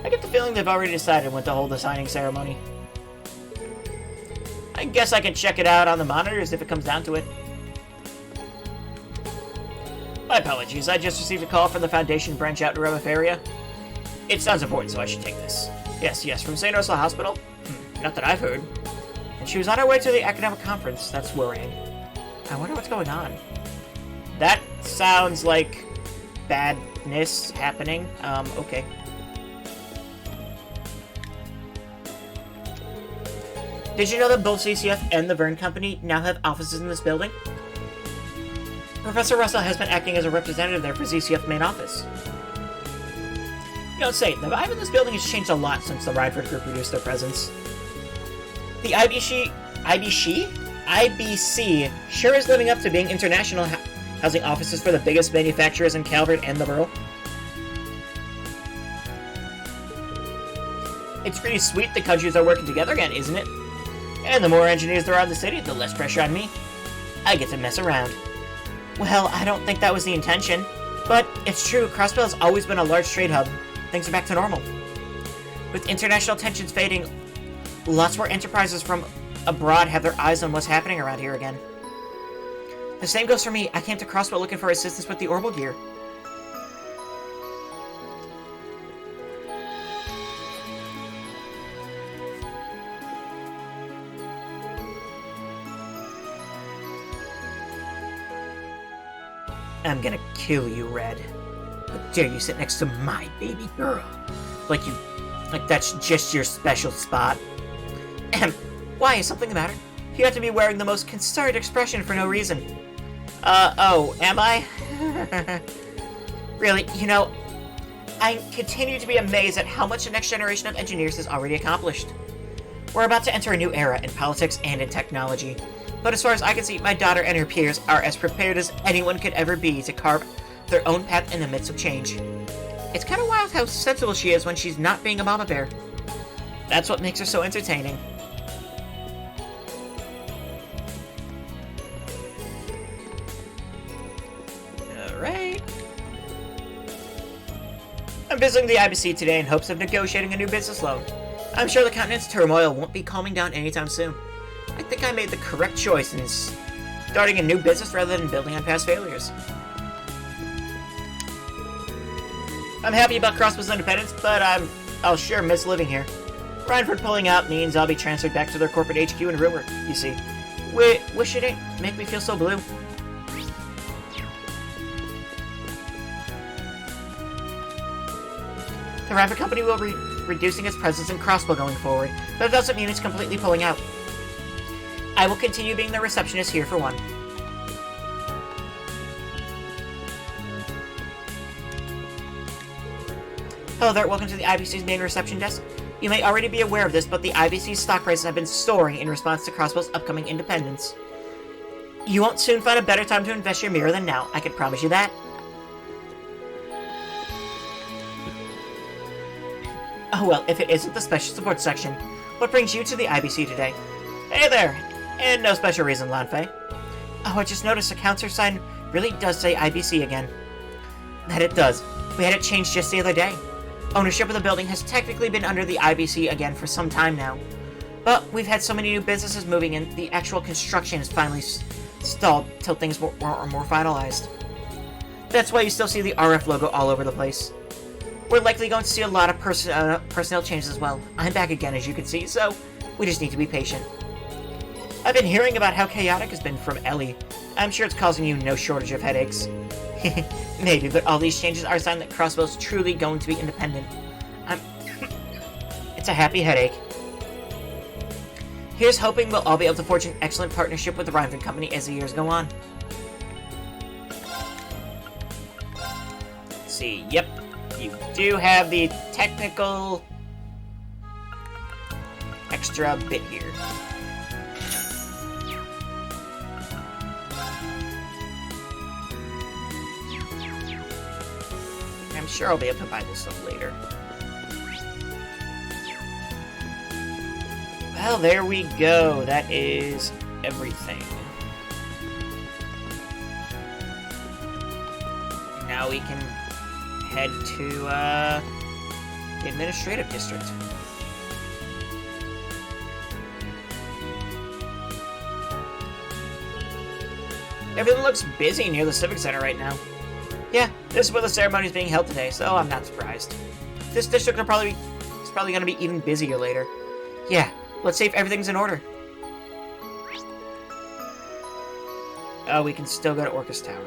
Speaker 1: I get the feeling they've already decided when to hold the signing ceremony. I guess I can check it out on the monitors if it comes down to it. My apologies, I just received a call from the Foundation branch out in Rebuff area. It sounds important, so I should take this. Yes, from St. Ursula Hospital? Not that I've heard. And she was on her way to the academic conference. That's worrying. I wonder what's going on. That sounds like badness happening. Okay. Did you know that both CCF and the Vern Company now have offices in this building? Professor Russell has been acting as a representative there for ZCF's main office. You don't say, the vibe in this building has changed a lot since the Rydford group reduced their presence. The IBC sure is living up to being international housing offices for the biggest manufacturers in Calvert and the borough. It's pretty sweet the countries are working together again, isn't it? And the more engineers there are in the city, the less pressure on me. I get to mess around. Well, I don't think that was the intention. But it's true, Crossbell has always been a large trade hub. Things are back to normal. With international tensions fading, lots more enterprises from abroad have their eyes on what's happening around here again. The same goes for me. I came to Crossbell looking for assistance with the orbital gear. I'm gonna kill you, Red. How dare you sit next to my baby girl? Like that's just your special spot. Ahem. Why, is something the matter? You have to be wearing the most concerned expression for no reason. Oh, am I? Really, you know, I continue to be amazed at how much the next generation of engineers has already accomplished. We're about to enter a new era in politics and in technology. But as far as I can see, my daughter and her peers are as prepared as anyone could ever be to carve their own path in the midst of change. It's kind of wild how sensible she is when she's not being a mama bear. That's what makes her so entertaining. Alright. I'm visiting the IBC today in hopes of negotiating a new business loan. I'm sure the continent's turmoil won't be calming down anytime soon. I think I made the correct choice in starting a new business rather than building on past failures. I'm happy about Crossbell's independence, but I'll sure miss living here. Rhineford pulling out means I'll be transferred back to their corporate HQ in Ruhr, you see. Wish it didn't make me feel so blue. The Rhineford company will be reducing its presence in Crossbell going forward, but it doesn't mean it's completely pulling out. I will continue being the receptionist here for one. Hello there, welcome to the IBC's main reception desk. You may already be aware of this, but the IBC's stock prices have been soaring in response to Crossbell's upcoming independence. You won't soon find a better time to invest your mirror than now, I can promise you that. Oh well, if it isn't the special support section, what brings you to the IBC today? Hey there! And no special reason, Lanfei. Oh, I just noticed the counter sign really does say IBC again. That it does. We had it changed just the other day. Ownership of the building has technically been under the IBC again for some time now. But we've had so many new businesses moving in, the actual construction is finally stalled till things are more finalized. That's why you still see the RF logo all over the place. We're likely going to see a lot of personnel changes as well. I'm back again, as you can see, so we just need to be patient. I've been hearing about how chaotic it's been from Ellie. I'm sure it's causing you no shortage of headaches. Maybe, but all these changes are a sign that Crossbell's truly going to be independent. It's a happy headache. Here's hoping we'll all be able to forge an excellent partnership with the Rhineford Company as the years go on. Let's see, yep, you do have the technical extra bit here. I'm sure I'll be able to buy this stuff later. Well, there we go. That is everything. Now we can head to the administrative district. Everything looks busy near the Civic Center right now. Yeah, this is where the ceremony is being held today, so I'm not surprised. This district is probably going to be even busier later. Yeah, let's see if everything's in order. Oh, we can still go to Orcus Tower.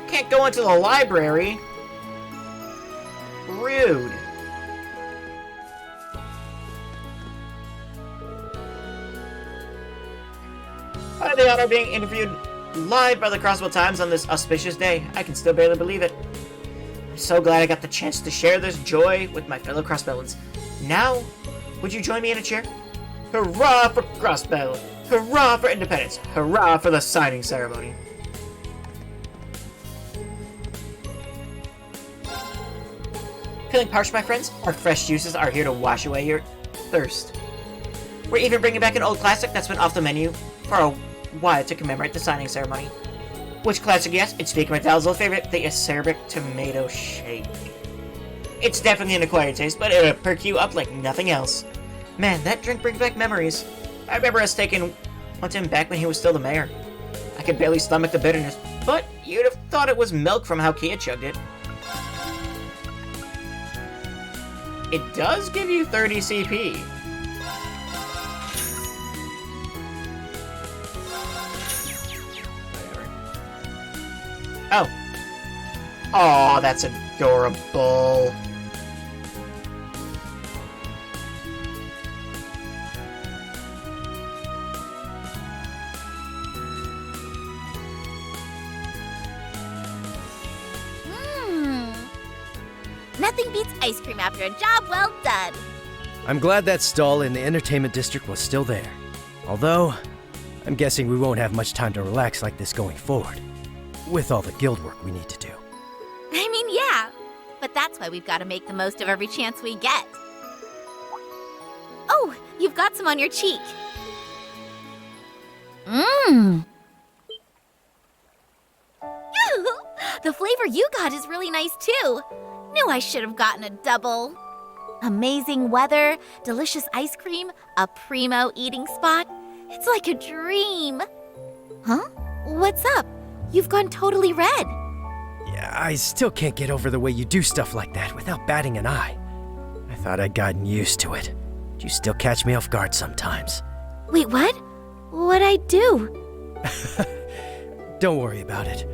Speaker 1: Can't go into the library. Rude. I had the honor of being interviewed live by the Crossbell Times on this auspicious day. I can still barely believe it. I'm so glad I got the chance to share this joy with my fellow Crossbellans. Now, would you join me in a cheer? Hurrah for Crossbell! Hurrah for independence! Hurrah for the signing ceremony! Peeling parched, my friends, our fresh juices are here to wash away your thirst. We're even bringing back an old classic that's been off the menu for a while to commemorate the signing ceremony. Which classic? Yes, it's speaking of Dal's old favorite, the acerbic tomato shake. It's definitely an acquired taste, but it'll perk you up like nothing else. Man, that drink brings back memories. I remember us taking one to him back when he was still the mayor. I could barely stomach the bitterness, but you'd have thought it was milk from how Kia chugged it. It does give you 30 CP. Oh. Aw, that's adorable.
Speaker 17: Nothing beats ice cream after a job well done.
Speaker 13: I'm glad that stall in the entertainment district was still there. Although, I'm guessing we won't have much time to relax like this going forward, with all the guild work we need to do.
Speaker 17: I mean, yeah, but that's why we've got to make the most of every chance we get. Oh, you've got some on your cheek. Mmm. The flavor you got is really nice too. Knew I should have gotten a double. Amazing weather, delicious ice cream, a primo eating spot. It's like a dream. Huh? What's up? You've gone totally red.
Speaker 13: Yeah, I still can't get over the way you do stuff like that without batting an eye. I thought I'd gotten used to it. But you still catch me off guard sometimes.
Speaker 17: Wait, what? What'd I do?
Speaker 13: Don't worry about it.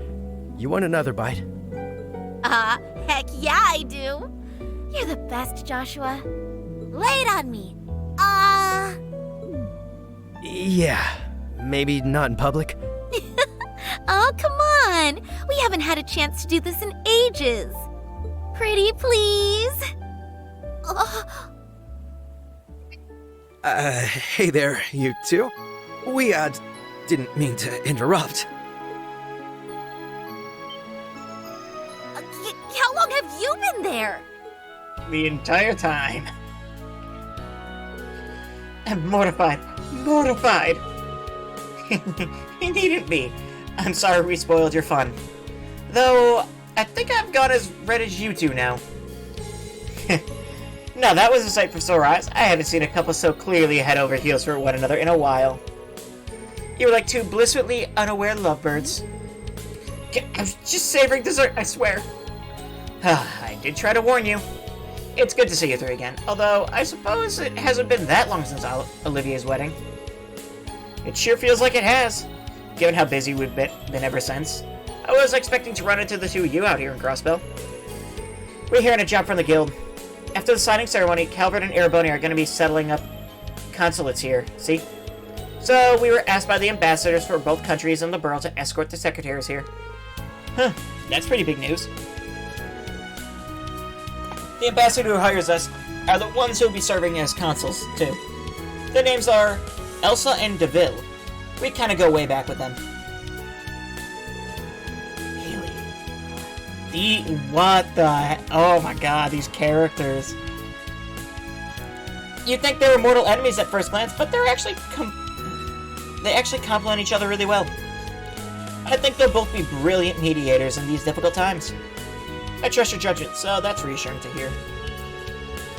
Speaker 13: You want another bite?
Speaker 17: Heck yeah, I do. You're the best, Joshua. Lay it on me.
Speaker 13: Yeah, maybe not in public.
Speaker 17: Oh, come on. We haven't had a chance to do this in ages. Pretty please.
Speaker 13: Hey there, you two. We, didn't mean to interrupt.
Speaker 17: How long have you been there?
Speaker 1: The entire time. I'm mortified. Mortified. You needn't be. I'm sorry we spoiled your fun. Though, I think I've gone as red as you two now. No, that was a sight for sore eyes. I haven't seen a couple so clearly head over heels for one another in a while. You were like two blissfully unaware lovebirds. I was just savoring dessert, I swear. I did try to warn you. It's good to see you three again, although I suppose it hasn't been that long since Olivia's wedding. It sure feels like it has, given how busy we've been ever since. I was expecting to run into the two of you out here in Crossbell. We're hearing a job from the guild. After the signing ceremony, Calvert and Ereboni are going to be settling up consulates here, see? So we were asked by the ambassadors for both countries and the borough to escort the secretaries here. Huh, that's pretty big news. The ambassador who hires us are the ones who will be serving as consuls, too. Their names are Elsa and DeVille. We kind of go way back with them. Really? What the oh my god, these characters. You'd think they were mortal enemies at first glance, but they're actually they actually complement each other really well. I think they'll both be brilliant mediators in these difficult times. I trust your judgment, so that's reassuring to hear.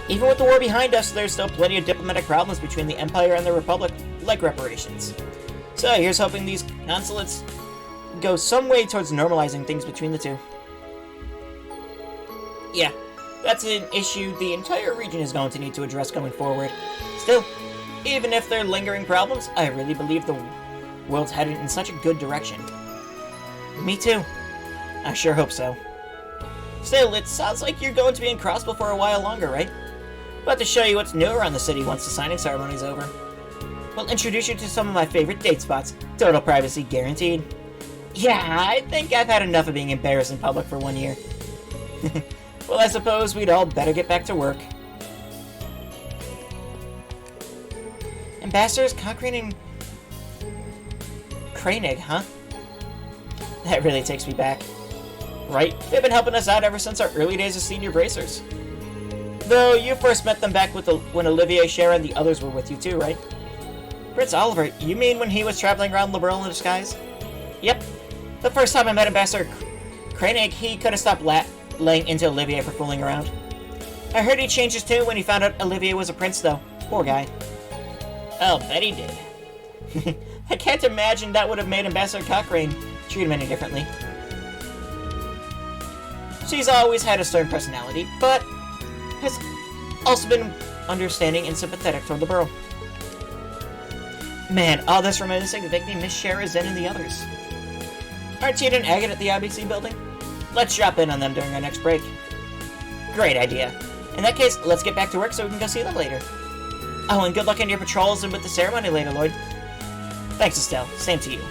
Speaker 1: Even with the war behind us, there's still plenty of diplomatic problems between the Empire and the Republic, like reparations. So here's hoping these consulates go some way towards normalizing things between the two. Yeah, that's an issue the entire region is going to need to address going forward. Still, even if there are lingering problems, I really believe the world's headed in such a good direction. Me too. I sure hope so. Still, it sounds like you're going to be in Crossbell for a while longer, right? About to show you what's new around the city once the signing ceremony's over. We'll introduce you to some of my favorite date spots. Total privacy guaranteed. Yeah, I think I've had enough of being embarrassed in public for 1 year. Well, I suppose we'd all better get back to work. Ambassadors Cochrane and Kranig, huh? That really takes me back. Right? They've been helping us out ever since our early days as senior bracers. Though you first met them back when Olivier, Shara, and the others were with you too, right? Prince Oliver, you mean when he was traveling around Liberal in disguise? Yep. The first time I met Ambassador Koenig, he couldn't stop laying into Olivier for fooling around. I heard he changed his tune when he found out Olivier was a prince, though. Poor guy. I'll bet he did. I can't imagine that would have made Ambassador Cochrane treat him any differently. She's always had a stern personality, but has also been understanding and sympathetic toward the borough. Man, all this reminiscing of making Miss Shara, Zen, and the others. Aren't Tina and Agate at the IBC building? Let's drop in on them during our next break. Great idea. In that case, let's get back to work so we can go see them later. Oh, and good luck in your patrols and with the ceremony later, Lloyd. Thanks, Estelle. Same to you.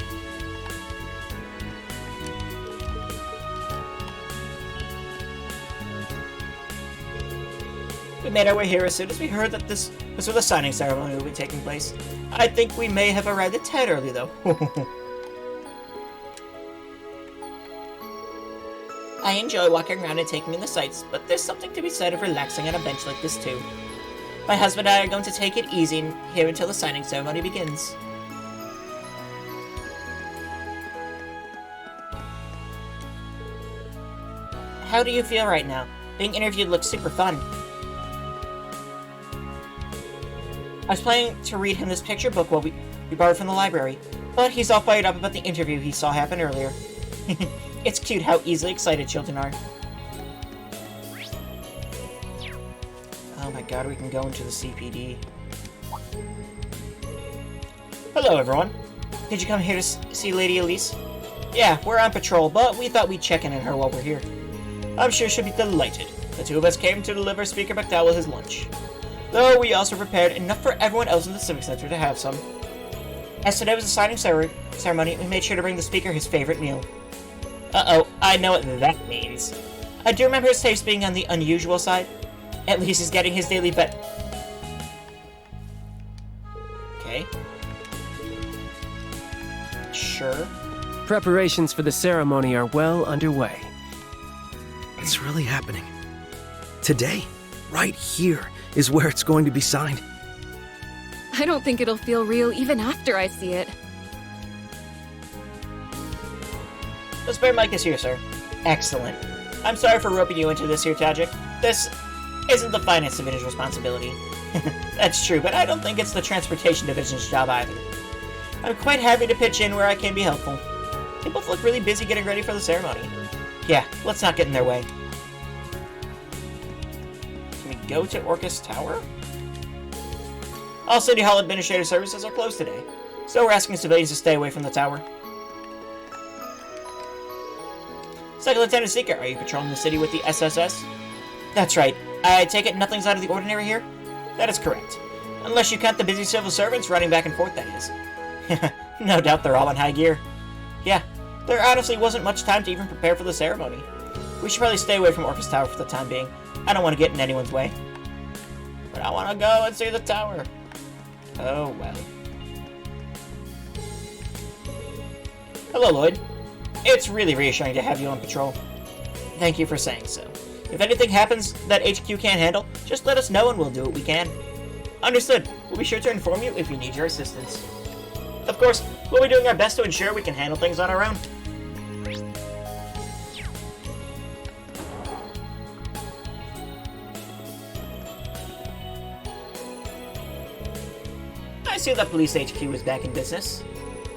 Speaker 1: We made our way here as soon as we heard that this was where the signing ceremony would be taking place. I think we may have arrived a tad early, though. I enjoy walking around and taking in the sights, but there's something to be said of relaxing on a bench like this, too. My husband and I are going to take it easy here until the signing ceremony begins. How do you feel right now? Being interviewed looks super fun. I was planning to read him this picture book we borrowed from the library, but he's all fired up about the interview he saw happen earlier. It's cute how easily excited children are. Oh my god, we can go into the CPD. Hello, everyone. Did you come here to see Lady Elise? Yeah, we're on patrol, but we thought we'd check in on her while we're here. I'm sure she'll be delighted. The two of us came to deliver Speaker McDowell his lunch. Though we also prepared enough for everyone else in the Civic Center to have some. As today was the signing ceremony, we made sure to bring the Speaker his favorite meal. Uh-oh, I know what that means. I do remember his taste being on the unusual side. At least he's getting his daily vet. Okay. Sure.
Speaker 15: Preparations for the ceremony are well underway.
Speaker 13: It's really happening. Today, right here, is where it's going to be signed.
Speaker 11: I don't think it'll feel real even after I see it.
Speaker 1: The spare mic is here, sir. Excellent. I'm sorry for roping you into this here, Tajik. This isn't the Finance Division's responsibility. That's true, but I don't think it's the Transportation Division's job either. I'm quite happy to pitch in where I can be helpful. They both look really busy getting ready for the ceremony. Yeah, let's not get in their way. Can we go to Orcus Tower? All City Hall administrative services are closed today, so we're asking civilians to stay away from the tower. Second Lieutenant Seeker, are you patrolling the city with the SSS? That's right. I take it nothing's out of the ordinary here? That is correct. Unless you count the busy civil servants running back and forth, that is. No doubt they're all in high gear. Yeah, there honestly wasn't much time to even prepare for the ceremony. We should probably stay away from Orcus Tower for the time being. I don't want to get in anyone's way. But I want to go and see the tower. Oh, well. Hello, Lloyd. It's really reassuring to have you on patrol. Thank you for saying so. If anything happens that HQ can't handle, just let us know and we'll do what we can. Understood. We'll be sure to inform you if we need your assistance. Of course, we'll be doing our best to ensure we can handle things on our own. I see that Police HQ is back in business.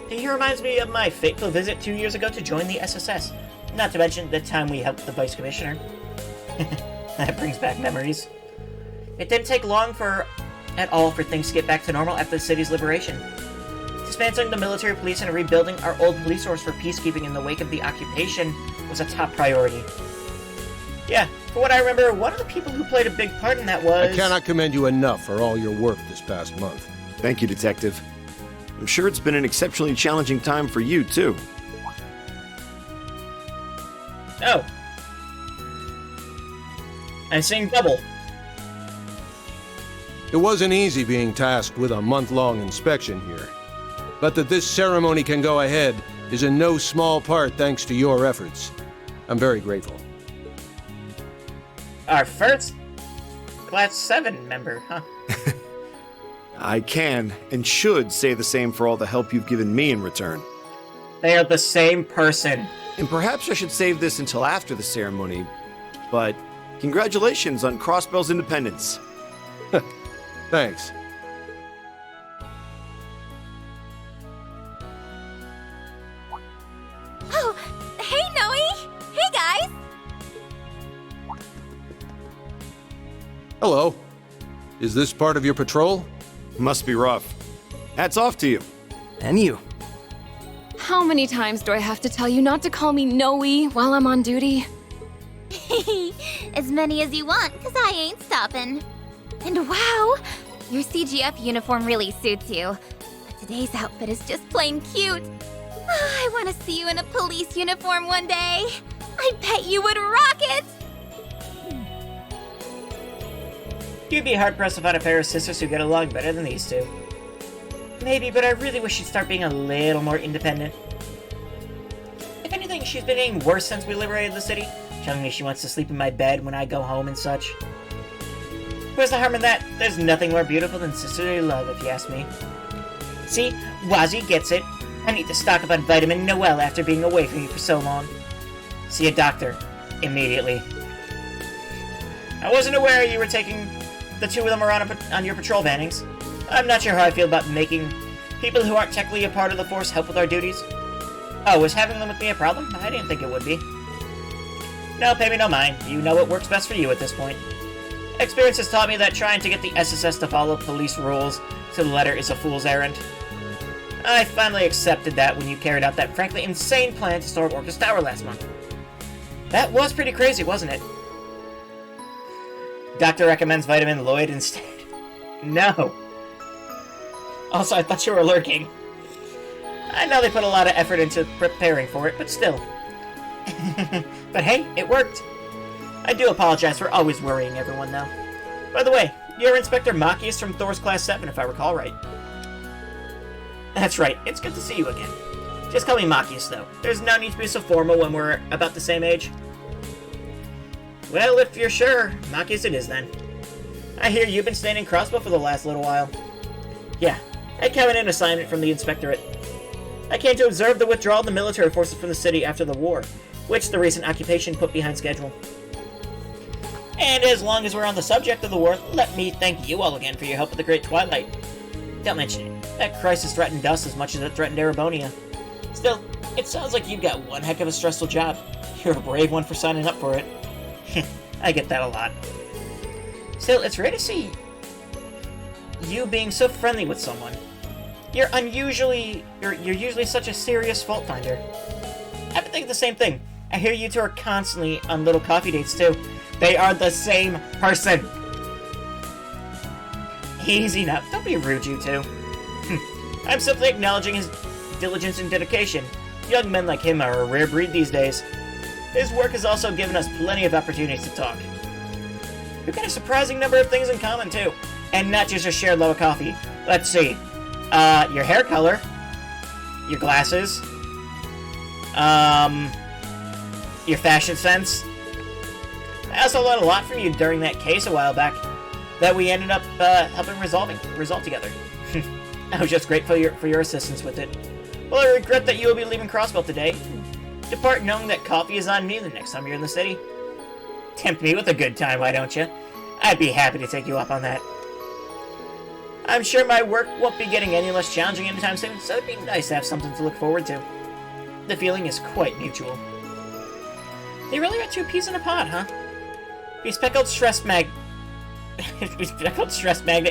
Speaker 1: He reminds me of my fateful visit 2 years ago to join the SSS, not to mention the time we helped the Vice Commissioner. That brings back memories. It didn't take long at all for things to get back to normal after the city's liberation. Dismantling the military police and rebuilding our old police force for peacekeeping in the wake of the occupation was a top priority. Yeah, from what I remember, one of the people who played a big part in that was...
Speaker 6: I cannot commend you enough for all your work this past month.
Speaker 18: Thank you, Detective. I'm sure it's been an exceptionally challenging time for you, too.
Speaker 1: Oh. I'm seeing double.
Speaker 6: It wasn't easy being tasked with a month-long inspection here. But that this ceremony can go ahead is in no small part thanks to your efforts. I'm very grateful.
Speaker 1: Our first? Class 7 member, huh?
Speaker 18: I can and should say the same for all the help you've given me in return.
Speaker 1: They are the same person.
Speaker 18: And perhaps I should save this until after the ceremony, but congratulations on Crossbell's independence.
Speaker 6: Thanks.
Speaker 17: Oh, hey, Noe! Hey, guys!
Speaker 6: Hello. Is this part of your patrol?
Speaker 18: Must be rough. Hats off to you.
Speaker 13: And you.
Speaker 11: How many times do I have to tell you not to call me Noe while I'm on duty?
Speaker 10: As many as you want, because I ain't stopping. And wow, your CGF uniform really suits you. But today's outfit is just plain cute. I want to see you in a police uniform one day. I bet you would rock it!
Speaker 1: You'd be hard-pressed to find a pair of sisters who get along better than these two. Maybe, but I really wish she'd start being a little more independent. If anything, she's been getting worse since we liberated the city, telling me she wants to sleep in my bed when I go home and such. Where's the harm in that? There's nothing more beautiful than sisterly love, if you ask me. See? Wazzy gets it. I need to stock up on vitamin Noel after being away from you for so long. See a doctor. Immediately. I wasn't aware you were taking the two of them around on your patrol bannings. I'm not sure how I feel about making people who aren't technically a part of the Force help with our duties. Oh, was having them with me a problem? I didn't think it would be. No, pay me no mind. You know what works best for you at this point. Experience has taught me that trying to get the SSS to follow police rules to the letter is a fool's errand. I finally accepted that when you carried out that frankly insane plan to storm Orcus Tower last month. That was pretty crazy, wasn't it? Doctor recommends vitamin Lloyd instead. No. Also, I thought you were lurking. I know they put a lot of effort into preparing for it, but still. But hey, it worked. I do apologize for always worrying everyone, though. By the way, you're Inspector Machias from Thor's Class 7, if I recall right. That's right, it's good to see you again. Just call me Machias, though. There's no need to be so formal when we're about the same age. Well, if you're sure, Machias it is then. I hear you've been staying in Crossbell for the last little while. Yeah, I came in an assignment from the Inspectorate. I came to observe the withdrawal of the military forces from the city after the war, which the recent occupation put behind schedule. And as long as we're on the subject of the war, let me thank you all again for your help with the Great Twilight. Don't mention it. That crisis threatened us as much as it threatened Erebonia. Still, it sounds like you've got one heck of a stressful job. You're a brave one for signing up for it. I get that a lot. Still, it's rare to see you being so friendly with someone. You're usually such a serious fault finder. I've been thinking the same thing. I hear you two are constantly on little coffee dates too. They are the same person. Easy now. Don't be rude, you two. I'm simply acknowledging his diligence and dedication. Young men like him are a rare breed these days. His work has also given us plenty of opportunities to talk. We've got a surprising number of things in common, too. And not just a shared love of coffee. Let's see. Your hair color. Your glasses. Your fashion sense. I also learned a lot from you during that case a while back that we ended up helping resolve together. I was just grateful for your assistance with it. Well, I regret that you will be leaving Crossbell today. Depart knowing that coffee is on me the next time you're in the city. Tempt me with a good time, why don't you? I'd be happy to take you up on that. I'm sure my work won't be getting any less challenging anytime soon, so it'd be nice to have something to look forward to. The feeling is quite mutual. They really are two peas in a pod, huh? Bespeckled stress magnet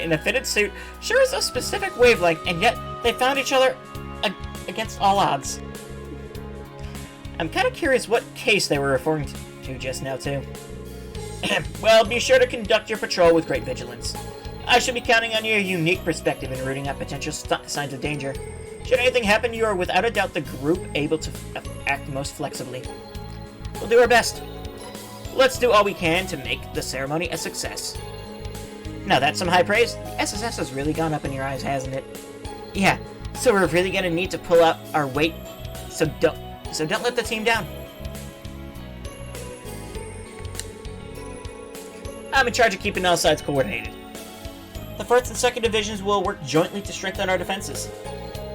Speaker 1: in a fitted suit sure is a specific wavelength, and yet they found each other against all odds. I'm kind of curious what case they were referring to just now, too. Well, be sure to conduct your patrol with great vigilance. I should be counting on your unique perspective in rooting out potential signs of danger. Should anything happen, you are without a doubt the group able to act most flexibly. We'll do our best. Let's do all we can to make the ceremony a success. Now that's some high praise. The SSS has really gone up in your eyes, hasn't it? Yeah, so we're really gonna need to pull out our weight, so don't let the team down. I'm in charge of keeping all sides coordinated. The 1st and 2nd Divisions will work jointly to strengthen our defenses.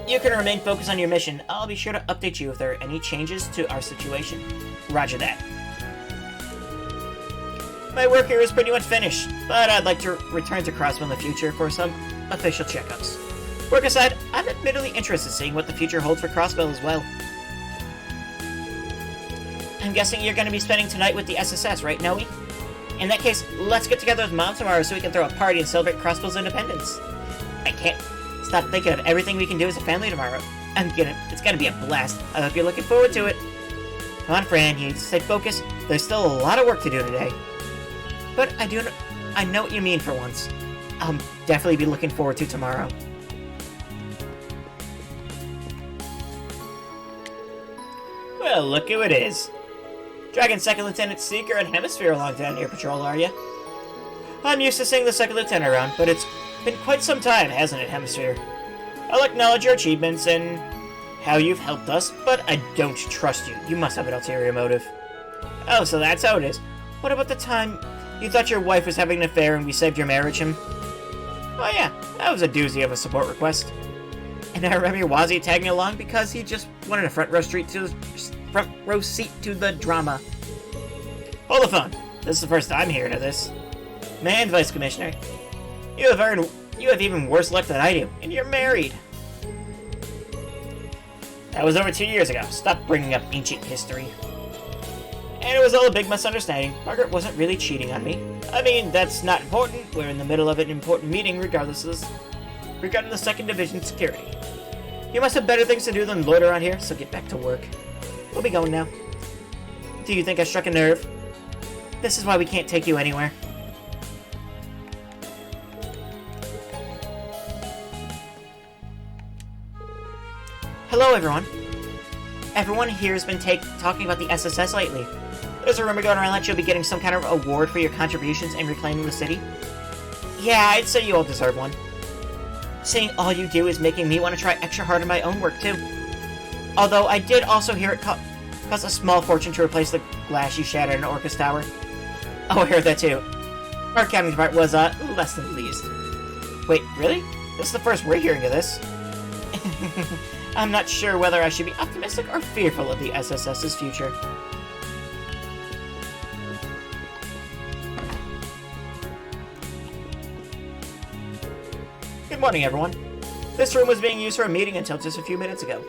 Speaker 1: You can remain focused on your mission. I'll be sure to update you if there are any changes to our situation. Roger that. My work here is pretty much finished, but I'd like to return to Crossbell in the future for some official checkups. Work aside, I'm admittedly interested in seeing what the future holds for Crossbell as well. I'm guessing you're going to be spending tonight with the SSS, right, Noe? In that case, let's get together with Mom tomorrow so we can throw a party and celebrate Crossbell's independence. I can't stop thinking of everything we can do as a family tomorrow. It's gonna be a blast. I hope you're looking forward to it. Come on, Fran, you need to stay focused. There's still a lot of work to do today. But I know what you mean for once. I'll definitely be looking forward to tomorrow. Well, look who it is. Dragon 2nd Lieutenant Seeker and Hemisphere along down your patrol, are you? I'm used to seeing the 2nd Lieutenant around, but it's been quite some time, hasn't it, Hemisphere? I'll acknowledge your achievements and how you've helped us, but I don't trust you. You must have an ulterior motive. Oh, so that's how it is. What about the time you thought your wife was having an affair and we saved your marriage him? Oh yeah, that was a doozy of a support request. And I remember Wazzy tagging along because he just wanted a front row seat to the drama. Hold the phone. This is the first I'm hearing of this. Man, Vice Commissioner, you have even worse luck than I do, and you're married. That was over 2 years ago. Stop bringing up ancient history. And it was all a big misunderstanding. Margaret wasn't really cheating on me. I mean, that's not important. We're in the middle of an important meeting regarding the 2nd Division security. You must have better things to do than loiter around here, so get back to work. We'll be going now. Do you think I struck a nerve? This is why we can't take you anywhere. Hello, everyone. Everyone here has been talking about the SSS lately. There's a rumor going around that you'll be getting some kind of award for your contributions in reclaiming the city. Yeah, I'd say you all deserve one. Seeing all you do is making me want to try extra hard in my own work, too. Although I did also hear it cost a small fortune to replace the glass you shattered in Orcus Tower. Oh, I heard that, too. Our counterpart was, less than pleased. Wait, really? This is the first we're hearing of this. I'm not sure whether I should be optimistic or fearful of the SSS's future. Good morning, everyone. This room was being used for a meeting until just a few minutes ago.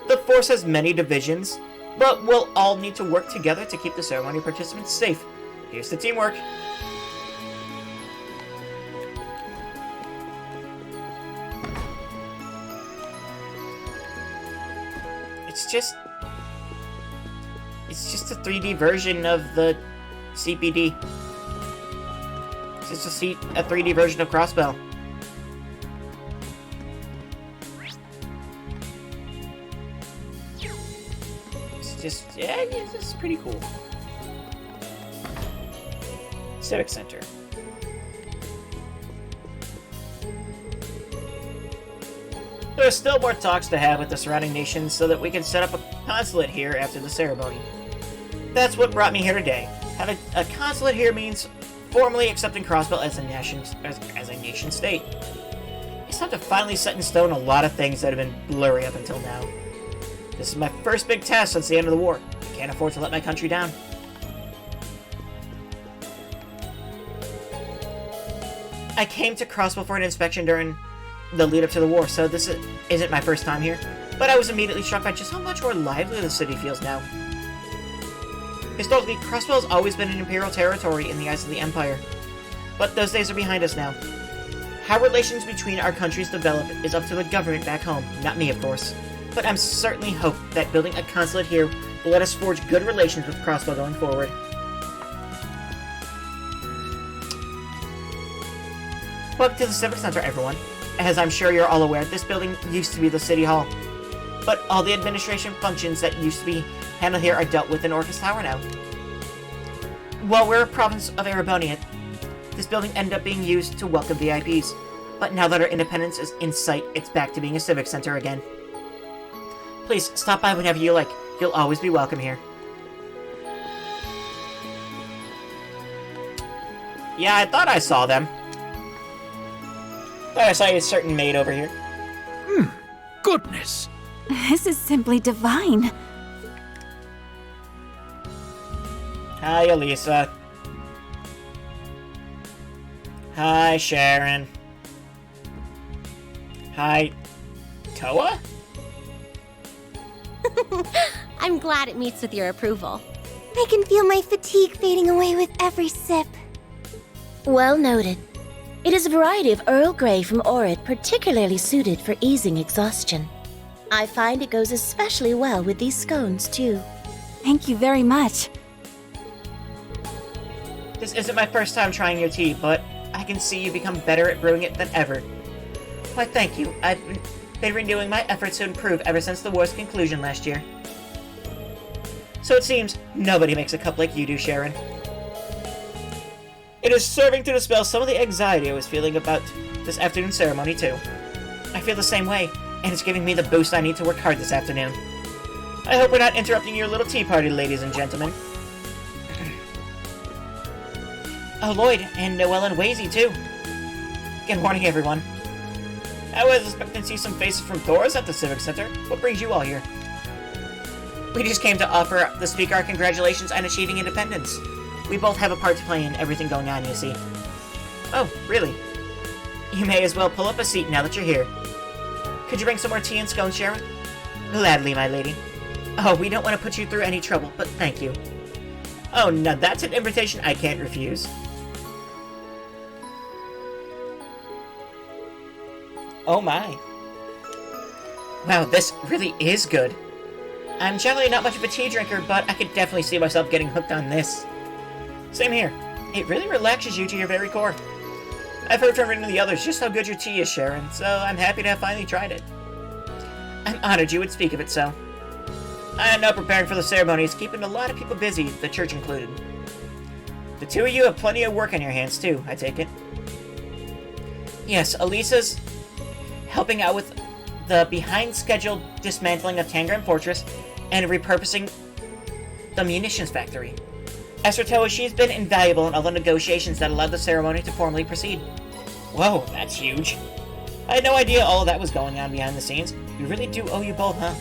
Speaker 1: The Force has many divisions, but we'll all need to work together to keep the ceremony participants safe. Here's the teamwork. It's just a 3D version of the CPD. It's just a 3D version of Crossbell. It's just pretty cool. Civic Center. There are still more talks to have with the surrounding nations so that we can set up a consulate here after the ceremony. That's what brought me here today. Having a consulate here means formally accepting Crossbell as a nation state. It's time to finally set in stone a lot of things that have been blurry up until now. This is my first big test since the end of the war. I can't afford to let my country down. I came to Crossbell for an inspection during the lead up to the war, so this isn't my first time here, but I was immediately struck by just how much more lively the city feels now. Historically, Crossbell has always been an imperial territory in the eyes of the Empire, but those days are behind us now. How relations between our countries develop is up to the government back home, not me, of course, but I'm certainly hope that building a consulate here will let us forge good relations with Crossbell going forward. Welcome to the Civic Center, everyone. As I'm sure you're all aware, this building used to be the City Hall, but all the administration functions that used to be handled here are dealt with in Orcus Tower now. While we're a province of Erebonia, this building ended up being used to welcome VIPs, but now that our independence is in sight, it's back to being a civic center again. Please, stop by whenever you like. You'll always be welcome here. Yeah, I thought I saw them. Thought I saw a certain maid over here.
Speaker 2: Goodness.
Speaker 19: This is simply divine.
Speaker 1: Hi, Elisa. Hi, Sharon. Hi, Toa?
Speaker 4: I'm glad it meets with your approval.
Speaker 16: I can feel my fatigue fading away with every sip.
Speaker 20: Well noted. It is a variety of Earl Grey from Orid particularly suited for easing exhaustion. I find it goes especially well with these scones, too.
Speaker 19: Thank you very much.
Speaker 1: This isn't my first time trying your tea, but I can see you become better at brewing it than ever. Why, thank you. I've been renewing my efforts to improve ever since the war's conclusion last year. So it seems nobody makes a cup like you do, Sharon. It is serving to dispel some of the anxiety I was feeling about this afternoon's ceremony, too. I feel the same way, and it's giving me the boost I need to work hard this afternoon. I hope we're not interrupting your little tea party, ladies and gentlemen. Oh, Lloyd, and Noelle and Wazy, too. Good morning, everyone. I was expecting to see some faces from Thor's at the Civic Center. What brings you all here? We just came to offer the speaker our congratulations on achieving independence. We both have a part to play in everything going on, you see. Oh, really? You may as well pull up a seat now that you're here. Could you bring some more tea and scones, Sharon? Gladly, my lady. Oh, we don't want to put you through any trouble, but thank you. Oh, now that's an invitation I can't refuse. Oh my. Wow, this really is good. I'm generally not much of a tea drinker, but I could definitely see myself getting hooked on this. Same here. It really relaxes you to your very core. I've heard from many of the others just how good your tea is, Sharon, so I'm happy to have finally tried it. I'm honored you would speak of it so. I know preparing for the ceremony is keeping a lot of people busy, the church included. The two of you have plenty of work on your hands too, I take it. Yes, Elisa's helping out with the behind-schedule dismantling of Tangram Fortress and repurposing the munitions factory. As for Toa, she's been invaluable in all the negotiations that allowed the ceremony to formally proceed. Whoa, that's huge. I had no idea all of that was going on behind the scenes. We really do owe you both, huh?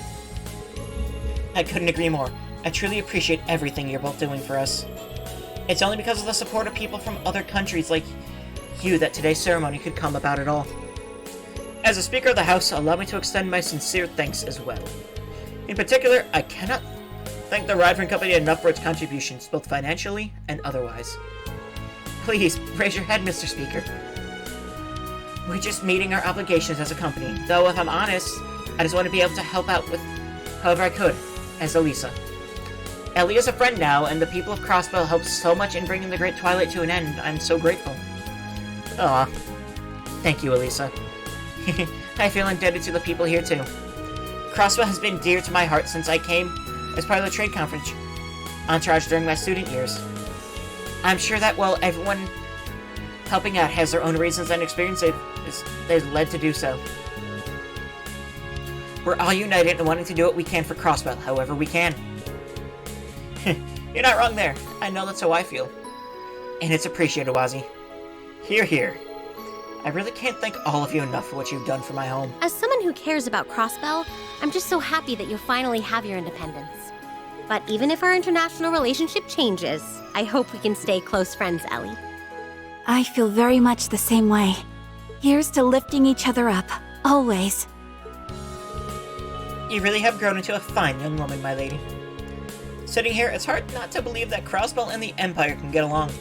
Speaker 1: I couldn't agree more. I truly appreciate everything you're both doing for us. It's only because of the support of people from other countries like you that today's ceremony could come about at all. As a Speaker of the House, allow me to extend my sincere thanks as well. In particular, I cannot thank the Rydvern Company enough for its contributions, both financially and otherwise. Please, raise your head, Mr. Speaker. We're just meeting our obligations as a company, though if I'm honest, I just want to be able to help out with however I could, as Elisa. Ellie is a friend now, and the people of Crossbell helped so much in bringing the Great Twilight to an end. I'm so grateful. Aw. Thank you, Elisa. I feel indebted to the people here, too. Crossbell has been dear to my heart since I came as part of the trade conference entourage during my student years. I'm sure that while everyone helping out has their own reasons and experiences they've led to do so. We're all united in wanting to do what we can for Crossbell, however we can. You're not wrong there. I know that's how I feel. And it's appreciated, Wazy. Hear, hear. I really can't thank all of you enough for what you've done for my home.
Speaker 4: As someone who cares about Crossbell, I'm just so happy that you'll finally have your independence. But even if our international relationship changes, I hope we can stay close friends, Ellie.
Speaker 19: I feel very much the same way. Here's to lifting each other up, always.
Speaker 1: You really have grown into a fine young woman, my lady. Sitting here, it's hard not to believe that Crossbell and the Empire can get along.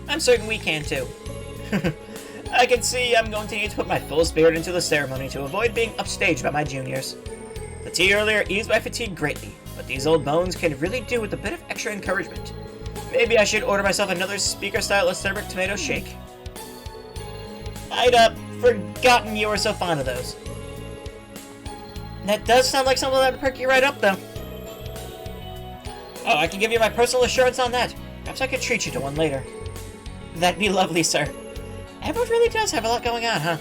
Speaker 1: I'm certain we can, too. I can see I'm going to need to put my full spirit into the ceremony to avoid being upstaged by my juniors. The tea earlier eased my fatigue greatly, but these old bones can really do with a bit of extra encouragement. Maybe I should order myself another speaker-style acerbic tomato shake. I'd, forgotten you were so fond of those. That does sound like something that would perk you right up, though. Oh, I can give you my personal assurance on that. Perhaps I could treat you to one later. That'd be lovely, sir. Everyone really does have a lot going on, huh?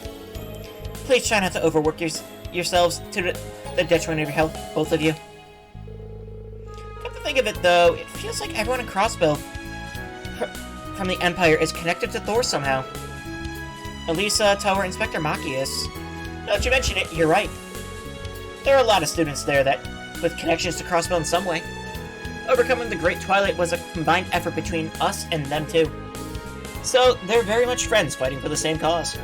Speaker 1: Please try not to overwork yourselves to the detriment of your health, both of you. Come to think of it, though, it feels like everyone in Crossbell, from the Empire is connected to Thor somehow. Elisa, Tower, Inspector Machias. Now that you mention it, you're right. There are a lot of students there that, with connections to Crossbell in some way. Overcoming the Great Twilight was a combined effort between us and them too. So, they're very much friends fighting for the same cause.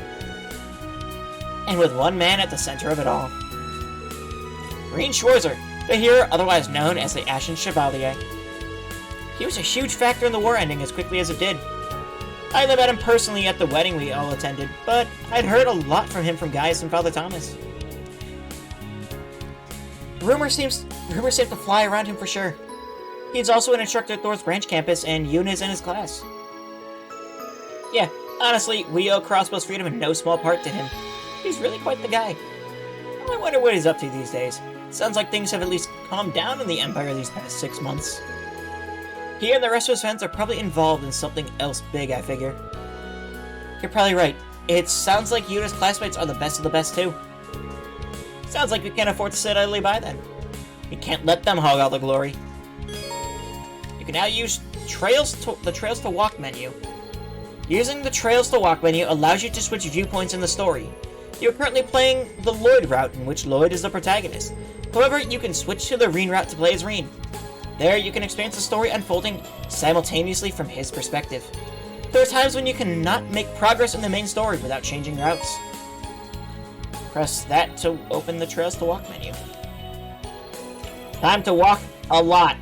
Speaker 1: And with one man at the center of it all. Green Schwarzer, the hero otherwise known as the Ashen Chevalier. He was a huge factor in the war ending as quickly as it did. I only met him personally at the wedding we all attended, but I'd heard a lot from him from Gaius and Father Thomas. Rumors seem to fly around him for sure. He's also an instructor at Thor's branch campus, and Yoon is in his class. Yeah, honestly, we owe Crossbell's freedom in no small part to him. He's really quite the guy. I wonder what he's up to these days. Sounds like things have at least calmed down in the Empire these past 6 months. He and the rest of his friends are probably involved in something else big, I figure. You're probably right. It sounds like Yuna's classmates are the best of the best, too. Sounds like we can't afford to sit idly by then. We can't let them hog all the glory. You can now use the Trails to Walk menu. Using the Trails to Walk menu allows you to switch viewpoints in the story. You are currently playing the Lloyd route, in which Lloyd is the protagonist. However, you can switch to the Reen route to play as Reen. There, you can experience the story unfolding simultaneously from his perspective. There are times when you cannot make progress in the main story without changing routes. Press that to open the Trails to Walk menu. Time to walk a lot.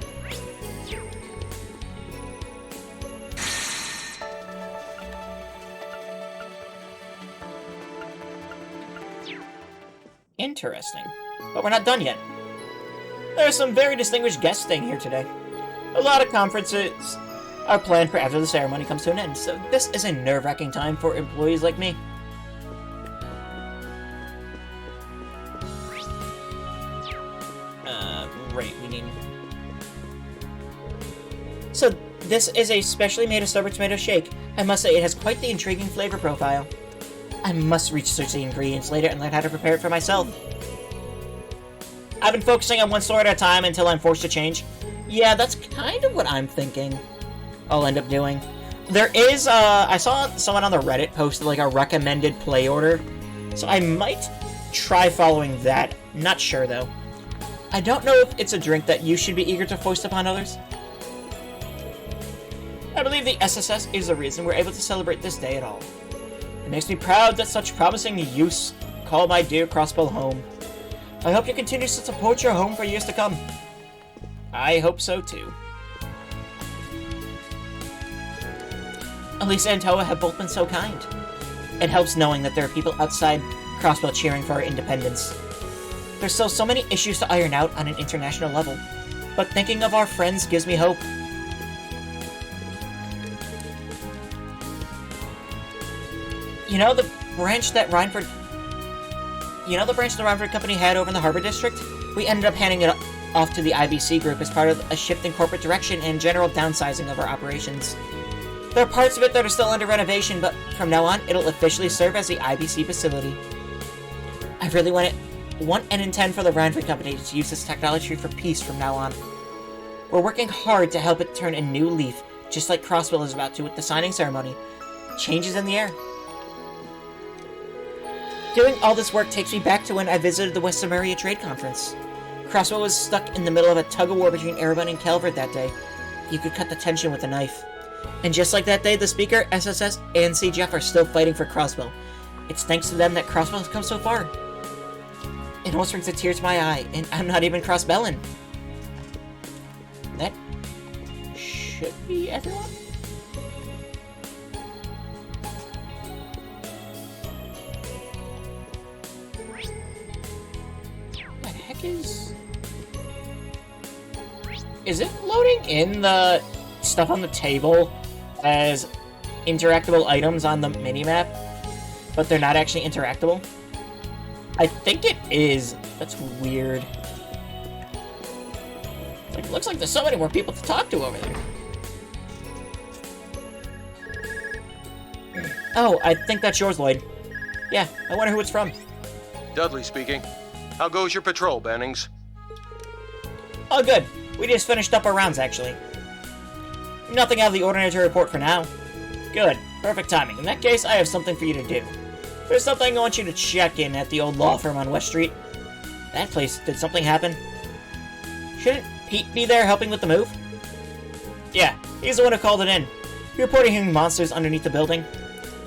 Speaker 1: Interesting. But we're not done yet. There are some very distinguished guests staying here today. A lot of conferences are planned for after the ceremony comes to an end, so this is a nerve-wracking time for employees like me. Right, we need... So, this is a specially made Starburst tomato shake. I must say, it has quite the intriguing flavor profile. I must research the ingredients later and learn how to prepare it for myself. I've been focusing on one store at a time until I'm forced to change. Yeah, that's kind of what I'm thinking I'll end up doing. There is, I saw someone on the Reddit posted like a recommended play order, so I might try following that. Not sure though. I don't know if it's a drink that you should be eager to foist upon others. I believe the SSS is the reason we're able to celebrate this day at all. It makes me proud that such promising youths call my dear Crossbell home. I hope you continue to support your home for years to come. I hope so too. Elisa and Toa have both been so kind. It helps knowing that there are people outside Crossbell cheering for our independence. There's still so many issues to iron out on an international level, but thinking of our friends gives me hope. You know the branch that Rhineford Company had over in the Harbor District? We ended up handing it off to the IBC group as part of a shift in corporate direction and general downsizing of our operations. There are parts of it that are still under renovation, but from now on, it'll officially serve as the IBC facility. I really want and intend for the Rhineford Company to use this technology for peace from now on. We're working hard to help it turn a new leaf, just like Crossbell is about to with the signing ceremony. Changes in the air. Doing all this work takes me back to when I visited the West Samaria Trade Conference. Crossbell was stuck in the middle of a tug-of-war between Erebon and Calvert that day. You could cut the tension with a knife. And just like that day, the Speaker, SSS, and CGF are still fighting for Crossbell. It's thanks to them that Crossbell has come so far. It almost brings a tear to my eye, and I'm not even Crossbellin. That should be everyone? What the heck is it loading in the stuff on the table as interactable items on the minimap, but they're not actually interactable? I think it is. That's weird. It looks like there's so many more people to talk to over there. Oh, I think that's yours, Lloyd. Yeah, I wonder who it's from.
Speaker 6: Dudley speaking. How goes your patrol, Bannings?
Speaker 1: Oh, good. We just finished up our rounds, actually. Nothing out of the ordinary to report for now. Good. Perfect timing. In that case, I have something for you to do. There's something I want you to check in at the old law firm on West Street. That place, did something happen? Shouldn't Pete be there helping with the move? Yeah, he's the one who called it in. He reported hearing monsters underneath the building.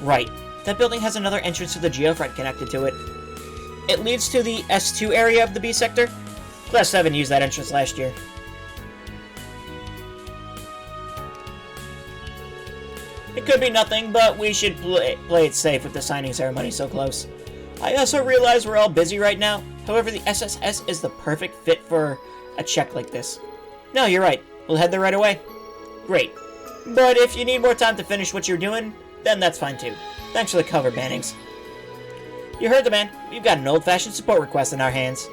Speaker 1: Right. That building has another entrance to the geofront connected to it. It leads to the S2 area of the B sector. Class 7 used that entrance last year. It could be nothing, but we should play it safe with the signing ceremony so close. I also realize we're all busy right now. However, the SSS is the perfect fit for a check like this. No, you're right. We'll head there right away. Great. But if you need more time to finish what you're doing, then that's fine too. Thanks for the cover, Bannings. You heard the man. We've got an old-fashioned support request in our hands.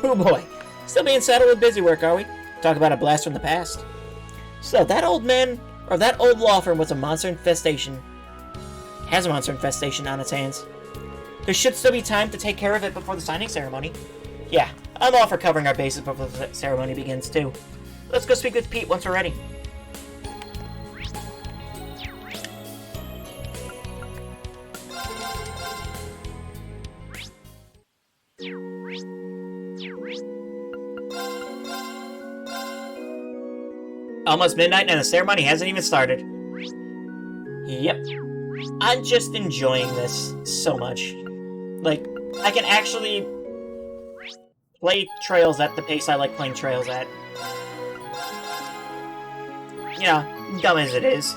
Speaker 1: Oh boy. Still being saddled with busy work, are we? Talk about a blast from the past. So that old man, or that old law firm was a monster infestation. Has a monster infestation on its hands. There should still be time to take care of it before the signing ceremony. Yeah, I'm all for covering our bases before the ceremony begins too. Let's go speak with Pete once we're ready. Almost midnight and the ceremony hasn't even started. Yep. I'm just enjoying this so much. Like, I can actually play Trails at the pace I like playing Trails at. You know, dumb as it is.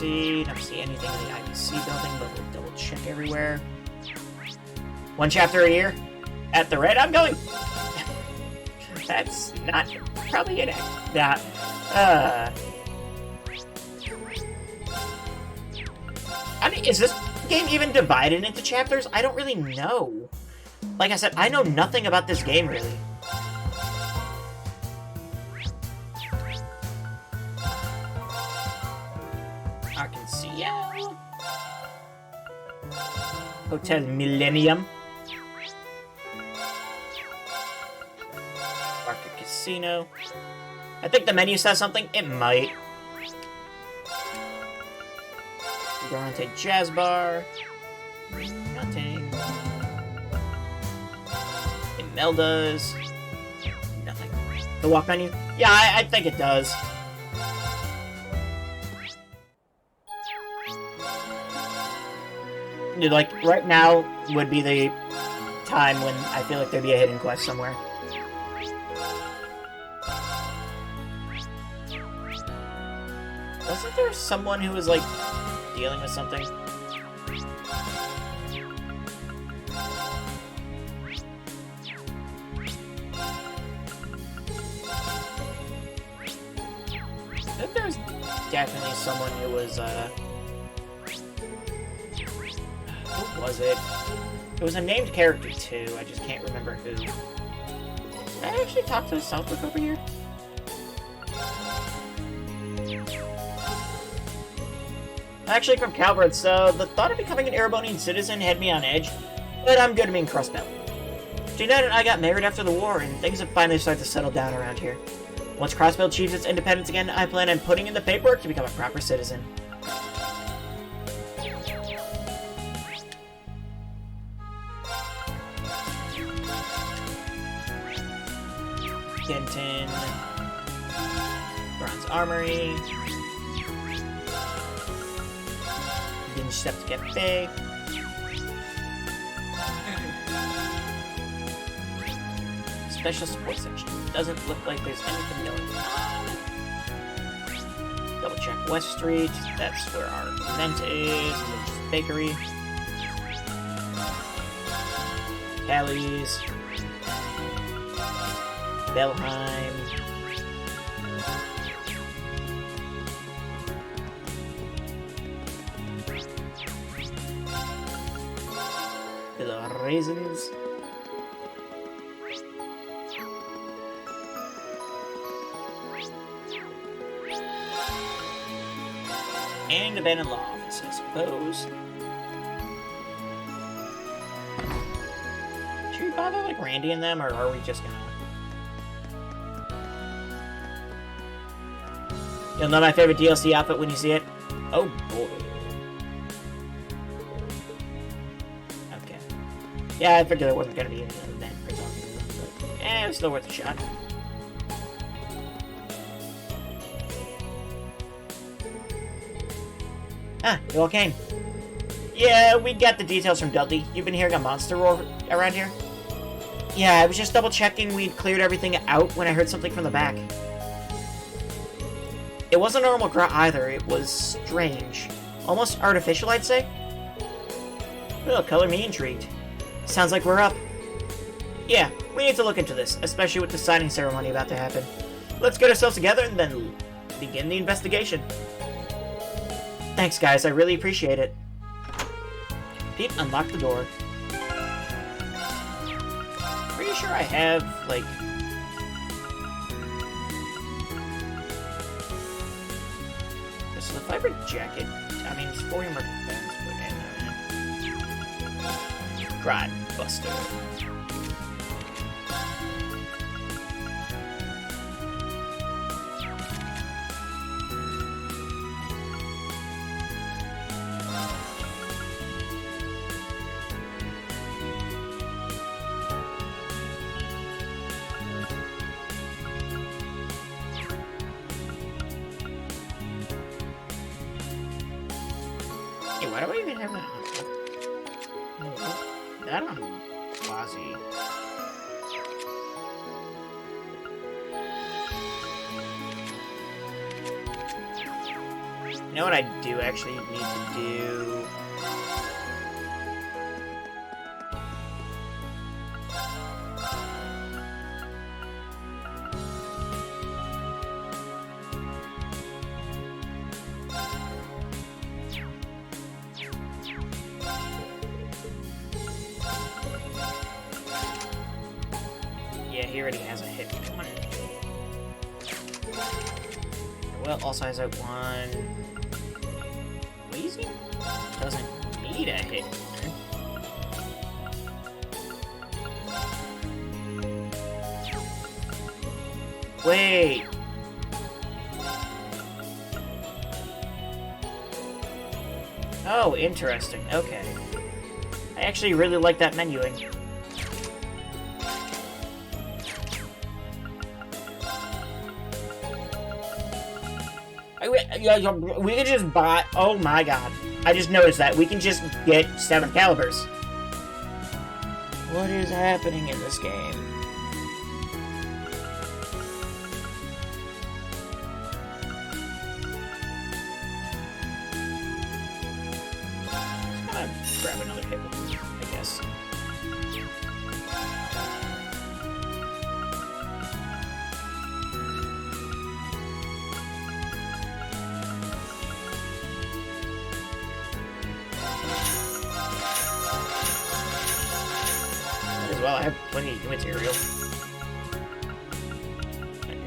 Speaker 1: Don't see anything in the IBC building, but we'll double check everywhere. One chapter a year? At the rate I'm going? That's not probably it. I mean, is this game even divided into chapters? I don't really know. Like I said, I know nothing about this game, really. Arkansas. Hotel Millennium. Market Casino. I think the menu says something. It might. Garante Jazz Bar. Nothing. Imelda's. Nothing. The walk menu? Yeah, I think it does. Like, right now would be the time when I feel like there'd be a hidden quest somewhere. Wasn't there someone who was, like, dealing with something? I think there's definitely someone who was, who was it? It was a named character, too. I just can't remember who. Did I actually talk to the Southwick over here? Actually from Calvert, so the thought of becoming an Erebonian citizen had me on edge, but I'm good at being Crossbell. Jeanette and I got married after the war, and things have finally started to settle down around here. Once Crossbell achieves its independence again, I plan on putting in the paperwork to become a proper citizen. Kenton, Bronze Armory, Binge Step to Cafe, Special Sports Section. Doesn't look like there's anything going on. Double check West Street, that's where our event is, Religious Bakery, Callie's, Belheim. Villa Raisins. And abandoned law office, I suppose. Randy in them, or are we just gonna... You'll know my favorite DLC outfit when you see it? Oh boy. Okay. Yeah, I figured there wasn't gonna be any other event for talking to them, but it was still worth a shot. Ah, you all came. Yeah, we got the details from Dudley. You've been hearing a monster roar around here? Yeah, I was just double checking we'd cleared everything out when I heard something from the back. It wasn't a normal growl either, it was strange. Almost artificial, I'd say? Well, color me intrigued. Sounds like we're up. Yeah, we need to look into this, especially with the signing ceremony about to happen. Let's get ourselves together and then begin the investigation. Thanks, guys, I really appreciate it. Pete unlocked the door. Pretty sure I have, like... So the fiber jacket, I mean, it's 40 more defense, but Pride Buster. Why do I even have that on? That on Quasi. You know what I do actually need to do? He already has a hit one. Well, also has a one. Lazy? Doesn't need a hit one. Wait. Oh, interesting. Okay. I actually really like that menuing. We can just buy... Oh my god. I just noticed that. We can just get 7 calibers. What is happening in this game? Just gonna grab another hit one, I guess. Well, I have plenty of material.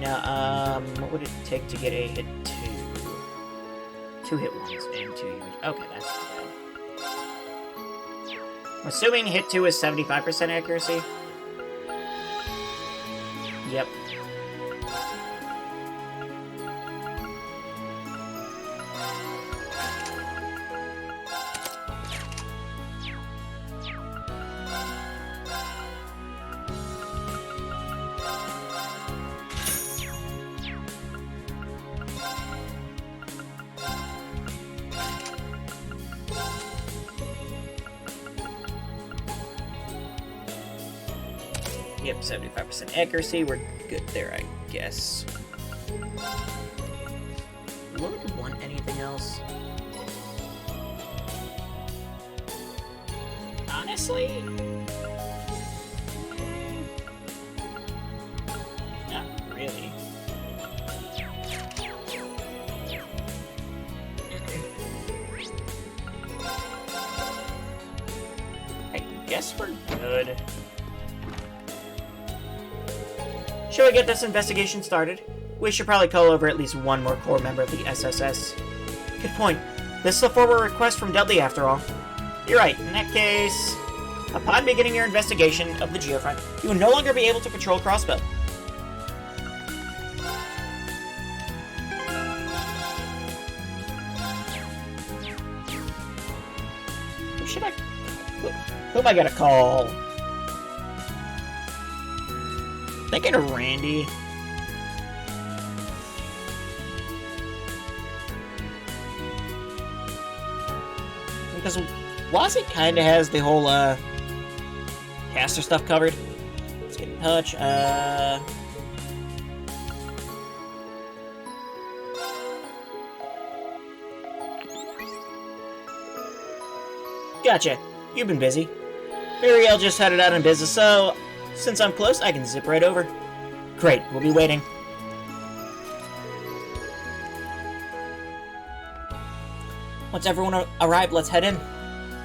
Speaker 1: Now, what would it take to get a hit 2? 2 hit ones and 2 units. Okay, that's not bad. I'm assuming hit 2 is 75% accuracy. Yep. Yep, 75% accuracy. We're good there, I guess. Would we want anything else? Honestly? Not really. I guess we're good. Should we get this investigation started? We should probably call over at least one more core member of the SSS. Good point. This is a formal request from Dudley, after all. You're right. In that case... Upon beginning your investigation of the Geofront, you will no longer be able to patrol Crossbell. Who am I gonna call? Thinking of Randy. Because Wazzy kinda has the whole, caster stuff covered. Let's get in touch, Gotcha. You've been busy. Muriel just headed out on business, so since I'm close, I can zip right over. Great, we'll be waiting. Once everyone arrived, let's head in.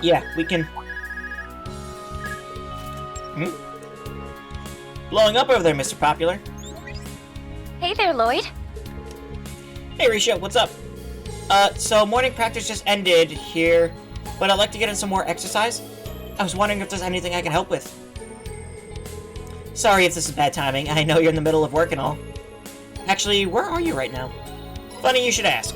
Speaker 1: Yeah, we can... Blowing up over there, Mr. Popular.
Speaker 10: Hey there, Lloyd.
Speaker 1: Hey, Risha, what's up? So morning practice just ended here, but I'd like to get in some more exercise. I was wondering if there's anything I can help with. Sorry if this is bad timing. I know you're in the middle of work and all. Actually, where are you right now? Funny you should ask.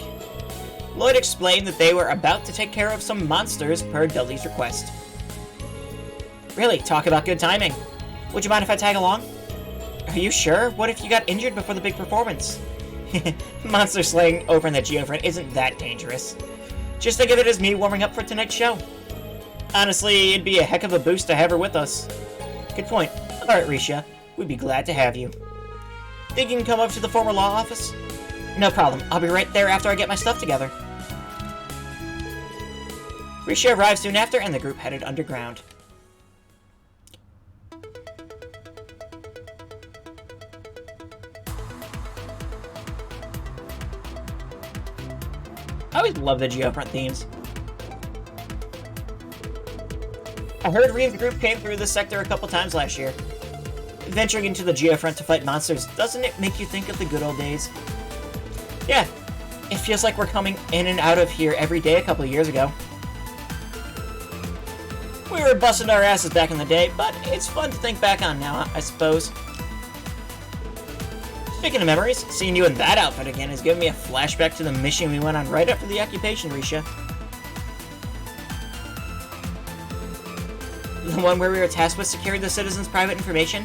Speaker 1: Lloyd explained that they were about to take care of some monsters per Dudley's request. Really? Talk about good timing. Would you mind if I tag along? Are you sure? What if you got injured before the big performance? Monster slaying over in the Geofront isn't that dangerous. Just think of it as me warming up for tonight's show. Honestly, it'd be a heck of a boost to have her with us. Good point. Alright, Risha. We'd be glad to have you. Think you can come over to the former law office? No problem. I'll be right there after I get my stuff together. Risha arrived soon after, and the group headed underground. I always love the Geofront themes. I heard Reed's group came through this sector a couple times last year. Venturing into the Geofront to fight monsters, doesn't it make you think of the good old days? Yeah, it feels like we're coming in and out of here every day a couple of years ago. We were busting our asses back in the day, but it's fun to think back on now, I suppose. Speaking of memories, seeing you in that outfit again is giving me a flashback to the mission we went on right after the occupation, Risha. The one where we were tasked with securing the citizens' private information?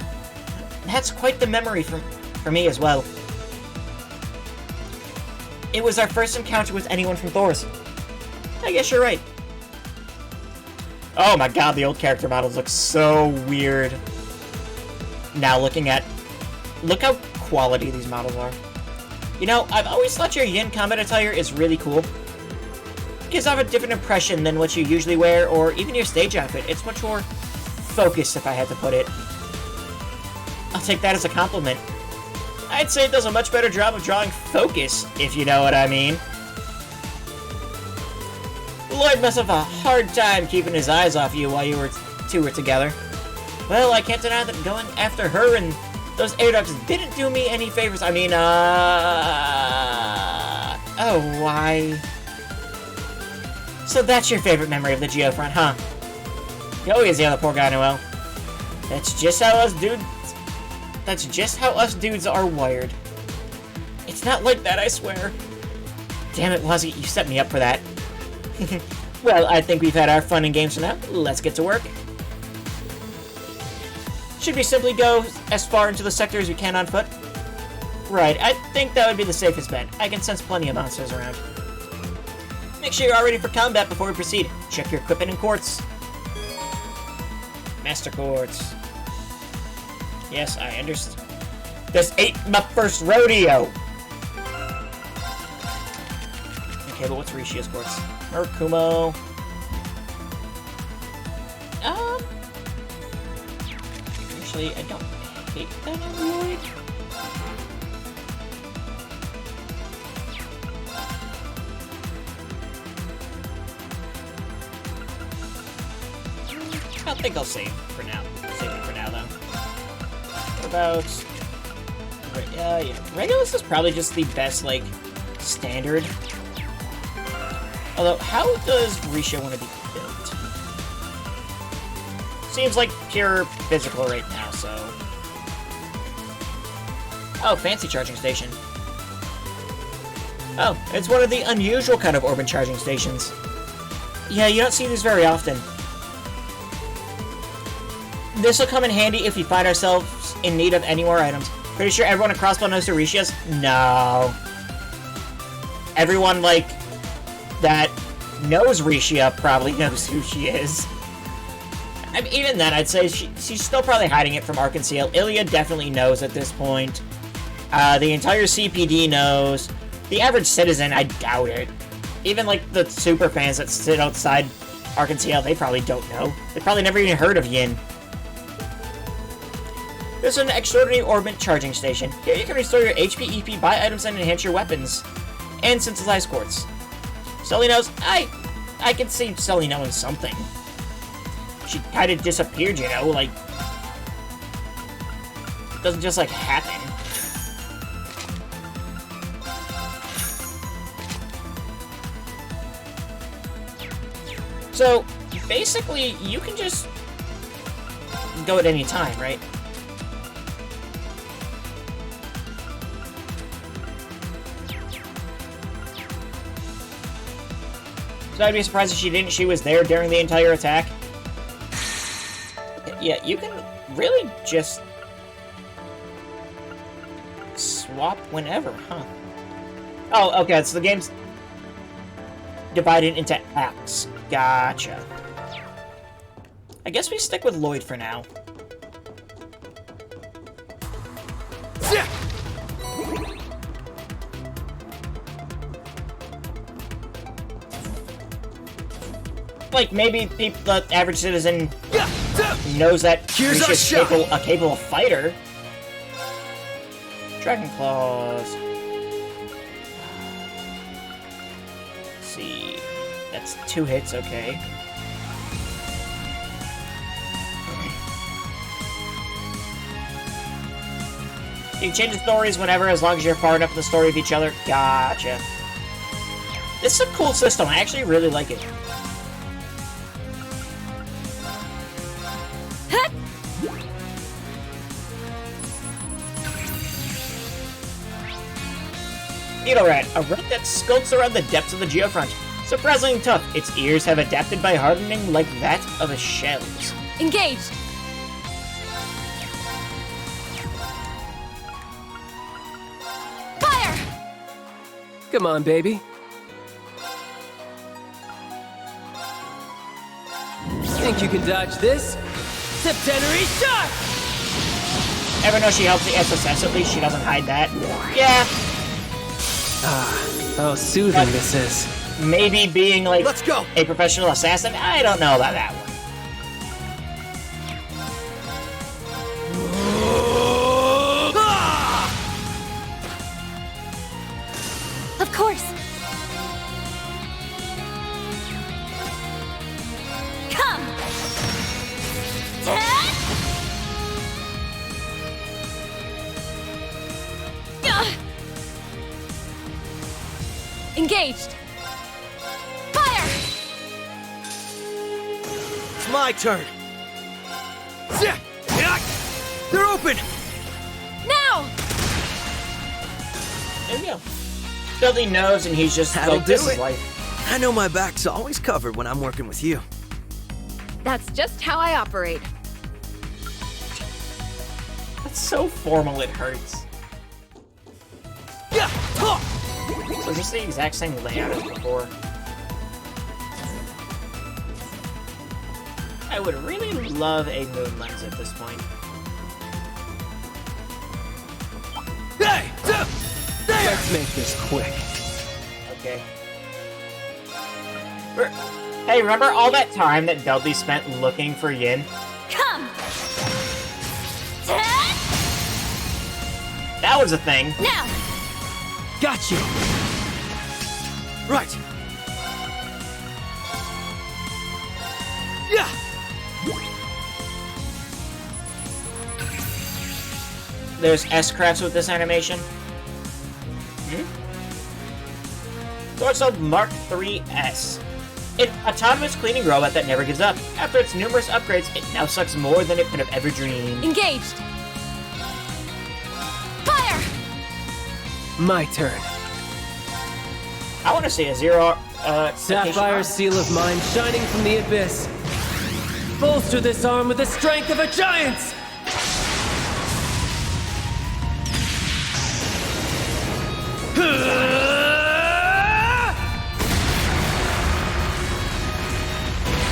Speaker 1: That's quite the memory for me as well. It was our first encounter with anyone from Thor's. I guess you're right. Oh my god, the old character models look so weird. Now looking at... Look how quality these models are. You know, I've always thought your Yin combat attire is really cool. It gives off a different impression than what you usually wear, or even your stage outfit. It's much more focused, if I had to put it. I'll take that as a compliment. I'd say it does a much better job of drawing focus, if you know what I mean. Lloyd must have a hard time keeping his eyes off you while you two were together. Well, I can't deny that going after her and those air ducts didn't do me any favors. I mean, oh, why? So that's your favorite memory of the Geofront, huh? Oh, he's the other poor guy, Noel. That's just how us dudes are wired. It's not like that, I swear. Damn it, Wazzy, you set me up for that. Well, I think we've had our fun and games for now. Let's get to work. Should we simply go as far into the sector as we can on foot? Right, I think that would be the safest bet. I can sense plenty of monsters around. Make sure you're all ready for combat before we proceed. Check your equipment and quartz. Master quartz. Yes, I understand. This ain't my first rodeo! Okay, but what's Rishia's quartz? Murakumo. Actually, I don't hate that alloy. I think I'll save for now. Save it for now, though. What about... yeah, Regulus is probably just the best, like, standard. Although, how does Risha want to be built? seems like pure physical right now, so... Oh, fancy charging station. Oh, it's one of the unusual kind of orbit charging stations. Yeah, you don't see these very often. This will come in handy if we find ourselves in need of any more items. Pretty sure everyone at Crossbell knows who Rishi is? No. Everyone, like, that knows Risha probably knows who she is. I mean, even then, I'd say she's still probably hiding it from Arkansas. Ilya definitely knows at this point. The entire CPD knows. The average citizen, I doubt it. Even, like, the super fans that sit outside Arkansas, they probably don't know. They probably never even heard of Yin. There's an extraordinary orbit charging station. Here you can restore your HP, EP, buy items, and enhance your weapons. And synthesize quartz. Sully knows. I can see Sully knowing something. She kind of disappeared, you know, like... It doesn't just, like, happen. So, basically, you can just go at any time, right? So I'd be surprised if she didn't. She was there during the entire attack. Yeah, you can really just swap whenever, huh? Oh, okay, so the game's divided into acts. Gotcha. I guess we stick with Lloyd for now. Like, maybe the average citizen knows that she's a capable fighter. Dragon Claws. Let's see. That's 2 hits, okay. You can change the stories whenever, as long as you're far enough in the story of each other. Gotcha. This is a cool system. I actually really like it. Needle Rat, a rat that skulks around the depths of the geofront. Surprisingly tough, its ears have adapted by hardening like that of a shell's.
Speaker 11: Engaged!
Speaker 15: Fire! Come on, baby. Think you can dodge this? Septenary shot!
Speaker 1: Ever know she helps the SSS at least? She doesn't hide that. Yeah.
Speaker 15: Ah, how soothing this is.
Speaker 1: Maybe being, like, let's go. A professional assassin? I don't know about that one.
Speaker 10: Of course. Come.
Speaker 11: Engaged!
Speaker 21: Fire! It's my turn. They're open!
Speaker 11: Now!
Speaker 1: There we go. Dudley knows, and he's just
Speaker 13: That'll
Speaker 1: like, this
Speaker 13: do
Speaker 1: is
Speaker 13: it.
Speaker 1: life.
Speaker 13: I know my back's always covered when I'm working with you.
Speaker 11: That's just how I operate.
Speaker 1: That's so formal it hurts. So is this the exact same layout as before? I would really love a moon lens at this point.
Speaker 15: Let's make this quick.
Speaker 1: Okay. Hey, remember all that time that Dudley spent looking for Yin?
Speaker 10: Come.
Speaker 1: That was a thing.
Speaker 10: Now.
Speaker 13: Got you. Right.
Speaker 21: Yeah.
Speaker 1: There's S-crafts with this animation. Torso Mark 3S. An autonomous cleaning robot that never gives up. After its numerous upgrades, it now sucks more than it could have ever dreamed.
Speaker 11: Engaged! Fire!
Speaker 15: My turn.
Speaker 1: I want to see a zero,
Speaker 15: Sapphire seal of mine shining from the abyss. Bolster this arm with the strength of a giant!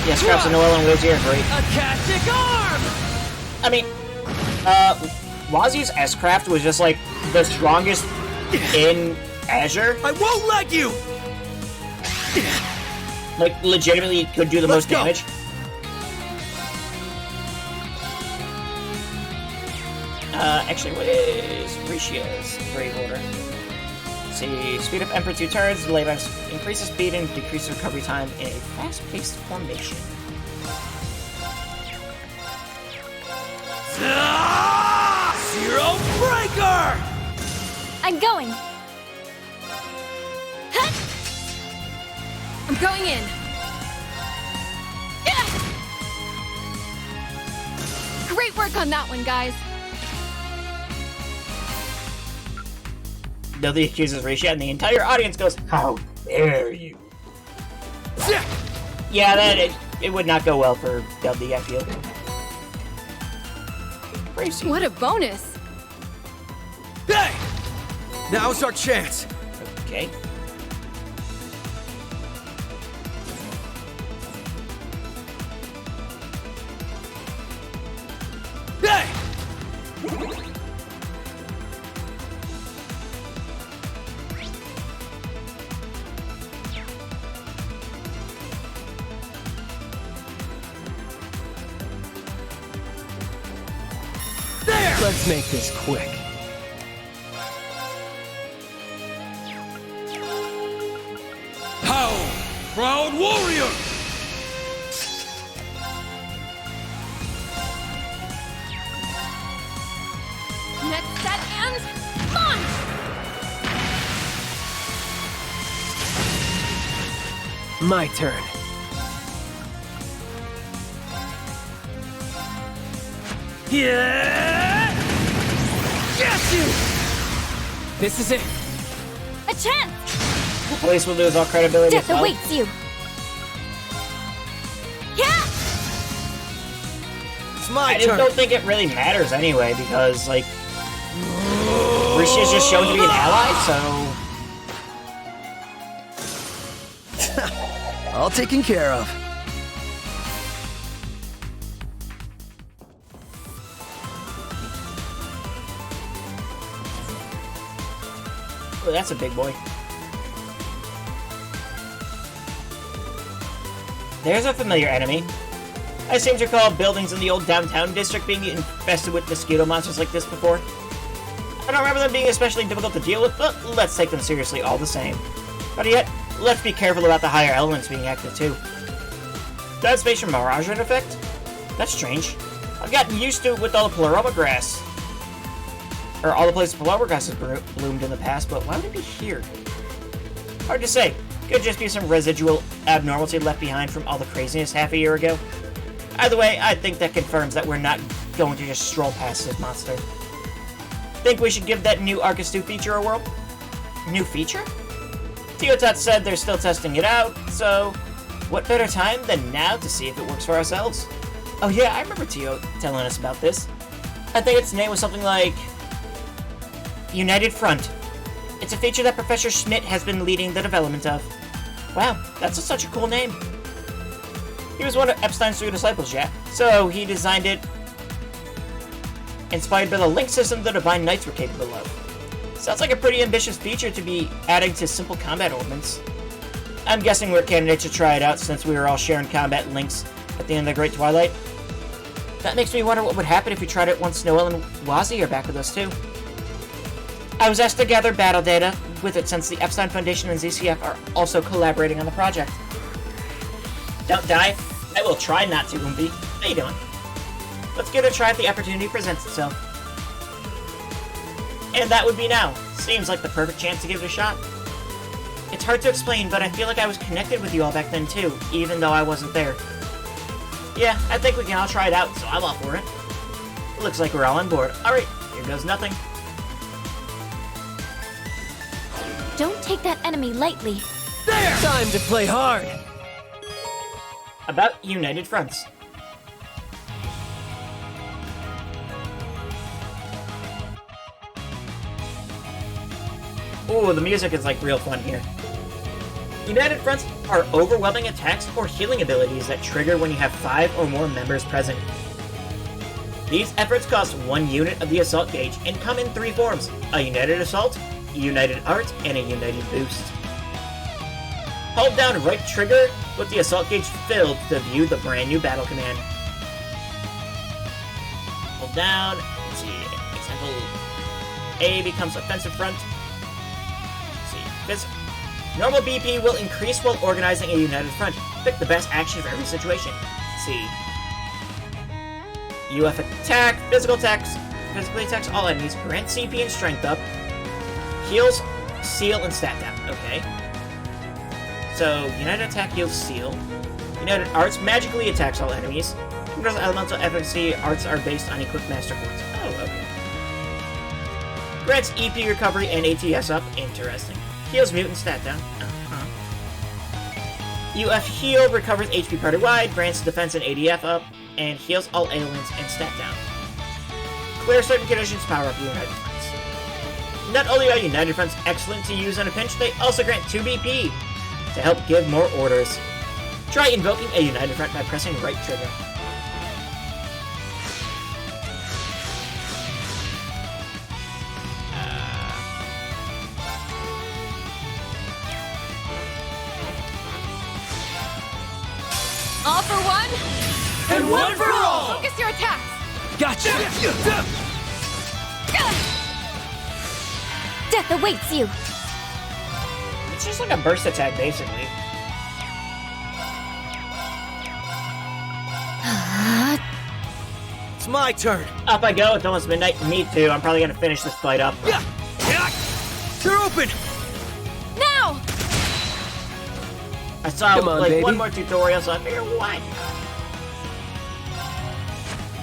Speaker 1: Yes, Scraps and Noel and Wizzy are great.
Speaker 15: Akashic arm!
Speaker 1: I mean, Wazi's S-Craft was just like the strongest in Azure.
Speaker 21: I won't let you!
Speaker 1: Like, legitimately could do the most damage. Actually, what is Rishia's Brave Order? Let's see, speed up Emperor 2 turns, delay by increases speed and decreases recovery time in a fast-paced formation.
Speaker 21: Zero Breaker!
Speaker 10: I'm going.
Speaker 11: I'm going in. Great work on that one, guys.
Speaker 1: Dudley accuses Rishia, and the entire audience goes, "How dare you!" Yeah, it would not go well for Dudley, I feel.
Speaker 11: What a bonus!
Speaker 13: Hey! Now's our chance.
Speaker 1: Okay.
Speaker 13: Hey!
Speaker 15: Let's make this quick.
Speaker 12: How, proud warrior!
Speaker 11: Next set and launch!
Speaker 15: My turn. Yeah! Get you! This is it.
Speaker 10: A chance!
Speaker 1: The police will lose all credibility.
Speaker 10: Death awaits you. Yeah!
Speaker 13: It's my
Speaker 1: I
Speaker 13: turn.
Speaker 1: just don't think it really matters anyway, because, like, Rishia's just shown to be an ally, so...
Speaker 13: All taken care of.
Speaker 1: Oh, that's a big boy. There's a familiar enemy. I seem to recall buildings in the old downtown district being infested with mosquito monsters like this before. I don't remember them being especially difficult to deal with, but let's take them seriously all the same. But yet, let's be careful about the higher elements being active too. That spatial mirage in effect? That's strange. I've gotten used to it with all the Pleroma grass. Or all the places Pleroma grass has bloomed in the past, but why would it be here? Hard to say. Could just be some residual abnormality left behind from all the craziness half a year ago. Either way, I think that confirms that we're not going to just stroll past this monster. Think we should give that new Arcus 2 feature a whirl? New feature? Teotot said they're still testing it out, so what better time than now to see if it works for ourselves? Oh yeah, I remember Teo telling us about this. I think its name was something like United Front. It's a feature that Professor Schmidt has been leading the development of. Wow, that's such a cool name. He was one of Epstein's 3 disciples, yeah, so he designed it inspired by the link system the Divine Knights were capable of. Sounds like a pretty ambitious feature to be adding to simple combat elements. I'm guessing we're candidates to try it out since we were all sharing combat links at the end of the Great Twilight. That makes me wonder what would happen if we tried it once Noel and Wazi are back with us too. I was asked to gather battle data with it since the Epstein Foundation and ZCF are also collaborating on the project. Don't die. I will try not to, Umbi. How you doing? Let's give it a try if the opportunity presents itself. And that would be now. Seems like the perfect chance to give it a shot. It's hard to explain, but I feel like I was connected with you all back then too, even though I wasn't there. Yeah, I think we can all try it out, so I'm all for it. Looks like we're all on board. Alright, here goes nothing.
Speaker 10: Don't take that enemy lightly.
Speaker 15: There! Time to play hard!
Speaker 1: About United Fronts. Ooh, the music is like real fun here. United Fronts are overwhelming attacks or healing abilities that trigger when you have 5 or more members present. These efforts cost 1 unit of the assault gauge and come in 3 forms: a United Assault, a United Art, and a United Boost. Hold down right trigger with the assault gauge filled to view the brand new battle command. Hold down, let's see, example, A becomes offensive front. Let's see, this normal BP will increase while organizing a united front. Pick the best action for every situation. Let's see. UF attack, physical attacks, physically attacks all enemies, grant CP and strength up, heals, seal, and stat down. Okay. So, United Attack heals Seal. United Arts magically attacks all enemies. Controls elemental efficacy. Arts are based on equipped master points. Oh, okay. Grants EP recovery and ATS up. Interesting. Heals mutant stat down. UF heal recovers HP party-wide, grants defense and ADF up, and heals all ailments and stat down. Clear certain conditions, power up United Fronts. Not only are United Fronts excellent to use in a pinch, they also grant 2 BP to help give more orders. Try invoking a United Front by pressing right trigger.
Speaker 11: All for one,
Speaker 15: and one for all!
Speaker 11: Focus your attacks!
Speaker 15: Gotcha!
Speaker 10: Death awaits you!
Speaker 1: It's just like a burst attack, basically.
Speaker 13: It's my turn.
Speaker 1: Up I go, it's almost midnight. Me too, I'm probably gonna finish this fight up.
Speaker 13: Yeah! You're open!
Speaker 11: Now!
Speaker 1: I saw
Speaker 15: Come on,
Speaker 1: like
Speaker 15: baby.
Speaker 1: one more tutorial, so I figured why not?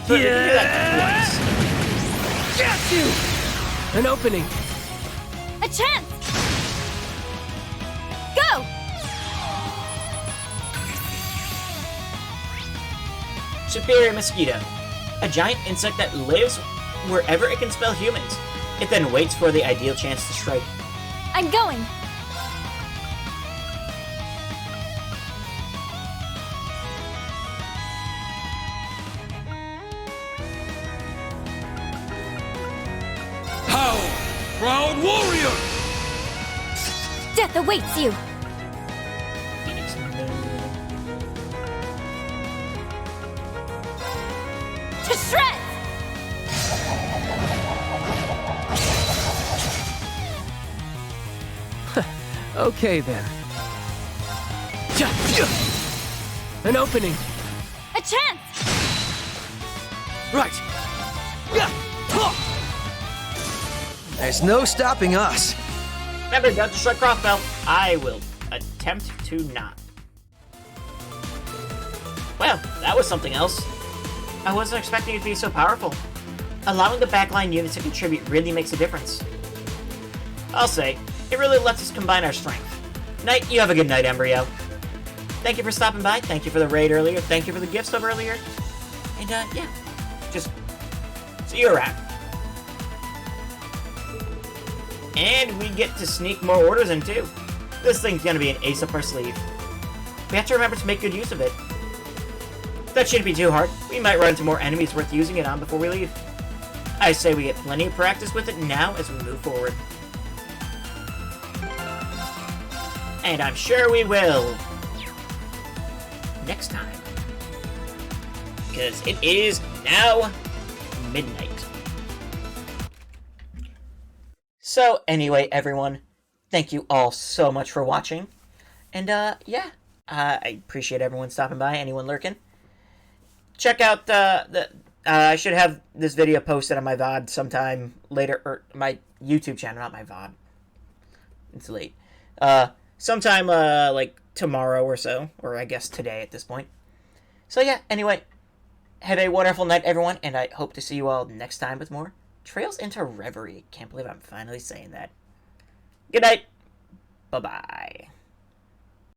Speaker 1: So you can do that
Speaker 15: Got you! An opening.
Speaker 10: A chance! Go!
Speaker 1: Superior Mosquito. A giant insect that lives wherever it can spell humans. It then waits for the ideal chance to strike.
Speaker 10: I'm going!
Speaker 12: Howl, proud warrior!
Speaker 10: Death awaits you!
Speaker 1: Phoenix Moon.
Speaker 10: To shreds!
Speaker 15: Okay then. An opening.
Speaker 10: A chance!
Speaker 13: Right. There's no stopping us.
Speaker 1: Remember, don't destroy Crossbell. I will attempt to not. Well, that was something else. I wasn't expecting it to be so powerful. Allowing the backline units to contribute really makes a difference. I'll say, it really lets us combine our strength. Knight, you have a good night, Embryo. Thank you for stopping by, thank you for the raid earlier, thank you for the gift sub earlier. And, yeah, just see you around. And we get to sneak more orders in, too. This thing's gonna be an ace up our sleeve. We have to remember to make good use of it. That shouldn't be too hard. We might run into more enemies worth using it on before we leave. I say we get plenty of practice with it now as we move forward. And I'm sure we will. Next time. Because it is now midnight. So anyway, everyone, thank you all so much for watching. And yeah, I appreciate everyone stopping by, anyone lurking. Check out I should have this video posted on my VOD sometime later, or my YouTube channel, not my VOD. It's late. sometime, like, tomorrow or so. Or I guess today at this point. So yeah, anyway, have a wonderful night, everyone, and I hope to see you all next time with more Trails into Reverie. Can't believe I'm finally saying that. Good night. Bye-bye.